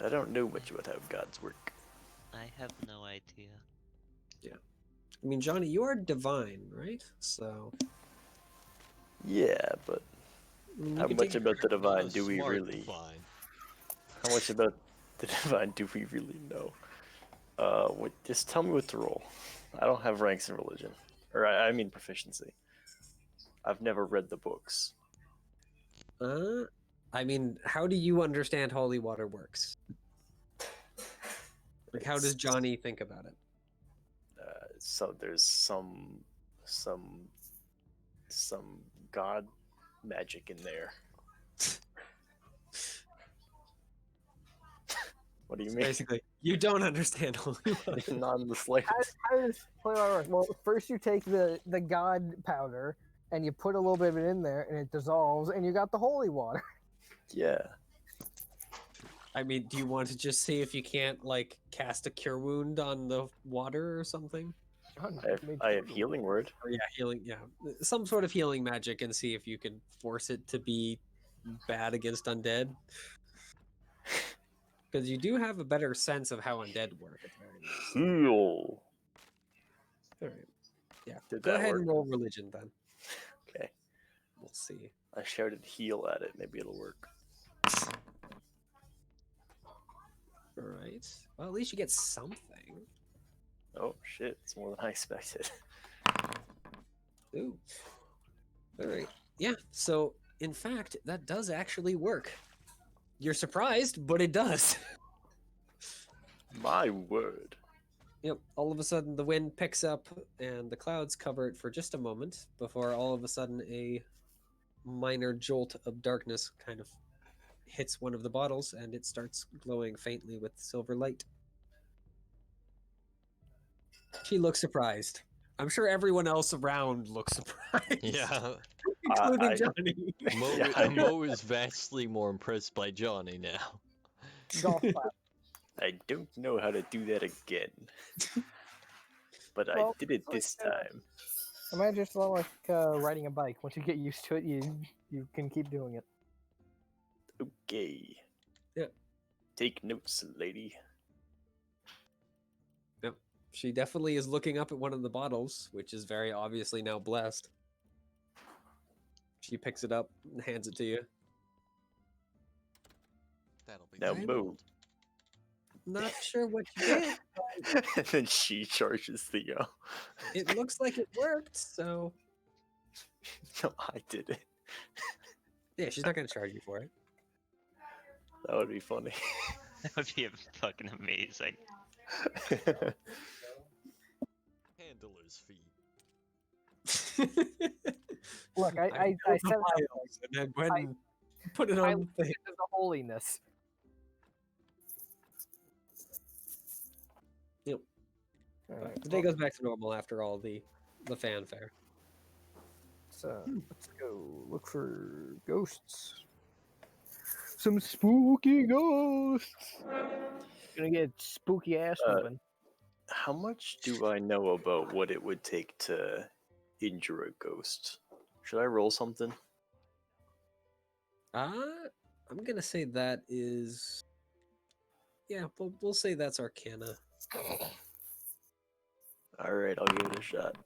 Speaker 7: I don't know much about how gods work.
Speaker 9: I have no idea.
Speaker 10: I mean, Johnny, you are divine, right? So
Speaker 7: Yeah, but
Speaker 10: I mean, you
Speaker 7: how
Speaker 10: can
Speaker 7: much
Speaker 10: take
Speaker 7: about the divine
Speaker 1: Not a
Speaker 7: do we
Speaker 1: smart
Speaker 7: really?
Speaker 1: divine.
Speaker 7: How much about the divine do we really know? Just tell me what to roll. I don't have ranks in religion, or I mean proficiency. I've never read the books.
Speaker 10: I mean, how do you understand holy water works? Like, how does Johnny think about it?
Speaker 7: So there's some god magic in there. What do you mean?
Speaker 10: Basically, you don't understand holy water.
Speaker 7: Not in the slightest.
Speaker 8: How does holy water work? Well, first you take the god powder and you put a little bit of it in there and it dissolves and you got the holy water.
Speaker 7: Yeah.
Speaker 10: I mean, do you want to just see if you can't like cast a cure wound on the water or something?
Speaker 7: I have healing word.
Speaker 10: Or yeah, healing. Yeah, some sort of healing magic, and see if you can force it to be bad against undead. Because you do have a better sense of how undead work. At the very least.
Speaker 7: Heal.
Speaker 10: All right. Yeah.
Speaker 7: Did
Speaker 10: Go
Speaker 7: that
Speaker 10: ahead
Speaker 7: work?
Speaker 10: and roll religion then.
Speaker 7: Okay.
Speaker 10: We'll see.
Speaker 7: I shouted heal at it. Maybe it'll work.
Speaker 10: All right. Well, at least you get something.
Speaker 7: Oh shit! It's more than I expected.
Speaker 10: Ooh. All right. Yeah. So, in fact, that does actually work. You're surprised, but it does.
Speaker 7: My word.
Speaker 10: Yep. All of a sudden, the wind picks up, and the clouds cover it for just a moment before all of a sudden a minor jolt of darkness kind of hits one of the bottles, and it starts glowing faintly with silver light. She looks surprised. I'm sure everyone else around looks surprised.
Speaker 1: Yeah.
Speaker 10: Including
Speaker 7: I-
Speaker 10: Johnny.
Speaker 1: Mo,
Speaker 7: Yeah,
Speaker 1: Mo is vastly more impressed by Johnny now.
Speaker 8: Golf clap.
Speaker 7: I don't know how to do that again. But I
Speaker 8: Well,
Speaker 7: did it
Speaker 8: it's like,
Speaker 7: this time.
Speaker 8: Imagine just like riding a bike. Once you get used to it, you can keep doing it.
Speaker 7: Okay.
Speaker 10: Yeah.
Speaker 7: Take notes, lady.
Speaker 10: Yep. She definitely is looking up at one of the bottles, which is very obviously now blessed. She picks it up and hands it to you.
Speaker 1: That'll be
Speaker 7: Now
Speaker 1: very
Speaker 7: move.
Speaker 1: bold.
Speaker 10: Not sure what you did.
Speaker 7: And then she charges Theo.
Speaker 10: It looks like it worked, so
Speaker 7: No, I did it.
Speaker 10: yeah, she's not gonna charge you for it.
Speaker 7: That would be funny.
Speaker 11: That would be fucking amazing.
Speaker 1: Handler's fee.
Speaker 8: Look, I
Speaker 10: filled the
Speaker 8: said
Speaker 10: vials and then went and put it
Speaker 8: I
Speaker 10: on the thing.
Speaker 8: the holiness.
Speaker 10: Yep.
Speaker 8: Alright,
Speaker 10: The day goes back to normal after all the fanfare.
Speaker 8: so let's go look for ghosts. Some spooky ghosts. Gonna get spooky ass moving.
Speaker 7: How much do I know about what it would take to injure a ghost? Should I roll something?
Speaker 10: I'm gonna say that is. Yeah, we'll say that's Arcana.
Speaker 7: Alright, I'll give it a shot.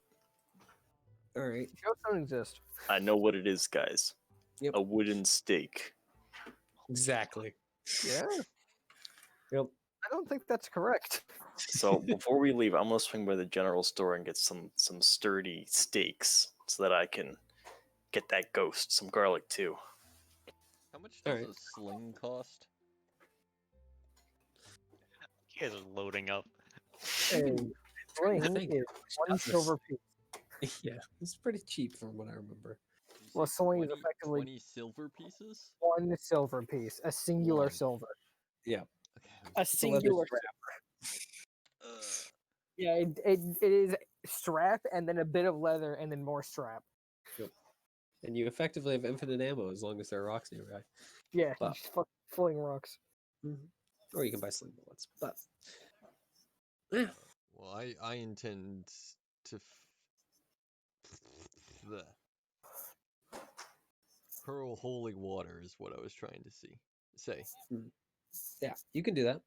Speaker 10: All right.
Speaker 8: Ghosts don't exist.
Speaker 7: I know what it is, guys.
Speaker 10: Yep.
Speaker 7: A wooden stake.
Speaker 10: Exactly.
Speaker 8: Yeah,
Speaker 10: Yep.
Speaker 8: I don't think that's correct.
Speaker 7: So before we leave, I'm gonna swing by the general store and get some sturdy stakes so that I can get that ghost some garlic too.
Speaker 1: How much does
Speaker 10: Alright.
Speaker 1: a sling cost?
Speaker 11: You guys are loading up.
Speaker 8: And sling
Speaker 10: think
Speaker 8: is one
Speaker 10: it's-
Speaker 8: silver piece.
Speaker 10: Yeah, it's pretty cheap from what I remember.
Speaker 1: Did you
Speaker 8: Well,
Speaker 1: say
Speaker 8: sling is
Speaker 1: 20
Speaker 8: effectively
Speaker 1: 20 silver pieces?
Speaker 8: one silver piece, a singular
Speaker 1: One.
Speaker 8: silver,
Speaker 10: Yeah.
Speaker 1: Okay.
Speaker 8: a
Speaker 10: It's a leather
Speaker 8: singular.
Speaker 10: strap.
Speaker 8: Yeah, it is strap and then a bit of leather and then more strap.
Speaker 10: And you effectively have infinite ammo as long as there are rocks nearby.
Speaker 8: Yeah,
Speaker 10: But-
Speaker 8: just fling rocks.
Speaker 10: Or you can buy sling bullets. But yeah,
Speaker 1: Well, I intend to the hurl holy water is what I was trying to say.
Speaker 10: yeah, you can do that.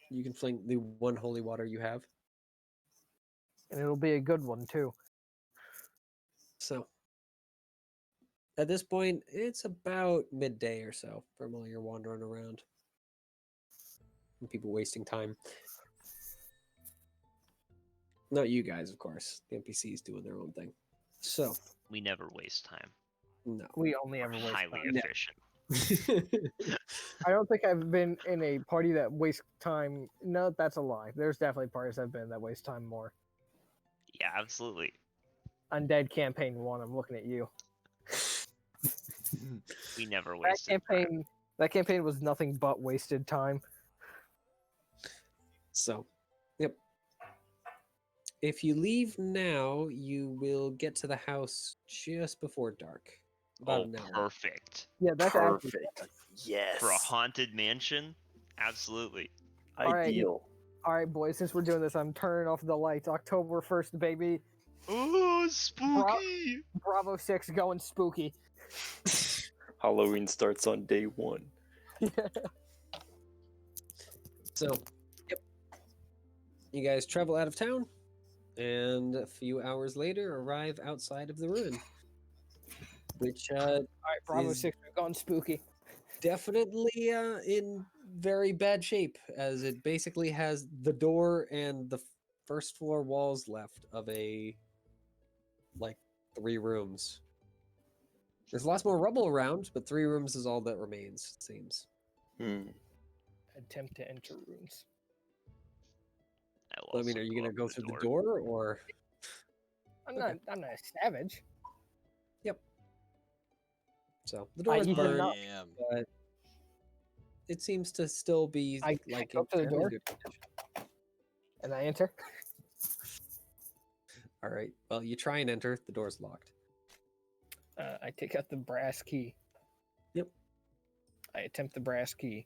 Speaker 10: You can fling the one holy water you have.
Speaker 8: And it'll be a good one too.
Speaker 10: So at this point, it's about midday or so from all your wandering around. And people wasting time. Not you guys, of course. The NPCs doing their own thing. So,
Speaker 11: We never waste time.
Speaker 10: no.
Speaker 8: We only ever
Speaker 11: We're
Speaker 8: waste
Speaker 11: highly
Speaker 8: time.
Speaker 11: efficient.
Speaker 8: I don't think I've been in a party that wastes time. No, that's a lie. There's definitely parties I've been that waste time more.
Speaker 11: Yeah, absolutely.
Speaker 8: Undead Campaign 1, I'm looking at you.
Speaker 11: We never
Speaker 8: That
Speaker 11: wasted time.
Speaker 8: campaign was nothing but wasted time.
Speaker 10: So, yep. If you leave now, you will get to the house just before dark. About
Speaker 11: Oh,
Speaker 10: an hour.
Speaker 11: perfect.
Speaker 8: Yeah, that's actually
Speaker 7: Perfect. Yes.
Speaker 11: For a haunted mansion? Absolutely.
Speaker 8: Alright.
Speaker 7: Ideal.
Speaker 8: All right, boys. Since we're doing this, I'm turning off the lights. October 1st, baby.
Speaker 11: Ooh, spooky!
Speaker 8: Bravo 6 going spooky.
Speaker 7: Halloween starts on day 1.
Speaker 10: So, yep. You guys travel out of town, and a few hours later arrive outside of the ruin. Which
Speaker 8: All right, Bravo
Speaker 10: is
Speaker 8: 6 gone spooky.
Speaker 10: definitely in very bad shape, as it basically has the door and the first floor walls left of like 3 rooms. There's lots more rubble around, but 3 rooms is all that remains, it seems.
Speaker 8: Attempt to enter rooms.
Speaker 10: I mean, are you gonna go through the door or?
Speaker 8: I'm not a savage.
Speaker 10: Yep. So the door is
Speaker 8: I
Speaker 10: burned,
Speaker 8: not-
Speaker 10: but it seems to still be
Speaker 8: I
Speaker 10: like
Speaker 8: go up to the
Speaker 10: fairly
Speaker 8: door.
Speaker 10: good condition.
Speaker 8: And I enter.
Speaker 10: All right. Well, you try and enter. The door's locked.
Speaker 8: I take out the brass key.
Speaker 10: Yep.
Speaker 8: I attempt the brass key.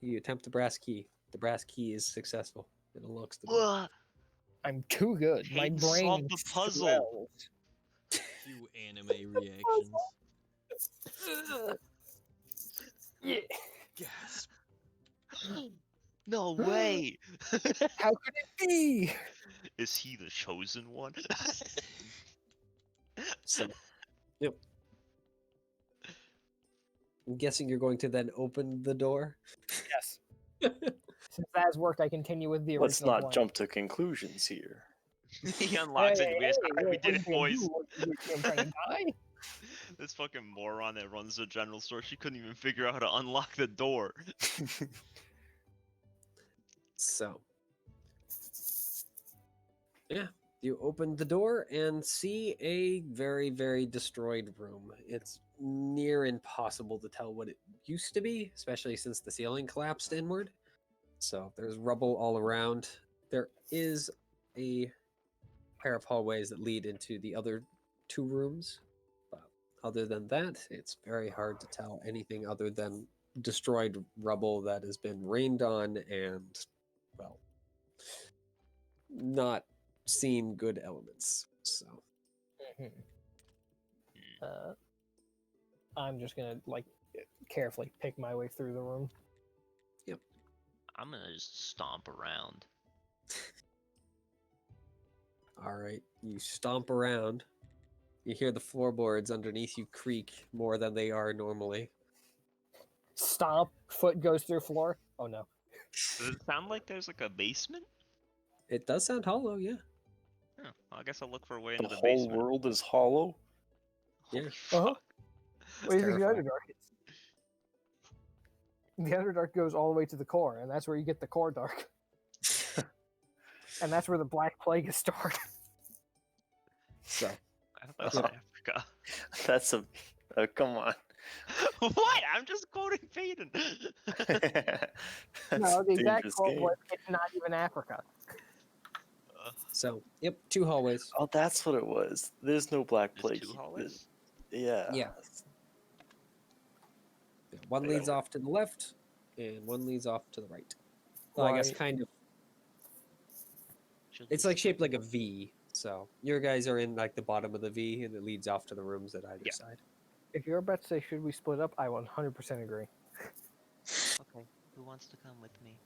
Speaker 10: You attempt the brass key. The brass key is successful. It unlocks the door.
Speaker 11: Ugh,
Speaker 8: I'm too good. My
Speaker 11: Hayden
Speaker 8: brain
Speaker 11: solved the puzzle.
Speaker 8: swells.
Speaker 1: Few anime reactions.
Speaker 8: Yeah.
Speaker 1: Gasp.
Speaker 11: No way!
Speaker 8: How could it be?
Speaker 11: Is he the chosen one?
Speaker 10: So, yep. I'm guessing you're going to then open the door.
Speaker 8: Yes. Since that has worked, I continue with the original
Speaker 7: Let's not
Speaker 8: plan.
Speaker 7: jump to conclusions here.
Speaker 11: He unlocks it.
Speaker 8: Hey,
Speaker 11: We
Speaker 8: what
Speaker 11: did
Speaker 8: are
Speaker 11: it,
Speaker 8: you gonna
Speaker 11: boys.
Speaker 8: do? What, you think I'm trying to die?
Speaker 11: This fucking moron that runs the general store, she couldn't even figure out how to unlock the door.
Speaker 10: So, yeah, you open the door and see a very, very destroyed room. It's near impossible to tell what it used to be, especially since the ceiling collapsed inward. So there's rubble all around. There is a pair of hallways that lead into the other 2 rooms. But other than that, it's very hard to tell anything other than destroyed rubble that has been rained on and, well, not seen good elements. So,
Speaker 8: I'm just gonna carefully pick my way through the room.
Speaker 11: I'm gonna just stomp around.
Speaker 10: all right, you stomp around. You hear the floorboards underneath you creak more than they are normally.
Speaker 8: Stomp. Foot goes through floor. Oh no.
Speaker 11: Does it sound like there's like a basement?
Speaker 10: It does sound hollow, yeah.
Speaker 11: Oh, well, I guess I'll look for a way
Speaker 7: The
Speaker 11: into the
Speaker 7: whole
Speaker 11: basement.
Speaker 7: world is hollow?
Speaker 10: Yeah.
Speaker 11: Holy
Speaker 8: Uh-huh.
Speaker 11: fuck.
Speaker 8: What do you think the
Speaker 10: terrifying.
Speaker 8: Underdark is? The Underdark goes all the way to the core, and that's where you get the core dark. And that's where the Black Plague is started.
Speaker 10: So,
Speaker 11: I thought that was in Africa.
Speaker 7: That's a... come on.
Speaker 11: What? I'm just quoting Peyton.
Speaker 7: That's
Speaker 8: No,
Speaker 7: a
Speaker 8: the exact
Speaker 7: dangerous
Speaker 8: quote
Speaker 7: game.
Speaker 8: was, "It's not even Africa."
Speaker 10: So, yep, 2 hallways.
Speaker 7: Oh, that's what it was. There's no Black
Speaker 11: There's
Speaker 7: Plague.
Speaker 11: 2 hallways?
Speaker 7: Yeah.
Speaker 10: Yeah. One
Speaker 7: I
Speaker 10: leads
Speaker 7: gotta-
Speaker 10: off to the left, and one leads off to the right. Well, I guess
Speaker 8: Right.
Speaker 10: kind of.
Speaker 11: Should
Speaker 10: It's
Speaker 11: we
Speaker 10: like shaped
Speaker 11: split
Speaker 10: like a V. So your guys are in like the bottom of the V, and it leads off to the rooms at either
Speaker 11: Yeah.
Speaker 10: side.
Speaker 8: If you're about to say, should we split up? I 100% agree.
Speaker 9: Okay, who wants to come with me?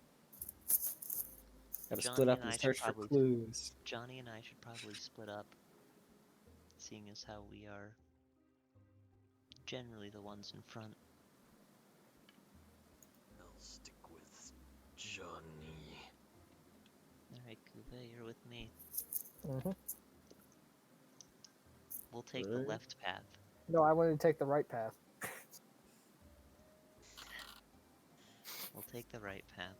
Speaker 10: Gotta
Speaker 9: Johnny
Speaker 10: split up
Speaker 9: and
Speaker 10: and
Speaker 9: I should
Speaker 10: search for
Speaker 9: probably-
Speaker 10: clues.
Speaker 9: Johnny and I should probably split up, seeing as how we are generally the ones in front.
Speaker 1: I'll stick with Johnny.
Speaker 9: Alright, Kuve, you're with me.
Speaker 8: Hmm.
Speaker 9: We'll take the
Speaker 10: Alright.
Speaker 9: left path.
Speaker 8: No, I wanted to take the right path.
Speaker 9: We'll take the right path.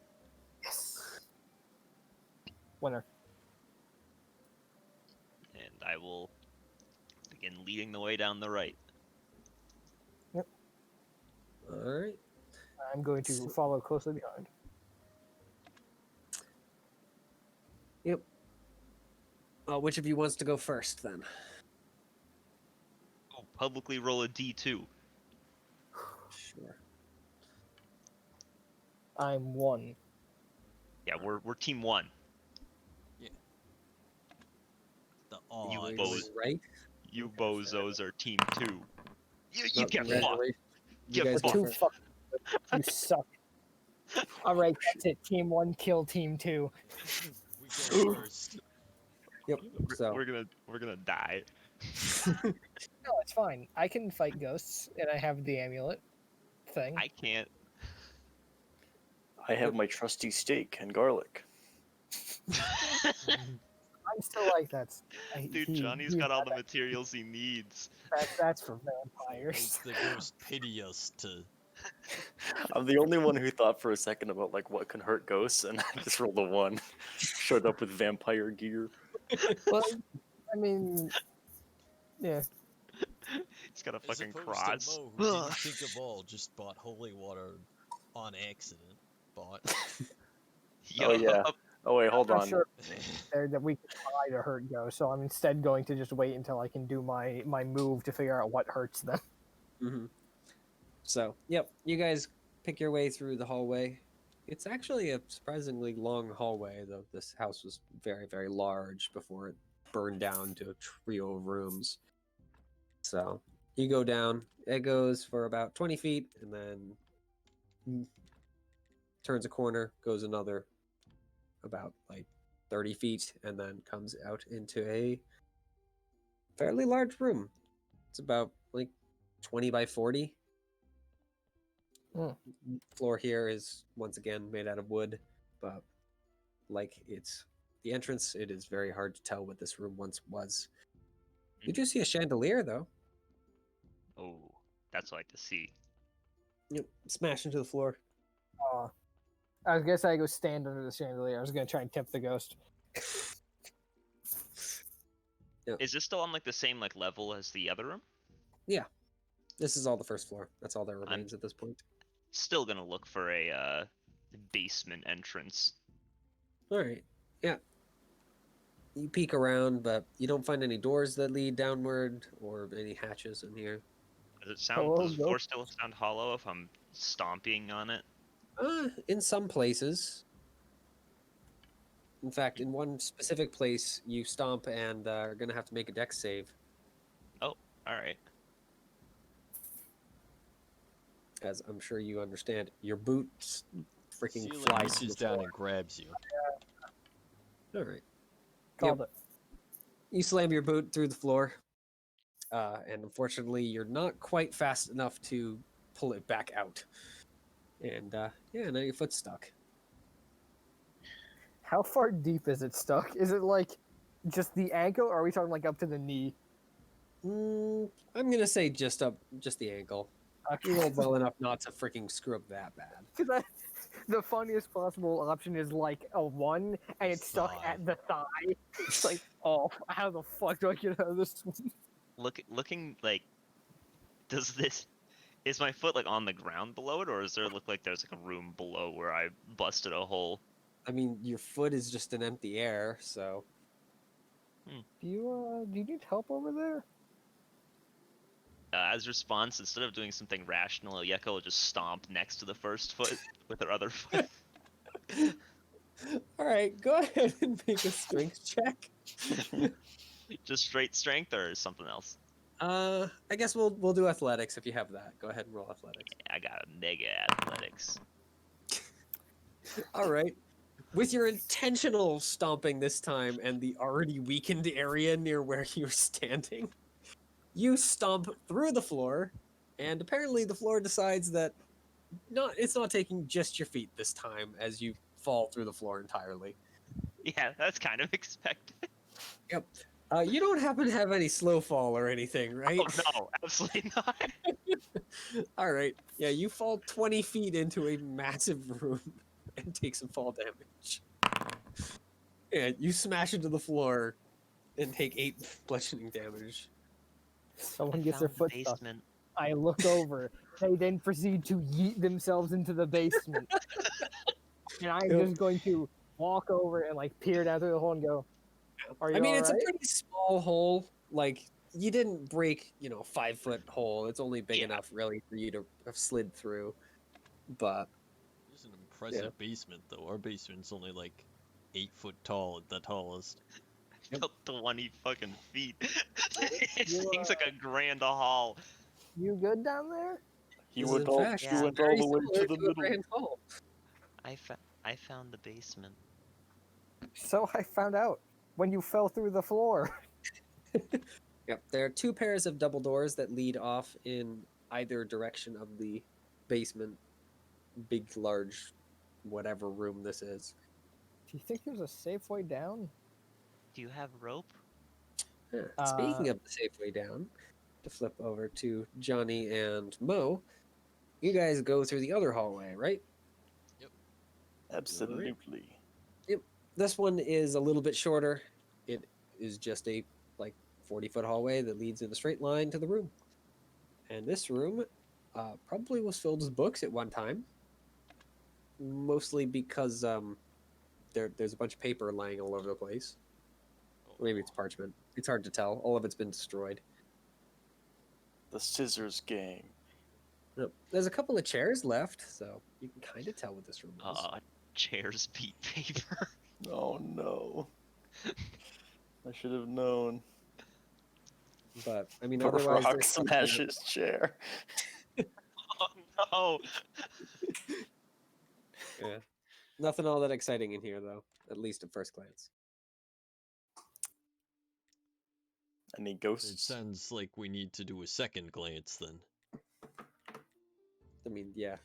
Speaker 8: Yes. Winner.
Speaker 11: and I will begin leading the way down the right.
Speaker 10: All right.
Speaker 8: I'm going to follow closely behind.
Speaker 10: Yep. Which of you wants to go first then?
Speaker 11: Oh, publicly roll a D2.
Speaker 10: Sure.
Speaker 8: I'm 1.
Speaker 11: Yeah, we're team 1.
Speaker 1: The
Speaker 11: You
Speaker 1: odds.
Speaker 11: both-
Speaker 10: Right?
Speaker 11: You bozos are team 2. You
Speaker 10: Oh,
Speaker 11: get fucked.
Speaker 10: congratulations. You
Speaker 11: Get
Speaker 10: guys go
Speaker 11: fucked.
Speaker 8: Too
Speaker 10: first.
Speaker 8: fucking good. You suck. Alright, that's it. Team 1 kill Team 2.
Speaker 1: We go first.
Speaker 10: Yep. So
Speaker 11: We're gonna die.
Speaker 8: No, it's fine. I can fight ghosts, and I have the amulet thing.
Speaker 11: I can't.
Speaker 7: I have my trusty steak and garlic.
Speaker 8: I'm still like that's.
Speaker 11: Dude, Johnny's got all the materials he needs.
Speaker 8: That's for
Speaker 1: Makes
Speaker 8: vampires.
Speaker 1: the ghost pity us to.
Speaker 7: I'm the only one who thought for a second about like what can hurt ghosts, and I just rolled a 1. Showed up with vampire gear.
Speaker 8: Well, I mean, yeah.
Speaker 11: He's got a
Speaker 1: As
Speaker 11: fucking
Speaker 1: opposed
Speaker 11: cross.
Speaker 1: to Mo, who didn't think of all, just bought holy water on accident. Bought.
Speaker 7: Oh yeah. Oh wait, hold
Speaker 8: I'm
Speaker 7: on.
Speaker 8: sure there that we can try to hurt ghosts, so I'm instead going to just wait until I can do my move to figure out what hurts them.
Speaker 10: Mm-hmm. So, yep, you guys pick your way through the hallway. It's actually a surprisingly long hallway, though this house was very, very large before it burned down to a trio of rooms. So, you go down. It goes for about 20 feet, and then turns a corner, goes another about like 30 feet, and then comes out into a fairly large room. It's about like 20 by 40. Floor here is once again made out of wood, but like it's the entrance, it is very hard to tell what this room once was. You do see a chandelier though.
Speaker 11: Oh, that's what I like to see.
Speaker 10: Yep, smash into the floor.
Speaker 8: I guess I go stand under the chandelier. I was gonna try and tip the ghost.
Speaker 11: Is this still on like the same like level as the other room?
Speaker 10: Yeah, this is all the first floor. That's all that remains at this point.
Speaker 11: Still gonna look for a basement entrance.
Speaker 10: All right, yeah. You peek around, but you don't find any doors that lead downward or any hatches in here.
Speaker 11: Does it sound?
Speaker 8: Hello,
Speaker 11: Does the floor
Speaker 8: ghost?
Speaker 11: still sound hollow if I'm stomping on it?
Speaker 10: In some places. In fact, in one specific place, you stomp and are gonna have to make a dex save,
Speaker 11: All right.
Speaker 10: as I'm sure you understand. Your boots freaking
Speaker 1: Ceiling
Speaker 10: fly to
Speaker 1: reaches
Speaker 10: the
Speaker 1: down
Speaker 10: floor.
Speaker 1: and grabs you.
Speaker 10: All right.
Speaker 8: Called it.
Speaker 10: You slam your boot through the floor, and unfortunately, you're not quite fast enough to pull it back out. And yeah, now your foot's stuck.
Speaker 8: How far deep is it stuck? Is it like just the ankle, or are we talking like up to the knee?
Speaker 10: I'm gonna say just the ankle. You rolled well enough not to freaking screw up that bad.
Speaker 8: Because the funniest possible option is like a 1, and it's stuck
Speaker 1: Thigh.
Speaker 8: at the thigh. It's like, oh, how the fuck do I get out of this one?
Speaker 11: Looking like, does this? Is my foot like on the ground below it, or does there look like there's like a room below where I busted a hole?
Speaker 10: I mean, your foot is just an empty air, so.
Speaker 8: Do you need help over there?
Speaker 11: As response, instead of doing something rational, Yeka will just stomp next to the first foot with her other foot.
Speaker 10: All right, go ahead and make a strength check.
Speaker 11: Just straight strength or something else?
Speaker 10: I guess we'll do athletics if you have that. Go ahead and roll athletics.
Speaker 11: I got a mega athletics.
Speaker 10: All right. With your intentional stomping this time and the already weakened area near where you're standing, you stomp through the floor, and apparently the floor decides that it's not taking just your feet this time as you fall through the floor entirely.
Speaker 11: Yeah, that's kind of expected.
Speaker 10: Yep. You don't happen to have any slow fall or anything, right?
Speaker 11: Oh no, absolutely not.
Speaker 10: All right. Yeah, you fall 20 feet into a massive room and take some fall damage. Yeah, you smash into the floor and take 8 bludgeoning damage.
Speaker 8: Someone
Speaker 11: I
Speaker 8: gets their
Speaker 11: found the
Speaker 8: foot stuck.
Speaker 11: basement.
Speaker 8: I look over. They then proceed to yeet themselves into the basement. And I'm just going to walk over and like peer down through the hole and go, "Are you
Speaker 10: I mean, it's
Speaker 8: alright?"
Speaker 10: a pretty small hole. Like, you didn't break, 5-foot hole. It's only big enough, really, for you to have slid through. But
Speaker 1: It's an impressive basement, though. Our basement's only like 8 foot tall at the tallest.
Speaker 11: About 20 fucking feet. This thing's like a grand hall.
Speaker 8: You good down there?
Speaker 7: He
Speaker 10: This is,
Speaker 7: went
Speaker 10: in
Speaker 7: all,
Speaker 10: fact,
Speaker 7: he went all
Speaker 10: very
Speaker 7: the way
Speaker 10: similar
Speaker 7: to the
Speaker 10: a
Speaker 7: middle.
Speaker 10: grand hall.
Speaker 11: I found the basement.
Speaker 8: So I found out when you fell through the floor.
Speaker 10: Yep, there are 2 pairs of double doors that lead off in either direction of the basement, big, large, whatever room this is.
Speaker 8: Do you think there's a safe way down?
Speaker 11: Do you have rope?
Speaker 10: Speaking of the safe way down, to flip over to Johnny and Mo, you guys go through the other hallway, right?
Speaker 7: Absolutely.
Speaker 10: Yep. This one is a little bit shorter. It is just a 40-foot hallway that leads in a straight line to the room. And this room probably was filled with books at one time, mostly because there's a bunch of paper lying all over the place. Or maybe it's parchment. It's hard to tell. All of it's been destroyed.
Speaker 7: The scissors game.
Speaker 10: Yep. There's a couple of chairs left, so you can kind of tell what this room is.
Speaker 11: Chairs beat paper.
Speaker 7: Oh no. I should have known.
Speaker 10: But I mean,
Speaker 7: But
Speaker 10: otherwise,
Speaker 7: Rock
Speaker 10: there's
Speaker 7: smash his chair.
Speaker 11: Oh
Speaker 10: yeah, nothing all that exciting in here, though. At least at first glance.
Speaker 7: Any
Speaker 1: It
Speaker 7: ghosts?
Speaker 1: sounds like we need to do a second glance then.
Speaker 10: I mean, yeah.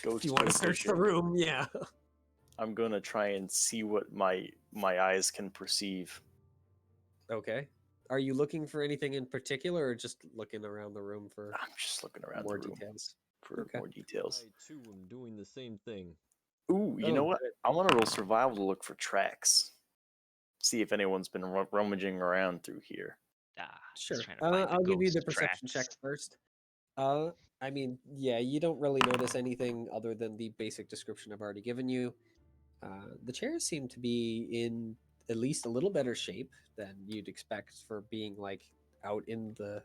Speaker 7: Ghost
Speaker 10: If you want to search the room, yeah.
Speaker 7: I'm gonna try and see what my eyes can perceive.
Speaker 10: Okay. Are you looking for anything in particular, or just looking around the room for
Speaker 7: I'm just looking around
Speaker 10: more
Speaker 7: the room
Speaker 10: details?
Speaker 7: for
Speaker 10: Okay.
Speaker 7: more details.
Speaker 1: I too am doing the same thing.
Speaker 7: Ooh, you know
Speaker 10: Oh,
Speaker 7: what?
Speaker 10: good.
Speaker 7: I want to roll survival to look for tracks. See if anyone's been rummaging around through here.
Speaker 10: Sure.
Speaker 11: trying to find the
Speaker 10: I'll give you the
Speaker 11: ghost
Speaker 10: perception check
Speaker 11: tracks.
Speaker 10: first. I mean, yeah, you don't really notice anything other than the basic description I've already given you. The chairs seem to be in at least a little better shape than you'd expect for being out in the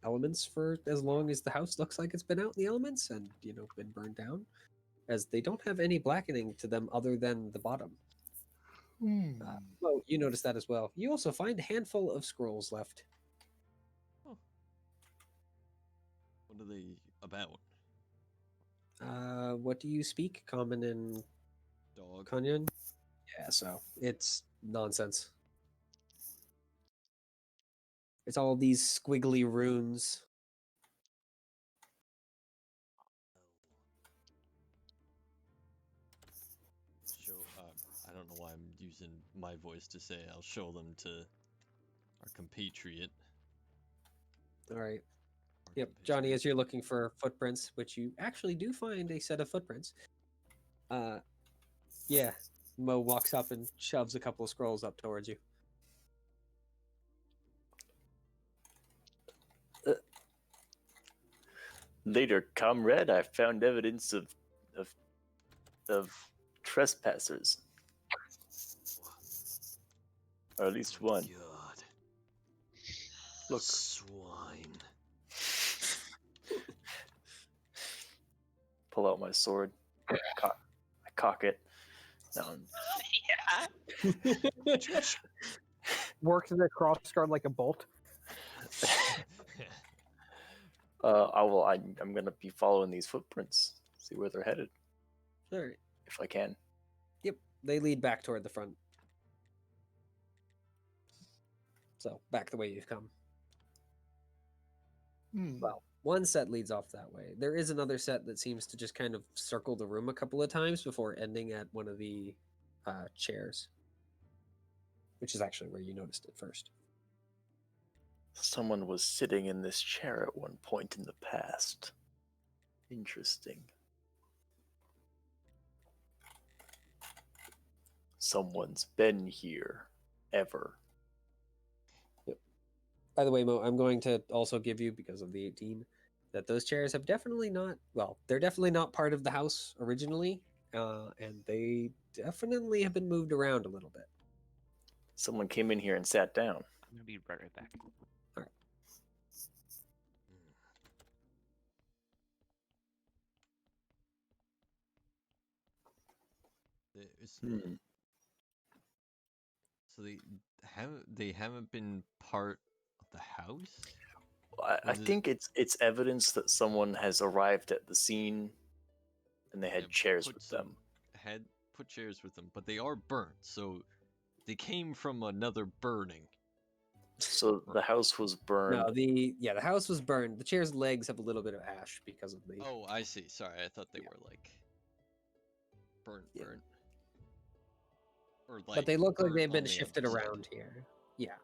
Speaker 10: elements for as long as the house looks like it's been out in the elements and been burned down, as they don't have any blackening to them other than the bottom. Well, you notice that as well. You also find a handful of scrolls left.
Speaker 1: What are they about?
Speaker 10: What do you speak? Common and
Speaker 1: Dog.
Speaker 10: Kanyan? Yeah, so it's nonsense. It's all these squiggly runes.
Speaker 1: Show. I don't know why I'm using my voice to say I'll show them to our compatriot.
Speaker 10: All right. Yep, Johnny, as you're looking for footprints, which you actually do find a set of footprints. Yeah, Mo walks up and shoves a couple of scrolls up towards you.
Speaker 7: Later, comrade, I found evidence of trespassers. Or at least one.
Speaker 1: God.
Speaker 7: Look.
Speaker 1: Swine.
Speaker 7: Pull out my sword. I cock it. Now
Speaker 8: Works the crossguard like a bolt.
Speaker 7: I'm gonna be following these footprints. See where they're headed.
Speaker 10: All right.
Speaker 7: If I can.
Speaker 10: Yep. They lead back toward the front. So back the way you've come. Well, one set leads off that way. There is another set that seems to just kind of circle the room a couple of times before ending at one of the chairs, which is actually where you noticed it first.
Speaker 7: Someone was sitting in this chair at one point in the past. Interesting. Someone's been here. Ever.
Speaker 10: By the way, Mo, I'm going to also give you, because of the 18, that those chairs have definitely not, well, they're definitely not part of the house originally, and they definitely have been moved around a little bit.
Speaker 7: Someone came in here and sat down.
Speaker 11: I'm gonna be right back.
Speaker 10: All right.
Speaker 1: So they haven't been part of the house?
Speaker 7: I think it's evidence that someone has arrived at the scene and they had chairs with them.
Speaker 1: Had put chairs with them, but they are burnt, so they came from another burning.
Speaker 7: So the house was burned.
Speaker 10: No, the house was burned. The chair's legs have a little bit of ash because of the.
Speaker 1: Oh, I see. Sorry, I thought they were like burnt. Or like.
Speaker 10: But they look like
Speaker 1: burnt
Speaker 10: they've been
Speaker 1: on the
Speaker 10: shifted
Speaker 1: outside.
Speaker 10: around here. Yeah,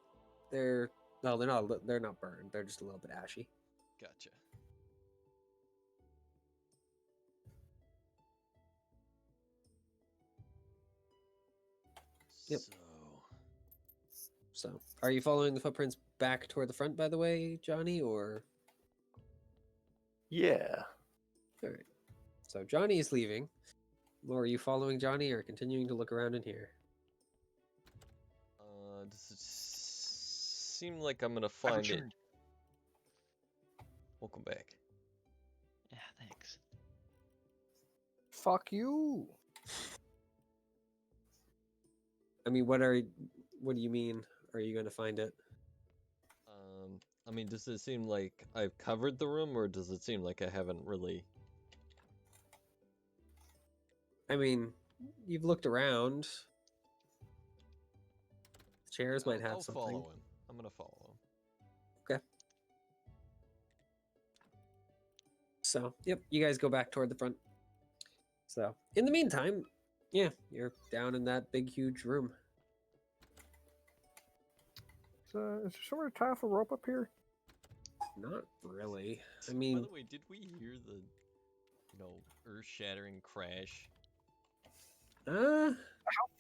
Speaker 10: they're not. They're not burned. They're just a little bit ashy.
Speaker 1: Gotcha.
Speaker 10: Yep. So, are you following the footprints back toward the front, by the way, Johnny, or?
Speaker 7: Yeah.
Speaker 10: All right. So Johnny is leaving. Or are you following Johnny, or continuing to look around in here?
Speaker 1: Does it seem like I'm gonna find it? Welcome back.
Speaker 11: Yeah, thanks.
Speaker 8: Fuck you.
Speaker 10: I mean, what do you mean? Are you going to find it?
Speaker 1: I mean, does it seem like I've covered the room, or does it seem like I haven't really?
Speaker 10: I mean, you've looked around. The chairs might have
Speaker 1: I'll
Speaker 10: something.
Speaker 1: follow him. I'm gonna follow him.
Speaker 10: Okay. So, yep, you guys go back toward the front. So, in the meantime, yeah, you're down in that big, huge room.
Speaker 8: So, is there somewhere to tie off a rope up here?
Speaker 10: Not really. I
Speaker 1: By
Speaker 10: mean,
Speaker 1: the way, did we hear the, earth-shattering crash?
Speaker 10: uh,
Speaker 8: How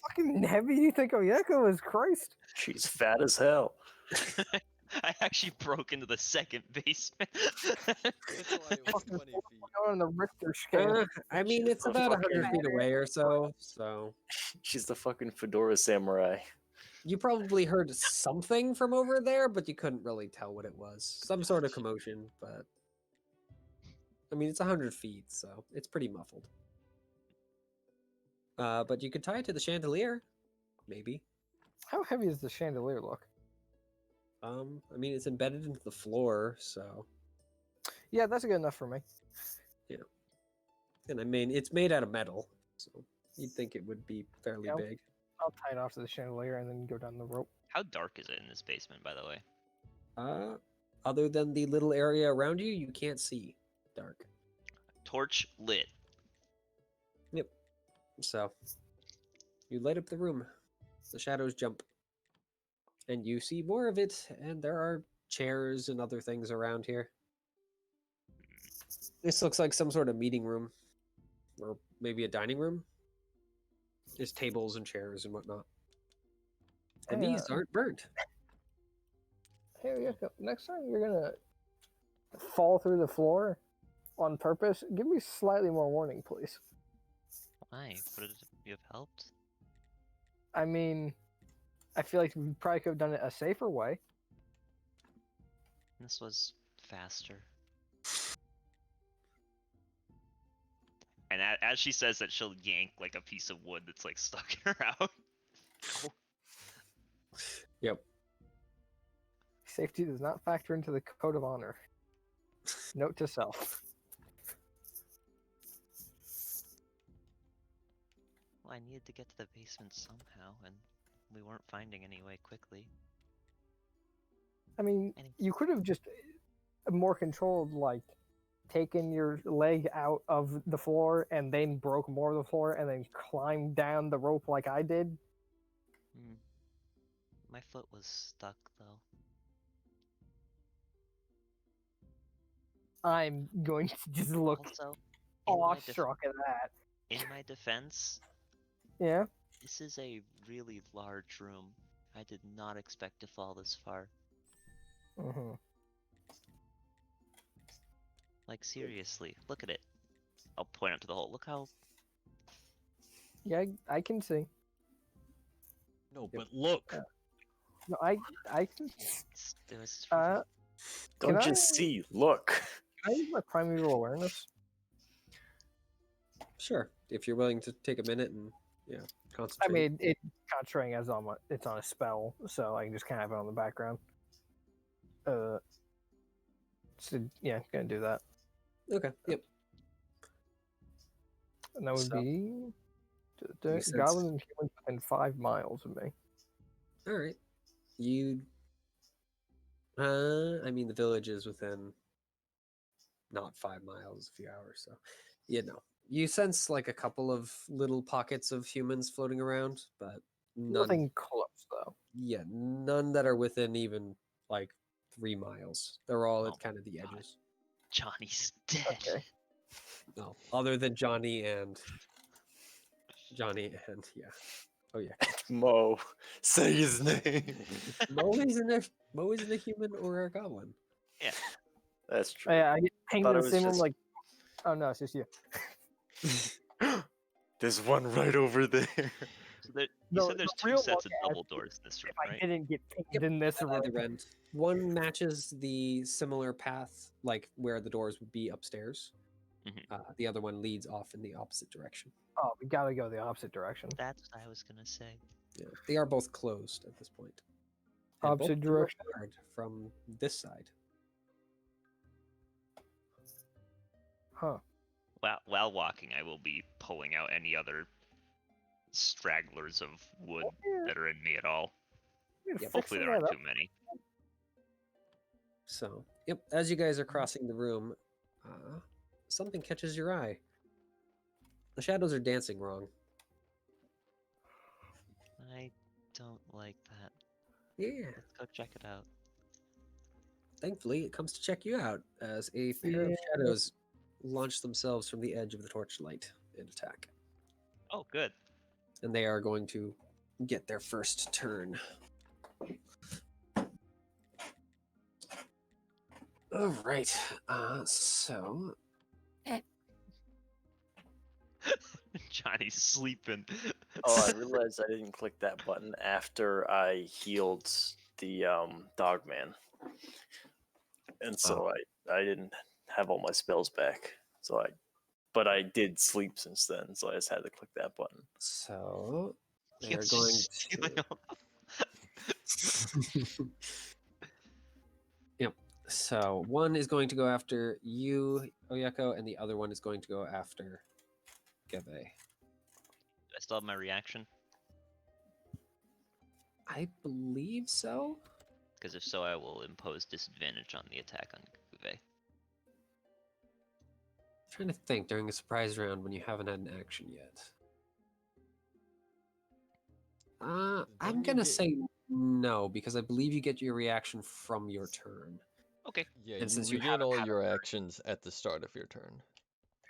Speaker 8: fucking heavy do you think Oyeko is? Christ.
Speaker 7: She's fat as hell.
Speaker 11: I actually broke into the second basement.
Speaker 1: That's why it was 20 feet.
Speaker 8: On the Richter scale.
Speaker 10: I mean, it's about 100 feet away or so. So
Speaker 7: She's the fucking fedora samurai.
Speaker 10: you probably heard something from over there, but you couldn't really tell what it was. Some sort of commotion, but I mean, it's 100 feet, so it's pretty muffled. But you could tie it to the chandelier, maybe.
Speaker 8: How heavy does the chandelier look?
Speaker 10: I mean, it's embedded into the floor, so
Speaker 8: Yeah, that's good enough for me.
Speaker 10: yeah. And I mean, it's made out of metal, so you'd think it would be fairly
Speaker 8: Yeah.
Speaker 10: big.
Speaker 8: I'll tie it off to the chandelier and then go down the rope.
Speaker 11: How dark is it in this basement, by the way?
Speaker 10: Other than the little area around you, you can't see dark.
Speaker 11: Torch lit.
Speaker 10: Yep. So you light up the room. The shadows jump. And you see more of it, and there are chairs and other things around here. This looks like some sort of meeting room. Or maybe a dining room. There's tables and chairs and whatnot. And
Speaker 8: Hey,
Speaker 10: these aren't burnt.
Speaker 8: Hey, Oyeko, next time you're gonna fall through the floor, on purpose. Give me slightly more warning, please.
Speaker 11: Why? Would it have helped?
Speaker 8: I mean, I feel like we probably could have done it a safer way.
Speaker 11: This was faster. And as she says that, she'll yank like a piece of wood that's like stuck in her out.
Speaker 10: Yep.
Speaker 8: Safety does not factor into the code of honor. Note to self.
Speaker 11: Well, I needed to get to the basement somehow, and we weren't finding any way quickly.
Speaker 8: I mean, you could have just more controlled, like, taken your leg out of the floor and then broke more of the floor and then climbed down the rope like I did.
Speaker 11: My foot was stuck, though.
Speaker 8: I'm going to just look
Speaker 11: Also, in my
Speaker 8: awestruck at that.
Speaker 11: In my defense,
Speaker 8: Yeah?
Speaker 11: this is a really large room. I did not expect to fall this far.
Speaker 8: Mm-hmm.
Speaker 11: Like, seriously, look at it. I'll point out to the hole. Look how...
Speaker 8: Yeah, I can see.
Speaker 1: No, but look.
Speaker 8: No, I can.
Speaker 11: It was
Speaker 7: Don't
Speaker 8: can
Speaker 7: just
Speaker 8: I-
Speaker 7: see, look.
Speaker 8: Can I use my primeval awareness?
Speaker 10: Sure. If you're willing to take a minute and
Speaker 8: I
Speaker 10: concentrate.
Speaker 8: mean, it's concentrating as on it's on a spell, so I can just kind of have it on the background. So yeah, gonna do that,
Speaker 10: Okay. Yep.
Speaker 8: and that would
Speaker 10: So,
Speaker 8: be
Speaker 10: you sense-
Speaker 8: goblins and humans within 5 miles of me.
Speaker 10: All right. You. I mean, the village is within not 5 miles, a few hours. So, you sense like a couple of little pockets of humans floating around, but none.
Speaker 8: Nothing close though.
Speaker 10: Yeah, none that are within even like 3 miles. They're all at kind of the edges.
Speaker 11: Johnny's dead.
Speaker 8: Okay.
Speaker 10: No, other than Johnny and yeah. Oh yeah.
Speaker 7: Mo, say his name.
Speaker 10: Mo isn't a human or a goblin.
Speaker 11: Yeah.
Speaker 7: That's true.
Speaker 8: Yeah, I get pinged
Speaker 7: Thought
Speaker 8: in
Speaker 7: it
Speaker 8: the
Speaker 7: was
Speaker 8: same room
Speaker 7: just-
Speaker 8: like, oh no, it's just you.
Speaker 7: There's one right over there.
Speaker 11: So you
Speaker 8: No,
Speaker 11: said there's
Speaker 8: the
Speaker 11: two
Speaker 8: real
Speaker 11: sets of
Speaker 8: look
Speaker 11: double doors in this room,
Speaker 8: If I
Speaker 11: right?
Speaker 8: didn't get pinged in this
Speaker 10: At
Speaker 8: room,
Speaker 10: either end. One matches the similar path, like where the doors would be upstairs. The other one leads off in the opposite direction.
Speaker 8: oh, we gotta go the opposite direction.
Speaker 11: That's what I was gonna say.
Speaker 10: Yeah, they are both closed at this point. And both
Speaker 8: Opposite
Speaker 10: do look
Speaker 8: direction.
Speaker 10: hard from this side.
Speaker 8: Huh.
Speaker 11: While walking, I will be pulling out any other stragglers of wood that are in me at all. Hopefully there aren't too many.
Speaker 10: So, yep, as you guys are crossing the room, something catches your eye. The shadows are dancing wrong.
Speaker 11: I don't like that.
Speaker 10: Yeah.
Speaker 11: Let's go check it out.
Speaker 10: Thankfully, it comes to check you out as a pair of shadows launch themselves from the edge of the torchlight and attack.
Speaker 11: Oh, good.
Speaker 10: And they are going to get their first turn. All right. So
Speaker 11: Johnny's sleeping.
Speaker 7: Oh, I realized I didn't click that button after I healed the dog man, and so I didn't have all my spells back. But I did sleep since then, so I just had to click that button.
Speaker 10: So
Speaker 11: He
Speaker 10: they're
Speaker 11: was
Speaker 10: going
Speaker 11: just stealing
Speaker 10: to. Yep. So one is going to go after you, Oyako, and the other one is going to go after Gebe.
Speaker 11: I still have my reaction?
Speaker 10: I believe so.
Speaker 11: Because if so, I will impose disadvantage on the attack on Guve.
Speaker 10: Trying to think during a surprise round when you haven't had an action yet. I'm gonna say no because I believe you get your reaction from your turn.
Speaker 11: Okay.
Speaker 1: Yeah,
Speaker 10: And
Speaker 1: you
Speaker 10: since you
Speaker 1: regain
Speaker 10: haven't
Speaker 1: all
Speaker 10: had a
Speaker 1: your
Speaker 10: turn.
Speaker 1: actions at the start of your turn.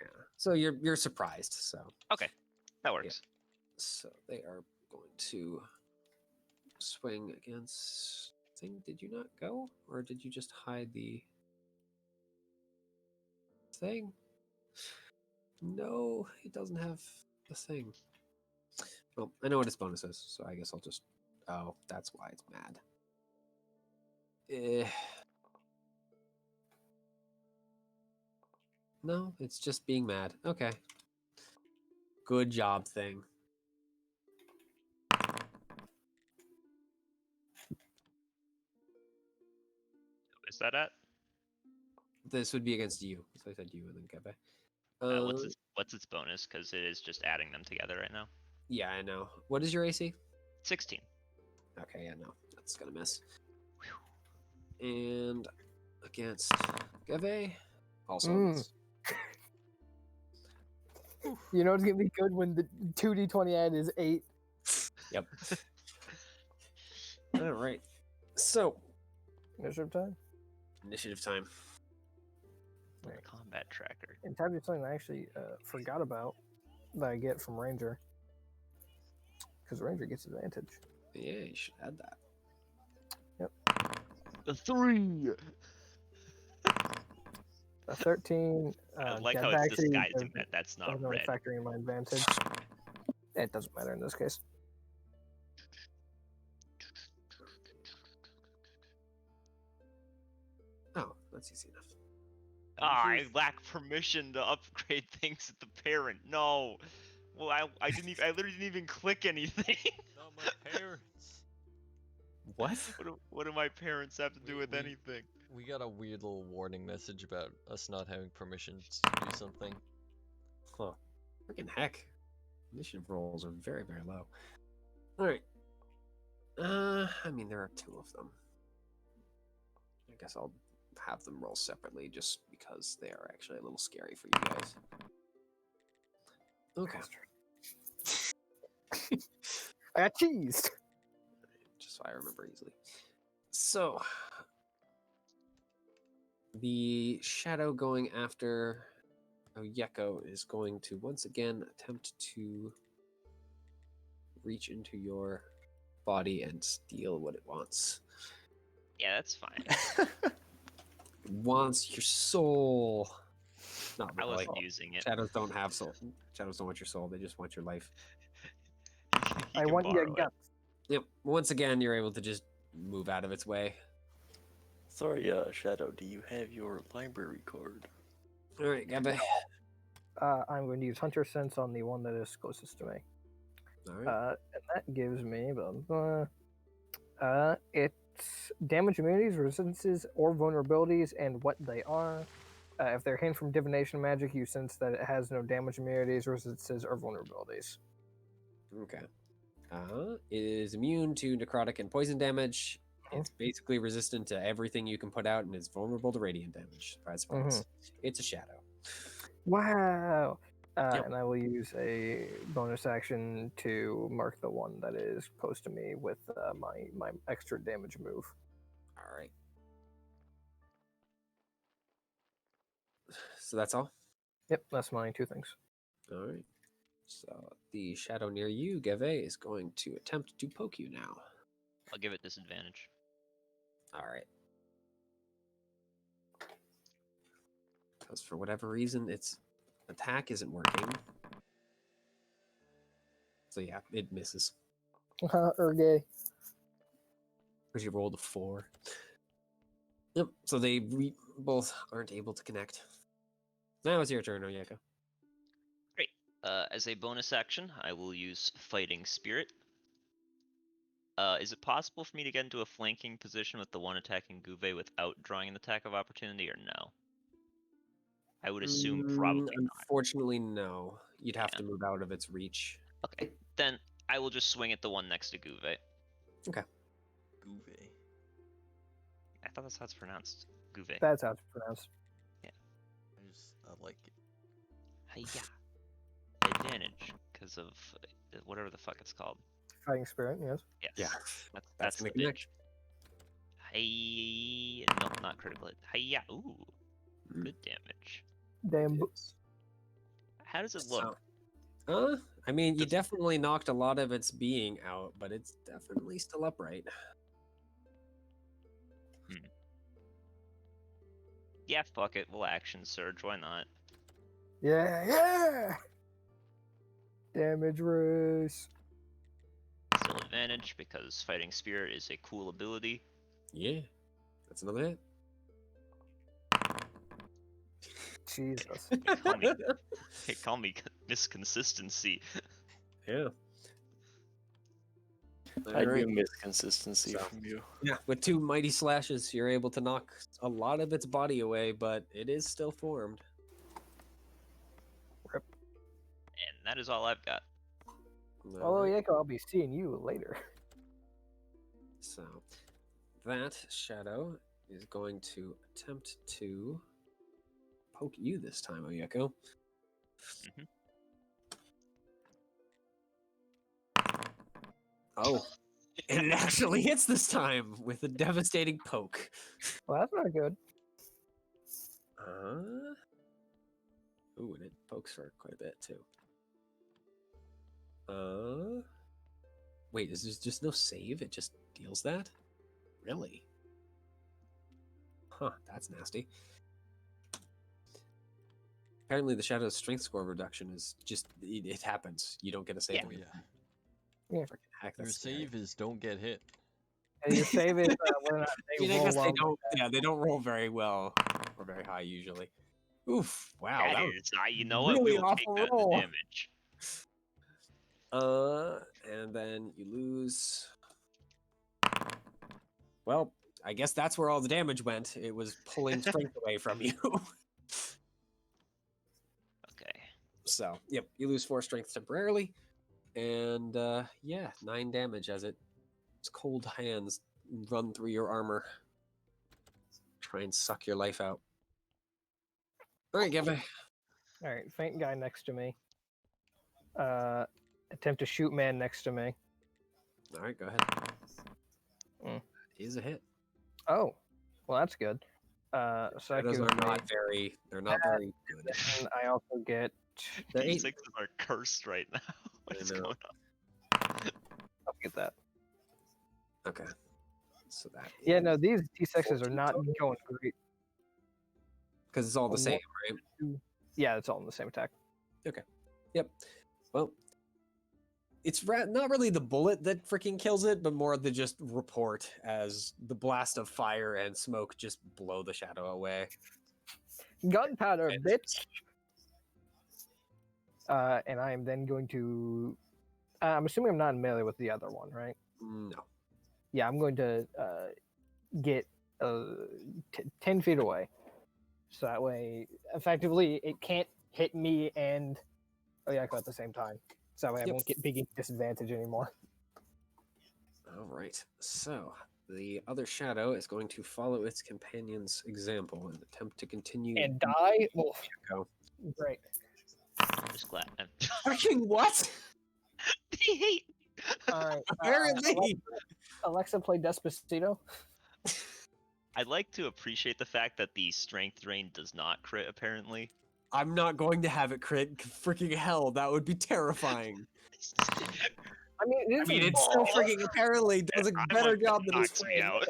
Speaker 10: Yeah. So you're surprised. So
Speaker 11: Okay, that works.
Speaker 10: so they are going to swing against. Thing. Did you not go, or did you just hide the? thing? No, it doesn't have the thing. Well, I know what its bonus is, so I guess I'll just... Oh, that's why it's mad. No, it's just being mad. Okay. Good job, thing.
Speaker 11: Is that at?
Speaker 10: This would be against you. So I said you and then Kebe.
Speaker 11: What's its bonus? Because it is just adding them together right now.
Speaker 10: Yeah, I know. What is your AC?
Speaker 11: 16.
Speaker 10: Okay, yeah, no. That's gonna miss. And against Kebe, also miss.
Speaker 8: You know it's gonna be good when the 2d20 add is 8.
Speaker 10: Yep. All right. So,
Speaker 8: Initiative time.
Speaker 10: initiative time.
Speaker 8: Right.
Speaker 11: Combat tracker.
Speaker 8: And time to do something I actually forgot about that I get from Ranger. Because Ranger gets advantage.
Speaker 10: Yeah, you should add that.
Speaker 8: Yep.
Speaker 11: A 3.
Speaker 8: A 13.
Speaker 11: I like
Speaker 8: yeah,
Speaker 11: how
Speaker 8: that
Speaker 11: it's
Speaker 8: actually
Speaker 11: disguising
Speaker 8: doesn't-
Speaker 11: that that's not
Speaker 8: doesn't
Speaker 11: red.
Speaker 8: factor in my advantage. It doesn't matter in this case.
Speaker 10: Oh, that's easy enough.
Speaker 11: I lack permission to upgrade things at the parent. No. Well, I didn't even, I literally didn't even click anything.
Speaker 1: Not my parents.
Speaker 10: What?
Speaker 11: What do my parents have to do with anything?
Speaker 1: We got a weird little warning message about us not having permissions to do something.
Speaker 10: Huh. Freaking heck. Initiative rolls are very, very low. Alright. I mean, there are 2 of them. I guess I'll have them roll separately just because they are actually a little scary for you guys. Okay.
Speaker 8: I got cheesed.
Speaker 10: Just so I remember easily. So, the shadow going after Oyeko is going to once again attempt to reach into your body and steal what it wants.
Speaker 11: Yeah, that's fine.
Speaker 10: It wants your soul. Not
Speaker 11: I
Speaker 10: really.
Speaker 11: wasn't using it.
Speaker 10: Shadows don't have soul. Shadows don't want your soul. They just want your life.
Speaker 11: He
Speaker 8: I
Speaker 11: can
Speaker 8: want your
Speaker 11: borrow it.
Speaker 8: guts.
Speaker 10: Yep. Once again, you're able to just move out of its way.
Speaker 7: Sorry, Shadow, do you have your library card?
Speaker 10: All right, Gabby.
Speaker 8: I'm going to use Hunter Sense on the one that is closest to me.
Speaker 10: All right.
Speaker 8: And that gives me it's damage immunities, resistances, or vulnerabilities, and what they are. If they're hidden from divination magic, you sense that it has no damage immunities, resistances, or vulnerabilities.
Speaker 10: Okay. It is immune to necrotic and poison damage. It's basically resistant to everything you can put out, and it's vulnerable to radiant damage. Surprise, surprise. It's a shadow.
Speaker 8: Wow.
Speaker 10: Yep.
Speaker 8: And I will use a bonus action to mark the one that is close to me with my extra damage move.
Speaker 10: All right. So that's all?
Speaker 8: Yep, that's my 2 things.
Speaker 10: All right. So the shadow near you, Geve, is going to attempt to poke you now.
Speaker 11: I'll give it disadvantage.
Speaker 10: All right. Because for whatever reason, its attack isn't working. So yeah, it misses.
Speaker 8: Ergay.
Speaker 10: Because you rolled a 4. Yep. So they both aren't able to connect. Now it's your turn, Oyeko.
Speaker 11: Great. As a bonus action, I will use Fighting Spirit. Is it possible for me to get into a flanking position with the one attacking Guve without drawing an attack of opportunity, or no? I would assume probably not.
Speaker 10: Unfortunately, no. You'd have to move out of its reach.
Speaker 11: Okay, then I will just swing at the one next to Guve.
Speaker 10: Okay.
Speaker 1: Guve.
Speaker 11: I thought that's how it's pronounced. Guve.
Speaker 8: That's how it's pronounced.
Speaker 1: I like it.
Speaker 11: Hiya. Advantage, because of whatever the fuck it's called.
Speaker 8: Fighting Spirit, yes.
Speaker 11: Yes.
Speaker 10: Yeah.
Speaker 11: That's
Speaker 10: gonna
Speaker 11: the
Speaker 10: connect.
Speaker 11: bitch. Hey, nope, not critical hit. Hiya. Ooh, good damage.
Speaker 8: Damn.
Speaker 11: How does it look?
Speaker 10: I mean, you definitely knocked a lot of its being out, but it's definitely still upright.
Speaker 11: Yeah, fuck it. We'll action surge. Why not?
Speaker 8: Yeah. Damage race.
Speaker 11: Still advantage because fighting spirit is a cool ability.
Speaker 10: Yeah. That's another hit.
Speaker 8: Jesus.
Speaker 11: Call me misconsistency.
Speaker 10: Yeah.
Speaker 7: I
Speaker 10: Alright.
Speaker 7: do miss consistency
Speaker 10: So-
Speaker 7: from you.
Speaker 10: Yeah, with 2 mighty slashes, you're able to knock a lot of its body away, but it is still formed.
Speaker 11: And that is all I've got.
Speaker 8: Oh,
Speaker 10: Alright,
Speaker 8: yeah, I'll be seeing you later.
Speaker 10: So, that shadow is going to attempt to poke you this time, Oyeko.
Speaker 11: Mhm.
Speaker 10: Oh, and it actually hits this time with a devastating poke.
Speaker 8: Well, that's not good.
Speaker 10: Ooh, and it pokes for quite a bit too. Wait, is there just no save? It just deals that? Really? Huh, that's nasty. Apparently, the Shadow's strength score reduction is just, it happens. You don't get a save.
Speaker 1: Oh,
Speaker 10: again.
Speaker 1: yeah.
Speaker 8: Yeah.
Speaker 10: Frickin' heck,
Speaker 1: Your
Speaker 10: that's scary.
Speaker 1: save is don't get hit.
Speaker 8: And your save is whether or not
Speaker 10: I
Speaker 8: they
Speaker 10: mean, I
Speaker 8: roll
Speaker 10: guess they
Speaker 8: well.
Speaker 10: don't. Yeah, they don't roll very well or very high usually. Oof! Wow, that was
Speaker 11: you know what? We
Speaker 10: really
Speaker 11: will take
Speaker 10: awful
Speaker 11: that in
Speaker 10: roll.
Speaker 11: the damage.
Speaker 10: And then you lose. Well, I guess that's where all the damage went. It was pulling strength away from you.
Speaker 11: Okay.
Speaker 10: So, yep, you lose 4 strength temporarily, and yeah, 9 damage as its cold hands run through your armor, try and suck your life out. All right, Gavin.
Speaker 8: All right, faint guy next to me. Attempt to shoot man next to me.
Speaker 10: All right, go ahead.
Speaker 8: Mm.
Speaker 10: Is a hit.
Speaker 8: Oh, well, that's good. So that
Speaker 10: Those
Speaker 8: gives
Speaker 10: are
Speaker 8: me,
Speaker 10: not very. They're not very good.
Speaker 8: and I also get.
Speaker 10: They're
Speaker 11: These
Speaker 10: 8.
Speaker 11: sixes are cursed right now. What is
Speaker 10: know.
Speaker 11: going on?
Speaker 8: I'll get that.
Speaker 10: Okay. So that.
Speaker 8: Yeah, no, these T6s are
Speaker 10: 14
Speaker 8: not
Speaker 10: total?
Speaker 8: going great.
Speaker 10: Because it's all the
Speaker 8: One,
Speaker 10: same, right?
Speaker 8: Yeah, it's all in the same attack.
Speaker 10: Yep. Well, it's not really the bullet that freaking kills it, but more the just report as the blast of fire and smoke just blow the shadow away.
Speaker 8: Gunpowder, bitch. And I am then going to. I'm assuming I'm not in melee with the other one, right?
Speaker 10: No.
Speaker 8: Yeah, I'm going to get 10 feet away. So that way, effectively, it can't hit me and Oyako at the same time. So that way I won't get big disadvantage anymore.
Speaker 10: All right. So the other shadow is going to follow its companion's example and attempt to continue.
Speaker 8: And die? Well,
Speaker 10: Go.
Speaker 8: great.
Speaker 11: Just glad.
Speaker 10: Fucking what?
Speaker 11: They hate.
Speaker 8: All right.
Speaker 10: Apparently.
Speaker 8: Alexa, play Despacito.
Speaker 11: I'd like to appreciate the fact that the strength drain does not crit. Apparently.
Speaker 10: I'm not going to have it crit. Freaking hell, that would be terrifying.
Speaker 8: I mean,
Speaker 10: It's still freaking apparently does a
Speaker 11: I
Speaker 10: better
Speaker 11: might
Speaker 10: job than
Speaker 11: knock
Speaker 10: this
Speaker 11: me out.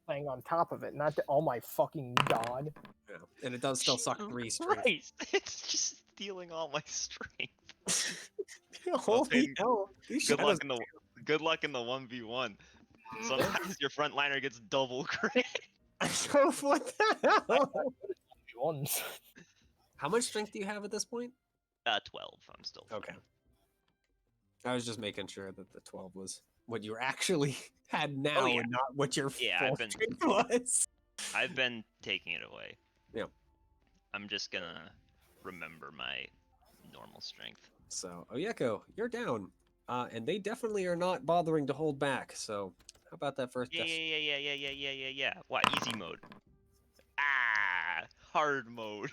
Speaker 8: thing on top of it, not the, oh my fucking god.
Speaker 10: Yeah. And it does still suck 3 strength.
Speaker 11: Christ, it's just stealing all my strength.
Speaker 10: Holy
Speaker 11: Peyton,
Speaker 10: hell. These
Speaker 11: Good
Speaker 10: shadows-
Speaker 11: luck in the 1v1. Sometimes your frontliner gets double crit.
Speaker 10: What the hell?
Speaker 8: Ones.
Speaker 10: How much strength do you have at this point?
Speaker 11: 12. I'm still fine.
Speaker 10: Okay. I was just making sure that the 12 was what you actually had now
Speaker 11: yeah.
Speaker 10: and not what your
Speaker 11: Yeah,
Speaker 10: full
Speaker 11: I've been-
Speaker 10: strength was.
Speaker 11: I've been taking it away.
Speaker 10: Yeah.
Speaker 11: I'm just gonna remember my normal strength.
Speaker 10: So, Oyeko, you're down. And they definitely are not bothering to hold back. So, how about that first
Speaker 11: Yeah. What? Easy mode. Hard mode.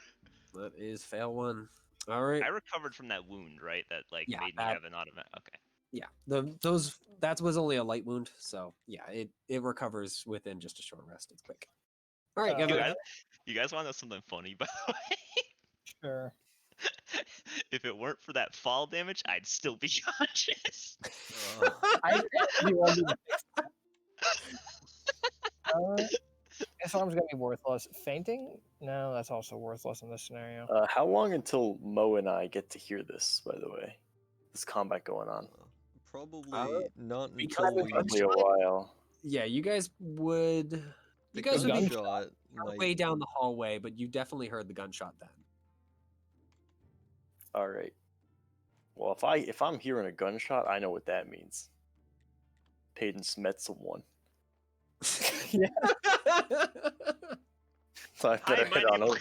Speaker 10: That is fail 1. All right.
Speaker 11: I recovered from that wound, right? That
Speaker 10: Yeah,
Speaker 11: made me
Speaker 10: that-
Speaker 11: have an automatic. Okay.
Speaker 10: Yeah, that was only a light wound, so yeah, it recovers within just a short rest. It's quick. All right, Gavin.
Speaker 11: You guys want to know something funny, by the way?
Speaker 8: Sure.
Speaker 11: If it weren't for that fall damage, I'd still be conscious.
Speaker 8: I you want me to fix that? Disarm's gonna be worthless. Fainting? No, that's also worthless in this scenario.
Speaker 7: How long until Mo and I get to hear this? By the way, this combat going on.
Speaker 1: Probably not
Speaker 10: because
Speaker 1: until
Speaker 10: of
Speaker 1: we.
Speaker 7: Probably a while.
Speaker 10: Yeah, you guys would.
Speaker 1: The
Speaker 10: You guys would be
Speaker 1: gunshot might.
Speaker 10: way down the hallway, but you definitely heard the gunshot then.
Speaker 7: All right. Well, if I'm hearing a gunshot, I know what that means. Peyton's met someone.
Speaker 8: Yeah.
Speaker 7: So I better head on over.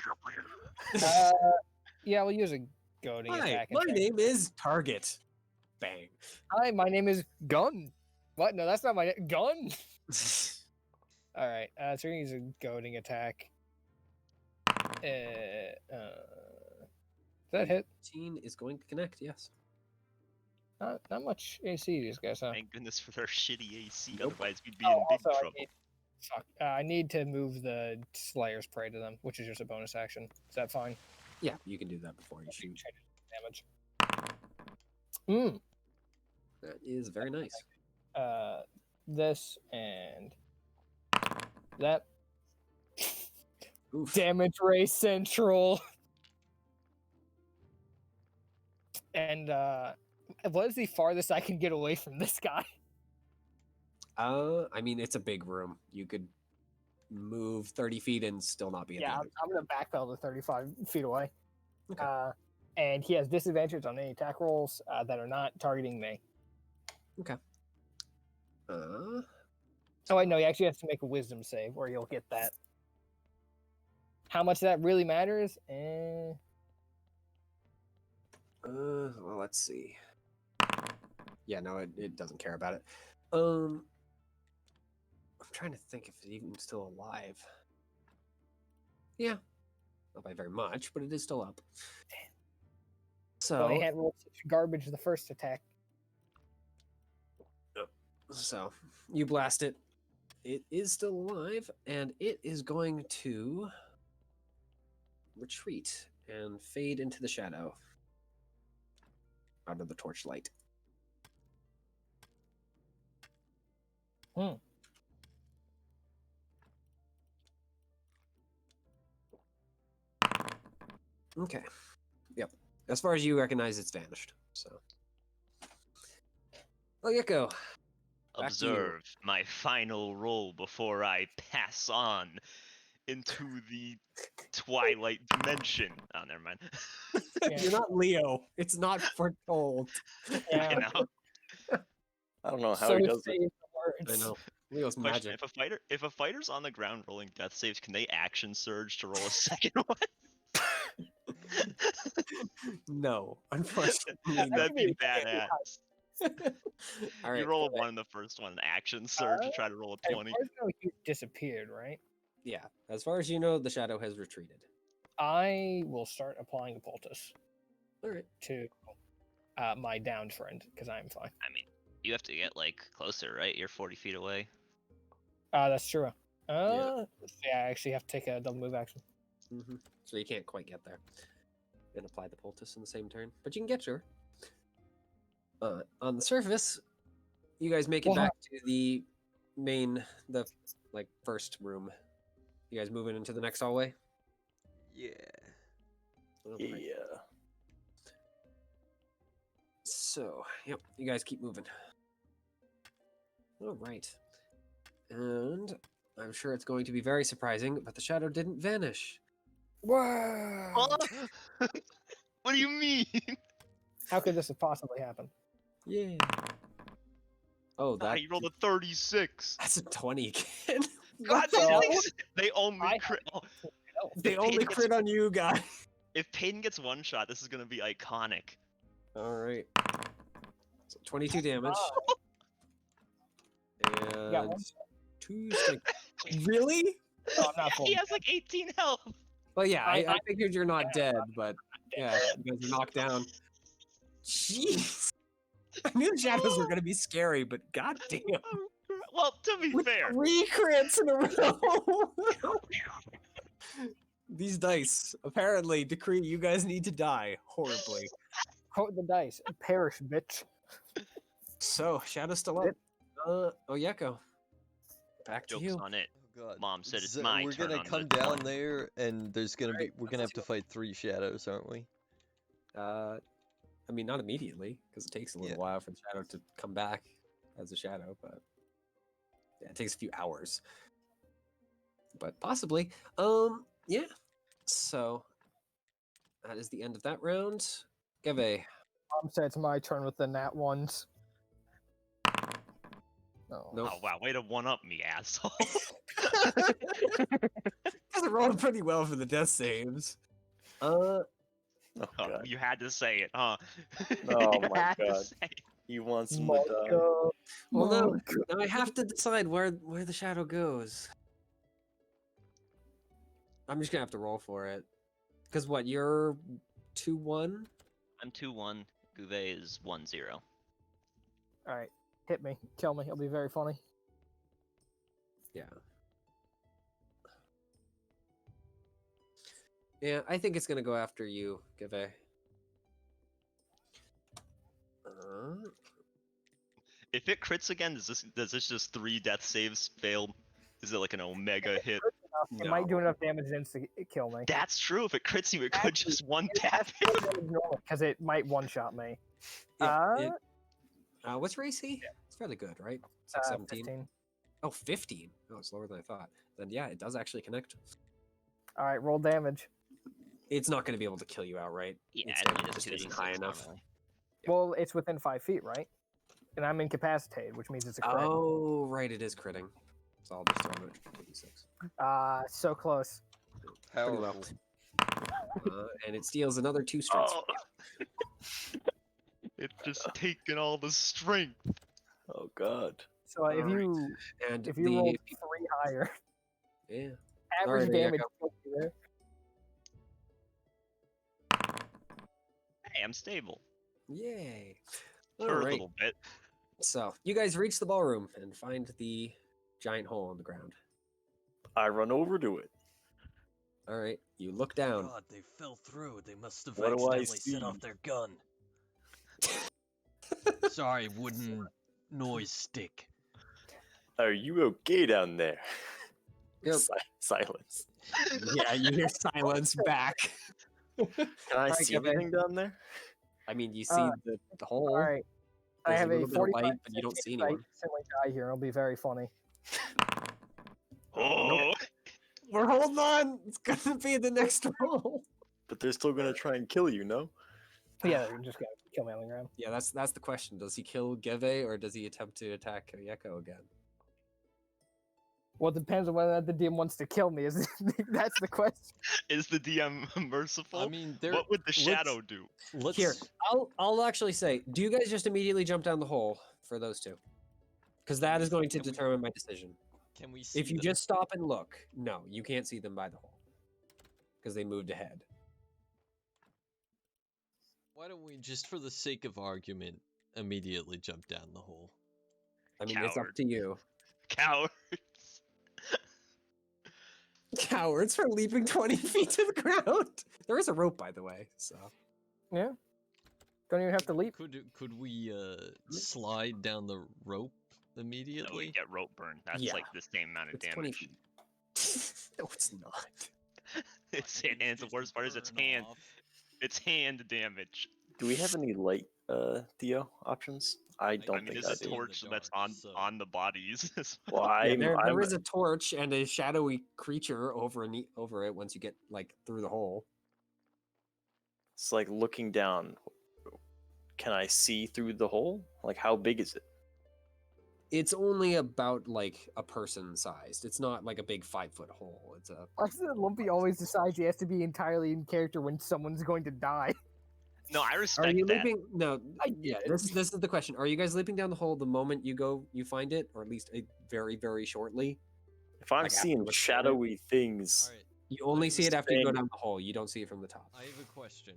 Speaker 8: Yeah, we'll use a goading
Speaker 10: Hi,
Speaker 8: attack.
Speaker 10: my name is Target. Bang.
Speaker 8: Hi, my name is Gun. What? No, that's not my Gun. All right, so we're gonna use a goading attack. Does that hit?
Speaker 10: 18 is going to connect, yes.
Speaker 8: Not much AC, these guys, huh?
Speaker 11: Thank goodness for their shitty AC,
Speaker 10: Nope.
Speaker 11: otherwise we'd be in big
Speaker 8: also,
Speaker 11: trouble.
Speaker 8: I need to move the Slayer's Prey to them, which is just a bonus action. Is that fine?
Speaker 10: Yeah, you can do that before you shoot.
Speaker 8: Damage. Mm.
Speaker 10: That is very nice.
Speaker 8: This and that.
Speaker 10: Oof.
Speaker 8: Damage Ray Central. And what is the farthest I can get away from this guy?
Speaker 10: I mean, it's a big room. You could move 30 feet and still not be at
Speaker 8: Yeah,
Speaker 10: the end.
Speaker 8: I'm gonna backpedal to 35 feet away.
Speaker 10: Okay.
Speaker 8: And he has disadvantage on any attack rolls that are not targeting me.
Speaker 10: Okay.
Speaker 8: Oh wait, no, he actually has to make a wisdom save, or you'll get that. How much that really matters?
Speaker 10: Well, let's see. Yeah, no, it doesn't care about it. I'm trying to think if it's even still alive. Yeah. Not by very much, but it is still up.
Speaker 8: Well, he
Speaker 10: So,
Speaker 8: had rolled such garbage the first attack.
Speaker 10: so you blast it. It is still alive, and it is going to retreat and fade into the shadow out of the torchlight. Okay. Yep. As far as you recognize, it's vanished. So. Oh, Yeko. Back to you.
Speaker 11: Observe my final roll before I pass on into the twilight dimension. Oh, never mind.
Speaker 10: You're not Leo. It's not foretold.
Speaker 11: I know.
Speaker 7: I don't know how
Speaker 8: So
Speaker 7: he does
Speaker 8: say
Speaker 7: it.
Speaker 8: the words.
Speaker 10: I know. Leo's
Speaker 11: Question:
Speaker 10: magic.
Speaker 11: if a fighter's on the ground rolling death saves, can they action surge to roll a second one?
Speaker 10: No, unfortunately.
Speaker 11: That'd be badass.
Speaker 10: All right.
Speaker 11: You roll a 1 in the first one, action surge to try to roll a 20.
Speaker 8: As far as I know, he disappeared, right?
Speaker 10: Yeah. As far as you know, the shadow has retreated.
Speaker 8: I will start applying a poultice
Speaker 10: All right.
Speaker 8: to my downed friend because I'm fine.
Speaker 11: I mean, you have to get like closer, right? You're 40 feet away.
Speaker 8: That's true. Yeah, I actually have to take a double move action.
Speaker 10: Mm-hmm. So you can't quite get there and apply the poultice in the same turn, but you can get sure. On the surface, you guys make it back to the main, first room. You guys moving into the next hallway?
Speaker 1: Yeah.
Speaker 10: Alright.
Speaker 7: Yeah.
Speaker 10: So, yep, you guys keep moving. All right. And I'm sure it's going to be very surprising, but the shadow didn't vanish.
Speaker 8: Wow!
Speaker 11: What do you mean?
Speaker 8: How could this have possibly happened?
Speaker 10: Yeah. Oh, that
Speaker 11: You rolled a 36.
Speaker 10: that's a 20 again.
Speaker 11: God,
Speaker 8: the
Speaker 11: they only
Speaker 8: I
Speaker 11: crit. Oh,
Speaker 10: They
Speaker 11: if
Speaker 10: only
Speaker 11: Peyton
Speaker 10: crit on you guys.
Speaker 11: If Peyton gets one shot, this is gonna be iconic.
Speaker 10: All right. So 22 damage.
Speaker 8: You got one?
Speaker 10: And 2 strength. Really?
Speaker 8: No, I'm not full.
Speaker 11: He has like 18 health.
Speaker 10: Well, yeah, I
Speaker 8: I-
Speaker 10: figured you're not dead, but yeah, you guys are knocked down. Jeez. I knew the shadows were gonna be scary, but goddamn.
Speaker 11: Well, to be
Speaker 10: With
Speaker 11: fair,
Speaker 10: 3 crits in a row. These dice apparently decree you guys need to die horribly.
Speaker 8: Quote the dice. Perish, bitch.
Speaker 10: So, Shadow's still up. Oyeko. Back to
Speaker 11: joke's
Speaker 10: you.
Speaker 11: on it.
Speaker 1: Oh
Speaker 12: God.
Speaker 11: Mom said it's
Speaker 12: So
Speaker 11: my
Speaker 12: we're
Speaker 11: turn
Speaker 12: gonna
Speaker 11: on
Speaker 12: come
Speaker 11: the
Speaker 12: down
Speaker 11: one.
Speaker 12: there, and there's gonna be
Speaker 10: Alright,
Speaker 12: we're gonna have to
Speaker 10: let's
Speaker 12: fight 3 shadows, aren't we?
Speaker 10: I mean, not immediately, because it takes a little
Speaker 12: Yeah.
Speaker 10: while for the shadow to come back as a shadow, but yeah, it takes a few hours. But possibly. Yeah. So that is the end of that round. Give a
Speaker 8: Mom said it's my turn with the nat ones. No.
Speaker 10: nope.
Speaker 11: Oh wow, way to one up me, asshole.
Speaker 10: Guys are rolling pretty well for the death saves.
Speaker 7: Oh
Speaker 11: Oh,
Speaker 7: god.
Speaker 11: you had to say it, huh?
Speaker 7: Oh
Speaker 11: you
Speaker 7: my
Speaker 11: had to
Speaker 7: God.
Speaker 11: say it.
Speaker 7: He wants him to die.
Speaker 8: Marco.
Speaker 10: Well, no,
Speaker 8: Marco.
Speaker 10: now I have to decide where the shadow goes. I'm just gonna have to roll for it. Cause what, you're 2-1?
Speaker 11: I'm 2-1. Gouvet is 1-0.
Speaker 8: All right, hit me, kill me. It'll be very funny.
Speaker 10: Yeah. Yeah, I think it's gonna go after you, Gouvet.
Speaker 11: If it crits again, does this just 3 death saves fail? Is it like an omega hit?
Speaker 8: It might do enough damage then to kill me.
Speaker 11: That's true. If it crits you, it could
Speaker 8: Actually,
Speaker 11: just one
Speaker 8: It has
Speaker 11: tap.
Speaker 8: to be normal because it might one-shot me.
Speaker 10: Yeah, what's your AC? It's fairly good, right? It's like 17.
Speaker 8: 15.
Speaker 10: Oh, 15. Oh, it's lower than I thought. Then yeah, it does actually connect.
Speaker 8: All right, roll damage.
Speaker 10: It's not going to be able to kill you outright.
Speaker 11: Yeah,
Speaker 10: Its
Speaker 11: I mean,
Speaker 10: damage
Speaker 11: it's
Speaker 10: just isn't
Speaker 11: 2d6
Speaker 10: high enough.
Speaker 11: normally.
Speaker 8: Well, it's within 5 feet, right? And I'm incapacitated, which means it's a crit.
Speaker 10: Oh, right, it is critting. So I'll just throw it at 26.
Speaker 8: So close.
Speaker 10: Pretty well. And it steals another 2 strengths.
Speaker 11: Oh. It's just taking all the strength.
Speaker 7: Oh god.
Speaker 8: So if you
Speaker 10: And
Speaker 8: if you roll 3 higher,
Speaker 10: yeah,
Speaker 8: average
Speaker 10: Alright, there you
Speaker 8: damage
Speaker 10: go.
Speaker 8: kills you there.
Speaker 11: Hey, I'm stable.
Speaker 10: Yay.
Speaker 11: For a
Speaker 10: Alright.
Speaker 11: little bit.
Speaker 10: So you guys reach the ballroom and find the giant hole in the ground.
Speaker 7: I run over to it.
Speaker 10: All right, you look down.
Speaker 1: God, they fell through. They must have
Speaker 7: What do I
Speaker 1: accidentally set off
Speaker 7: see?
Speaker 1: their gun. Sorry, wooden noise stick.
Speaker 7: Are you okay down there?
Speaker 10: Yep.
Speaker 7: Silence.
Speaker 10: Yeah, you hear silence back.
Speaker 7: Can I
Speaker 10: Alright,
Speaker 7: see
Speaker 10: Gouvet.
Speaker 7: anything down there?
Speaker 10: I mean, you see the hole.
Speaker 8: All right. I
Speaker 10: There's
Speaker 8: have
Speaker 10: a
Speaker 8: a
Speaker 10: little bit of
Speaker 8: 45
Speaker 10: light, but you don't see
Speaker 8: I
Speaker 10: anyone.
Speaker 8: instantly die here. It'll be very funny.
Speaker 11: Oh,
Speaker 10: We're holding on. It's gonna be the next roll.
Speaker 7: But they're still gonna try and kill you, no?
Speaker 8: Yeah, they're just gonna kill me on the ground.
Speaker 10: Yeah, that's the question. Does he kill Geve or does he attempt to attack Yeko again?
Speaker 8: Well, it depends on whether the DM wants to kill me. Is that's the question.
Speaker 11: is the DM merciful?
Speaker 12: I mean, there.
Speaker 11: What would the
Speaker 12: let's-
Speaker 11: shadow do?
Speaker 12: Let's.
Speaker 10: Here, I'll actually say, do you guys just immediately jump down the hole for those two? Because that is going to
Speaker 12: Can we-
Speaker 10: determine my decision.
Speaker 12: Can we see
Speaker 10: If you
Speaker 12: them?
Speaker 10: just stop and look, no, you can't see them by the hole because they moved ahead.
Speaker 12: Why don't we, just for the sake of argument, immediately jump down the hole?
Speaker 10: I mean, it's up
Speaker 11: Coward.
Speaker 10: to you.
Speaker 11: Cowards.
Speaker 10: Cowards for leaping 20 feet to the ground. There is a rope, by the way. So
Speaker 8: Yeah. Don't even have to leap.
Speaker 12: Could we slide down the rope
Speaker 11: No,
Speaker 12: immediately?
Speaker 11: we get rope burn. That's
Speaker 10: Yeah.
Speaker 11: like the same amount of
Speaker 10: it's 20
Speaker 11: damage.
Speaker 10: feet. No, it's not.
Speaker 11: It's and the worst part is it's
Speaker 12: Burn
Speaker 11: hand.
Speaker 12: off.
Speaker 11: It's hand damage.
Speaker 7: Do we have any light, Theo options? I don't
Speaker 11: I mean,
Speaker 7: think
Speaker 11: there's
Speaker 7: I
Speaker 11: a
Speaker 12: see in
Speaker 7: do.
Speaker 12: the
Speaker 11: torch that's
Speaker 12: dark,
Speaker 11: on
Speaker 12: so-
Speaker 11: on the bodies.
Speaker 7: Well,
Speaker 10: Yeah,
Speaker 7: I'm,
Speaker 10: there is a torch and a shadowy creature over it once you get like through the hole.
Speaker 7: It's like looking down. Can I see through the hole? Like, how big is it?
Speaker 10: It's only about like a person sized. It's not like a big 5-foot hole. It's a
Speaker 8: Why is it Lumpy always decides he has to be entirely in character when someone's going to die?
Speaker 11: No, I
Speaker 10: Are
Speaker 11: respect
Speaker 10: you
Speaker 11: that.
Speaker 10: leaping? No,
Speaker 8: I
Speaker 10: yeah.
Speaker 8: get it.
Speaker 10: This is the question. Are you guys leaping down the hole the moment you find it, or at least very very shortly?
Speaker 7: If I'm
Speaker 10: Like, after
Speaker 7: seeing
Speaker 10: what's
Speaker 7: shadowy things,
Speaker 12: Alright,
Speaker 10: You only see it after you go
Speaker 7: Stand-
Speaker 10: down the hole. You don't see it from the top.
Speaker 12: I have a question.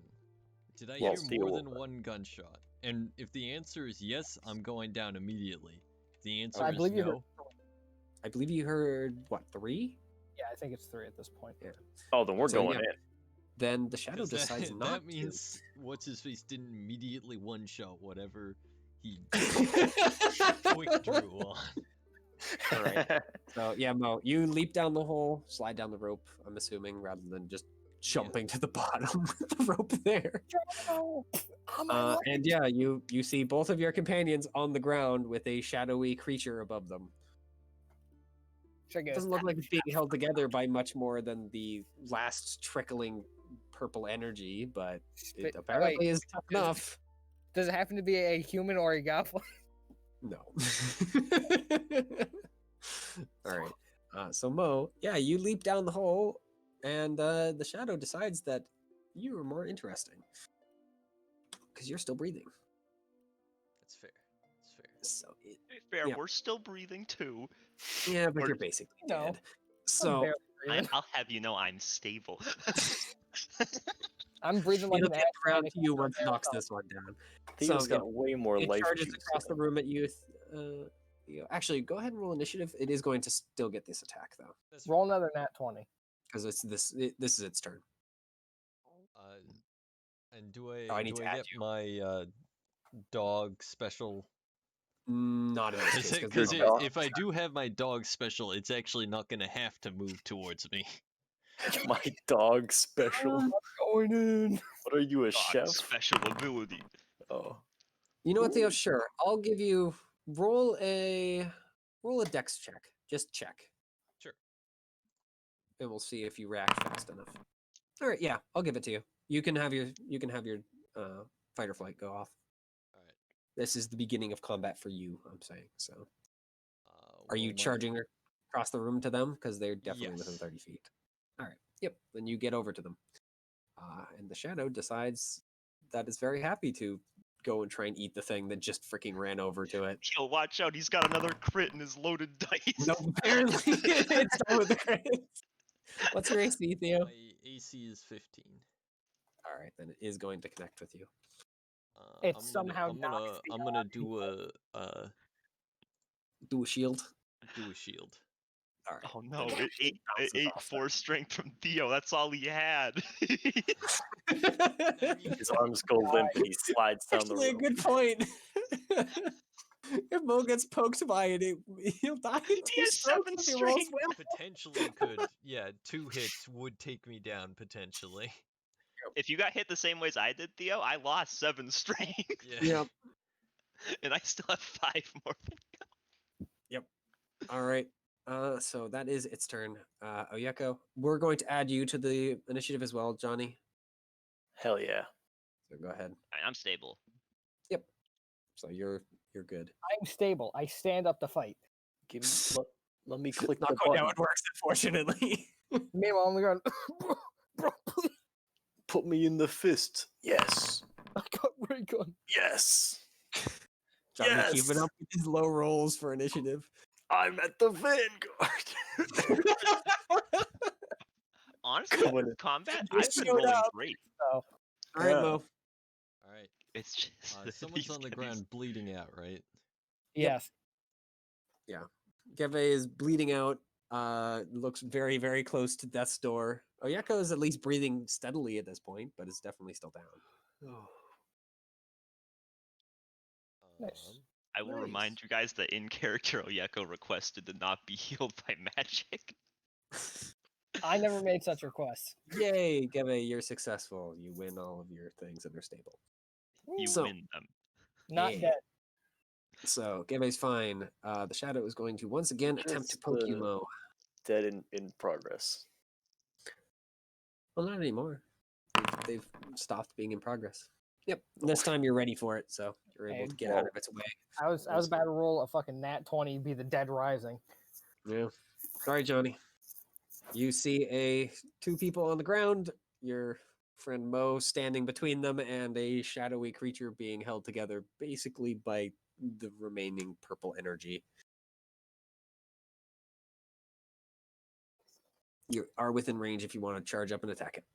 Speaker 12: Did I
Speaker 7: Well,
Speaker 12: hear
Speaker 7: see
Speaker 12: more
Speaker 7: what-
Speaker 12: than one gunshot? And if the answer is yes, I'm going down immediately. If the answer
Speaker 8: I
Speaker 12: is
Speaker 8: believe you heard.
Speaker 12: no,
Speaker 10: I believe you heard what 3?
Speaker 8: Yeah, I think it's 3 at this point.
Speaker 10: Yeah.
Speaker 7: oh, then we're
Speaker 10: So,
Speaker 7: going
Speaker 10: yeah.
Speaker 7: in.
Speaker 10: Then the shadow
Speaker 12: 'cause
Speaker 10: decides
Speaker 12: that,
Speaker 10: not
Speaker 12: that means what's his face didn't immediately one shot whatever he
Speaker 10: to.
Speaker 12: quick drew on.
Speaker 10: All right. So yeah, Mo, you leap down the hole, slide down the rope. I'm assuming rather than just jumping to the bottom with the rope there. And yeah, you see both of your companions on the ground with a shadowy creature above them. It doesn't look like it's being held together by much more than the last trickling purple energy, but it apparently is tough enough.
Speaker 8: Does it happen to be a human or a goblin?
Speaker 10: No. All right. So Mo, yeah, you leap down the hole, and the shadow decides that you are more interesting because you're still breathing.
Speaker 1: That's fair. That's fair.
Speaker 10: So
Speaker 11: Fair,
Speaker 10: yeah.
Speaker 11: we're still breathing too.
Speaker 10: Yeah, but
Speaker 11: We're-
Speaker 10: you're basically
Speaker 8: No.
Speaker 10: dead. So
Speaker 11: I'll have you know I'm stable.
Speaker 8: I'm breathing like
Speaker 10: it'll
Speaker 8: an
Speaker 10: get around
Speaker 8: asthmatic
Speaker 10: to you once it
Speaker 8: marathon.
Speaker 10: knocks this one down.
Speaker 7: Theo's
Speaker 10: So,
Speaker 7: got way more
Speaker 10: it
Speaker 7: life
Speaker 10: charges
Speaker 7: juice
Speaker 10: across the
Speaker 7: than
Speaker 10: room at you. Actually, go ahead and roll initiative. It is going to still get this attack though,
Speaker 8: Roll another nat 20.
Speaker 10: because this is its turn.
Speaker 1: And do I,
Speaker 10: I need
Speaker 1: do
Speaker 10: to
Speaker 1: I
Speaker 10: add
Speaker 1: get
Speaker 10: you.
Speaker 1: my dog special?
Speaker 10: Not in this case,
Speaker 1: Because if I do have my dog special, it's actually not going to have to move towards me.
Speaker 7: my dog special.
Speaker 8: Going in.
Speaker 7: What are you, a
Speaker 11: Dog
Speaker 7: chef?
Speaker 11: special ability.
Speaker 7: Oh.
Speaker 10: You know what, Theo? Sure, I'll give you roll a dex check. Just check.
Speaker 1: Sure.
Speaker 10: And we'll see if you react fast enough. All right, yeah, I'll give it to you. You can have your fight or flight go off.
Speaker 1: All right.
Speaker 10: This is the beginning of combat for you. I'm saying so. Are you
Speaker 1: well, my-
Speaker 10: charging across the room to them? Because they're definitely within
Speaker 1: Yes.
Speaker 10: 30 feet. All right. Yep. Then you get over to them. And the shadow decides that it's very happy to go and try and eat the thing that just freaking ran over to it.
Speaker 11: Yo, watch out, he's got another crit in his loaded dice.
Speaker 10: No, apparently it's done with the crits. What's your AC, Theo?
Speaker 1: My AC is 15.
Speaker 10: All right, then it is going to connect with you.
Speaker 8: It's somehow
Speaker 1: I'm gonna do
Speaker 10: Do a shield.
Speaker 1: do a shield.
Speaker 10: All right.
Speaker 11: Oh no,
Speaker 10: then
Speaker 11: it
Speaker 10: bounces
Speaker 11: ate
Speaker 10: off
Speaker 11: 4 strength from Theo. That's all he had.
Speaker 7: His arms go limp and he slides down the
Speaker 10: Actually, a
Speaker 7: rope.
Speaker 10: good point. If Mo gets poked by it, he'll die in
Speaker 11: He
Speaker 10: 2
Speaker 11: has
Speaker 10: strokes
Speaker 11: 7
Speaker 10: if he rolls
Speaker 11: strength.
Speaker 10: well.
Speaker 1: Potentially could, yeah, 2 hits would take me down potentially.
Speaker 11: If you got hit the same way as I did, Theo, I lost 7 strength.
Speaker 1: Yeah.
Speaker 10: Yep.
Speaker 11: And I still have 5 more.
Speaker 10: Yep. All right. So that is its turn. Oyeko, we're going to add you to the initiative as well, Johnny.
Speaker 7: Hell yeah.
Speaker 10: So go ahead.
Speaker 11: I'm stable.
Speaker 10: Yep. So you're good.
Speaker 8: I'm stable. I stand up to fight.
Speaker 7: Give me, let me click
Speaker 10: Not
Speaker 7: the
Speaker 10: quite
Speaker 7: button.
Speaker 10: how it works, unfortunately.
Speaker 8: Meanwhile, I'm going, bro, please.
Speaker 7: Put me in the fist. Yes.
Speaker 8: I got ray gun.
Speaker 7: Yes.
Speaker 10: Johnny
Speaker 7: Yes!
Speaker 10: keeping up with his low rolls for initiative.
Speaker 7: I'm at the vanguard.
Speaker 11: Honestly,
Speaker 7: Coming in.
Speaker 11: combat,
Speaker 10: You
Speaker 11: I've been
Speaker 10: showed
Speaker 11: rolling
Speaker 10: up.
Speaker 11: great.
Speaker 8: So,
Speaker 10: All right,
Speaker 7: Yeah.
Speaker 10: Mo.
Speaker 1: All right.
Speaker 11: It's just
Speaker 1: Someone's
Speaker 11: these
Speaker 1: on the
Speaker 11: guys-
Speaker 1: ground bleeding out, right?
Speaker 8: yes.
Speaker 10: Geve is bleeding out. Looks very, very close to death's door. Oyeko is at least breathing steadily at this point, but is definitely still down.
Speaker 8: Nice.
Speaker 11: I will
Speaker 1: Nice.
Speaker 11: remind you guys that in character Oyeko requested to not be healed by magic.
Speaker 8: I never made such requests.
Speaker 10: Yay, Geve, you're successful. You win all of your things that are stable.
Speaker 11: You
Speaker 10: So-
Speaker 11: win them.
Speaker 8: Not
Speaker 10: Yeah.
Speaker 8: dead.
Speaker 10: So Geve's fine. The shadow is going to once again attempt to poke you, Mo.
Speaker 7: Dead in progress.
Speaker 10: Well, not anymore. They've stopped being in progress. Yep. This time you're ready for it, so you're able to get out of its way.
Speaker 8: I was about to roll a fucking nat 20, be the dead rising.
Speaker 10: Yeah. Sorry, Johnny. You see 2 people on the ground, your friend Mo standing between them, and a shadowy creature being held together basically by the remaining purple energy. You are within range if you want to charge up and attack it.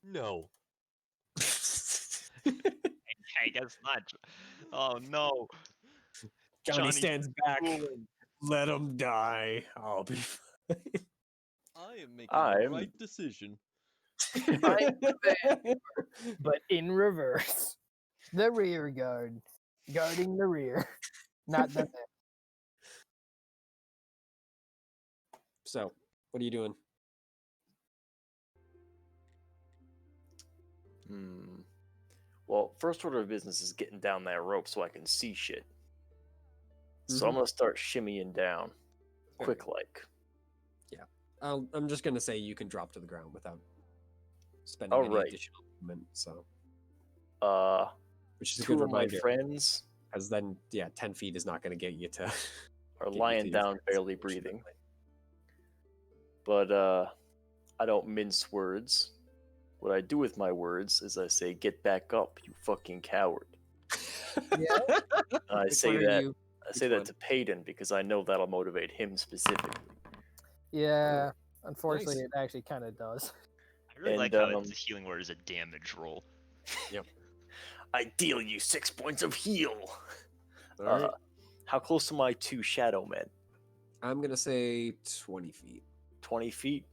Speaker 1: No.
Speaker 11: I guess not. Oh no.
Speaker 10: Johnny
Speaker 11: Johnny
Speaker 10: stands back.
Speaker 11: Cooling.
Speaker 10: Let him die. I'll be fine.
Speaker 12: I am making
Speaker 7: I
Speaker 12: the
Speaker 7: am-
Speaker 12: right decision.
Speaker 8: But in reverse. The rear guard. Guarding the rear. Not the
Speaker 10: So, what are you doing?
Speaker 7: Well, first order of business is getting down that rope so I can see shit. So
Speaker 10: Mm-hmm.
Speaker 7: I'm gonna start shimmying down, quick like.
Speaker 10: I'm just gonna say you can drop to the ground without spending any
Speaker 7: Alright.
Speaker 10: additional movement. So, which is a
Speaker 7: Two
Speaker 10: good
Speaker 7: of my
Speaker 10: reminder,
Speaker 7: friends
Speaker 10: because then 10 feet is not gonna get you to.
Speaker 7: are
Speaker 10: get you
Speaker 7: lying
Speaker 10: to your
Speaker 7: down,
Speaker 10: friends,
Speaker 7: barely breathing.
Speaker 10: unfortunately.
Speaker 7: But I don't mince words. What I do with my words is I say, "Get back up, you fucking coward."
Speaker 8: Yeah.
Speaker 7: And I
Speaker 10: Which
Speaker 7: say
Speaker 10: one are
Speaker 7: that
Speaker 10: you?
Speaker 7: I say
Speaker 10: Which
Speaker 7: that
Speaker 10: one?
Speaker 7: to Payton because I know that'll motivate him specifically.
Speaker 8: Yeah. Unfortunately,
Speaker 10: Nice.
Speaker 8: it actually kind of does.
Speaker 11: I really like
Speaker 7: And,
Speaker 11: how it's a healing word is a damage roll.
Speaker 7: I deal you 6 points of heal.
Speaker 10: All right.
Speaker 7: How close am I to Shadow Men?
Speaker 10: I'm gonna say 20 feet.
Speaker 7: 20 feet?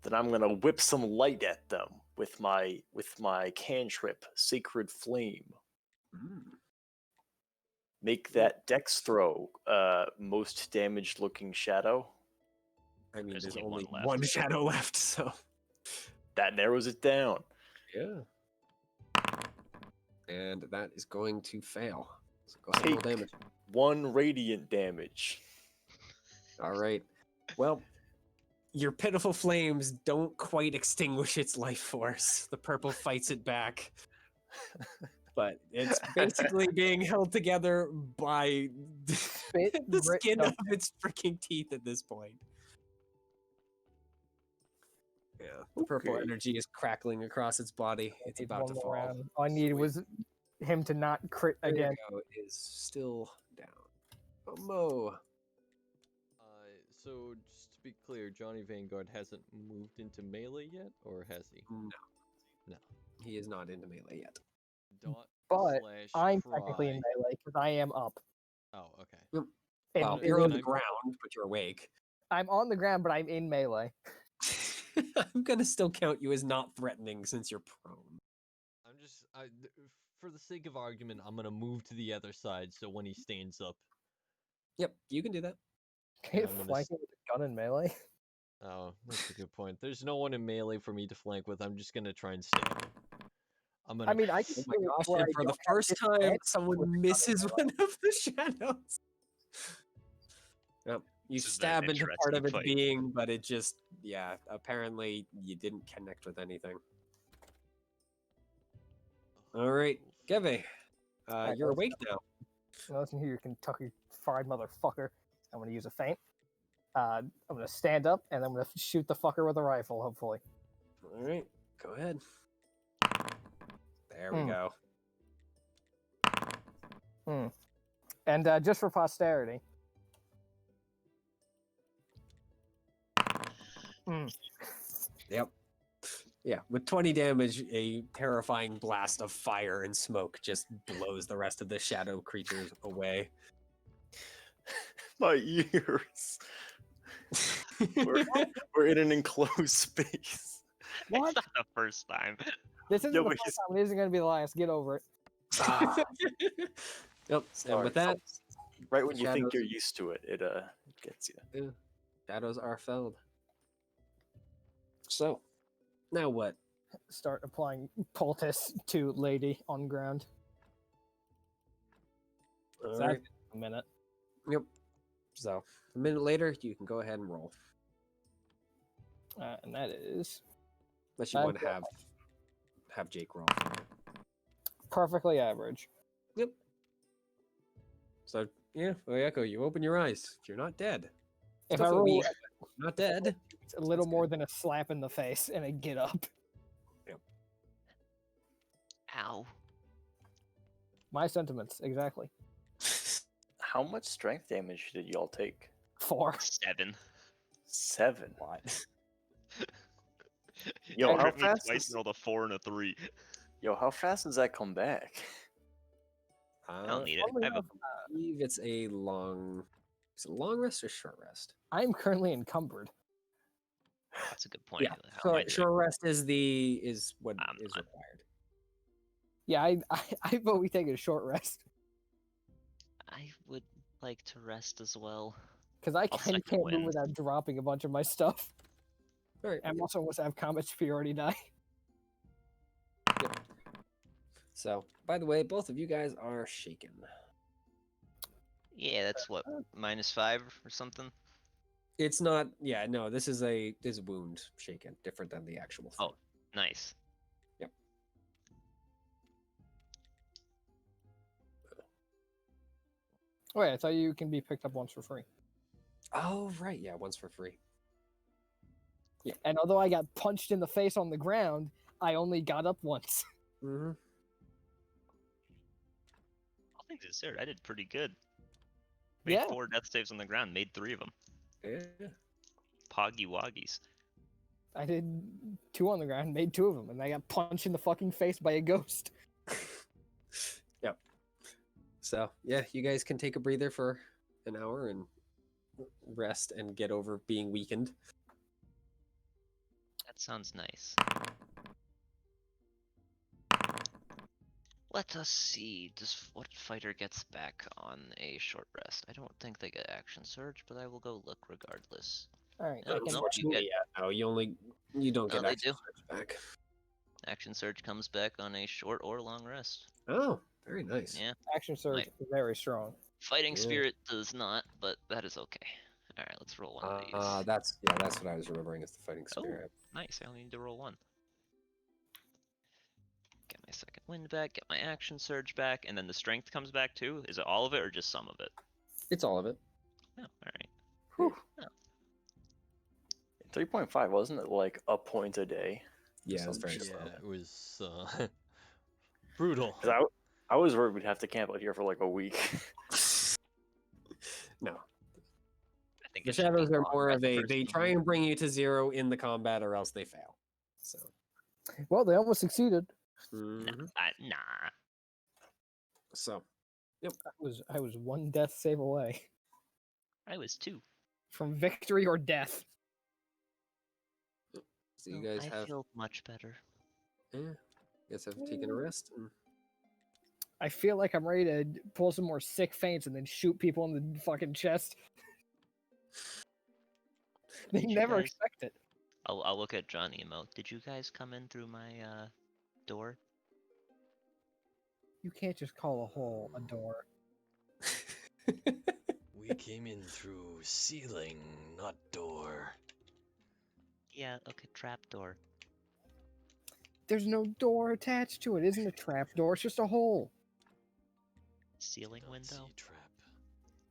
Speaker 7: Then I'm gonna whip some light at them with my cantrip, Sacred Flame. Make that dex throw most damaged looking shadow.
Speaker 10: I mean,
Speaker 11: There's
Speaker 10: there's
Speaker 11: only
Speaker 10: only
Speaker 11: one
Speaker 10: one
Speaker 11: left.
Speaker 10: shadow left, so
Speaker 7: That narrows it down.
Speaker 10: yeah. And that is going to fail. So go ahead and roll
Speaker 7: Take
Speaker 10: damage.
Speaker 7: 1 radiant damage.
Speaker 10: All right. Well, your pitiful flames don't quite extinguish its life force. The purple fights it back. But it's basically being held together by
Speaker 8: Spit
Speaker 10: the
Speaker 8: right
Speaker 10: skin
Speaker 8: up.
Speaker 10: of its freaking teeth at this point. Yeah, the purple
Speaker 7: Okay.
Speaker 10: energy is crackling across its body. It's
Speaker 8: Need
Speaker 10: about
Speaker 8: one
Speaker 10: to
Speaker 8: more
Speaker 10: fall.
Speaker 8: round. All I needed
Speaker 10: Sweet.
Speaker 8: was him to not crit
Speaker 10: There
Speaker 8: again.
Speaker 10: you go, is still down. Oh, Mo.
Speaker 12: So just to be clear, Johnny Vanguard hasn't moved into melee yet, or has he?
Speaker 10: No.
Speaker 12: No.
Speaker 10: He is not into melee yet.
Speaker 12: Dot
Speaker 8: But
Speaker 12: slash
Speaker 8: I'm
Speaker 12: cry.
Speaker 8: technically in melee because I am up.
Speaker 12: Oh, okay.
Speaker 10: Yep.
Speaker 8: And
Speaker 10: Well,
Speaker 8: it
Speaker 10: you're on
Speaker 8: was-
Speaker 10: the ground, but you're awake.
Speaker 8: I'm on the ground, but I'm in melee.
Speaker 10: I'm gonna still count you as not threatening since you're prone.
Speaker 12: I'm just, for the sake of argument, I'm gonna move to the other side so when he stands up.
Speaker 10: Yep, you can do that.
Speaker 8: Can you
Speaker 12: I'm gonna
Speaker 8: flank him with a gun in melee?
Speaker 12: Oh, that's a good point. There's no one in melee for me to flank with. I'm just gonna try and stab him. I'm gonna.
Speaker 8: I mean, I can
Speaker 10: Oh my
Speaker 8: do it
Speaker 10: gosh,
Speaker 8: where
Speaker 10: and
Speaker 8: I
Speaker 10: for the
Speaker 8: don't have
Speaker 10: first time,
Speaker 8: disadvantage
Speaker 10: someone
Speaker 8: with a gun in
Speaker 10: misses
Speaker 8: melee.
Speaker 10: one of the shadows. Yep. You
Speaker 11: This is an
Speaker 10: stab into part of its
Speaker 11: interesting fight.
Speaker 10: being, but it just, yeah, apparently you didn't connect with anything. All right, Geve,
Speaker 8: Alright,
Speaker 10: you're
Speaker 8: let's
Speaker 10: awake now.
Speaker 8: Listen here, you Kentucky fried motherfucker. I'm gonna use a feint. I'm gonna stand up and I'm gonna shoot the fucker with a rifle, hopefully.
Speaker 10: All right, go ahead. There we
Speaker 8: Hmm.
Speaker 10: go.
Speaker 8: And just for posterity.
Speaker 10: Yep. Yeah, with 20 damage, a terrifying blast of fire and smoke just blows the rest of the shadow creatures away.
Speaker 7: My ears. We're in an enclosed space.
Speaker 8: What?
Speaker 11: It's not the first time.
Speaker 8: This isn't
Speaker 7: Yo,
Speaker 8: the
Speaker 7: but
Speaker 8: first time. It isn't gonna be the last. Get over it.
Speaker 10: Yep, and with that,
Speaker 7: Right when you think
Speaker 10: shadows-
Speaker 7: you're used to it, it gets you.
Speaker 10: shadows are felled. So, now what?
Speaker 8: Start applying poultice to lady on ground.
Speaker 10: All
Speaker 8: That's
Speaker 10: right.
Speaker 8: a minute.
Speaker 10: Yep. So, a minute later, you can go ahead and roll.
Speaker 8: And that is
Speaker 10: Unless you
Speaker 8: I'm
Speaker 10: want to have Jake roll.
Speaker 8: perfectly average.
Speaker 10: Yep. So, yeah, Oyeko, you open your eyes. You're not dead.
Speaker 8: If
Speaker 10: Still
Speaker 8: I
Speaker 10: feel
Speaker 8: roll
Speaker 10: weak, not dead.
Speaker 8: it's a little
Speaker 10: That's
Speaker 8: more than a slap in the face and a get up.
Speaker 11: Ow.
Speaker 8: My sentiments, exactly.
Speaker 7: How much strength damage did y'all take?
Speaker 8: 4.
Speaker 11: 7.
Speaker 7: 7.
Speaker 10: What?
Speaker 7: Yo,
Speaker 11: You
Speaker 7: how
Speaker 11: crit me
Speaker 7: fast
Speaker 11: twice
Speaker 7: is-
Speaker 11: and rolled a 4 and a 3.
Speaker 7: Yo, how fast does that come back?
Speaker 11: I don't need it.
Speaker 8: funnily
Speaker 11: I have a
Speaker 8: enough,
Speaker 10: I believe it's a long. Is it a long rest or short rest?
Speaker 8: I'm currently encumbered.
Speaker 11: That's a good point.
Speaker 10: Yeah,
Speaker 11: How am I
Speaker 10: short
Speaker 11: doing?
Speaker 10: rest is what
Speaker 11: I'm
Speaker 10: is
Speaker 11: not.
Speaker 10: required.
Speaker 8: Yeah, I vote we take a short rest
Speaker 11: I would like to rest as well.
Speaker 8: because I
Speaker 11: I'll
Speaker 8: kind of
Speaker 11: second
Speaker 8: can't move
Speaker 11: wind.
Speaker 8: without dropping a bunch of my stuff.
Speaker 10: All right.
Speaker 8: I'm also almost have combat superiority die.
Speaker 10: So, by the way, both of you guys are shaken.
Speaker 11: Yeah, that's what -5 or something.
Speaker 10: It's not. Yeah, no. This is a wound shaken, different than the actual thing.
Speaker 11: Oh, nice.
Speaker 10: Yep.
Speaker 8: Oh, wait, I thought you can be picked up once for free.
Speaker 10: Oh, right. Yeah, once for free.
Speaker 8: Yeah. And although I got punched in the face on the ground, I only got up once.
Speaker 10: Mm-hmm.
Speaker 11: All things considered, I did pretty good. Made
Speaker 8: Yeah.
Speaker 11: 4 death saves on the ground, made 3 of them.
Speaker 10: Yeah.
Speaker 11: Poggy woggies.
Speaker 8: I did 2 on the ground, made 2 of them, and I got punched in the fucking face by a ghost.
Speaker 10: Yep. So yeah, you guys can take a breather for an hour and rest and get over being weakened.
Speaker 11: That sounds nice. Let us see. What fighter gets back on a short rest? I don't think they get action surge, but I will go look regardless.
Speaker 8: All right.
Speaker 11: No,
Speaker 8: I can-
Speaker 11: no, you get
Speaker 10: No, you don't
Speaker 11: No,
Speaker 10: get
Speaker 11: they
Speaker 10: action
Speaker 11: do.
Speaker 10: surge back.
Speaker 11: action surge comes back on a short or long rest.
Speaker 10: Oh, very nice.
Speaker 11: Yeah.
Speaker 8: Action surge is very strong.
Speaker 11: Fighting
Speaker 10: Yeah.
Speaker 11: spirit does not, but that is okay. All right, let's roll one of these.
Speaker 10: That's what I was remembering is the fighting spirit.
Speaker 11: Nice. I only need to roll 1. Get my second wind back, get my action surge back, and then the strength comes back too. Is it all of it or just some of it?
Speaker 10: It's all of it.
Speaker 11: Oh, all right.
Speaker 7: 3.5, wasn't it like a point a day?
Speaker 10: Yeah, it's very
Speaker 12: Yeah,
Speaker 10: slow.
Speaker 12: it was brutal.
Speaker 7: 'Cause I was worried we'd have to camp out here for like a week.
Speaker 10: No.
Speaker 11: I think
Speaker 10: The
Speaker 11: it should be
Speaker 10: shadows are
Speaker 11: long
Speaker 10: more
Speaker 11: rest
Speaker 10: of a
Speaker 11: first
Speaker 10: they
Speaker 11: and
Speaker 10: try
Speaker 11: then-
Speaker 10: and bring you to 0 in the combat or else they fail. So
Speaker 8: Well, they almost succeeded.
Speaker 10: mhm.
Speaker 11: Nah.
Speaker 10: So yep.
Speaker 8: I was 1 death save away
Speaker 11: I was 2.
Speaker 8: from victory or death.
Speaker 10: So you
Speaker 11: Well,
Speaker 10: guys
Speaker 11: I
Speaker 10: have
Speaker 11: feel much better.
Speaker 10: you guys have taken a rest and
Speaker 8: I feel like I'm ready to pull some more sick feints and then shoot people in the fucking chest. They
Speaker 11: Did you
Speaker 8: never
Speaker 11: guys-
Speaker 8: expect it.
Speaker 11: I'll look at John Emo. Did you guys come in through my door?
Speaker 8: You can't just call a hole a door.
Speaker 1: We came in through ceiling, not door.
Speaker 11: Yeah, okay, trap door.
Speaker 8: There's no door attached to it. It isn't a trap door. It's just a hole.
Speaker 11: Ceiling window?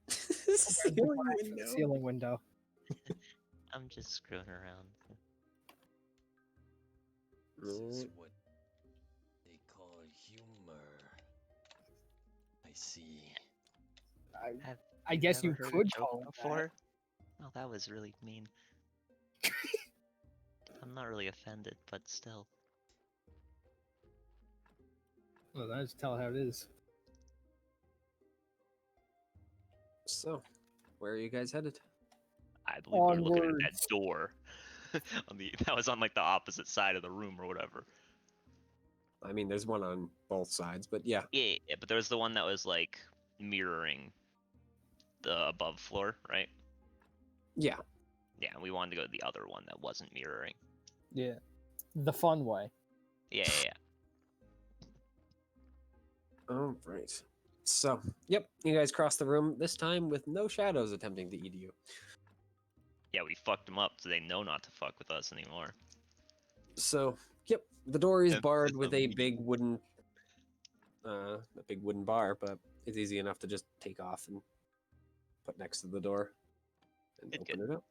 Speaker 10: Ceiling
Speaker 8: Glass in the ceiling window.
Speaker 11: I'm just screwing around.
Speaker 1: This is what they call humor. I see.
Speaker 8: I guess you
Speaker 11: Never heard a
Speaker 8: could
Speaker 11: joke
Speaker 8: call it
Speaker 11: before. Oh, that was really mean. I'm not really offended, but still.
Speaker 8: that. Well, I just tell how it is.
Speaker 10: So, where are you guys headed?
Speaker 11: I believe we're looking at that
Speaker 8: Onwards.
Speaker 11: door. That was on like the opposite side of the room or whatever.
Speaker 10: I mean, there's one on both sides, but yeah.
Speaker 11: Yeah, but there was the one that was like mirroring the above floor, right?
Speaker 10: Yeah.
Speaker 11: Yeah, and we wanted to go to the other one that wasn't mirroring.
Speaker 8: Yeah. The fun way.
Speaker 11: Yeah.
Speaker 10: All right. So, yep, you guys cross the room, this time with no shadows attempting to eat you.
Speaker 11: Yeah, we fucked them up, so they know not to fuck with us anymore.
Speaker 10: So, yep, the door is
Speaker 11: That's
Speaker 10: barred
Speaker 11: just
Speaker 10: with
Speaker 11: a
Speaker 10: a
Speaker 11: meat.
Speaker 10: big wooden bar, but it's easy enough to just take off and put next to the door and
Speaker 11: It's
Speaker 10: open it up.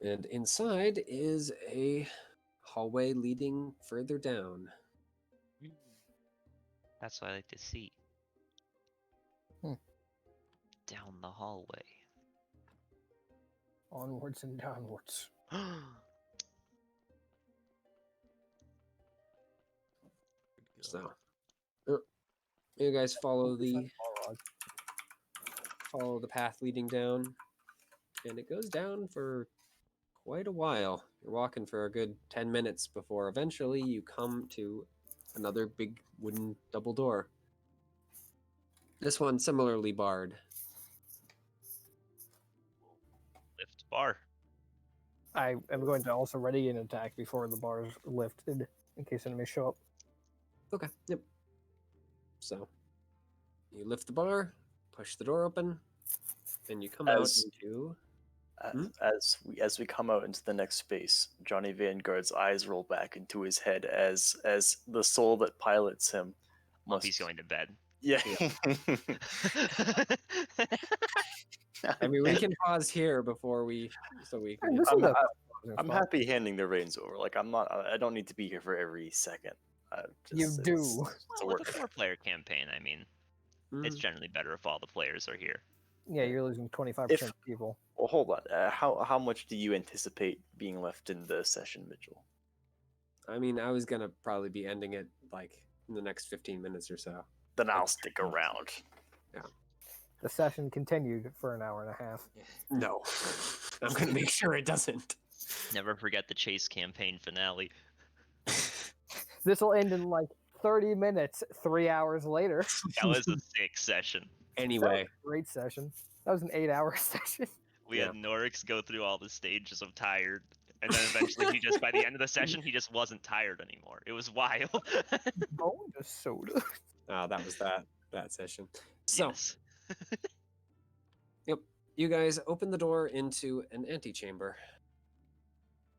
Speaker 10: And inside is a hallway leading further down.
Speaker 11: That's what I like to see.
Speaker 8: Hmm.
Speaker 11: Down the hallway.
Speaker 8: Onwards and downwards.
Speaker 10: So, you guys follow the path leading down. and it goes down for quite a while. You're walking for a good 10 minutes before eventually you come to another big wooden double door. This one similarly barred.
Speaker 11: Lift bar.
Speaker 8: I am going to also ready an attack before the bar is lifted in case enemies show up.
Speaker 10: Okay, yep. So you lift the bar, push the door open, and you come out
Speaker 7: As-
Speaker 10: into.
Speaker 7: As we come out into the next space, Johnny Vanguard's eyes roll back into his head as the soul that pilots him must.
Speaker 11: He's going to bed.
Speaker 7: Yeah.
Speaker 10: I mean, we can pause here before we, so we can.
Speaker 8: This
Speaker 10: Get,
Speaker 8: is a
Speaker 7: I'm happy handing the reins over. Like I don't need to be here for every second.
Speaker 8: You do.
Speaker 7: It's a
Speaker 11: Well, with
Speaker 7: work.
Speaker 11: a 4-player campaign, I mean, it's generally better if all the players are here.
Speaker 8: Yeah, you're losing 25%
Speaker 7: If-
Speaker 8: of people.
Speaker 7: Well, hold on. How much do you anticipate being left in the session, Mitchell?
Speaker 10: I mean, I was gonna probably be ending it like in the next 15 minutes or so.
Speaker 7: Then I'll stick around.
Speaker 8: The session continued for an hour and a half.
Speaker 10: No, I'm gonna make sure it doesn't.
Speaker 11: Never forget the Chase campaign finale.
Speaker 8: This will end in like 30 minutes, 3 hours later.
Speaker 11: That was a sick session.
Speaker 10: Anyway,
Speaker 8: That was a great session. That was an 8-hour session.
Speaker 11: We had Norix go through all the stages of tired, and then eventually he just, by the end of the session, he just wasn't tired anymore. It was wild.
Speaker 8: Bonus soda.
Speaker 10: that was that session. So,
Speaker 11: Yes.
Speaker 10: yep, you guys open the door into an antechamber.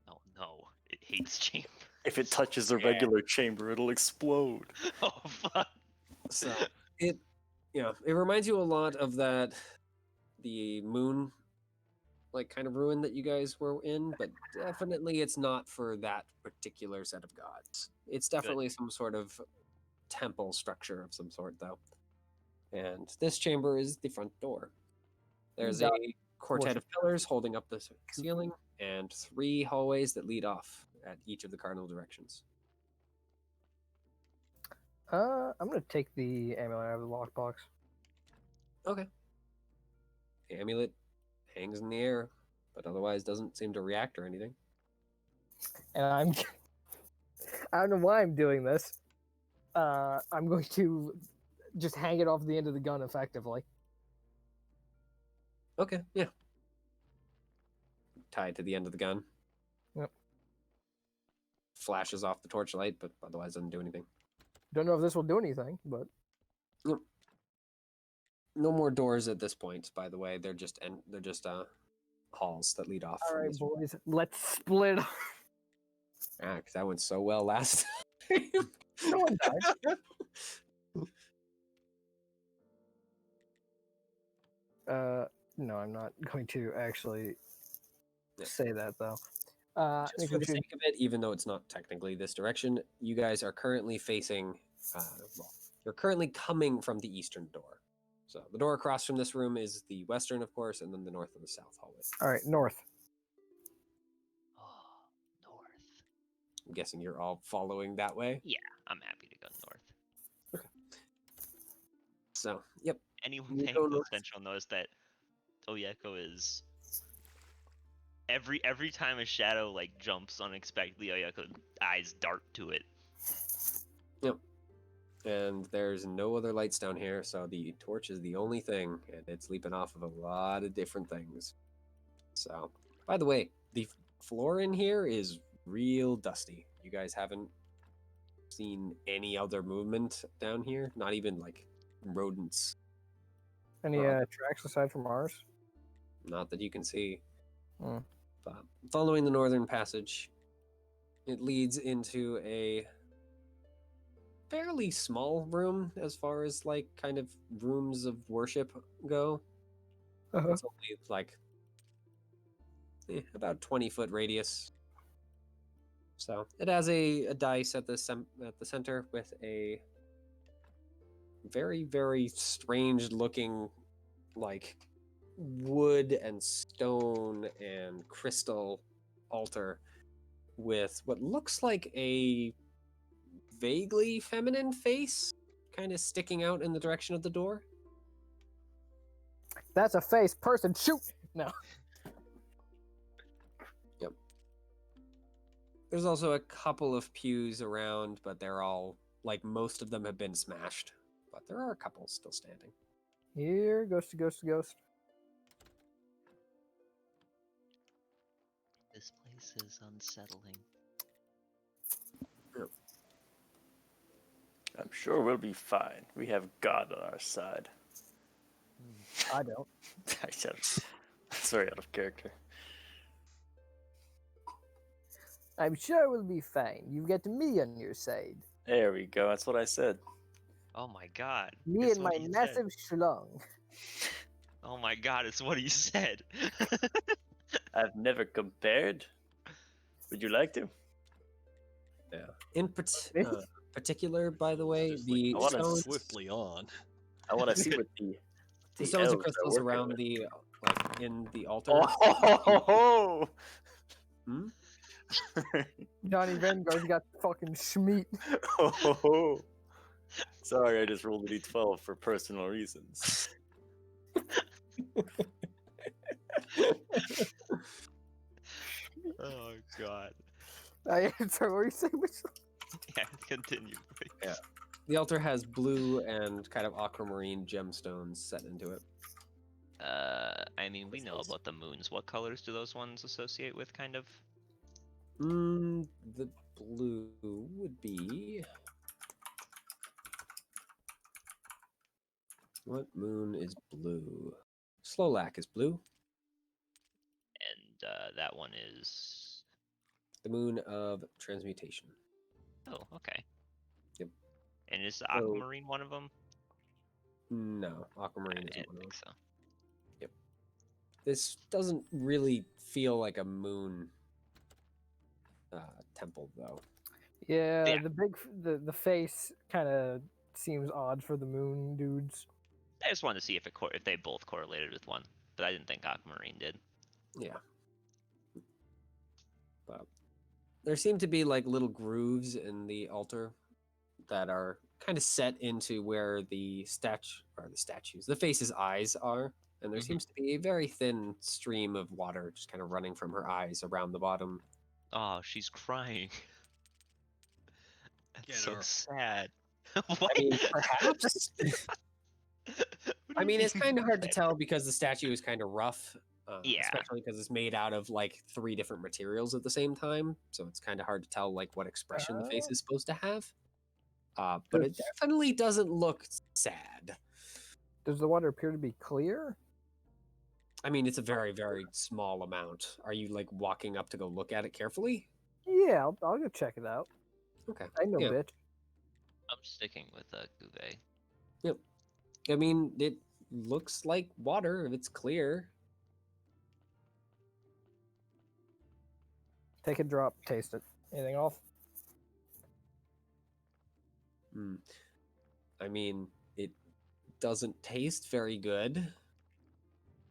Speaker 11: Oh no, it hates chamber.
Speaker 7: If it touches a regular chamber, it'll explode.
Speaker 11: Oh fuck.
Speaker 10: So it reminds you a lot of the moon like kind of ruin that you guys were in, but definitely it's not for that particular set of gods. It's definitely some sort of temple structure of some sort though. And this chamber is the front door. There's a quartet of pillars holding up the ceiling and 3 hallways that lead off at each of the cardinal directions.
Speaker 8: I'm gonna take the amulet out of the lockbox.
Speaker 10: Okay. The amulet hangs in the air, but otherwise doesn't seem to react or anything.
Speaker 8: And I don't know why I'm doing this. I'm going to just hang it off the end of the gun effectively.
Speaker 10: Okay, yeah. Tied to the end of the gun.
Speaker 8: Yep.
Speaker 10: Flashes off the torchlight, but otherwise doesn't do anything.
Speaker 8: Don't know if this will do anything, but
Speaker 10: No more doors at this point, by the way. They're just halls that lead off.
Speaker 8: all
Speaker 10: from
Speaker 8: right,
Speaker 10: this room.
Speaker 8: boys, let's split.
Speaker 10: Because that went so well last time.
Speaker 8: No one died. No, I'm not going to actually say that though. I
Speaker 10: Just
Speaker 8: think
Speaker 10: for
Speaker 8: we
Speaker 10: the
Speaker 8: should-
Speaker 10: sake of it, even though it's not technically this direction, you guys are currently facing. You're currently coming from the eastern door. So the door across from this room is the western, of course, and then the north and the south hallway.
Speaker 8: All right, north.
Speaker 11: Oh, north.
Speaker 10: I'm guessing you're all following that way.
Speaker 11: Yeah, I'm happy to go north.
Speaker 10: So, yep.
Speaker 11: Anyone
Speaker 10: You
Speaker 11: paying
Speaker 10: go
Speaker 11: close
Speaker 10: north.
Speaker 11: attention will notice that Oyeko is every time a shadow like jumps unexpectedly, Oyeko eyes dart to it.
Speaker 10: Yep. And there's no other lights down here, so the torch is the only thing, and it's leaping off of a lot of different things. So, by the way, the floor in here is real dusty. You guys haven't seen any other movement down here? Not even like rodents.
Speaker 8: Any tracks aside from ours?
Speaker 10: Not that you can see.
Speaker 8: Hmm.
Speaker 10: But following the northern passage, it leads into a fairly small room as far as like kind of rooms of worship go.
Speaker 8: Uh-huh.
Speaker 10: It's only like about 20-foot radius. So it has a dice at the center with a very, very strange looking like wood and stone and crystal altar with what looks like a vaguely feminine face kind of sticking out in the direction of the door.
Speaker 8: That's a face. Person, shoot! No.
Speaker 10: There's also a couple of pews around, but they're all like most of them have been smashed. But there are a couple still standing.
Speaker 8: Here, ghost to ghost to ghost.
Speaker 9: This place is unsettling.
Speaker 7: I'm sure we'll be fine. We have God on our side.
Speaker 8: I don't.
Speaker 7: That's very out of character.
Speaker 8: I'm sure we'll be fine. You've got me on your side.
Speaker 7: There we go. That's what I said.
Speaker 9: Oh my god.
Speaker 8: Me
Speaker 9: it's
Speaker 8: and
Speaker 9: what
Speaker 8: my
Speaker 9: he said.
Speaker 8: massive schlong.
Speaker 9: Oh my god, it's what he said.
Speaker 7: I've never compared. Would you like to?
Speaker 10: Yeah. In particular, by the way,
Speaker 12: Just,
Speaker 10: the
Speaker 7: I wanna
Speaker 10: stones,
Speaker 12: swiftly on.
Speaker 7: I want to see what
Speaker 10: the stones and
Speaker 7: elves are
Speaker 10: crystals
Speaker 7: working
Speaker 10: around
Speaker 7: with.
Speaker 10: the like in the altar.
Speaker 7: Oh,
Speaker 10: Hmm?
Speaker 8: Johnny Vanguard's got fucking schmeat.
Speaker 7: Sorry, I just rolled a d12 for personal reasons.
Speaker 9: Oh god.
Speaker 8: I sorry, what were you saying, Mitchell?
Speaker 9: Yeah, continue, please.
Speaker 10: Yeah. The altar has blue and kind of aquamarine gemstones set into it.
Speaker 9: I mean, we know about the moons. What colors do those ones associate with, kind of?
Speaker 10: The blue would be. What moon is blue? Slolak is blue.
Speaker 9: And that one is.
Speaker 10: The moon of transmutation.
Speaker 9: Oh, okay.
Speaker 10: Yep.
Speaker 9: And is the
Speaker 10: So-
Speaker 9: aquamarine one of them?
Speaker 10: No, aquamarine
Speaker 9: I
Speaker 10: isn't one of
Speaker 9: think
Speaker 10: them.
Speaker 9: so.
Speaker 10: This doesn't really feel like a moon temple, though.
Speaker 8: Yeah,
Speaker 9: Yeah.
Speaker 8: the face kind of seems odd for the moon dudes.
Speaker 9: I just wanted to see if if they both correlated with one, but I didn't think aquamarine did.
Speaker 10: Yeah. But there seem to be like little grooves in the altar that are kind of set into where the the face's eyes are. And there
Speaker 9: Mhm.
Speaker 10: seems to be a very thin stream of water just kind of running from her eyes around the bottom.
Speaker 9: Oh, she's crying. That's
Speaker 12: Get
Speaker 9: so
Speaker 12: her.
Speaker 9: sad. What?
Speaker 10: I mean, perhaps.
Speaker 9: What do
Speaker 10: I
Speaker 9: you
Speaker 10: mean, it's
Speaker 9: mean?
Speaker 10: kind of hard to tell because the statue is kind of rough.
Speaker 9: Yeah.
Speaker 10: Especially because it's made out of like 3 different materials at the same time. So it's kind of hard to tell like what expression the face is supposed to have. But it
Speaker 8: Does-
Speaker 10: definitely doesn't look sad.
Speaker 8: Does the water appear to be clear?
Speaker 10: I mean, it's a very, very small amount. Are you like walking up to go look at it carefully?
Speaker 8: Yeah, I'll go check it out.
Speaker 10: Okay.
Speaker 8: I know,
Speaker 10: Yeah.
Speaker 8: bitch.
Speaker 9: I'm sticking with Guve.
Speaker 10: Yep. I mean, it looks like water if it's clear.
Speaker 8: Take a drop, taste it. Anything off?
Speaker 10: I mean, it doesn't taste very good.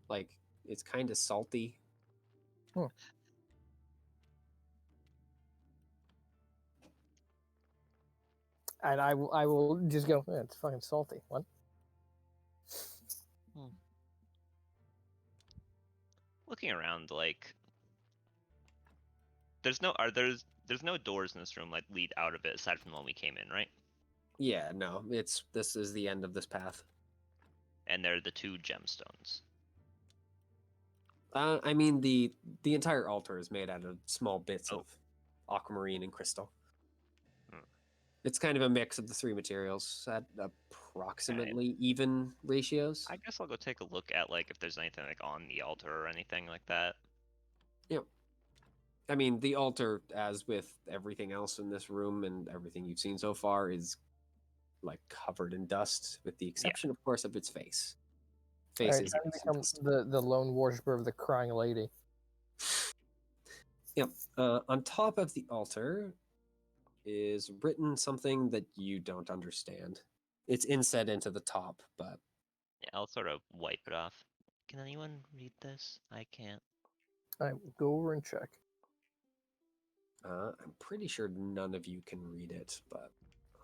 Speaker 10: Like, it's kind of salty.
Speaker 8: And I will just go, "Yeah, it's fucking salty." What?
Speaker 9: Looking around, like, there's no doors in this room like lead out of it aside from the one we came in, right?
Speaker 10: Yeah, no, this is the end of this path.
Speaker 9: And they're the 2 gemstones.
Speaker 10: I mean, the entire altar is made out of small bits
Speaker 9: Oh.
Speaker 10: of aquamarine and crystal.
Speaker 9: Hmm.
Speaker 10: It's kind of a mix of the 3 materials at approximately even ratios.
Speaker 9: I guess I'll go take a look at like if there's anything like on the altar or anything like that.
Speaker 10: Yep. I mean, the altar, as with everything else in this room and everything you've seen so far, is like covered in dust, with the exception, of course, of its face. Face
Speaker 8: Alright,
Speaker 10: is
Speaker 8: time to become the lone worshiper of the crying lady.
Speaker 10: Yep. On top of the altar is written something that you don't understand. It's inset into the top, but
Speaker 9: Yeah, I'll sort of wipe it off. Can anyone read this? I can't.
Speaker 8: I will go over and check.
Speaker 10: I'm pretty sure none of you can read it, but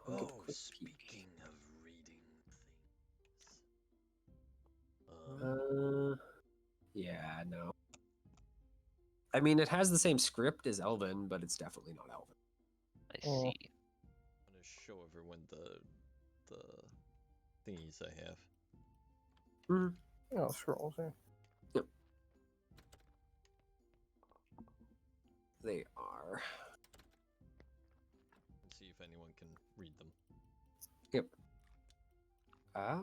Speaker 10: I'll give a
Speaker 12: Oh,
Speaker 10: quick
Speaker 12: speaking
Speaker 10: peek.
Speaker 12: of reading things.
Speaker 10: Yeah, no. I mean, it has the same script as Elven, but it's definitely not Elven.
Speaker 11: I
Speaker 8: Oh.
Speaker 11: see.
Speaker 12: I'm gonna show everyone the thingies I have.
Speaker 8: Oh, scrolls. Yeah.
Speaker 10: They are.
Speaker 12: Let's see if anyone can read them.
Speaker 10: Yep.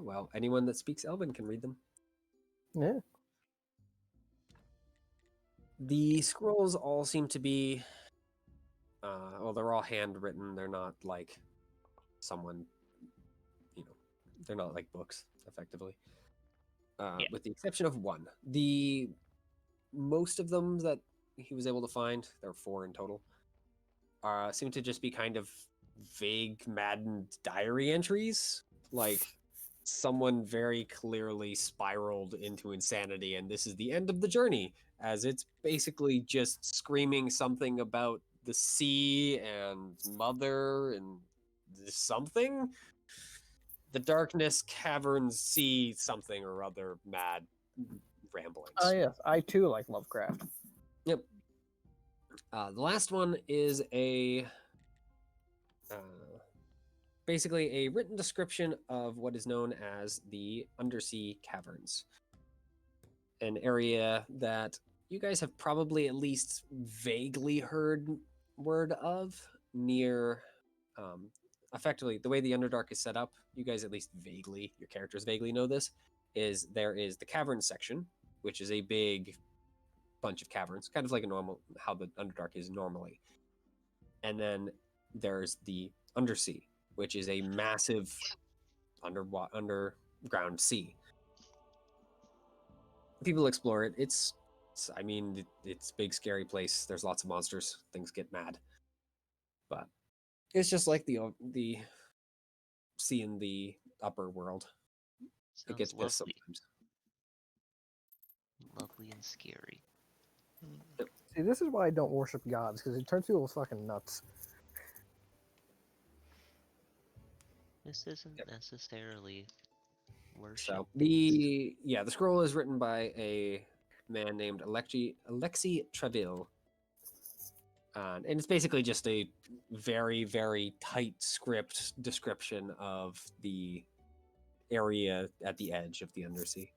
Speaker 10: Well, anyone that speaks Elven can read them.
Speaker 8: Yeah.
Speaker 10: The scrolls all seem to be, well, they're all handwritten. They're not like someone, they're not like books, effectively.
Speaker 11: Yeah.
Speaker 10: With the exception of one. Most of them that he was able to find, there are 4 in total, seem to just be kind of vague, maddened diary entries. Like, someone very clearly spiraled into insanity, and this is the end of the journey, as it's basically just screaming something about the sea and mother and something. The darkness, caverns, sea, something or other, mad ramblings.
Speaker 8: Oh yes, I too like Lovecraft.
Speaker 10: Yep. The last one is basically a written description of what is known as the Undersea Caverns, an area that you guys have probably at least vaguely heard word of near. Effectively, the way the Underdark is set up, you guys at least vaguely, your characters vaguely know this, is there is the cavern section, which is a big bunch of caverns, kind of like a normal, how the Underdark is normally. And then there's the Undersea, which is a massive underground sea. People explore it. It's a big, scary place. There's lots of monsters. Things get mad. But it's just like the sea in the upper world. It gets
Speaker 11: Sounds
Speaker 10: pissed
Speaker 11: lovely.
Speaker 10: sometimes.
Speaker 11: Lovely and scary.
Speaker 8: See, this is why I don't worship gods, because it turns people fucking nuts.
Speaker 11: This isn't necessarily worship.
Speaker 10: So the scroll is written by a man named Alexi Treville, and it's basically just a very, very tight script description of the area at the edge of the Undersea.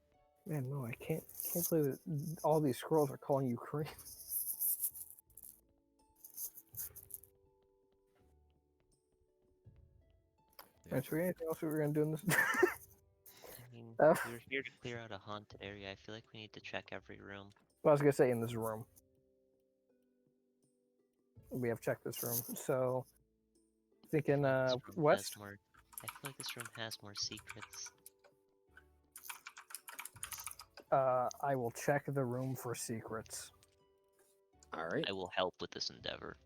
Speaker 8: Man, no, I can't believe that all these scrolls are calling you cream. Alright, so anything else we were gonna do in this?
Speaker 11: I mean,
Speaker 8: Uh,
Speaker 11: we were here to clear out a haunted area. I feel like we need to check every room.
Speaker 8: Well, I was gonna say in this room. We have checked this room, so thinking
Speaker 11: This room has
Speaker 8: west.
Speaker 11: more. I feel like this room has more secrets.
Speaker 8: I will check the room for secrets.
Speaker 10: All right.
Speaker 11: I will help with this endeavor.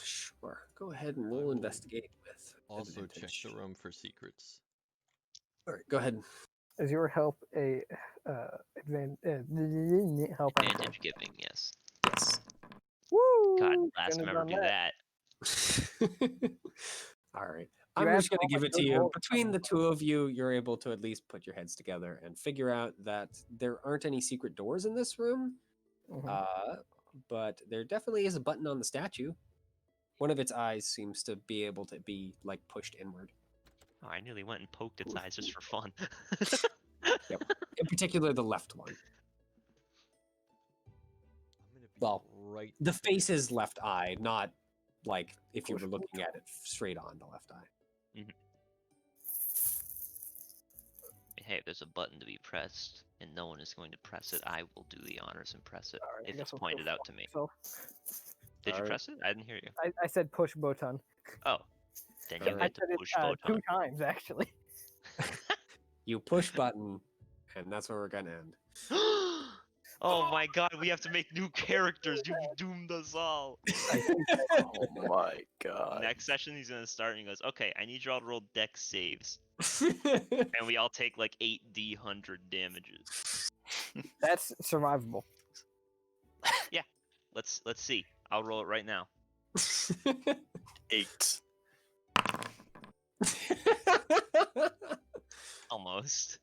Speaker 10: Sure. Go ahead and
Speaker 12: I
Speaker 10: we'll
Speaker 12: will
Speaker 10: investigate with
Speaker 12: Also
Speaker 10: advantage.
Speaker 12: check the room for secrets.
Speaker 10: All right, go ahead.
Speaker 8: Is your help a help?
Speaker 11: Advantage giving, yes.
Speaker 10: Yes.
Speaker 8: Woo!
Speaker 11: God, last
Speaker 8: Shouldn't
Speaker 11: time
Speaker 8: have
Speaker 11: ever do
Speaker 8: done
Speaker 11: that.
Speaker 10: All right.
Speaker 8: You
Speaker 10: I'm
Speaker 8: asked
Speaker 10: just going
Speaker 8: all
Speaker 10: to give
Speaker 8: my
Speaker 10: it to
Speaker 8: good
Speaker 10: you.
Speaker 8: rolls.
Speaker 10: Between the two of you, you're able to at least put your heads together and figure out that there aren't any secret doors in this room.
Speaker 8: Mhm.
Speaker 10: But there definitely is a button on the statue. One of its eyes seems to be able to be like pushed inward.
Speaker 11: Oh, I nearly went and poked its eyes just for fun.
Speaker 10: Yep. In particular, the left one.
Speaker 12: I'm gonna be
Speaker 10: Well,
Speaker 12: right.
Speaker 10: the face's left eye, not like if you
Speaker 8: Push
Speaker 10: were looking at it straight on the left eye.
Speaker 11: Hey, if there's a button to be pressed and no one is going to press it, I will do the honors and press it
Speaker 8: Alright, I
Speaker 11: if
Speaker 8: guess
Speaker 11: it's
Speaker 8: I'll go
Speaker 11: pointed out to
Speaker 8: fuck
Speaker 11: me.
Speaker 8: myself.
Speaker 11: Did you
Speaker 10: Alright.
Speaker 11: press it? I didn't hear you.
Speaker 8: I said push button.
Speaker 11: Oh, then you
Speaker 10: Alright.
Speaker 8: I
Speaker 11: get to
Speaker 8: said it
Speaker 11: push
Speaker 8: 2
Speaker 11: button.
Speaker 8: times actually.
Speaker 10: You push button, and that's where we're gonna end.
Speaker 11: Oh my god, we have to make new characters. You've doomed us all.
Speaker 7: Oh my god.
Speaker 11: Next session, he's gonna start and he goes, okay, I need you all to roll dex saves. And we all take like 8d100 damages.
Speaker 8: That's survivable.
Speaker 11: Let's see. I'll roll it right now.
Speaker 7: 8.
Speaker 11: Almost.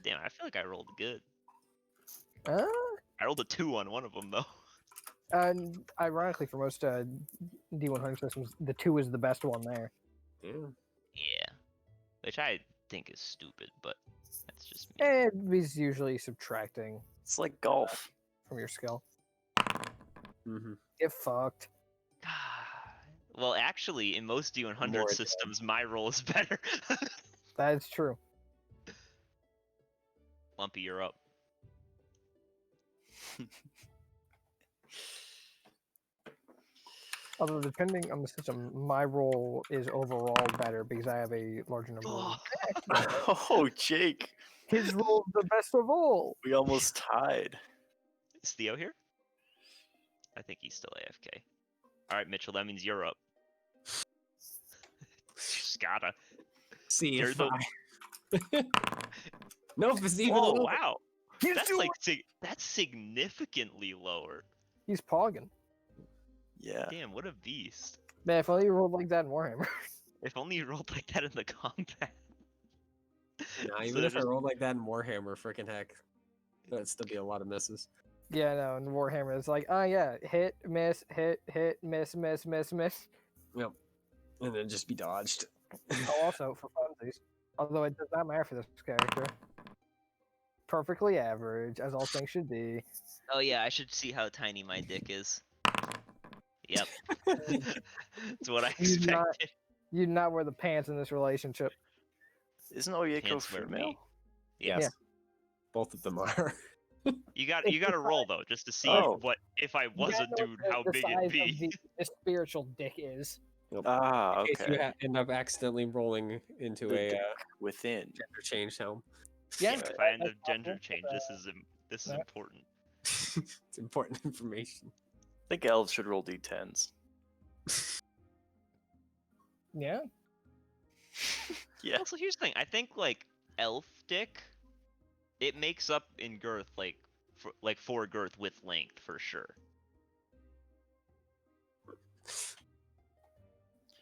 Speaker 11: Damn, I feel like I rolled good.
Speaker 8: Uh,
Speaker 11: I rolled a 2 on one of them though.
Speaker 8: Ironically, for most D100 systems, the 2 is the best one there.
Speaker 10: Yeah.
Speaker 11: Yeah. Which I think is stupid, but that's just me.
Speaker 8: He's usually subtracting
Speaker 7: It's like golf.
Speaker 8: from your skill.
Speaker 10: Mm-hmm.
Speaker 8: Get fucked.
Speaker 11: Well, actually, in most D100
Speaker 10: More
Speaker 11: systems, my roll is better.
Speaker 8: That is true.
Speaker 11: Lumpy, you're up.
Speaker 8: Although, depending on the system, my roll is overall better because I have a larger number of
Speaker 7: Oh, Jake.
Speaker 8: His roll is the best of all.
Speaker 7: We almost tied.
Speaker 11: Is Theo here? I think he's still AFK. Alright, Mitchell, that means you're up. Just gotta.
Speaker 10: See
Speaker 11: You're
Speaker 10: if
Speaker 11: the...
Speaker 10: Nope, it's even
Speaker 11: Oh,
Speaker 10: lower.
Speaker 11: wow.
Speaker 8: He's
Speaker 11: That's
Speaker 8: doing...
Speaker 11: like that's significantly lower.
Speaker 8: He's pogging.
Speaker 7: Yeah.
Speaker 11: Damn, what a beast.
Speaker 8: Man, if only you rolled like that in Warhammer.
Speaker 11: If only you rolled like that in the combat.
Speaker 10: Nah, even if I rolled like that in Warhammer, freaking heck, that'd still be a lot of misses.
Speaker 8: Yeah, no, in Warhammer, it's like, oh yeah, hit, miss, miss, miss, miss, miss.
Speaker 10: Yep. And then just be dodged.
Speaker 8: Oh, also, for funsies. Although it does not matter for this character. Perfectly average, as all things should be.
Speaker 11: Oh yeah, I should see how tiny my dick is. Yep. That's what I expected.
Speaker 8: You do not wear the pants in this relationship.
Speaker 7: Isn't Oyeko
Speaker 11: Pants wear
Speaker 7: female?
Speaker 11: me.
Speaker 10: Yes.
Speaker 8: Yeah.
Speaker 10: Both of them are.
Speaker 11: You got to roll though, just to see what if I was
Speaker 8: You
Speaker 11: a
Speaker 8: gotta know
Speaker 11: dude,
Speaker 8: what
Speaker 11: how
Speaker 8: the
Speaker 11: big
Speaker 8: size
Speaker 11: it'd be.
Speaker 8: of the spiritual dick is.
Speaker 7: Ah,
Speaker 10: In case you
Speaker 7: okay.
Speaker 10: end up accidentally rolling into a
Speaker 7: Within.
Speaker 10: gender change helm.
Speaker 8: Yeah,
Speaker 11: If I end up
Speaker 8: that's
Speaker 11: gender
Speaker 8: possible,
Speaker 11: change,
Speaker 8: but,
Speaker 11: this is
Speaker 8: yeah.
Speaker 11: important.
Speaker 10: It's important information.
Speaker 7: I think elves should roll d10s.
Speaker 8: Yeah.
Speaker 7: Yeah.
Speaker 11: Also, here's the thing. I think like elf dick, it makes up in girth like for girth with length for sure.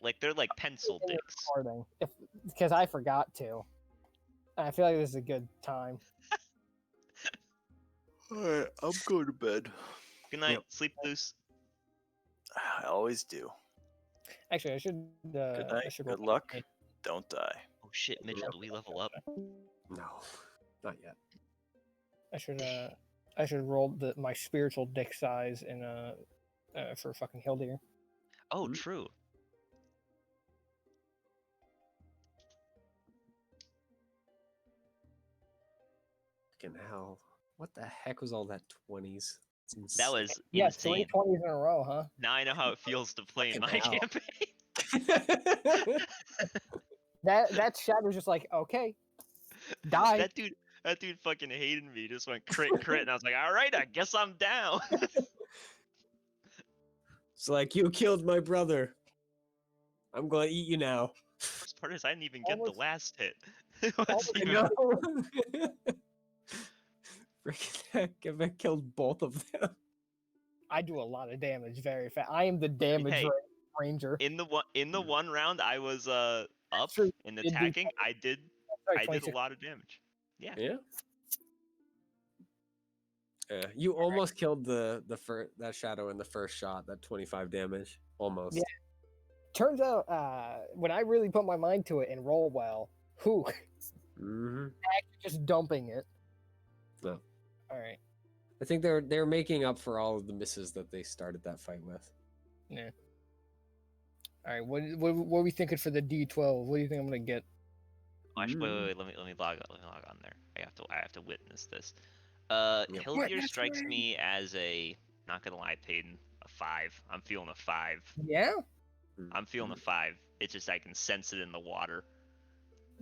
Speaker 11: Like they're like pencil dicks.
Speaker 8: Because I forgot to. I feel like this is a good time.
Speaker 7: Alright, I'm going to bed.
Speaker 11: Good night. Sleep loose.
Speaker 7: I always do.
Speaker 8: Actually, I should.
Speaker 7: Good
Speaker 8: I
Speaker 7: night.
Speaker 8: should
Speaker 7: Good
Speaker 8: roll
Speaker 7: luck.
Speaker 8: a-
Speaker 7: Don't die.
Speaker 11: Oh shit, Mitchell, do we level up?
Speaker 10: No, not yet.
Speaker 8: I should roll my spiritual dick size in for fucking Hildir.
Speaker 11: Oh, true.
Speaker 10: Fucking hell. What the heck was all that 20s?
Speaker 11: That was
Speaker 8: Yeah,
Speaker 11: insane.
Speaker 8: 3 20s in a row, huh?
Speaker 11: Now I know how it feels to play in my
Speaker 10: Fucking hell.
Speaker 11: campaign.
Speaker 8: That shot was just like, okay, die.
Speaker 11: That dude fucking hated me. Just went crit, and I was like, all right, I guess I'm down.
Speaker 10: It's like, you killed my brother. I'm gonna eat you now.
Speaker 11: First part is I didn't even get the last hit.
Speaker 8: Almost
Speaker 11: Even-
Speaker 10: know. Freaking heck, if I killed both of them.
Speaker 8: I do a lot of damage very fast. I am the damage ranger.
Speaker 11: In the one round I was up
Speaker 8: True.
Speaker 11: in
Speaker 8: It'd be
Speaker 11: attacking, I did
Speaker 8: Sorry,
Speaker 11: I did a
Speaker 8: 26.
Speaker 11: lot of damage. Yeah.
Speaker 10: Yeah. You almost killed that shadow in the first shot, that 25 damage. Almost.
Speaker 8: Yeah. Turns out, when I really put my mind to it and roll well,
Speaker 10: Mm-hmm.
Speaker 8: actually just dumping it.
Speaker 10: No.
Speaker 8: All right.
Speaker 10: I think they're making up for all of the misses that they started that fight with.
Speaker 8: Yeah. All right. What are we thinking for the D12? What do you think I'm gonna get?
Speaker 11: Oh, actually, wait, let me log on there. I have to witness this.
Speaker 10: Yep.
Speaker 11: Hildir strikes me as a, not gonna lie, Payton, a 5. I'm feeling a 5.
Speaker 8: Yeah.
Speaker 11: I'm feeling a 5. It's just I can sense it in the water.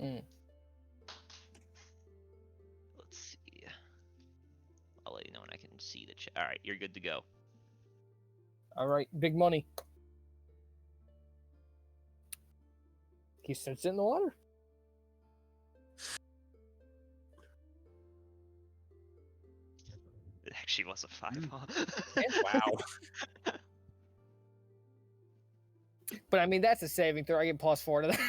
Speaker 8: Mm.
Speaker 11: Let's see. I'll let you know when I can see the chat. All right, you're good to go.
Speaker 8: All right. Big money. He sensed it in the water.
Speaker 11: It actually was a 5, huh?
Speaker 10: Wow.
Speaker 8: But I mean, that's a saving throw. I get +4 to that.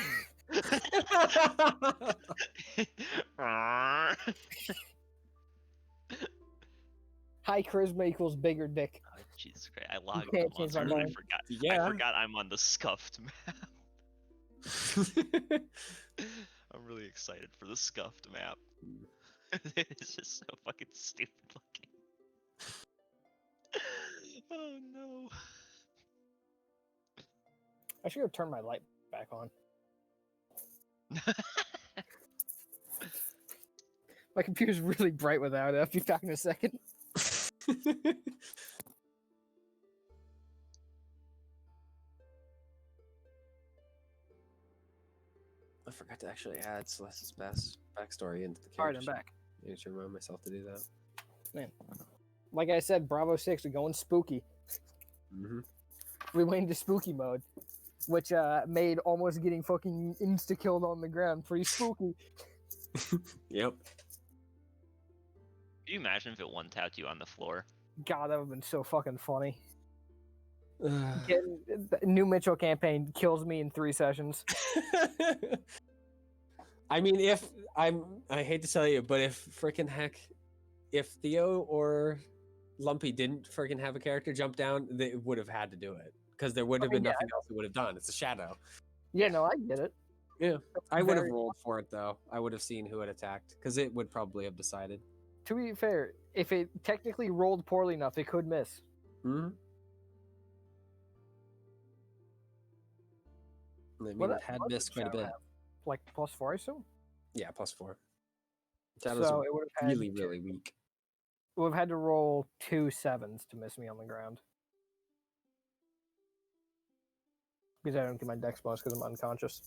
Speaker 8: High charisma equals bigger dick.
Speaker 11: Jesus Christ! I logged
Speaker 8: can't
Speaker 11: the
Speaker 8: change my
Speaker 11: monster and I
Speaker 8: mind.
Speaker 11: forgot.
Speaker 10: Yeah.
Speaker 11: I forgot I'm on the scuffed map. I'm really excited for the scuffed map. It's just so fucking stupid looking. Oh no.
Speaker 8: I should go turn my light back on. My computer's really bright without it. I'll be back in a second.
Speaker 10: I forgot to actually add Celeste's backstory into the
Speaker 8: All right,
Speaker 10: character.
Speaker 8: I'm back.
Speaker 10: I need to remind myself to do that.
Speaker 8: Man, like I said, Bravo 6 are going spooky.
Speaker 10: Mm-hmm.
Speaker 8: We went into spooky mode, which made almost getting fucking insta-killed on the ground pretty spooky.
Speaker 10: Yep.
Speaker 11: Could you imagine if it one-tapped you on the floor?
Speaker 8: God, that would have been so fucking funny. The new Mitchell campaign kills me in 3 sessions.
Speaker 10: I mean, I hate to tell you, but if Theo or Lumpy didn't freaking have a character jump down, they would have had to do it because there would have been nothing else it would have done. It's a shadow.
Speaker 8: Yeah, no, I get it.
Speaker 10: Yeah, I would have rolled for it though. I would have seen who had attacked because it would probably have decided.
Speaker 8: To be fair, if it technically rolled poorly enough, it could miss.
Speaker 10: Hmm. I mean, it had missed quite a bit.
Speaker 8: Like +4, I assume?
Speaker 10: Yeah, +4. Shadows
Speaker 8: So
Speaker 10: are
Speaker 8: it would have
Speaker 10: really, really weak.
Speaker 8: It would have had to roll 2 7s to miss me on the ground. Because I don't get my dex bonus because I'm unconscious.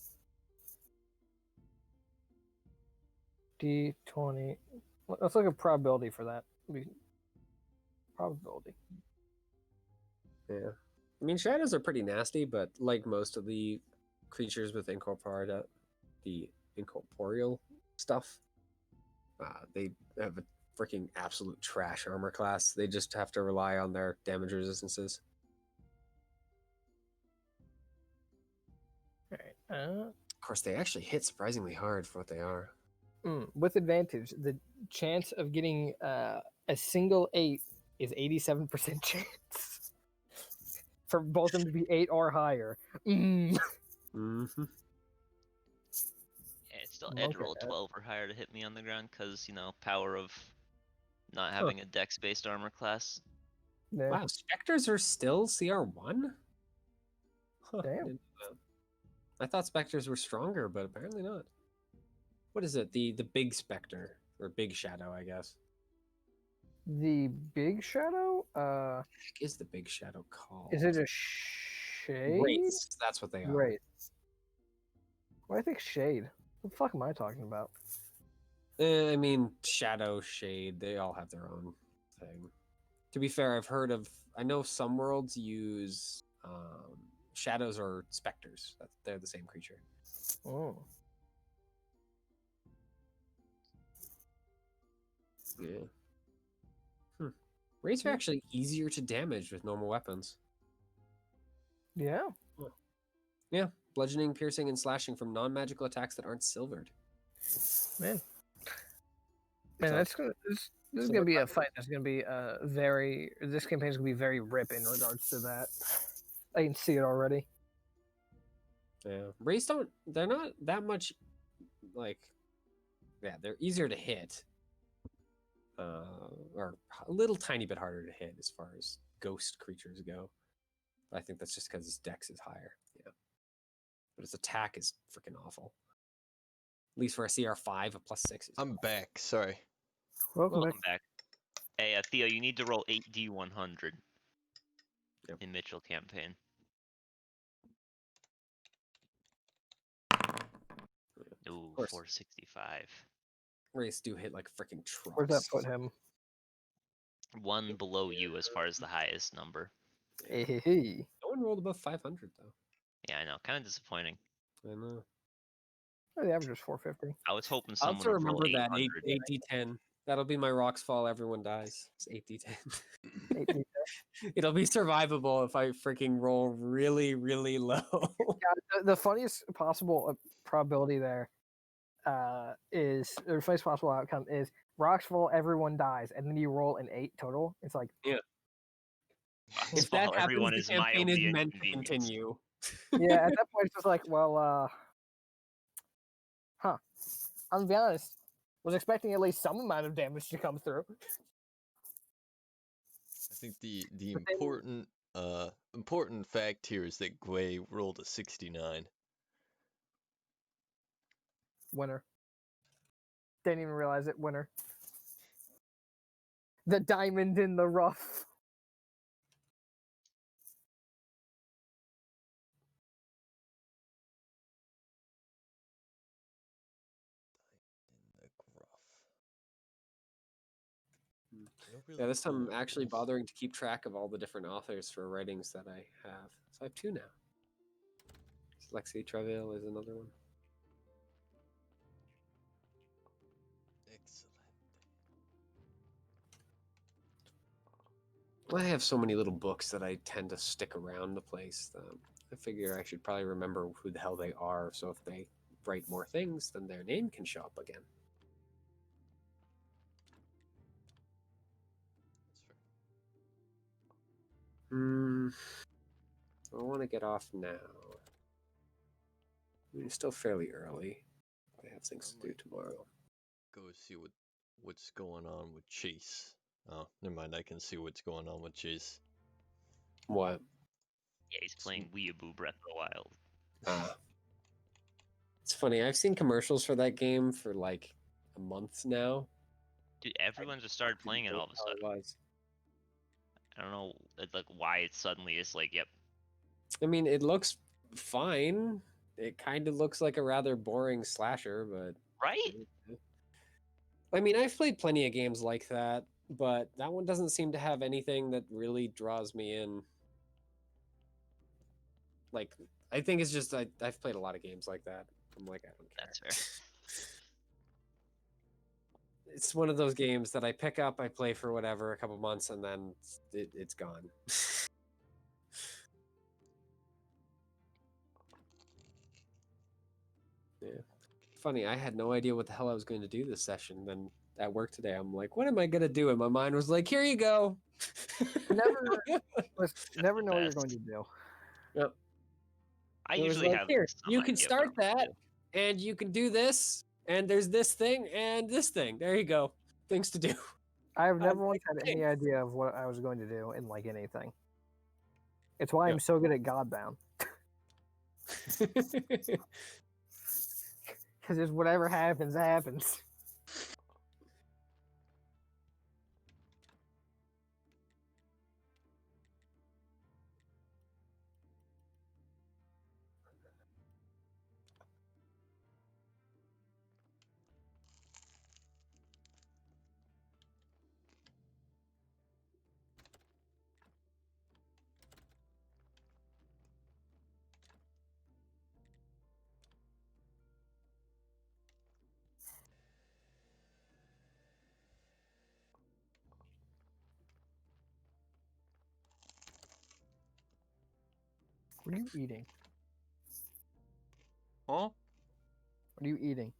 Speaker 8: D20. Let's look at probability for that. Probability.
Speaker 10: Yeah. I mean, shadows are pretty nasty, but like most of the creatures with the incorporeal stuff, they have a freaking absolute trash armor class. They just have to rely on their damage resistances.
Speaker 8: Alright.
Speaker 10: Of course, they actually hit surprisingly hard for what they are.
Speaker 8: With advantage, the chance of getting a single 8 is 87% chance. For both of them to be 8 or higher.
Speaker 10: Mm-hmm.
Speaker 11: Yeah, it's still edge roll 12 or higher to hit me on the ground because, you know, power of not having a dex-based armor class.
Speaker 8: Yeah.
Speaker 10: Wow, specters are still CR1? Huh,
Speaker 8: Damn.
Speaker 10: I thought specters were stronger, but apparently not. What is it? The big specter or big shadow, I guess.
Speaker 8: The big shadow?
Speaker 10: What the heck is the big shadow called?
Speaker 8: Is it a shade?
Speaker 10: Wraiths. That's what they are.
Speaker 8: Right. Well, I think shade. What the fuck am I talking about?
Speaker 10: I mean, shadow, shade, they all have their own thing. To be fair, I know some worlds use shadows or specters. They're the same creature.
Speaker 8: Oh.
Speaker 10: Yeah. Wraiths are actually easier to damage with normal weapons.
Speaker 8: Yeah.
Speaker 10: Yeah, bludgeoning, piercing, and slashing from non-magical attacks that aren't silvered.
Speaker 8: Man, this is gonna be a fight. That's gonna be This campaign is gonna be very rip in regards to that. I can see it already.
Speaker 10: Yeah, Wraiths they're not that much they're easier to hit. Or a little tiny bit harder to hit as far as ghost creatures go. I think that's just because his dex is higher. Yeah. But his attack is freaking awful. At least for a CR5, a +6.
Speaker 12: I'm back. Sorry.
Speaker 8: Welcome
Speaker 11: back. Hey, Theo, you need to roll 8d100 in Mitchell campaign. Ooh, 465.
Speaker 10: Wraiths do hit like freaking trucks.
Speaker 8: Where's that put him?
Speaker 11: One below you as far as the highest number.
Speaker 8: Hey.
Speaker 10: No one rolled above 500 though.
Speaker 11: Yeah, I know. Kind of disappointing.
Speaker 10: I know.
Speaker 8: Oh, the average is 450.
Speaker 11: I was hoping
Speaker 10: I'll
Speaker 11: someone would roll
Speaker 10: remember that
Speaker 11: 800.
Speaker 10: 8d10. That'll be my rocks fall. Everyone dies. It's 8d10.
Speaker 8: 8d10.
Speaker 10: It'll be survivable if I freaking roll really, really low.
Speaker 8: Yeah, the funniest possible probability there is, or the funniest possible outcome is rocks fall, everyone dies, and then you roll an 8 total. It's like,
Speaker 10: yeah. If that
Speaker 11: While
Speaker 10: happens,
Speaker 11: everyone
Speaker 10: the
Speaker 11: is
Speaker 10: campaign is
Speaker 11: mildly
Speaker 10: meant to
Speaker 11: inconvenienced.
Speaker 10: continue.
Speaker 8: Yeah, at that point it's just like, well, I'm gonna be honest. Was expecting at least some amount of damage to come through.
Speaker 12: I think the
Speaker 8: But then-
Speaker 12: important fact here is that Gwei rolled a 69.
Speaker 8: Winner. Didn't even realize it. Winner. The diamond in the rough.
Speaker 12: In the gruff. I don't
Speaker 10: Yeah,
Speaker 12: really
Speaker 10: this time I'm
Speaker 12: know
Speaker 10: actually
Speaker 12: those.
Speaker 10: bothering to keep track of all the different authors for writings that I have. So I have 2 now. Lexi Travail is another one.
Speaker 12: Excellent.
Speaker 10: Well, I have so many little books that I tend to stick around the place. I figure I should probably remember who the hell they are, so if they write more things, then their name can show up again.
Speaker 12: That's fair.
Speaker 10: I want to get off now. It's still fairly early. I have things to do tomorrow.
Speaker 12: Go see what's going on with Chase. Oh, never mind. I can see what's going on with Chase.
Speaker 10: What?
Speaker 11: Yeah, he's playing Weeaboo Breath of the Wild.
Speaker 10: It's funny. I've seen commercials for that game for like a month now.
Speaker 11: Dude, everyone just started playing it all of a sudden.
Speaker 10: Was.
Speaker 11: I don't know like why it suddenly is like, yep.
Speaker 10: I mean, it looks fine. It kind of looks like a rather boring slasher, but
Speaker 11: Right?
Speaker 10: I mean, I've played plenty of games like that, but that one doesn't seem to have anything that really draws me in. Like, I think it's just I've played a lot of games like that. I'm like, I don't care.
Speaker 11: That's fair.
Speaker 10: It's one of those games that I pick up, I play for whatever, a couple months, and then it's gone. Yeah. Funny, I had no idea what the hell I was going to do this session. Then at work today, I'm like, what am I going to do? And my mind was like, here you go.
Speaker 8: Never know what you're
Speaker 11: Best.
Speaker 8: going to do.
Speaker 10: Yep.
Speaker 11: I
Speaker 10: It was
Speaker 11: usually
Speaker 10: like,
Speaker 11: have
Speaker 10: here,
Speaker 11: some
Speaker 10: you can
Speaker 11: idea of what
Speaker 10: start
Speaker 11: I'm gonna
Speaker 10: that,
Speaker 11: do.
Speaker 10: and you can do this, and there's this thing, and this thing. There you go. Things to do.
Speaker 8: I've never
Speaker 10: I'm
Speaker 8: once
Speaker 10: like,
Speaker 8: had any
Speaker 10: "Thanks."
Speaker 8: idea of what I was going to do in like anything. It's why
Speaker 10: Yeah.
Speaker 8: I'm so good at Godbound. Because just whatever happens, happens. What are you eating?
Speaker 12: Huh?
Speaker 8: What are you eating?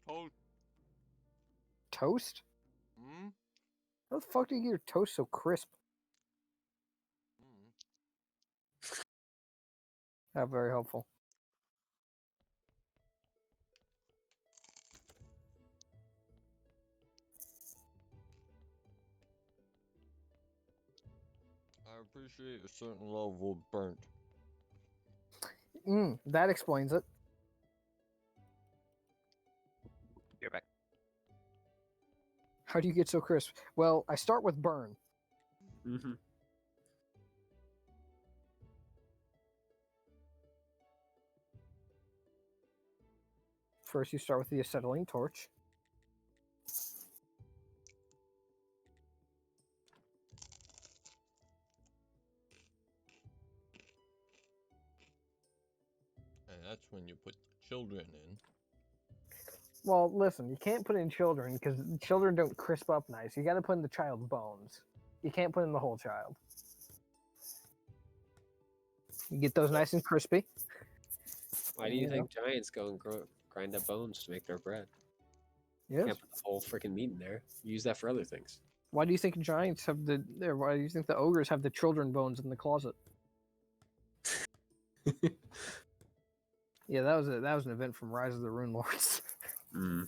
Speaker 12: Oh.
Speaker 8: Toast?
Speaker 12: Hmm?
Speaker 8: How the fuck do you get your toast so crisp? Not very helpful.
Speaker 12: I appreciate a certain level of burnt.
Speaker 8: That explains it.
Speaker 11: You're back.
Speaker 8: How do you get so crisp? Well, I start with burn.
Speaker 10: Mm-hmm.
Speaker 8: First, you start with the acetylene torch.
Speaker 12: And that's when you put the children in.
Speaker 8: Well, listen, you can't put in children because children don't crisp up nice. You got to put in the child's bones. You can't put in the whole child. You get those nice and crispy.
Speaker 10: Why do you think giants go and grind up bones to make their bread?
Speaker 8: Yes.
Speaker 10: Can't put the whole freaking meat in there. Use that for other things.
Speaker 8: Why do you think giants have the? Or why do you think the ogres have the children bones in the closet? Yeah, that was an event from Rise of the Rune Lords.
Speaker 4: Mm.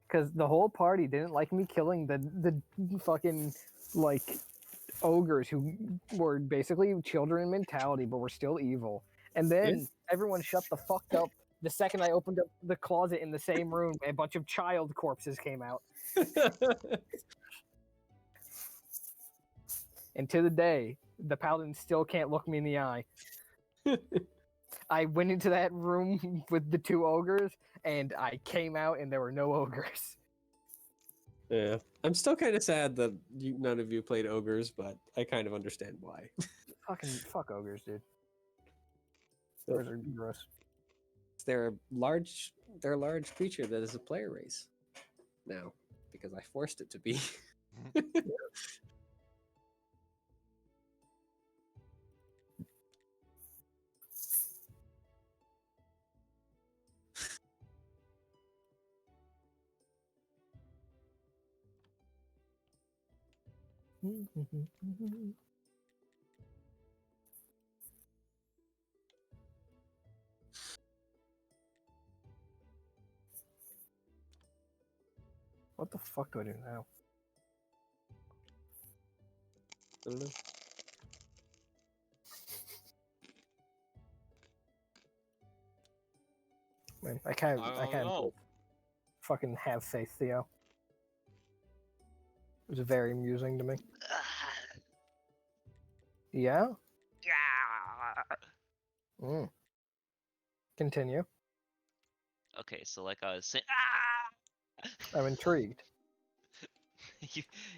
Speaker 8: Because the whole party didn't like me killing the fucking like ogres who were basically children in mentality, but were still evil. And then everyone shut the fuck up the second I opened up the closet in the same room. A bunch of child corpses came out. And to the day, the paladin still can't look me in the eye. I went into that room with the 2 ogres, and I came out, and there were no ogres.
Speaker 10: Yeah, I'm still kind of sad that none of you played ogres, but I kind of understand why.
Speaker 8: Fuck ogres, dude. Ogres are gross.
Speaker 10: They're a large creature that is a player race now because I forced it to be.
Speaker 8: What the fuck do I do now?
Speaker 10: I don't know.
Speaker 8: Man, I can't
Speaker 12: know.
Speaker 8: fucking have faith, Theo. It was very amusing to me. Yeah? Mm. Continue.
Speaker 11: Okay, so like I was saying,
Speaker 8: I'm intrigued.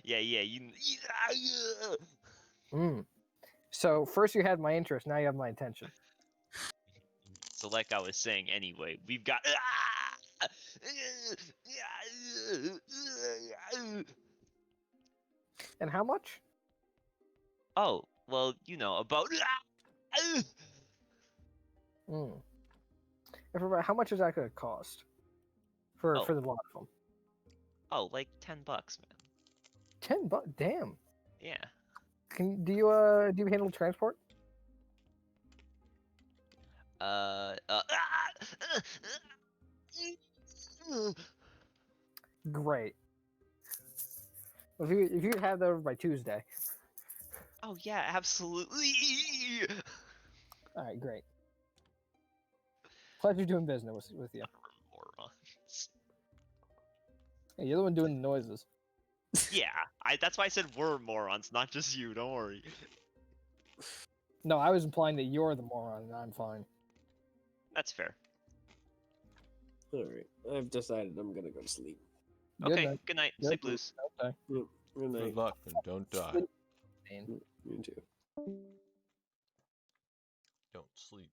Speaker 11: yeah, you.
Speaker 8: Mm. So first you had my interest, now you have my attention.
Speaker 11: So like I was saying, anyway, we've got.
Speaker 8: And how much?
Speaker 11: Oh, well, you know about.
Speaker 8: Mm. How much is that gonna cost? For
Speaker 11: Oh.
Speaker 8: the lot of them?
Speaker 11: Oh, like $10, man.
Speaker 8: $10? Damn.
Speaker 11: Yeah.
Speaker 8: Do you handle transport? Great. If you could have that over by Tuesday.
Speaker 11: Oh yeah, absolutely.
Speaker 8: All right, great. Pleasure doing business with you.
Speaker 11: Morons.
Speaker 8: Hey, you're the one doing the noises.
Speaker 11: Yeah, that's why I said we're morons, not just you. Don't worry.
Speaker 8: No, I was implying that you're the moron, and I'm fine.
Speaker 11: That's fair.
Speaker 10: All right, I've decided I'm gonna go to sleep.
Speaker 11: Okay. Good night. Sleep loose.
Speaker 8: Okay.
Speaker 10: Good night.
Speaker 12: Good luck and don't die.
Speaker 10: You too.
Speaker 12: Don't sleep.